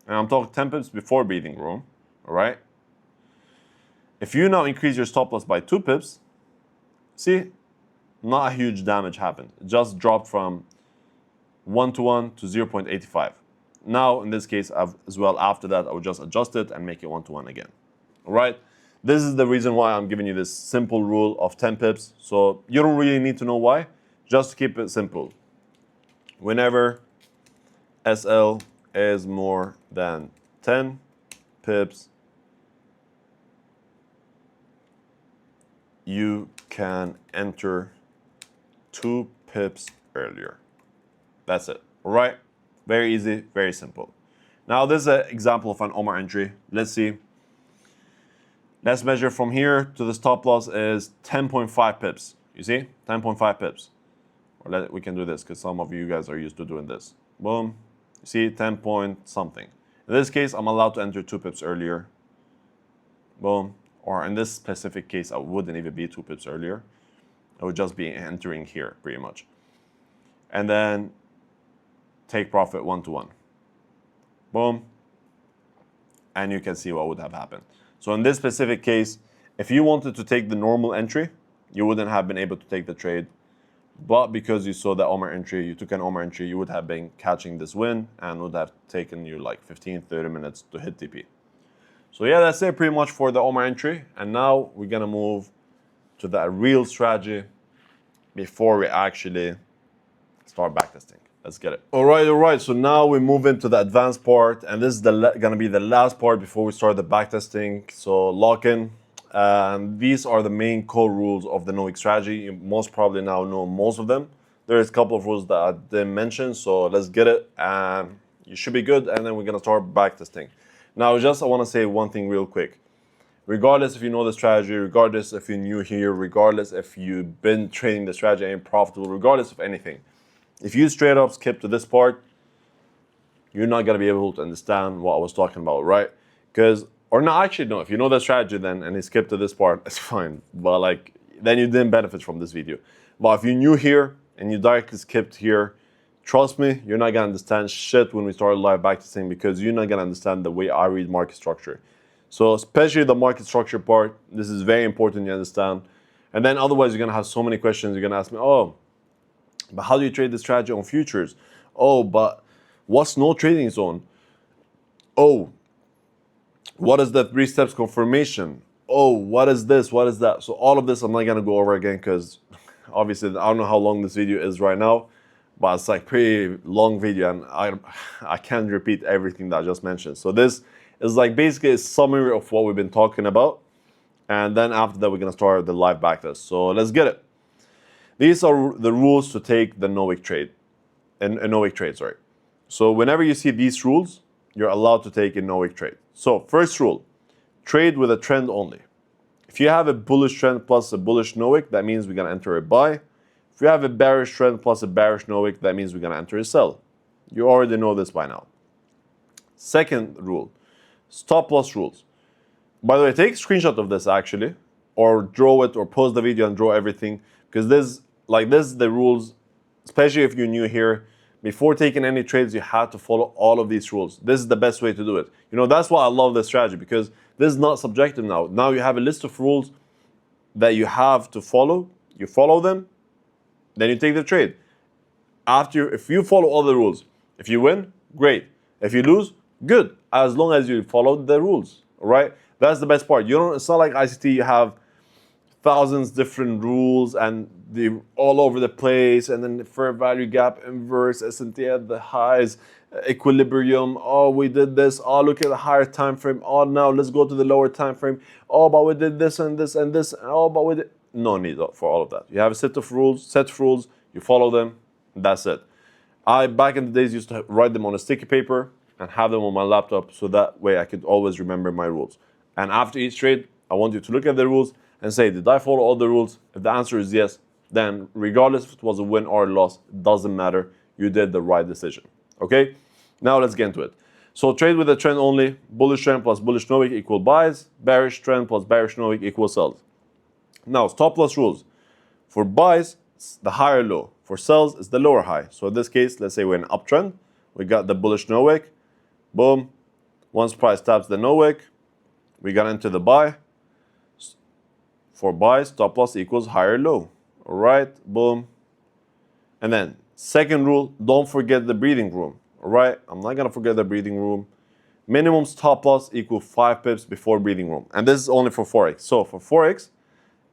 and I'm talking 10 pips before breathing room, all right? If you now increase your stop loss by 2 pips, see, not a huge damage happened. It just dropped from 1 to 1 to 0.85. Now, in this case, as well, after that, I would just adjust it and make it 1 to 1 again. All right? This is the reason why I'm giving you this simple rule of 10 pips. So you don't really need to know why. Just keep it simple. Whenever SL is more than 10 pips, you can enter 2 pips earlier. That's it. All right? Very easy, very simple. Now, this is an example of an Omar entry. Let's see. Let's measure from here to the stop loss is 10.5 pips. You see? 10.5 pips. Or we can do this because some of you guys are used to doing this. Boom. You see? 10 point something. In this case, I'm allowed to enter 2 pips earlier. Boom. Or in this specific case, I wouldn't even be 2 pips earlier. I would just be entering here, pretty much. And then take profit 1 to 1. Boom. And you can see what would have happened. So in this specific case, if you wanted to take the normal entry, you wouldn't have been able to take the trade. But because you saw the Omar entry, you took an Omar entry, you would have been catching this win and would have taken you like 15, 30 minutes to hit TP. So yeah, that's it pretty much for the Omar entry. And now we're gonna move to the real strategy before we actually start backtesting. Let's get it. All right. So now we move into the advanced part, and this is gonna be the last part before we start the backtesting. So lock in. These are the main core rules of the No Wick strategy. You most probably now know most of them. There's a couple of rules that I didn't mention, so let's get it. You should be good, and then we're gonna start backtesting. Now, I wanna say one thing real quick. Regardless if you know the strategy, regardless if you're new here, regardless if you've been trading the strategy and profitable, regardless of anything, if you straight up skip to this part, you're not gonna be able to understand what I was talking about, right? If you know the strategy then and you skip to this part, it's fine. But then you didn't benefit from this video. But if you're new here and you directly skipped here, trust me, you're not gonna understand shit when we start live backtesting because you're not gonna understand the way I read market structure. So especially the market structure part, this is very important you understand. And then otherwise you're gonna have so many questions. You're gonna ask me, oh, but how do you trade the strategy on futures? Oh, but what's no trading zone? Oh, what is the 3 steps confirmation? Oh, what is this? What is that? So all of this I'm not gonna go over again because obviously I don't know how long this video is right now, but it's like pretty long video and I can't repeat everything that I just mentioned. So this is like basically a summary of what we've been talking about. And then after that, we're going to start the live backtest. So let's get it. These are the rules to take the no wick trade. A no wick trade, sorry. So whenever you see these rules, you're allowed to take a no wick trade. So first rule, trade with a trend only. If you have a bullish trend plus a bullish no wick, that means we're going to enter a buy. If you have a bearish trend plus a bearish no wick, that means we're going to enter a sell. You already know this by now. Second rule, stop loss rules. By the way, take a screenshot of this actually, or draw it, or pause the video and draw everything, because this is the rules, especially if you're new here. Before taking any trades, you have to follow all of these rules. This is the best way to do it. You know, that's why I love this strategy, because this is not subjective now. Now you have a list of rules that you have to follow. You follow them, then you take the trade. If you follow all the rules, if you win, great. If you lose, good. As long as you follow the rules, all right? That's the best part. It's not like ICT, you have thousands different rules and they're all over the place, and then the fair value gap, inverse, S&T at the highs, equilibrium. Oh, we did this. Oh, look at the higher time frame. Oh, now let's go to the lower time frame. Oh, but we did this and this and this. Oh, but we did. No need for all of that. You have a set of rules, you follow them, that's it. I, back in the days, used to write them on a sticky paper and have them on my laptop, so that way I could always remember my rules. And after each trade, I want you to look at the rules and say, did I follow all the rules? If the answer is yes, then regardless if it was a win or a loss, it doesn't matter. You did the right decision. Okay? Now let's get into it. So trade with a trend only. Bullish trend plus bullish no wick equal buys. Bearish trend plus bearish no wick equal sells. Now, stop loss rules. For buys, it's the higher low. For sells, it's the lower high. So in this case, let's say we're in an uptrend. We got the bullish no wick. Boom. Once price taps the no wick, we got into the buy. For buys, stop loss equals higher low. All right, boom. And then second rule, don't forget the breathing room. All right, I'm not going to forget the breathing room. Minimum stop loss equal 5 pips before breathing room. And this is only for Forex. So for Forex,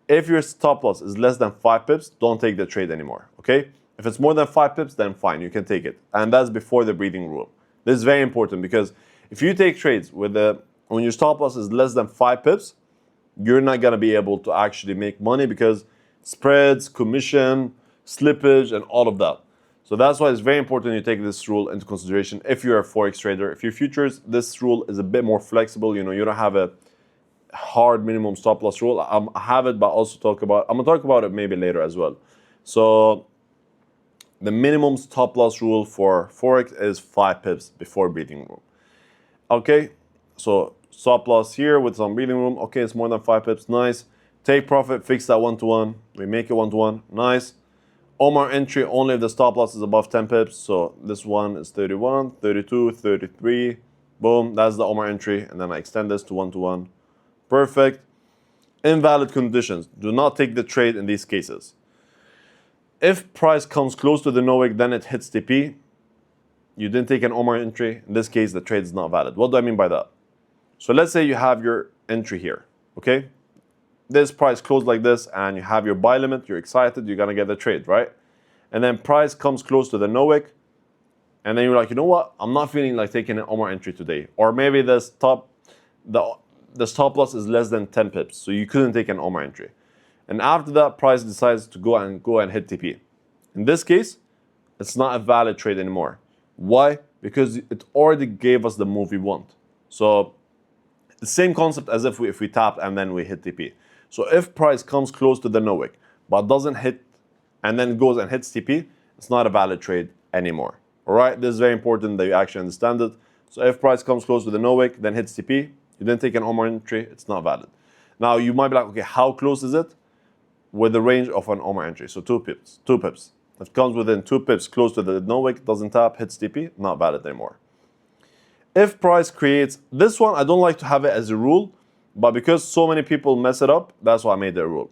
if your stop loss is less than 5 pips, don't take the trade anymore, okay? If it's more than 5 pips, then fine, you can take it. And that's before the breathing rule. This is very important, because if you take trades when your stop loss is less than 5 pips, you're not going to be able to actually make money, because spreads, commission, slippage, and all of that. So that's why it's very important you take this rule into consideration if you're a Forex trader. If you're futures, this rule is a bit more flexible. You don't have a hard minimum stop loss rule. I have it, but I'm gonna talk about it maybe later as well. So the minimum stop loss rule for Forex is 5 pips before breathing room. Okay, so stop loss here with some breathing room. Okay, it's more than 5 pips. Nice. Take profit, fix that 1-to-1. We make it 1-to-1. Nice. Omar entry only if the stop loss is above 10 pips. So this one is 31, 32, 33. Boom, that's the Omar entry. And then I extend this to 1-to-1. Perfect. Invalid conditions. Do not take the trade in these cases. If price comes close to the no wick, then it hits TP. You didn't take an Omar entry. In this case, the trade is not valid. What do I mean by that? So let's say you have your entry here, okay? This price closed like this, and you have your buy limit. You're excited. You're going to get the trade, right? And then price comes close to the no wick. And then you're like, you know what? I'm not feeling like taking an Omar entry today. Or maybe the stop loss is less than 10 pips, so you couldn't take an Omar entry. And after that, price decides to go and hit TP. In this case, it's not a valid trade anymore. Why? Because it already gave us the move we want. So the same concept as if we tap and then we hit TP. So if price comes close to the no wick but doesn't hit and then goes and hits TP, it's not a valid trade anymore. All right, this is very important that you actually understand it. So if price comes close to the no wick, then hits TP, you didn't take an Omar entry, it's not valid. Now you might be like, okay, how close is it? With the range of an Omar entry, so 2 pips. If it comes within 2 pips close to the no wick, doesn't tap, hits TP, not valid anymore. If price creates, this one I don't like to have it as a rule, but because so many people mess it up, that's why I made that rule.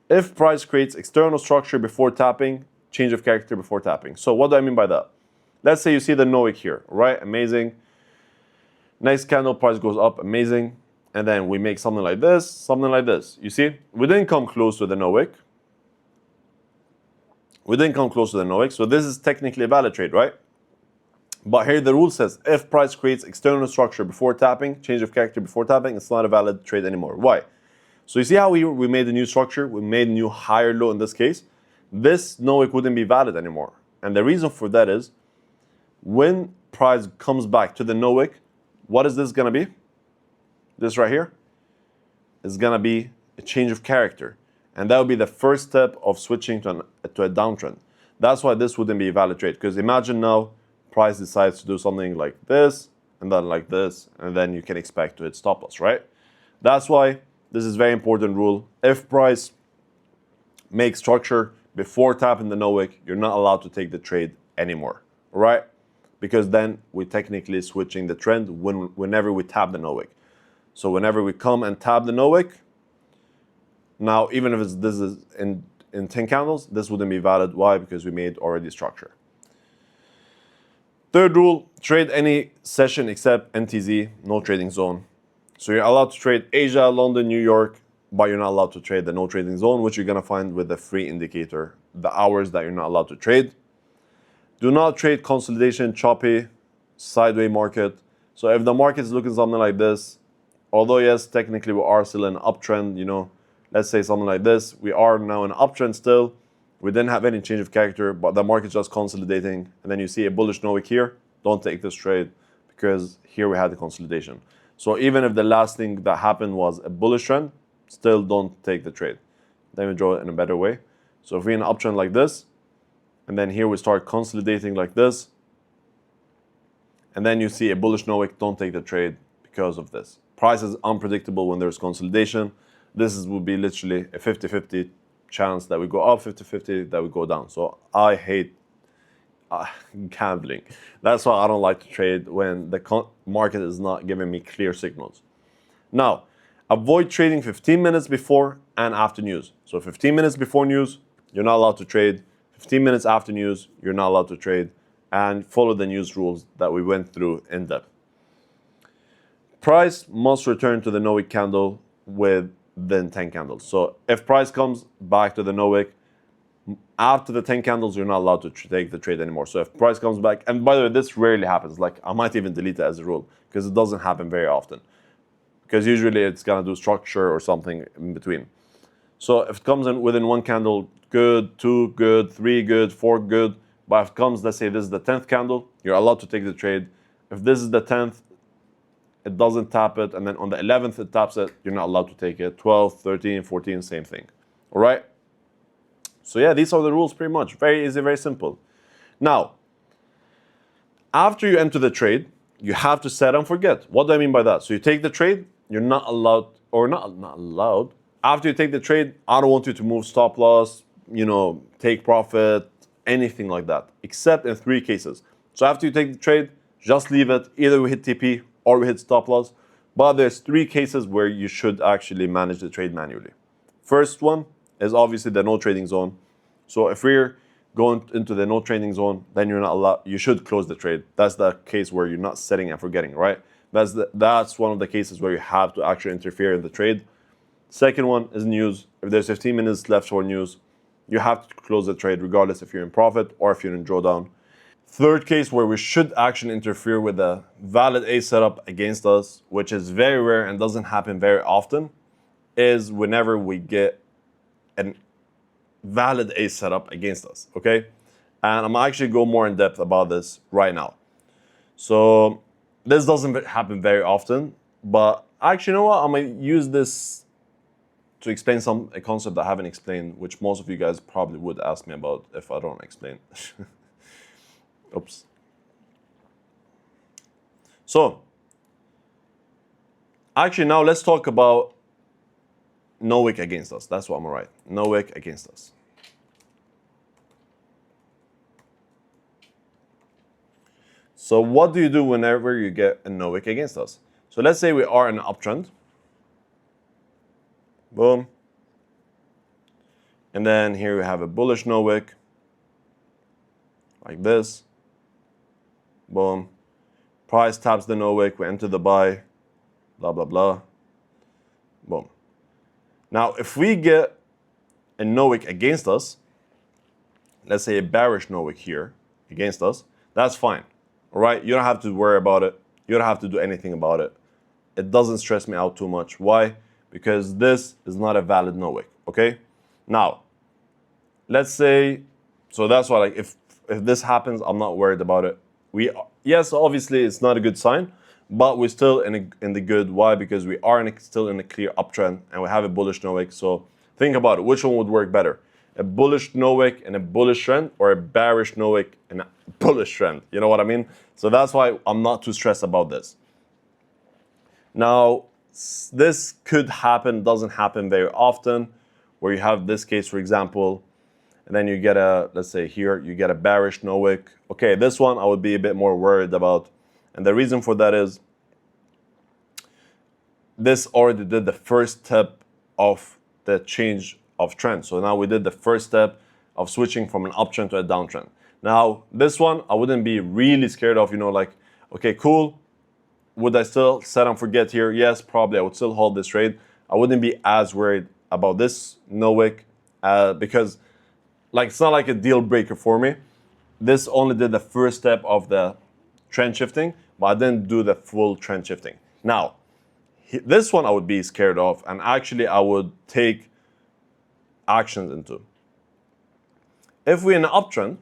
If price creates external structure before tapping, change of character before tapping. So what do I mean by that? Let's say you see the no wick here, right? Amazing. Next candle, price goes up, amazing. And then we make something like this, something like this. You see, we didn't come close to the no wick. So this is technically a valid trade, right? But here the rule says, if price creates external structure before tapping, change of character before tapping, it's not a valid trade anymore. Why? So you see how we made a new structure? We made a new higher low in this case. This no wick wouldn't be valid anymore. And the reason for that is when price comes back to the no wick, what is this going to be? This right here is going to be a change of character. And that would be the first step of switching to a downtrend. That's why this wouldn't be a valid trade. Because imagine now price decides to do something like this, and then like this, and then you can expect to hit stop loss, right? That's why this is a very important rule. If price makes structure before tapping the no wick, you're not allowed to take the trade anymore, right? Because then we're technically switching the trend whenever we tap the no wick. So whenever we come and tap the no wick, now even if this is in 10 candles, this wouldn't be valid. Why? Because we made already structure. Third rule, trade any session except NTZ, no trading zone. So you're allowed to trade Asia, London, New York, but you're not allowed to trade the no trading zone, which you're gonna find with the free indicator, the hours that you're not allowed to trade. Do not trade consolidation, choppy, sideways market. So if the market is looking something like this, although yes, technically we are still in an uptrend, you know, let's say something like this, we are now in an uptrend still. We didn't have any change of character, but the market's just consolidating. And then you see a bullish no wick here. Don't take this trade because here we had the consolidation. So even if the last thing that happened was a bullish trend, still don't take the trade. Let me draw it in a better way. So if we're in an uptrend like this, and then here we start consolidating like this, and then you see a bullish no wick, don't take the trade because of this. Price is unpredictable when there's consolidation. This would be literally a 50-50 chance that we go up, 50-50 that we go down. So I hate gambling. That's why I don't like to trade when the market is not giving me clear signals. Now, avoid trading 15 minutes before and after news. So 15 minutes before news, you're not allowed to trade. 15 minutes after news, you're not allowed to trade. And follow the news rules that we went through in depth. Price must return to the no wick candle within 10 candles. So if price comes back to the no wick, after the 10 candles, you're not allowed to take the trade anymore. So if price comes back, and by the way, this rarely happens. Like I might even delete it as a rule because it doesn't happen very often. Because usually it's gonna do structure or something in between. So if it comes in within one candle, good, 2 good, 3 good, 4 good. But if it comes, let's say this is the 10th candle, you're allowed to take the trade. If this is the 10th, it doesn't tap it, and then on the 11th it taps it, you're not allowed to take it. 12, 13, 14, same thing. All right? So yeah, these are the rules pretty much. Very easy, very simple. Now, after you enter the trade, you have to set and forget. What do I mean by that? So you take the trade, you're not allowed, or not allowed. After you take the trade, I don't want you to move stop loss, you know, take profit, anything like that, except in 3 cases. So after you take the trade, just leave it. Either we hit TP or we hit stop loss. But there's 3 cases where you should actually manage the trade manually. First one is obviously the no trading zone. So if we're going into the no trading zone, then you're not allowed, you should close the trade. That's the case where you're not setting and forgetting, right? That's one of the cases where you have to actually interfere in the trade. Second one is news. If there's 15 minutes left for news, you have to close the trade regardless if you're in profit or if you're in drawdown. Third case where we should actually interfere with a valid A setup against us, which is very rare and doesn't happen very often, is whenever we get a valid A setup against us, okay? And I'm actually go more in depth about this right now. So this doesn't happen very often, but actually, you know what? I'm gonna use this to explain a concept I haven't explained, which most of you guys probably would ask me about if I don't explain. Oops. So, actually now let's talk about no wick against us. That's what I'm gonna write. No wick against us. So what do you do whenever you get a no wick against us? So let's say we are in an uptrend. Boom. And then here we have a bullish no wick, like this. Boom. Price taps the no wick, we enter the buy, blah, blah, blah. Boom. Now, if we get a no wick against us, let's say a bearish no wick here against us, that's fine. All right? You don't have to worry about it. You don't have to do anything about it. It doesn't stress me out too much. Why? because this is not a valid no wick, okay? Now, let's say, so that's why, like, if this happens, I'm not worried about it. Yes, obviously it's not a good sign, but we're still in the good. Why? Because we are still in a clear uptrend and we have a bullish no wick. So think about it. Which one would work better? A bullish no wick and a bullish trend, or a bearish no wick and a bullish trend? You know what I mean? So that's why I'm not too stressed about this. Now, this could happen, doesn't happen very often, where you have this case, for example, and then you get a, let's say here, you get a bearish no wick. Okay, this one I would be a bit more worried about. And the reason for that is this already did the first step of the change of trend. So now we did the first step of switching from an uptrend to a downtrend. Now, this one I wouldn't be really scared of, you know, like, okay, cool. Would I still set and forget here? Yes, probably I would still hold this trade. I wouldn't be as worried about this no wick because, like, it's not like a deal breaker for me. This only did the first step of the trend shifting, but I didn't do the full trend shifting. Now, this one I would be scared of, and actually I would take actions into. If we're in an uptrend,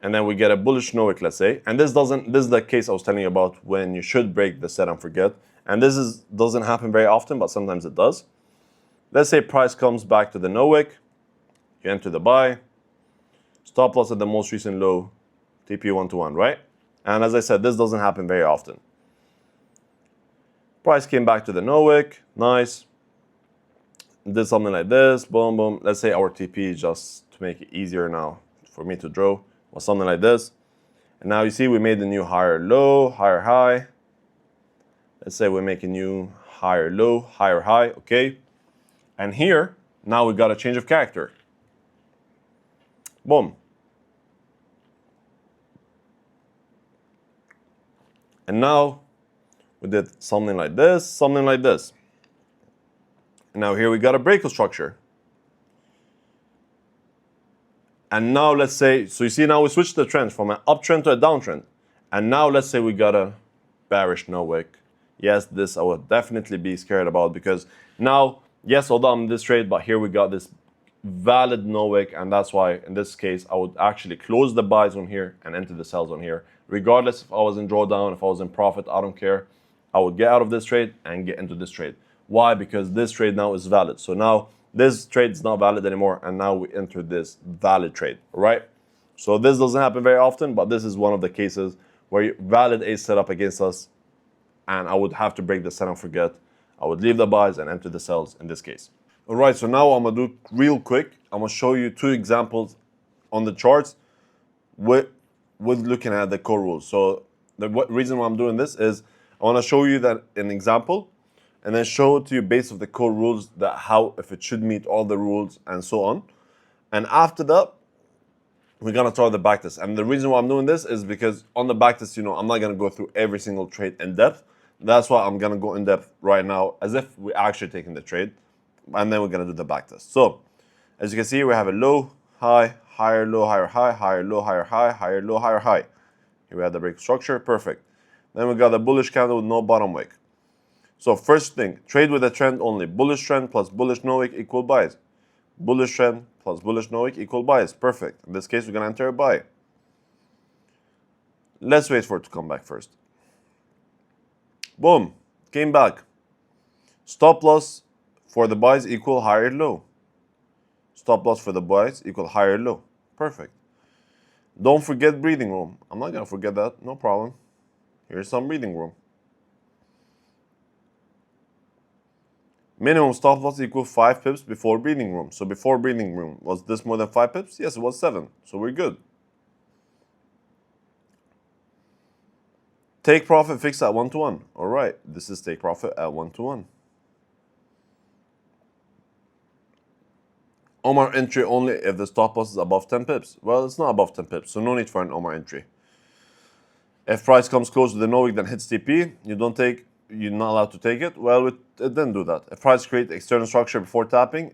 and then we get a bullish no wick, let's say, and this is the case I was telling you about when you should break the set and forget, and doesn't happen very often, but sometimes it does. Let's say price comes back to the no wick, you enter the buy, stop loss at the most recent low, TP 1-to-1, right? And as I said, this doesn't happen very often. Price came back to the no wick, nice. Did something like this, boom, boom. Let's say our TP, just to make it easier now for me to draw, was something like this. And now you see we made a new higher low, higher high. Let's say we make a new higher low, higher high, okay? And here, now we got a change of character. Boom. And now we did something like this, something like this. And now here we got a breakout structure. And now let's say, so you see now we switched the trends from an uptrend to a downtrend. And now let's say we got a bearish no wick. Yes, this I would definitely be scared about, because now, yes, although I'm in this trade, but here we got this valid no wick, and that's why in this case I would actually close the buys on here and enter the sells on here. Regardless if I was in drawdown, if I was in profit, I don't care. I would get out of this trade and get into this trade. Why? Because this trade now is valid. So now this trade is not valid anymore, and now we enter this valid trade, right? So this doesn't happen very often, but this is one of the cases where valid is set up against us, and I would have to break the set and forget. I would leave the buys and enter the sells in this case. All right, so now I'm gonna do real quick. I'm gonna show you two examples on the charts with looking at the core rules. So the reason why I'm doing this is I wanna show you that an example, and then show it to you based off the core rules, that how, if it should meet all the rules and so on. And after that, we're gonna try the backtest. And the reason why I'm doing this is because on the backtest, you know, I'm not gonna go through every single trade in depth. That's why I'm gonna go in depth right now, as if we're actually taking the trade, and then we're gonna do the backtest. So, as you can see, we have a low, high, higher low, higher high, higher low, higher high, higher low, higher high. Here we have the break structure, perfect. Then we got a bullish candle with no bottom wick. So first thing, trade with a trend only. Bullish trend plus bullish no wick equal buys. Bullish trend plus bullish no wick equal buys. Perfect. In this case, we're gonna enter a buy. Let's wait for it to come back first. Boom, came back. Stop loss for the buys equal higher low. Stop loss for the buys equal higher low. Perfect. Don't forget breathing room. I'm not gonna forget that, no problem. Here's some breathing room. Minimum stop loss equal 5 pips before breathing room. So before breathing room, was this more than 5 pips? Yes, it was 7. So we're good. Take profit fixed at 1-to-1. All right, this is take profit at 1-to-1. Omar entry only if the stop loss is above 10 pips. Well, it's not above 10 pips, so no need for an Omar entry. If price comes close to the no wick then hits TP, you're not allowed to take it. Well, it didn't do that. If price create external structure before tapping,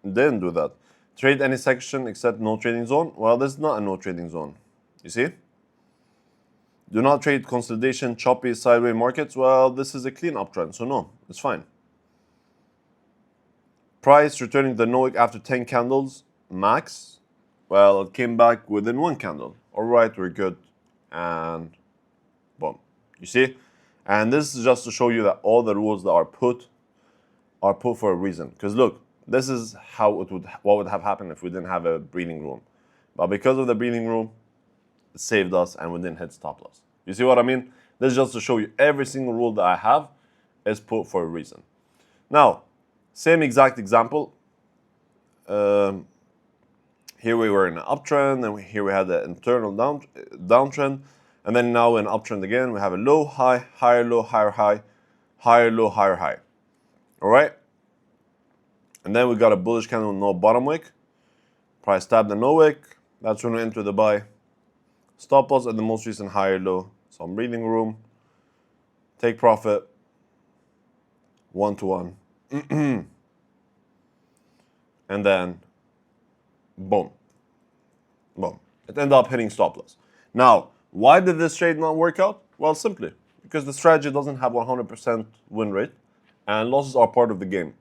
it didn't do that. Trade any section except no trading zone. Well, this is not a no trading zone. You see? Do not trade consolidation, choppy, sideways markets. Well, this is a clean uptrend, so no, it's fine. Price returning the no wick after 10 candles max. Well, it came back within one candle. All right, we're good. And boom. You see? And this is just to show you that all the rules that are put for a reason. Because look, this is how what would have happened if we didn't have a breathing room. But because of the breathing room, it saved us and we didn't hit stop loss. You see what I mean? This is just to show you every single rule that I have is put for a reason. Now, same exact example. Here we were in an uptrend, and here we had the internal downtrend, and then now in uptrend again, we have a low, high, higher low, higher high, higher low, higher high. All right? And then we got a bullish candle with no bottom wick. Price tapped the no wick. That's when we enter the buy. Stop loss at the most recent higher low. Some breathing room. Take profit. 1-to-1. And then, boom. Boom. It ended up hitting stop loss. Now, why did this trade not work out? Well, simply because the strategy doesn't have 100% win rate, and losses are part of the game.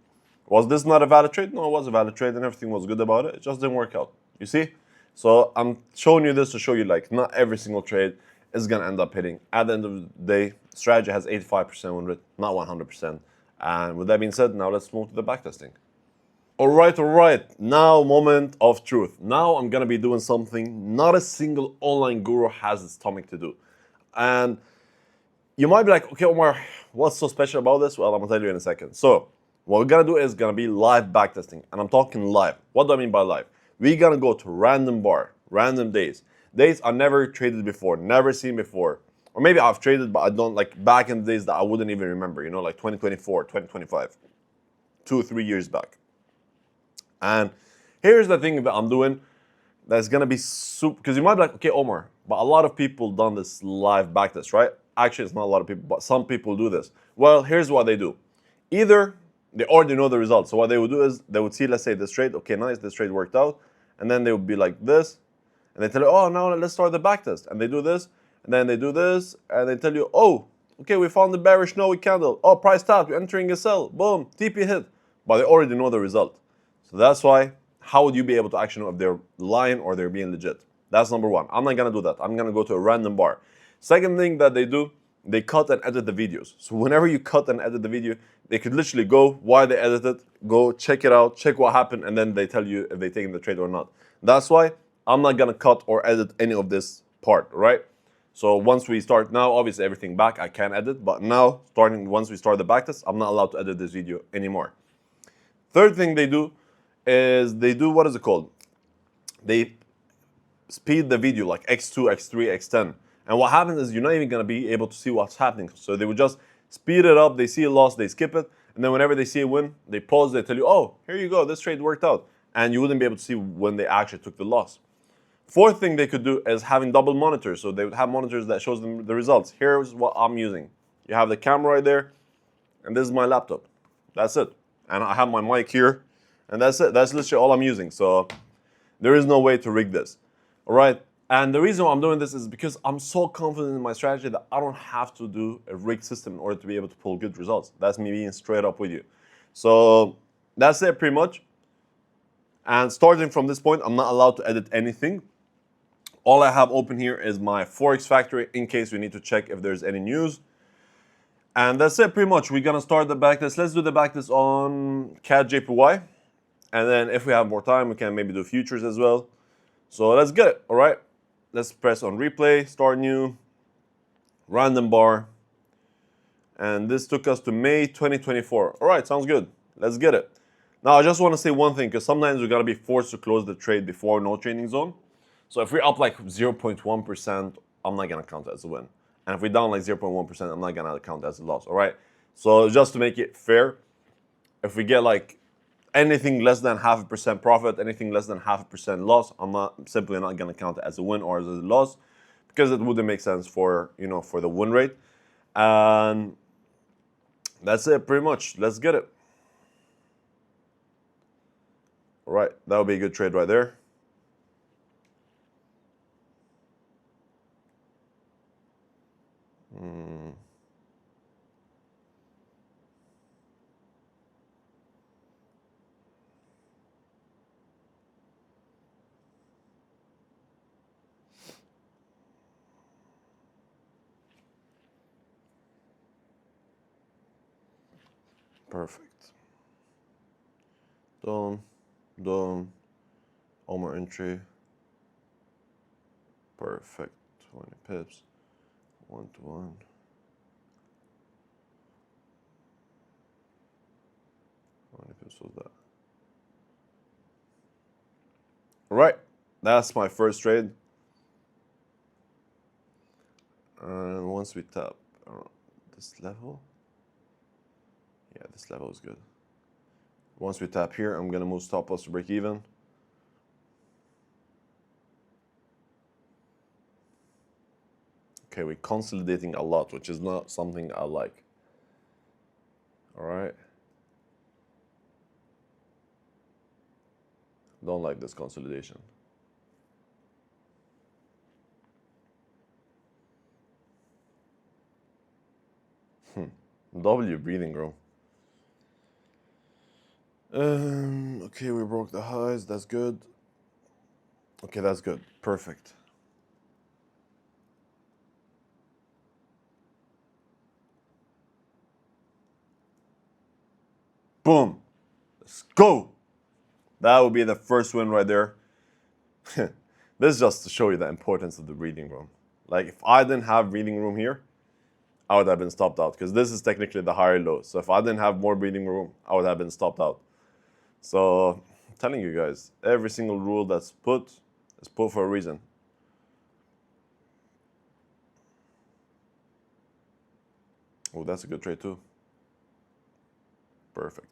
Was this not a valid trade? No, it was a valid trade, and everything was good about it. It just didn't work out. You see? So I'm showing you this to show you, like, not every single trade is going to end up hitting. At the end of the day, strategy has 85% win rate, not 100%. And with that being said, now let's move to the backtesting. All right. Now, moment of truth. Now I'm going to be doing something not a single online guru has the stomach to do. And you might be like, okay, Omar, what's so special about this? Well, I'm going to tell you in a second. So what we're going to do is going to be live backtesting. And I'm talking live. What do I mean by live? We're going to go to random bar, random days. Days I never traded before, never seen before. Or maybe I've traded, but I don't, like, back in the days that I wouldn't even remember, you know, like 2024, 2025, 2-3 years back. And here's the thing that I'm doing that's going to be super, because you might be like, okay, Omar, but a lot of people done this live backtest, right? Actually, it's not a lot of people, but some people do this. Well, here's what they do. Either they already know the results. So what they would do is they would see, let's say, this trade. Okay, nice, this trade worked out. And then they would be like this. And they tell you, oh, now let's start the backtest. And they do this. And then they do this. And they tell you, oh, okay, we found the bearish no wick candle. Oh, price tapped, you're entering a sell. Boom, TP hit. But they already know the result. So that's why, how would you be able to actually know if they're lying or they're being legit? That's number one. I'm not going to do that. I'm going to go to a random bar. Second thing that they do, they cut and edit the videos. So whenever you cut and edit the video, they could literally go while they edit it, go check it out, check what happened, and then they tell you if they're taking the trade or not. That's why I'm not going to cut or edit any of this part, right? So once we start now, obviously everything back, I can edit. But now, once we start the backtest, I'm not allowed to edit this video anymore. Third thing they do is they do, what is it called? They speed the video like X2, X3, X10. And what happens is you're not even going to be able to see what's happening. So they would just speed it up. They see a loss, they skip it. And then whenever they see a win, they pause, they tell you, oh, here you go, this trade worked out. And you wouldn't be able to see when they actually took the loss. Fourth thing they could do is having double monitors. So they would have monitors that shows them the results. Here's what I'm using. You have the camera right there, and this is my laptop. That's it. And I have my mic here, and that's it. That's literally all I'm using. So there is no way to rig this. All right. And the reason why I'm doing this is because I'm so confident in my strategy that I don't have to do a rigged system in order to be able to pull good results. That's me being straight up with you. So that's it pretty much. And starting from this point, I'm not allowed to edit anything. All I have open here is my Forex factory in case we need to check if there's any news. And that's it pretty much. We're going to start the backtest. Let's do the backtest on CAD JPY. And then if we have more time, we can maybe do futures as well. So let's get it, all right? Let's press on replay, start new, random bar. And this took us to May 2024. All right, sounds good. Let's get it. Now, I just want to say one thing, because sometimes we're going to be forced to close the trade before no trading zone. So if we're up like 0.1%, I'm not going to count it as a win. And if we're down like 0.1%, I'm not going to count it as a loss, all right? So just to make it fair, if we get like anything less than 0.5% profit, anything less than 0.5% loss, I'm simply not going to count it as a win or as a loss, because it wouldn't make sense for, you know, for the win rate. And that's it pretty much. Let's get it. All right, that would be a good trade right there. Perfect. Done. Done. Omar Entry. Perfect. 20 pips. 1 to 1. How many pips was that? All right. That's my first trade. And once we tap around this level, yeah, this level is good. Once we tap here, I'm gonna move stop loss to break even. Okay, we're consolidating a lot, which is not something I like. All right. Don't like this consolidation. W breathing room. Okay, we broke the highs. That's good. Okay, that's good. Perfect. Boom. Let's go. That would be the first win right there. This is just to show you the importance of the breathing room. Like, if I didn't have breathing room here, I would have been stopped out, because this is technically the higher low. So if I didn't have more breathing room, I would have been stopped out. So I'm telling you guys, every single rule that's put is put for a reason. Oh, that's a good trade too. Perfect.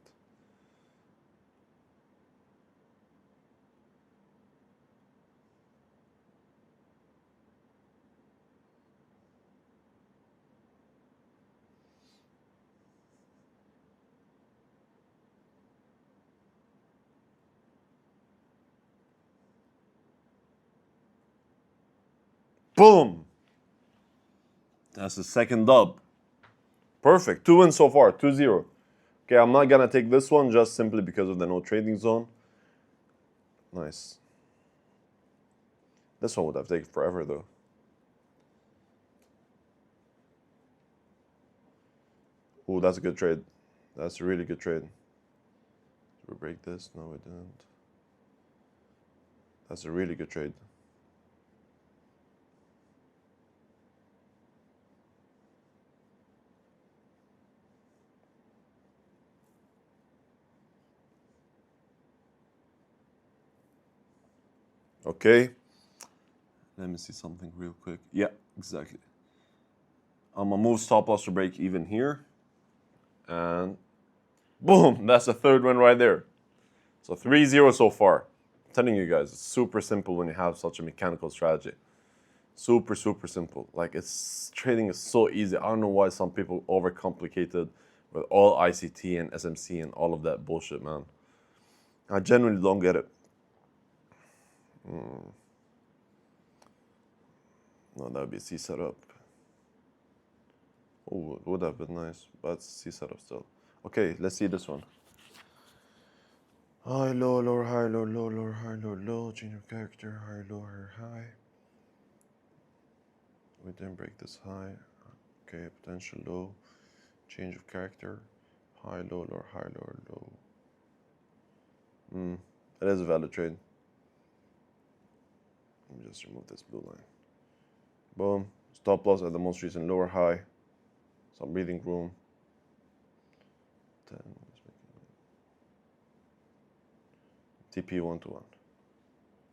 Boom! That's the second dub. Perfect. 2 wins so far, 2-0. Okay, I'm not gonna take this one just simply because of the no trading zone. Nice. This one would have taken forever though. Oh, that's a good trade. That's a really good trade. Did we break this? No, we didn't. That's a really good trade. Okay. Let me see something real quick. Yeah, exactly. I'm gonna move stop loss to break even here. And boom, that's the third one right there. So 3-0 so far. I'm telling you guys, it's super simple when you have such a mechanical strategy. Super, super simple. Like, it's trading is so easy. I don't know why some people overcomplicate it with all ICT and SMC and all of that bullshit, man. I genuinely don't get it. No, that would be C setup. Oh, it would have been nice, but it's C setup still. Okay, let's see this one. High, low, lower, high, low, low, lower, high, low, low. Change of character, high, low, high. We didn't break this high. Okay, potential low. Change of character, high, low, lower, high, lower, low. That is a valid trade. Let me just remove this blue line. Boom. Stop loss at the most recent lower high. Some breathing room. 10. TP 1 to 1.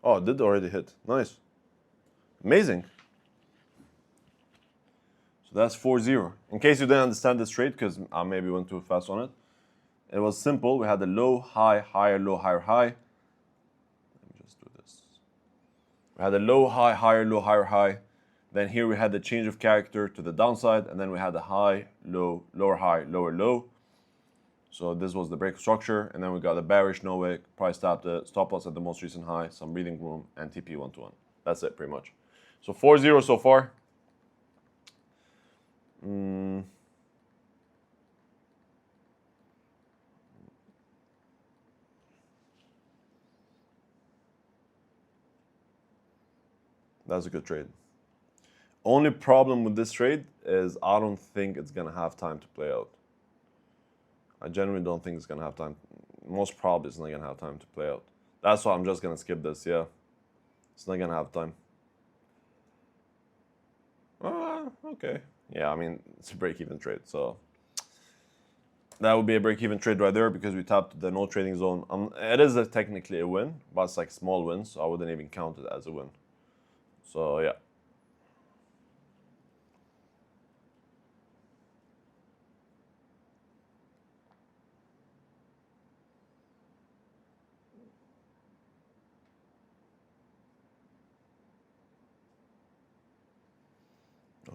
Oh, it did already hit. Nice. Amazing. So that's 4-0. In case you didn't understand this trade, because I maybe went too fast on it, it was simple. We had a low, high, higher, low, higher, high. Let me just do this. We had a low, high, higher, low, higher, high. Then here we had the change of character to the downside, and then we had the high, low, lower high, lower low. So this was the break structure, and then we got a bearish no wick, price tapped it, stop loss at the most recent high, some breathing room, and TP 1 to 1. That's it, pretty much. So 4-0 so far. That's a good trade. Only problem with this trade is I don't think it's gonna have time to play out. I genuinely don't think it's gonna have time. Most probably it's not gonna have time to play out. That's why I'm just gonna skip this, yeah. It's not gonna have time. Okay. Yeah, I mean, it's a break-even trade, so that would be a break-even trade right there because we tapped the no trading zone. It is technically a win, but it's like small wins, so I wouldn't even count it as a win. So yeah.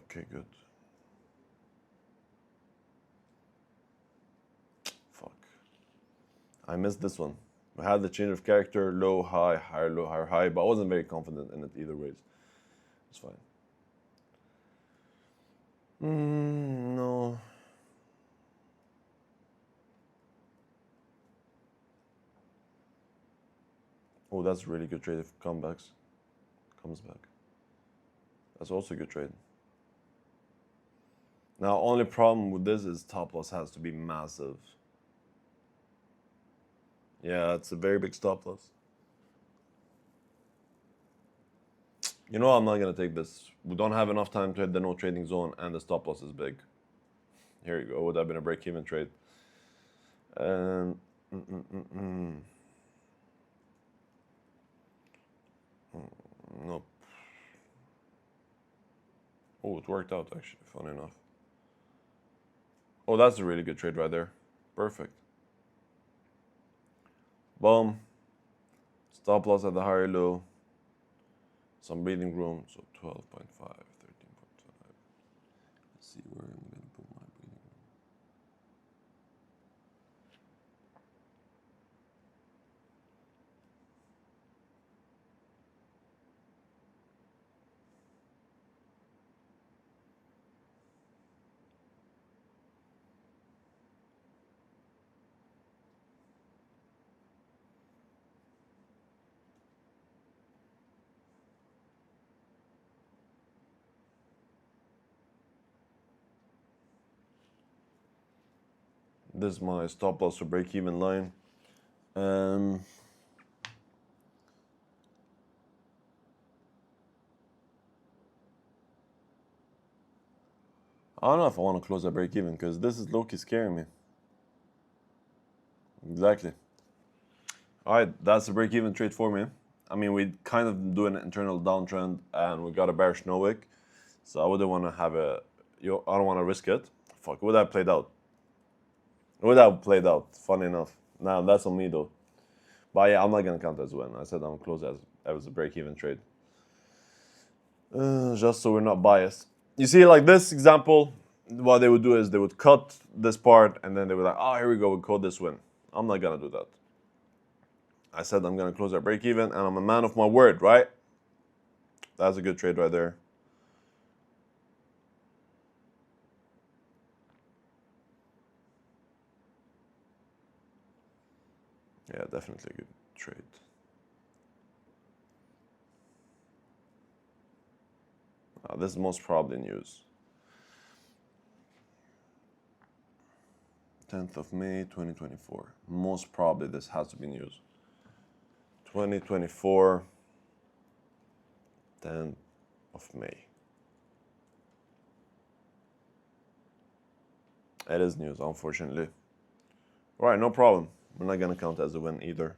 Okay, good. Fuck. I missed this one. I had the change of character, low, high, higher, low, higher, high, but I wasn't very confident in it either ways. It's fine. No. Oh, that's a really good trade if it comes back. That's also a good trade. Now, only problem with this is top loss has to be massive. Yeah, it's a very big stop loss. You know, I'm not gonna take this. We don't have enough time to hit the no trading zone, and the stop loss is big. Here you go. Would have been a break-even trade. And nope. Oh, it worked out actually. Funny enough. Oh, that's a really good trade right there. Perfect. Boom. Stop loss at the higher low. Some breathing room. So 12.5, 13.5. Let's see where I'm going to put my breathing room. This is my stop loss or break-even line. I don't know if I want to close at break-even because this is low-key scaring me. Exactly. All right, that's a break-even trade for me. I mean, we kind of do an internal downtrend and we got a bearish no wick. So I wouldn't want to have I don't want to risk it. Fuck, would have played out. Would have played out, funny enough. Now, that's on me though. But yeah, I'm not going to count as a win. I said I'm close as a break-even trade. Just so we're not biased. You see, like this example, what they would do is they would cut this part and then they would like, oh, here we go, we call this win. I'm not going to do that. I said I'm going to close at break-even and I'm a man of my word, right? That's a good trade right there. Yeah, definitely a good trade. This is most probably news. 10th of May, 2024. Most probably this has to be news. 2024, 10th of May. It is news, unfortunately. All right, no problem. We're not going to count as a win either.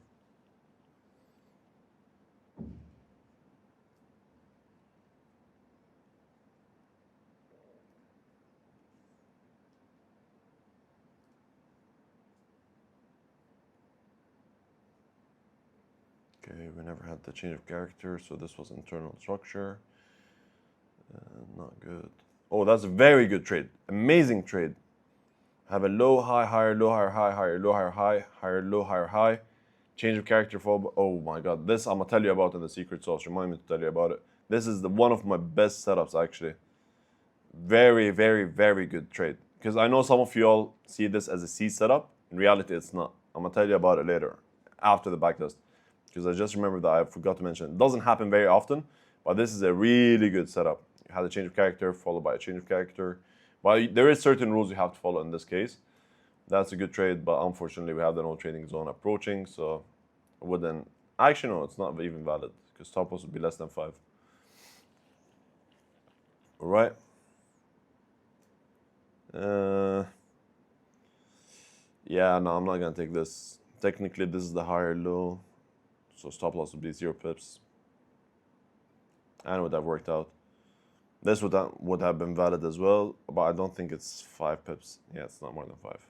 Okay, we never had the change of character, so this was internal structure. Not good. Oh, that's a very good trade. Amazing trade. Have a low, high, higher, low, higher, high, higher, low, higher, high, higher, low, higher, high. Change of character for, oh my God. This I'm gonna tell you about in the secret sauce. Remind me to tell you about it. This is one of my best setups actually. Very, very, very good trade. Because I know some of you all see this as a C setup. In reality, it's not. I'm gonna tell you about it later, after the backtest. Because I just remembered that I forgot to mention. It doesn't happen very often, but this is a really good setup. You have a change of character followed by a change of character. But there is certain rules you have to follow in this case. That's a good trade, but unfortunately we have the no trading zone approaching, so I wouldn't. Actually, no, it's not even valid because stop loss would be less than 5. All right. Yeah, no, I'm not gonna take this. Technically, this is the higher low, so stop loss would be 0 pips. And it would have worked out. This would have been valid as well, but I don't think it's 5 pips. Yeah, it's not more than 5.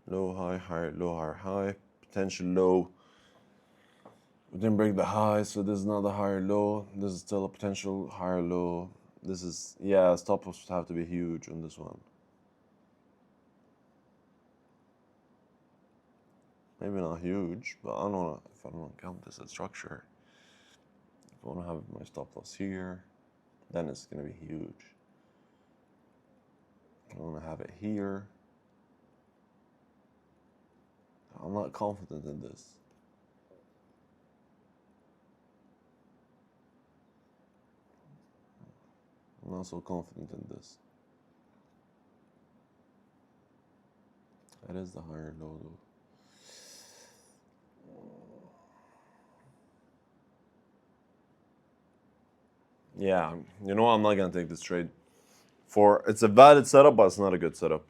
Low, high, higher, low, higher, high. Potential low. We didn't break the high, so this is not the higher low. This is still a potential higher low. This is, yeah, stop loss would have to be huge on this one. Maybe not huge, but I don't know if I don't count this as structure. If I want to have my stop loss here, then it's going to be huge. I want to have it here. I'm not confident in this. I'm not so confident in this. That is the higher low though. Yeah, you know, I'm not gonna take this trade. It's a valid setup, but it's not a good setup.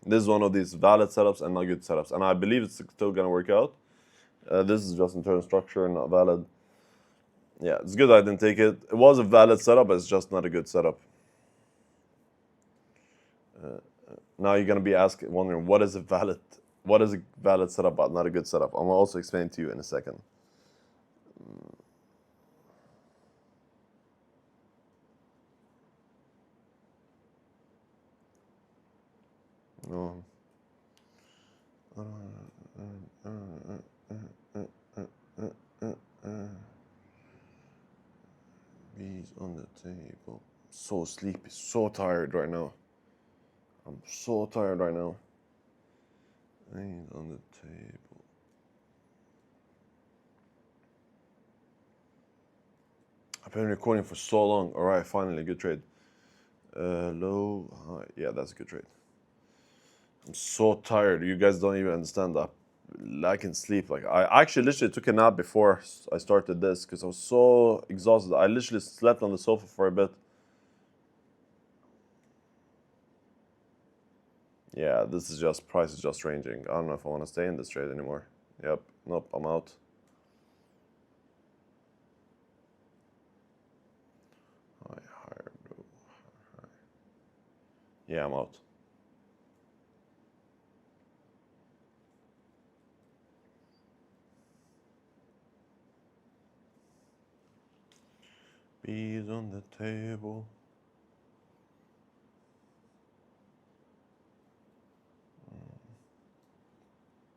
This is one of these valid setups and not good setups, and I believe it's still gonna work out. This is just internal structure and not valid. Yeah, it's good I didn't take it. It was a valid setup, but it's just not a good setup. Now you're gonna be wondering what is a valid setup but not a good setup. I'm gonna also explain to you in a second. No. Bees on the table. So sleepy, so tired right now. I'm so tired right now. Bees on the table. I've been recording for so long. All right, finally, good trade. Low, high. Yeah, that's a good trade. I'm so tired. You guys don't even understand that. I can sleep. Like I actually literally took a nap before I started this because I was so exhausted. I literally slept on the sofa for a bit. Yeah, this is just price is just ranging. I don't know if I want to stay in this trade anymore. Yep. Nope. I'm out. High, higher, low, higher. Yeah, I'm out. Bees on the table.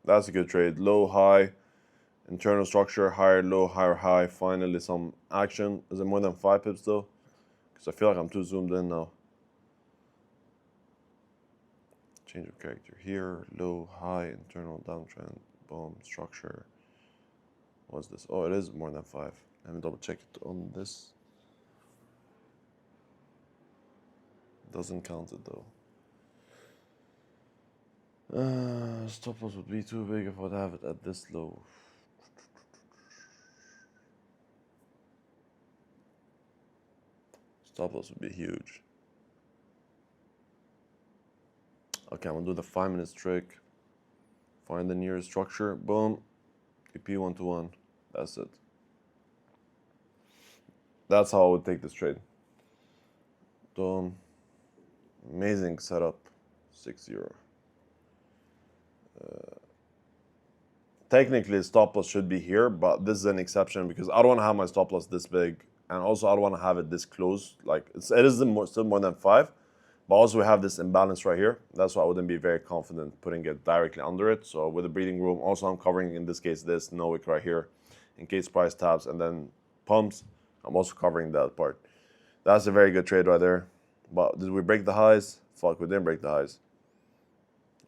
That's a good trade. Low, high, internal structure, higher, low, higher, high. Finally, some action. Is it more than 5 pips though? Because I feel like I'm too zoomed in now. Change of character here. Low, high, internal downtrend, boom, structure. What's this? Oh, it is more than 5. Let me double check it on this. Doesn't count it though. Stop loss would be too big if I'd have it at this low. Stop loss would be huge. Okay, I'm gonna do the 5 minutes trick. Find the nearest structure. Boom. TP 1 to 1. That's it. That's how I would take this trade. Boom. Amazing setup. 6-0. Technically, stop loss should be here, but this is an exception because I don't want to have my stop loss this big, and also I don't want to have it this close. Like it is still more than 5, but also we have this imbalance right here. That's why I wouldn't be very confident putting it directly under it. So with the breathing room, also I'm covering in this case this no wick right here, in case price taps and then pumps. I'm also covering that part. That's a very good trade right there. But did we break the highs? Fuck, we didn't break the highs.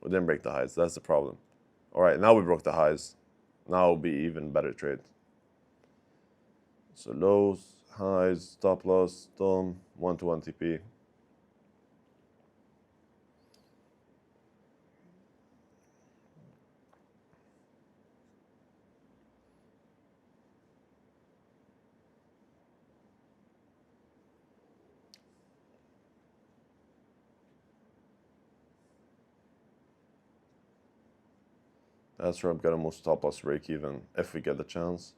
We didn't break the highs. That's the problem. All right, now we broke the highs. Now it'll be even better trade. So lows, highs, stop loss, done, 1-to-1 TP. That's where I'm gonna move stop loss break even if we get the chance.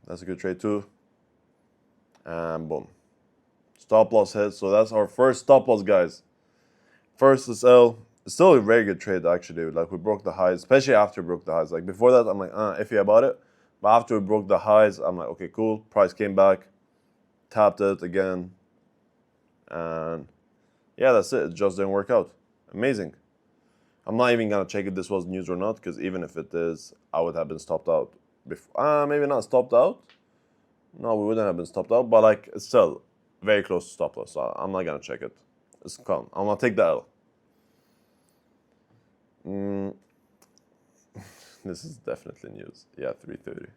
That's a good trade too. And boom. Stop loss hit. So that's our first stop loss, guys. First is L. It's still a very good trade actually. Like we broke the highs, especially after we broke the highs. Like before that, I'm like, iffy about it. But after we broke the highs, I'm like, okay, cool. Price came back, tapped it again, and yeah, that's it. It just didn't work out. Amazing. I'm not even gonna check if this was news or not, because even if it is, I would have been stopped out. Before, maybe not stopped out. No, we wouldn't have been stopped out, but like it's still very close to stop loss. So I'm not gonna check it. It's calm. I'm gonna take the L. This is definitely news. Yeah, 330.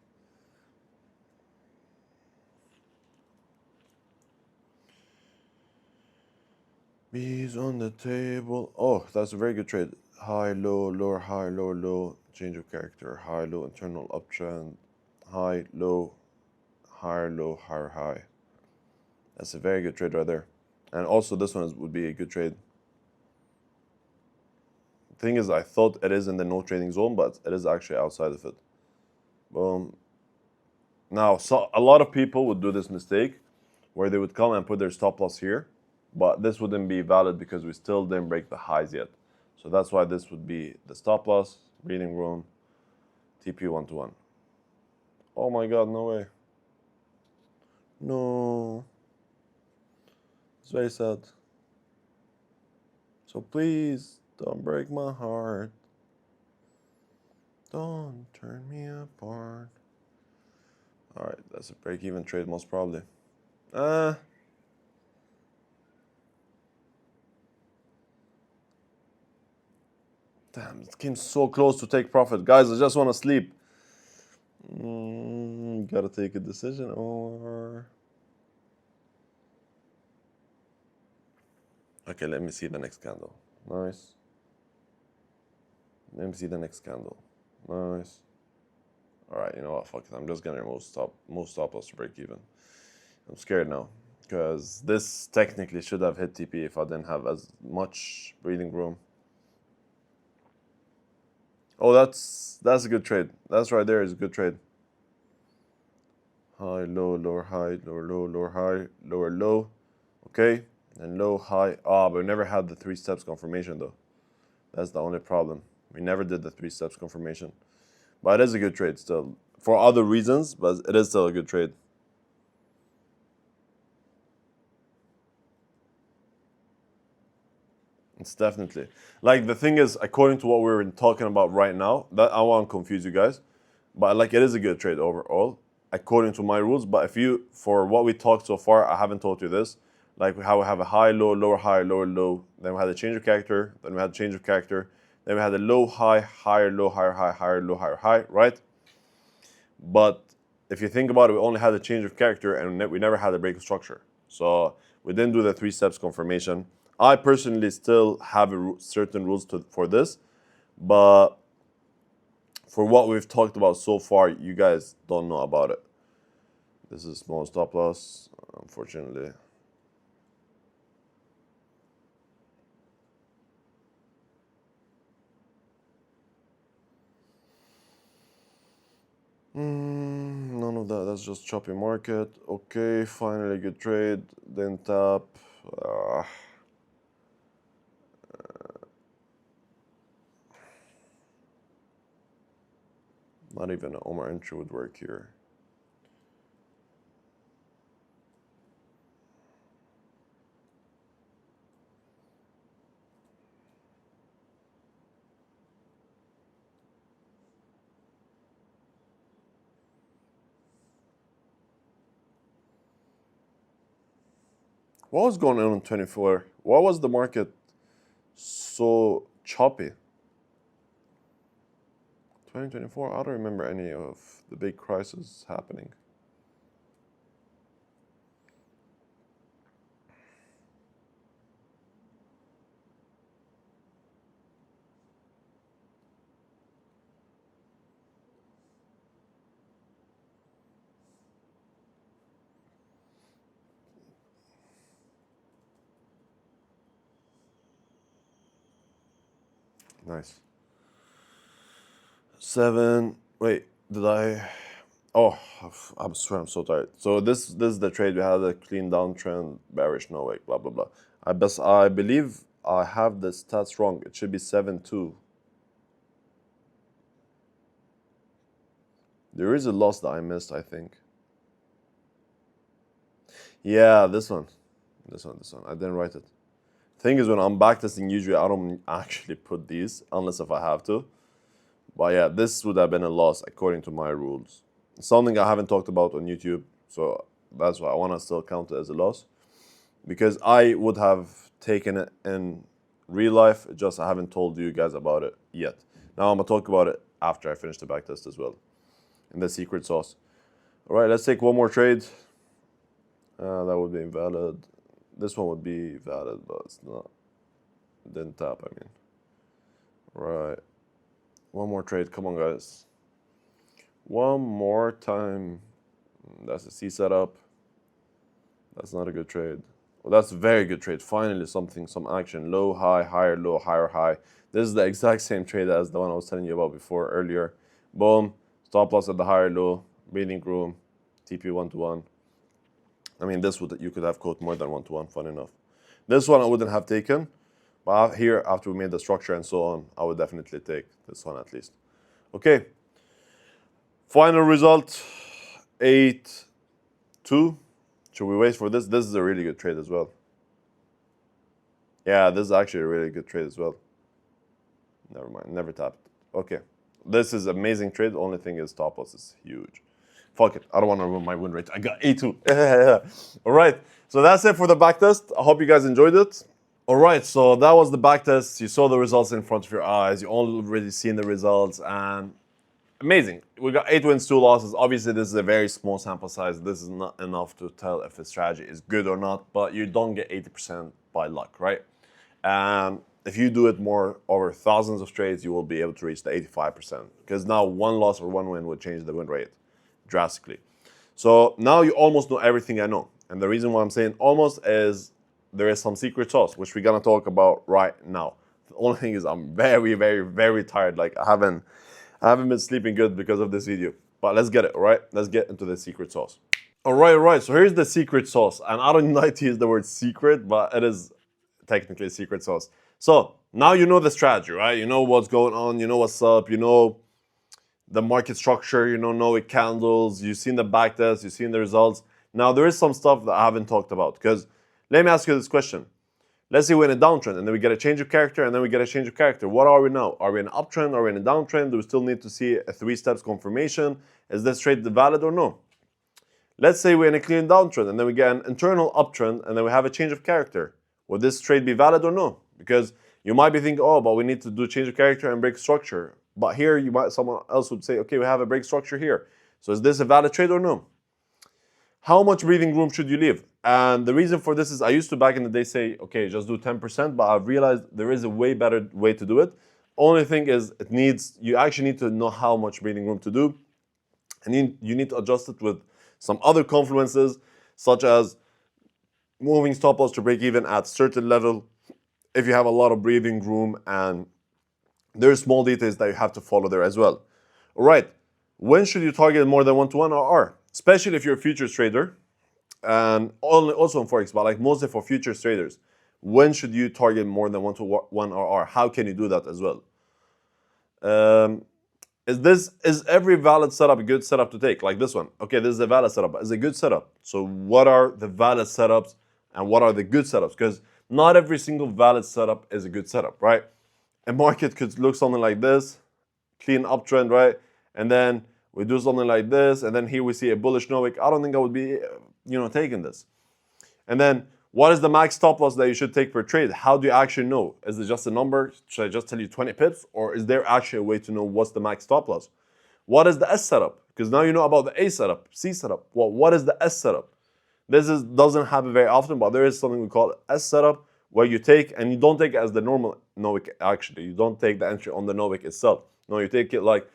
Bees on the table. Oh, that's a very good trade. High, low, lower, high, lower, low. Change of character. High, low, internal uptrend. High, low, higher, low, higher, high. That's a very good trade right there. And also this one would be a good trade. Thing is, I thought it is in the no trading zone, but it is actually outside of it. Boom. Now, so a lot of people would do this mistake where they would come and put their stop loss here, but this wouldn't be valid because we still didn't break the highs yet. So that's why this would be the stop loss, reading room, TP 1-to-1. Oh my God, no way. No. It's very sad. So please don't break my heart. Don't turn me apart. All right, that's a break-even trade most probably. Damn, it came so close to take profit. Guys, I just want to sleep. Gotta take a decision or... Okay, let me see the next candle. Nice. Let me see the next candle. Nice. All right, you know what? Fuck it. I'm just gonna remove stop loss to break even. I'm scared now because this technically should have hit TP if I didn't have as much breathing room. Oh, that's a good trade. That's right there is a good trade. High, low, lower, high, lower, low, lower, high, lower, low. Okay, and low, high. But we never had the 3 steps confirmation though. That's the only problem. We never did the 3 steps confirmation. But it is a good trade still. For other reasons, but it is still a good trade. It's definitely. Like the thing is, according to what we're talking about right now, that I won't confuse you guys. But like it is a good trade overall, according to my rules. But if you, for what we talked so far, I haven't told you this. Like how we have a high, low, lower, high, lower, low. Then we had a change of character. Then we had a change of character. Then we had a low, high, higher, low, higher, high, higher, low, higher, high, right? But if you think about it, we only had a change of character and we never had a break of structure. So we didn't do the 3 steps confirmation. I personally still have certain rules for this, but for what we've talked about so far, you guys don't know about it. This is small stop loss, unfortunately. None of that. That's just choppy market. Okay, finally good trade. Then tap. Not even an Omar Entry would work here. What was going on in 24? Why was the market so choppy? 2024, I don't remember any of the big crises happening. Nice. 7. Wait, did I? Oh, I swear I'm so tired. So this is the trade. We had a clean downtrend, bearish, no way, blah blah blah. I believe I have the stats wrong. It should be 7-2. There is a loss that I missed, I think. Yeah, this one. I didn't write it. Thing is, when I'm backtesting, usually I don't actually put these unless if I have to. But yeah, this would have been a loss according to my rules. Something I haven't talked about on YouTube, so that's why I want to still count it as a loss. Because I would have taken it in real life, just I haven't told you guys about it yet. Now I'm going to talk about it after I finish the backtest as well. In the secret sauce. All right, let's take one more trade. That would be invalid. This one would be valid, but it's not. It didn't tap, I mean. Right. One more trade. Come on, guys. One more time. That's a C setup. That's not a good trade. Well, that's a very good trade. Finally, some action. Low, high, higher, low, higher, high. This is the exact same trade as the one I was telling you about before earlier. Boom. Stop loss at the higher low. Breathing room. TP 1-to-1. I mean, this would you could have caught more than 1-to-1, fun enough. This one I wouldn't have taken, but here, after we made the structure and so on, I would definitely take this one at least. Okay. Final result, 8-2. Should we wait for this? This is a really good trade as well. Yeah, this is actually a really good trade as well. Never mind, never tapped. Okay. This is amazing trade. The only thing is stop loss is huge. Fuck it. I don't want to ruin my win rate. I got A2. All right. So that's it for the backtest. I hope you guys enjoyed it. All right. So that was the backtest. You saw the results in front of your eyes. You already seen the results. And amazing. We got 8 wins, 2 losses. Obviously, this is a very small sample size. This is not enough to tell if a strategy is good or not. But you don't get 80% by luck, right? And if you do it more over thousands of trades, you will be able to reach the 85%. Because now one loss or one win would change the win rate drastically. So now you almost know everything I know. And the reason why I'm saying almost is there is some secret sauce, which we're gonna talk about right now. The only thing is I'm very, very, very tired. Like I haven't been sleeping good because of this video. But let's get it, all right? Let's get into the secret sauce. All right. So here's the secret sauce. And I don't like to use the word secret, but it is technically a secret sauce. So now you know the strategy, right? You know what's going on, you know what's up, you know the market structure, you know No Wick Candles, you've seen the backtest, you've seen the results. Now there is some stuff that I haven't talked about, because let me ask you this question. Let's say we're in a downtrend and then we get a change of character and then we get a change of character. What are we now? Are we in an uptrend? Are we in a downtrend? Do we still need to see a 3 steps confirmation? Is this trade valid or no? Let's say we're in a clean downtrend and then we get an internal uptrend and then we have a change of character. Would this trade be valid or no? Because you might be thinking, oh, but we need to do change of character and break structure. But here, someone else would say, okay, we have a break structure here. So is this a valid trade or no? How much breathing room should you leave? And the reason for this is I used to back in the day say, okay, just do 10%, but I've realized there is a way better way to do it. Only thing is you actually need to know how much breathing room to do. And you need to adjust it with some other confluences, such as moving stop loss to break even at certain level if you have a lot of breathing room, and there's small details that you have to follow there as well. All right, when should you target more than 1-to-1 RR? Especially if you're a futures trader, and also in Forex, but like mostly for futures traders. When should you target more than 1-to-1 RR? How can you do that as well? Is every valid setup a good setup to take? Like this one. Okay, this is a valid setup, but it's a good setup. So what are the valid setups and what are the good setups? Because not every single valid setup is a good setup, right? A market could look something like this, clean uptrend, right? And then we do something like this, and then here we see a bullish No Wick. I don't think I would be, taking this. And then What is the max stop loss that you should take per trade? How do you actually know? Is it just a number? Should I just tell you 20 pips? Or is there actually a way to know what's the max stop loss? What is the S setup? Because now you know about the A setup, C setup. Well, what is the S setup? Doesn't happen very often, but there is something we call S setup, where you take, and you don't take it as the normal No Wick actually. You don't take the entry on the No Wick itself. No, you take it like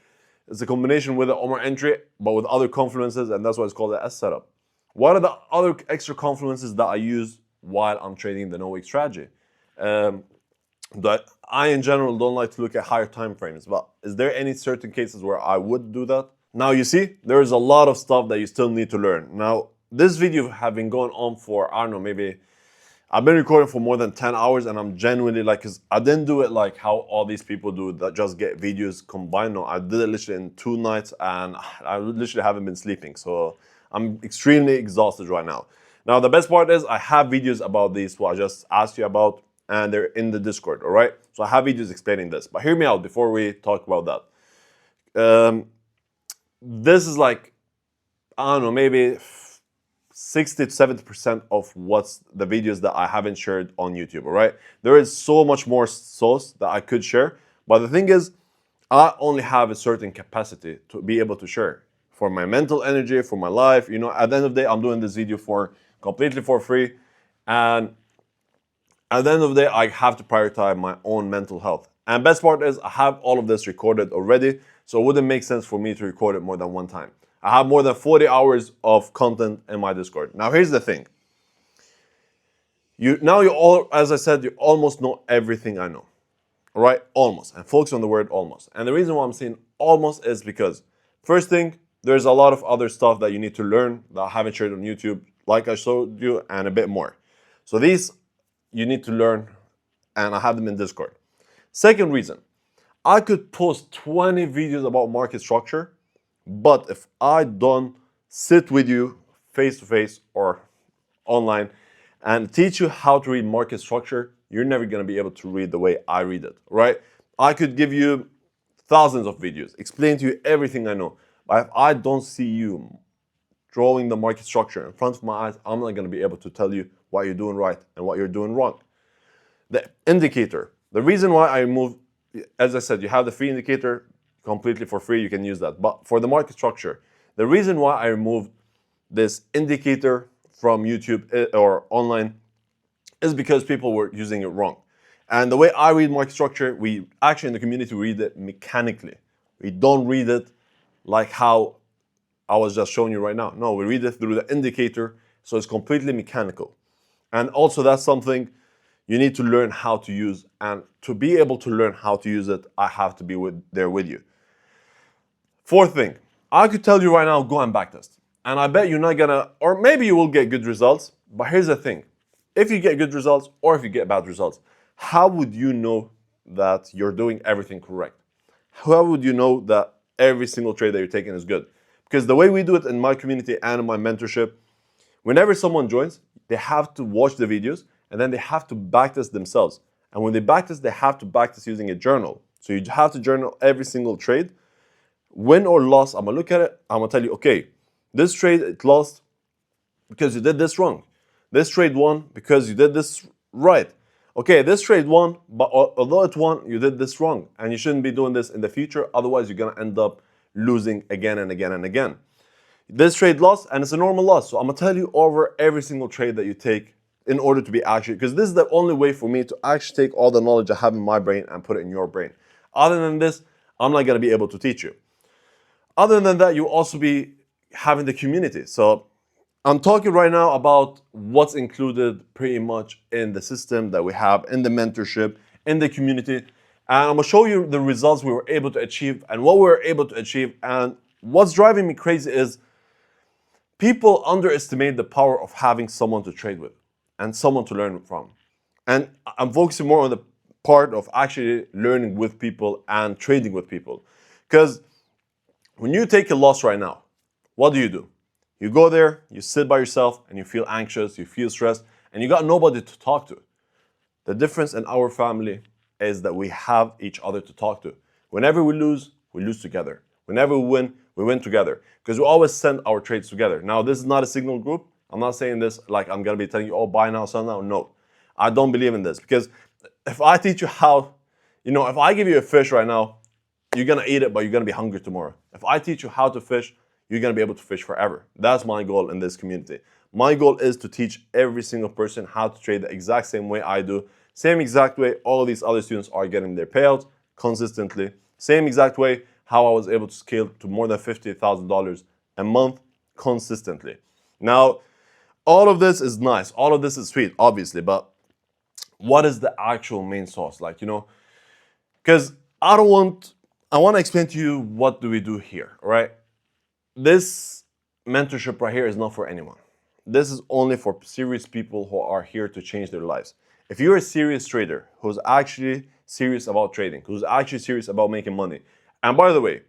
it's a combination with the Omar Entry, but with other confluences, and that's why it's called the S setup. What are the other extra confluences that I use while I'm trading the No Wick strategy? That I, in general, don't like to look at higher time frames, but is there any certain cases where I would do that? Now, you see, there is a lot of stuff that you still need to learn. Now, this video have been going on for, I don't know, maybe I've been recording for more than 10 hours, and I'm genuinely like, because I didn't do it like how all these people do that just get videos combined. No, I did it literally in 2 nights, and I literally haven't been sleeping. So I'm extremely exhausted right now. Now, the best part is I have videos about these, what I just asked you about, and they're in the Discord, all right? So I have videos explaining this, but hear me out before we talk about that. This is like, I don't know, maybe 60 to 70% of what's the videos that I haven't shared on YouTube, all right? There is so much more sauce that I could share, but the thing is, I only have a certain capacity to be able to share for my mental energy, for my life. You know, at the end of the day, I'm doing this video completely for free, and at the end of the day, I have to prioritize my own mental health. And best part is I have all of this recorded already, so it wouldn't make sense for me to record it more than one time. I have more than 40 hours of content in my Discord. Now, here's the thing. As I said, you almost know everything I know. All right? Almost. And focus on the word almost. And the reason why I'm saying almost is because, first thing, there's a lot of other stuff that you need to learn that I haven't shared on YouTube, like I showed you, and a bit more. So these you need to learn, and I have them in Discord. Second reason, I could post 20 videos about market structure, but if I don't sit with you face to face or online and teach you how to read market structure, you're never going to be able to read the way I read it, right? I could give you thousands of videos, explain to you everything I know, but if I don't see you drawing the market structure in front of my eyes, I'm not going to be able to tell you what you're doing right and what you're doing wrong. The indicator. The reason why I removed, as I said, you have the free indicator completely for free. You can use that. But for the market structure, the reason why I removed this indicator from YouTube or online is because people were using it wrong. And the way I read market structure, we actually in the community read it mechanically. We don't read it like how I was just showing you right now. No, we read it through the indicator, so it's completely mechanical. And also that's something you need to learn how to use, and to be able to learn how to use it, I have to be there with you. Fourth thing, I could tell you right now, go and backtest. And I bet you're not gonna, or maybe you will get good results, but here's the thing. If you get good results or if you get bad results, how would you know that you're doing everything correct? How would you know that every single trade that you're taking is good? Because the way we do it in my community and in my mentorship, whenever someone joins, they have to watch the videos and then they have to backtest themselves. And when they backtest, they have to backtest using a journal. So you have to journal every single trade. Win or loss, I'm gonna look at it, I'm gonna tell you, okay, this trade, it lost because you did this wrong. This trade won because you did this right. Okay, this trade won, but although it won, you did this wrong. And you shouldn't be doing this in the future, otherwise you're gonna end up losing again and again and again. This trade lost, and it's a normal loss. So I'm gonna tell you over every single trade that you take in order to be accurate, because this is the only way for me to actually take all the knowledge I have in my brain and put it in your brain. Other than this, I'm not gonna be able to teach you. Other than that, you'll also be having the community. So I'm talking right now about what's included pretty much in the system that we have, in the mentorship, in the community. And I'm gonna show you the results we were able to achieve and what we were able to achieve. And what's driving me crazy is people underestimate the power of having someone to trade with and someone to learn from. And I'm focusing more on the part of actually learning with people and trading with people. Because when you take a loss right now, what do? You go there, you sit by yourself, and you feel anxious, you feel stressed, and you got nobody to talk to. The difference in our family is that we have each other to talk to. Whenever we lose together. Whenever we win together. Because we always send our trades together. Now, this is not a signal group. I'm not saying this like I'm going to be telling you, oh, buy now, sell now. No, I don't believe in this, because if I teach you how, if I give you a fish right now, you're going to eat it, but you're going to be hungry tomorrow. If I teach you how to fish, you're going to be able to fish forever. That's my goal in this community. My goal is to teach every single person how to trade the exact same way I do. Same exact way all these other students are getting their payouts consistently. Same exact way how I was able to scale to more than $50,000 a month consistently. Now, all of this is nice. All of this is sweet, obviously, but what is the actual main source? Because I want to explain to you what do we do here, right? This mentorship right here is not for anyone. This is only for serious people who are here to change their lives. If you're a serious trader who's actually serious about trading, who's actually serious about making money, and by the way,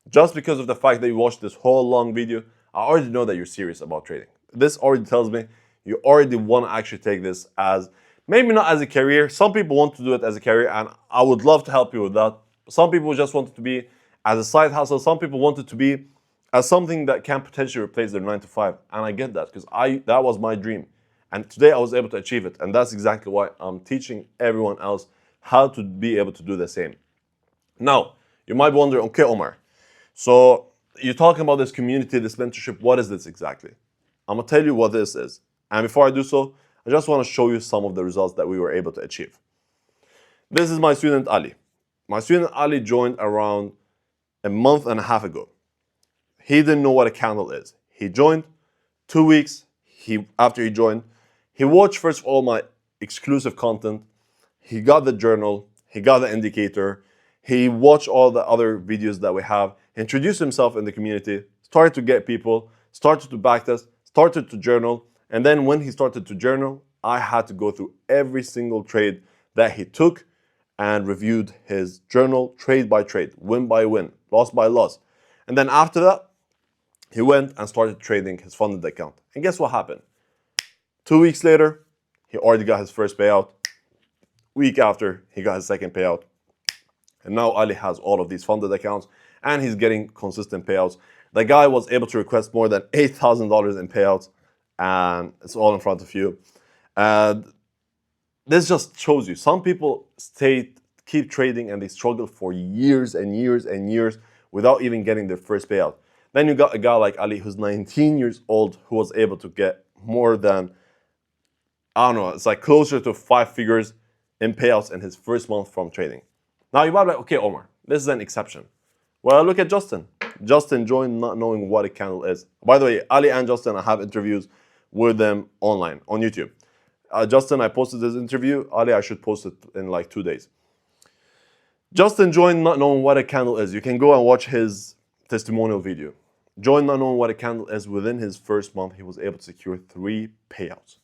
just because of the fact that you watched this whole long video, I already know that you're serious about trading. This already tells me you already want to actually take this as, maybe not as a career. Some people want to do it as a career, and I would love to help you with that. Some people just want it to be as a side hustle. Some people want it to be as something that can potentially replace their 9 to 5. And I get that, because that was my dream. And today I was able to achieve it. And that's exactly why I'm teaching everyone else how to be able to do the same. Now, you might be wondering, okay, Omar, so you're talking about this community, this mentorship. What is this exactly? I'm going to tell you what this is. And before I do so, I just want to show you some of the results that we were able to achieve. This is my student Ali. My student Ali joined around a month and a half ago. He didn't know what a candle is. He joined 2 weeks. After he joined, he watched first of all my exclusive content. He got the journal. He got the indicator. He watched all the other videos that we have. He introduced himself in the community. Started to get people. Started to backtest. Started to journal. And then when he started to journal, I had to go through every single trade that he took and reviewed his journal trade by trade, win by win, loss by loss. And then after that, he went and started trading his funded account. And guess what happened? 2 weeks later, he already got his first payout. Week after, he got his second payout. And now Ali has all of these funded accounts and he's getting consistent payouts. The guy was able to request more than $8,000 in payouts, and it's all in front of you. And this just shows you some people keep trading and they struggle for years and years and years without even getting their first payout. Then you got a guy like Ali who's 19 years old who was able to get more than, I don't know, it's like closer to 5 figures in payouts in his first month from trading. Now you might be like, okay, Omar, this is an exception. Well, look at Justin. Justin joined not knowing what a candle is. By the way, Ali and Justin, I have interviews with them online on YouTube. Justin, I posted this interview. Ali, I should post it in like 2 days. Justin joined not knowing what a candle is. You can go and watch his testimonial video. Joined not knowing what a candle is. Within his first month, he was able to secure 3 payouts.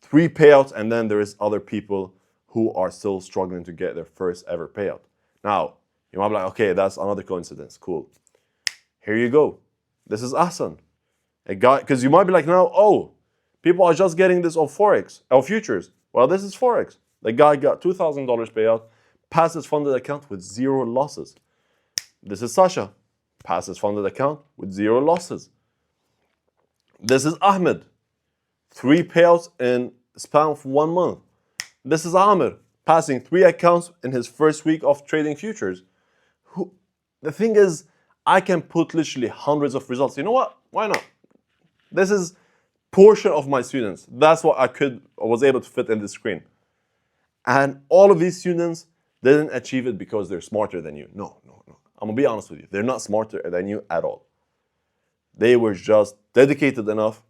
3 payouts, and then there is other people who are still struggling to get their first ever payout. Now, you might be like, okay, that's another coincidence. Cool. Here you go. This is Ahsan. A guy, because you might be like now, oh, people are just getting this on Forex, or futures. Well, this is Forex. The guy got $2,000 payout, passed his funded account with 0 losses. This is Sasha. Passed his funded account with 0 losses. This is Ahmed. 3 payouts in span of 1 month. This is Amir, passing 3 accounts in his first week of trading futures. The thing is, I can put literally hundreds of results. You know what? Why not? This is portion of my students. That's what I was able to fit in this screen. And all of these students didn't achieve it because they're smarter than you. No. I'm gonna be honest with you. They're not smarter than you at all. They were just dedicated enough.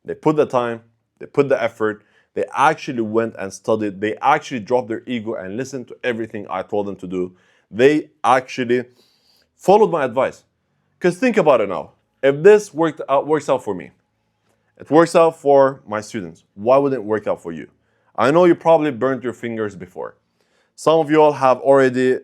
They put the time, they put the effort, they actually went and studied. They actually dropped their ego and listened to everything I told them to do. They actually followed my advice. Because think about it now. If this works out for me, it works out for my students, why wouldn't it work out for you? I know you probably burnt your fingers before. Some of you all have already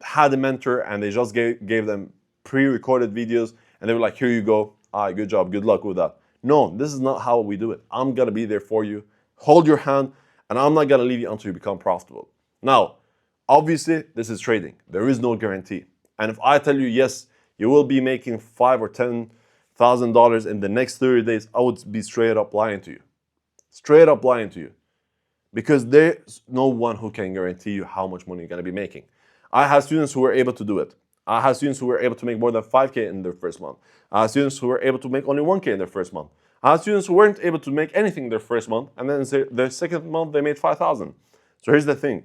had a mentor and they just gave them pre-recorded videos and they were like, here you go. Good job. Good luck with that. No, this is not how we do it. I'm going to be there for you, hold your hand, and I'm not going to leave you until you become profitable. Now, obviously, this is trading. There is no guarantee. And if I tell you, yes, you will be making 5 or 10 $1,000 in the next 30 days, I would be straight up lying to you. Straight up lying to you. Because there's no one who can guarantee you how much money you're going to be making. I have students who were able to do it. I have students who were able to make more than 5K in their first month. I have students who were able to make only 1K in their first month. I have students who weren't able to make anything in their first month, and then in their second month they made 5,000. So here's the thing.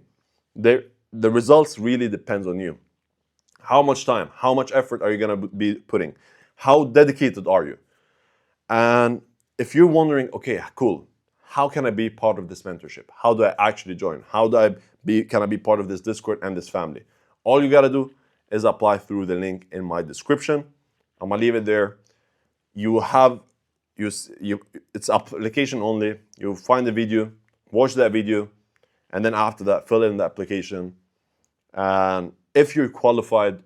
The results really depends on you. How much time, how much effort are you going to be putting? How dedicated are you? And if you're wondering, okay, cool, how can I be part of this mentorship? How do I actually join? How do can I be part of this Discord and this family? All you got to do is apply through the link in my description. I'm going to leave it there. You have, it's application only. You find the video, watch that video, and then after that, fill in the application. And if you're qualified,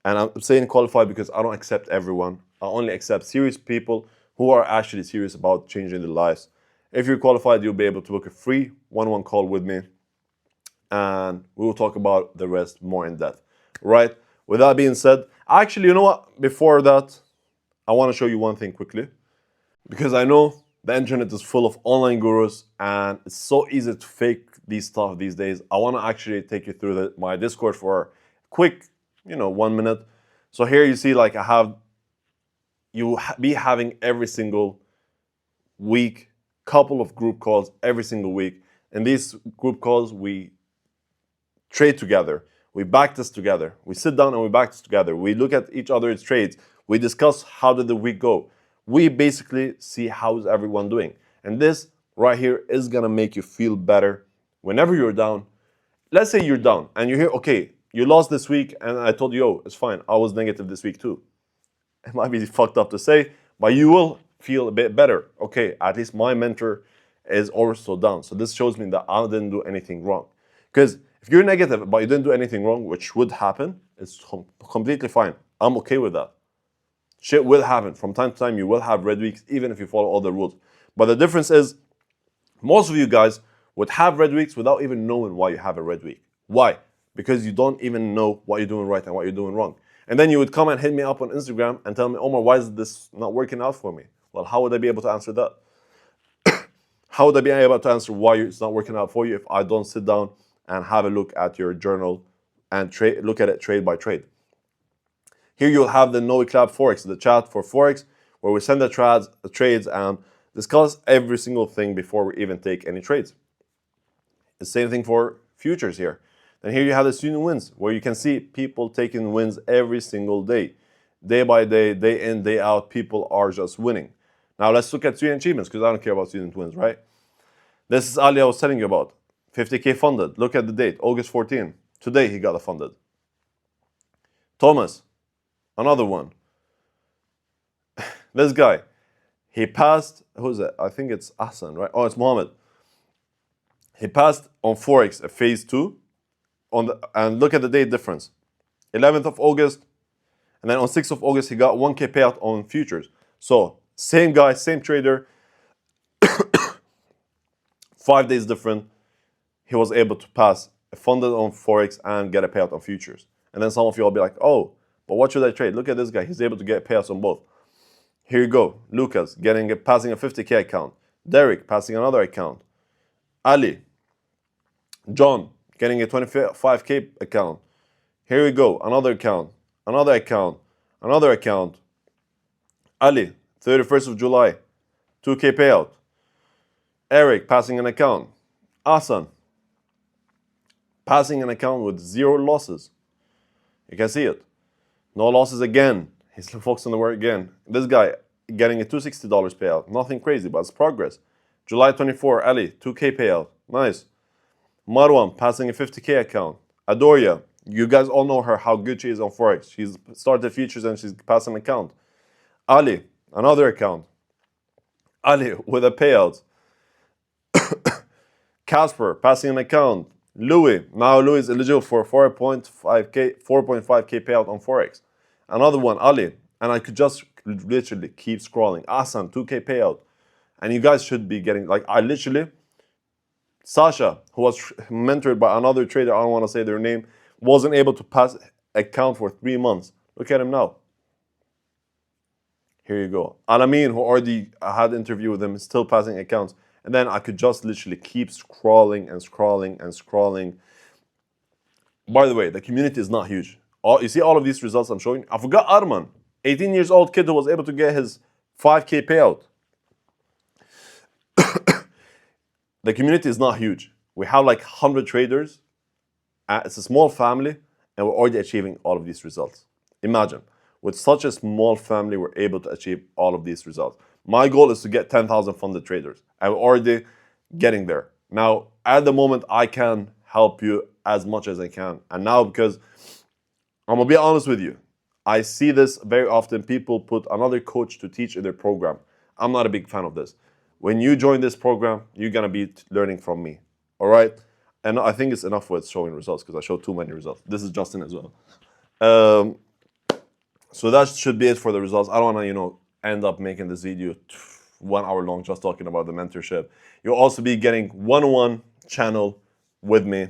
and I'm saying qualified because I don't accept everyone. I only accept serious people who are actually serious about changing their lives. If you're qualified, you'll be able to book a free one-on-one call with me, and we will talk about the rest more in depth. Right? With that being said, actually, you know what? Before that, I want to show you one thing quickly, because I know the internet is full of online gurus, and it's so easy to fake these stuff these days. I want to actually take you through my Discord for a quick, 1 minute. So here you see, like, be having every single week, couple of group calls every single week. In these group calls, we trade together, we backtest together, we sit down and we backtest together, we look at each other's trades, we discuss how did the week go. We basically see how's everyone doing. And this right here is gonna make you feel better whenever you're down. Let's say you're down and you're here, okay, you lost this week, and I told you, oh, it's fine, I was negative this week too. It might be fucked up to say, but you will feel a bit better. Okay, at least my mentor is also down. So this shows me that I didn't do anything wrong. Because if you're negative, but you didn't do anything wrong, which would happen, it's completely fine. I'm okay with that. Shit will happen. From time to time, you will have red weeks, even if you follow all the rules. But the difference is, most of you guys would have red weeks without even knowing why you have a red week. Why? Because you don't even know what you're doing right and what you're doing wrong. And then you would come and hit me up on Instagram and tell me, Omar, why is this not working out for me? Well, how would I be able to answer that? How would I be able to answer why it's not working out for you if I don't sit down and have a look at your journal and look at it trade by trade? Here you'll have the No Wick Forex, the chat for Forex, where we send the trades and discuss every single thing before we even take any trades. The same thing for futures here. And here you have the student wins, where you can see people taking wins every single day. Day by day in, day out, people are just winning. Now let's look at student achievements, because I don't care about student wins, right? This is Ali I was telling you about. 50K funded. Look at the date, August 14. Today he got funded. Thomas, another one. This guy, he passed, who's it? I think it's Hassan, right? Oh, it's Mohammed. He passed on Forex, a phase 2. And look at the date difference. 11th of August, and then on 6th of August, he got 1K payout on futures. So, same guy, same trader, 5 days different. He was able to pass a funded on Forex and get a payout on futures. And then some of you will be like, oh, but what should I trade? Look at this guy. He's able to get payouts on both. Here you go. Lucas passing a 50K account. Derek passing another account. Ali. John getting a 25K account. Here we go, another account, another account, another account. Ali, 31st of July, 2K payout. Eric passing an account. Asan passing an account with 0 losses. You can see it. No losses again. He's focused on the word again. This guy getting a $260 payout. Nothing crazy, but it's progress. July 24, Ali, 2K payout. Nice. Marwan passing a 50K account. Adoria, you guys all know her, how good she is on Forex. She's started futures and she's passed an account. Ali, another account. Ali with a payout. Casper passing an account. Louis, now Louis is eligible for 4.5K payout on Forex. Another one, Ali, and I could just literally keep scrolling. Asan, 2K payout. And you guys should be getting, like, I literally, Sasha, who was mentored by another trader, I don't want to say their name, wasn't able to pass account for 3 months. Look at him now. Here you go. Alamin, who already had an interview with him, is still passing accounts. And then I could just literally keep scrolling and scrolling and scrolling. By the way, the community is not huge. You see all of these results I'm showing? I forgot Arman, 18 years old kid who was able to get his 5K payout. The community is not huge. We have like 100 traders. It's a small family, and we're already achieving all of these results. Imagine, with such a small family, we're able to achieve all of these results. My goal is to get 10,000 funded traders. I'm already getting there. Now, at the moment, I can help you as much as I can. And now, because I'm going to be honest with you, I see this very often. People put another coach to teach in their program. I'm not a big fan of this. When you join this program, you're going to be learning from me. All right? And I think it's enough with showing results because I showed too many results. This is Justin as well. So that should be it for the results. I don't want to, end up making this video 1 hour long just talking about the mentorship. You'll also be getting one-on-one channel with me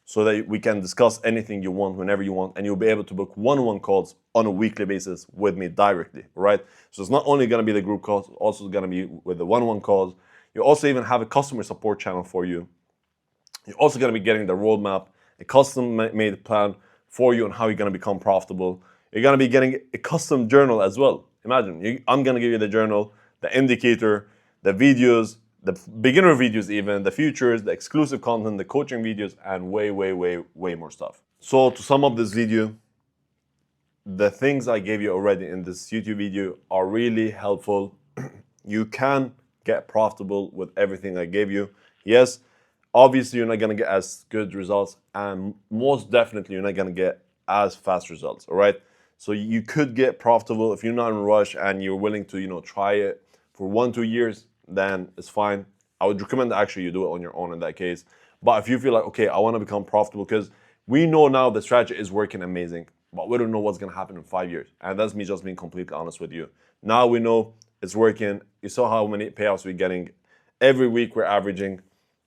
so that we can discuss anything you want whenever you want, and you'll be able to book one-on-one calls on a weekly basis with me directly, right? So it's not only going to be the group calls, it's also going to be with the one-on-one calls. You also even have a customer support channel for you. You're also going to be getting the roadmap, a custom-made plan for you on how you're going to become profitable. You're going to be getting a custom journal as well. Imagine, I'm going to give you the journal, the indicator, the videos, the beginner videos even, the futures, the exclusive content, the coaching videos, and way, way, way, way more stuff. So to sum up this video, the things I gave you already in this YouTube video are really helpful. You can get profitable with everything I gave you. Yes, obviously you're not going to get as good results, and most definitely you're not going to get as fast results, all right? So you could get profitable if you're not in a rush and you're willing to, try it for 1-2 years, then it's fine. I would recommend that actually you do it on your own in that case. But if you feel like, okay, I want to become profitable, because we know now the strategy is working amazing, but we don't know what's going to happen in 5 years. And that's me just being completely honest with you. Now we know it's working. You saw how many payouts we're getting. Every week we're averaging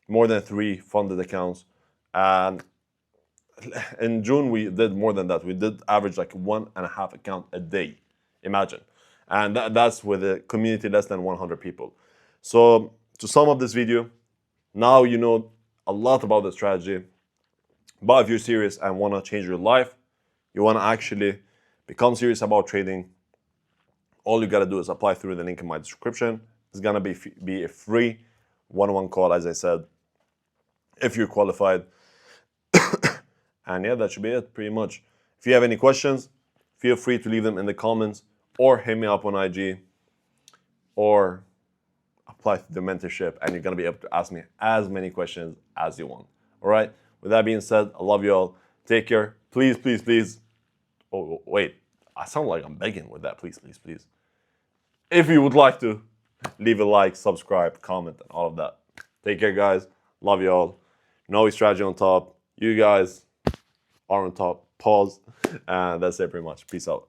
more than 3 funded accounts. And in June, we did more than that. We did average like 1.5 account a day. Imagine. And that's with a community less than 100 people. So to sum up this video, now you know a lot about the strategy. But if you're serious and want to change your life, you want to actually become serious about trading, all you got to do is apply through the link in my description. It's going to be a free one-on-one call, as I said, if you're qualified. And yeah, that should be it pretty much. If you have any questions, feel free to leave them in the comments or hit me up on IG or apply to the mentorship, and you're going to be able to ask me as many questions as you want. All right. With that being said, I love you all. Take care. Please, please, please. Oh, wait. I sound like I'm begging with that. Please, please, please. If you would like to, leave a like, subscribe, comment, and all of that. Take care, guys. Love you all. No Wick Strategy on top. You guys are on top. Pause. And that's it pretty much. Peace out.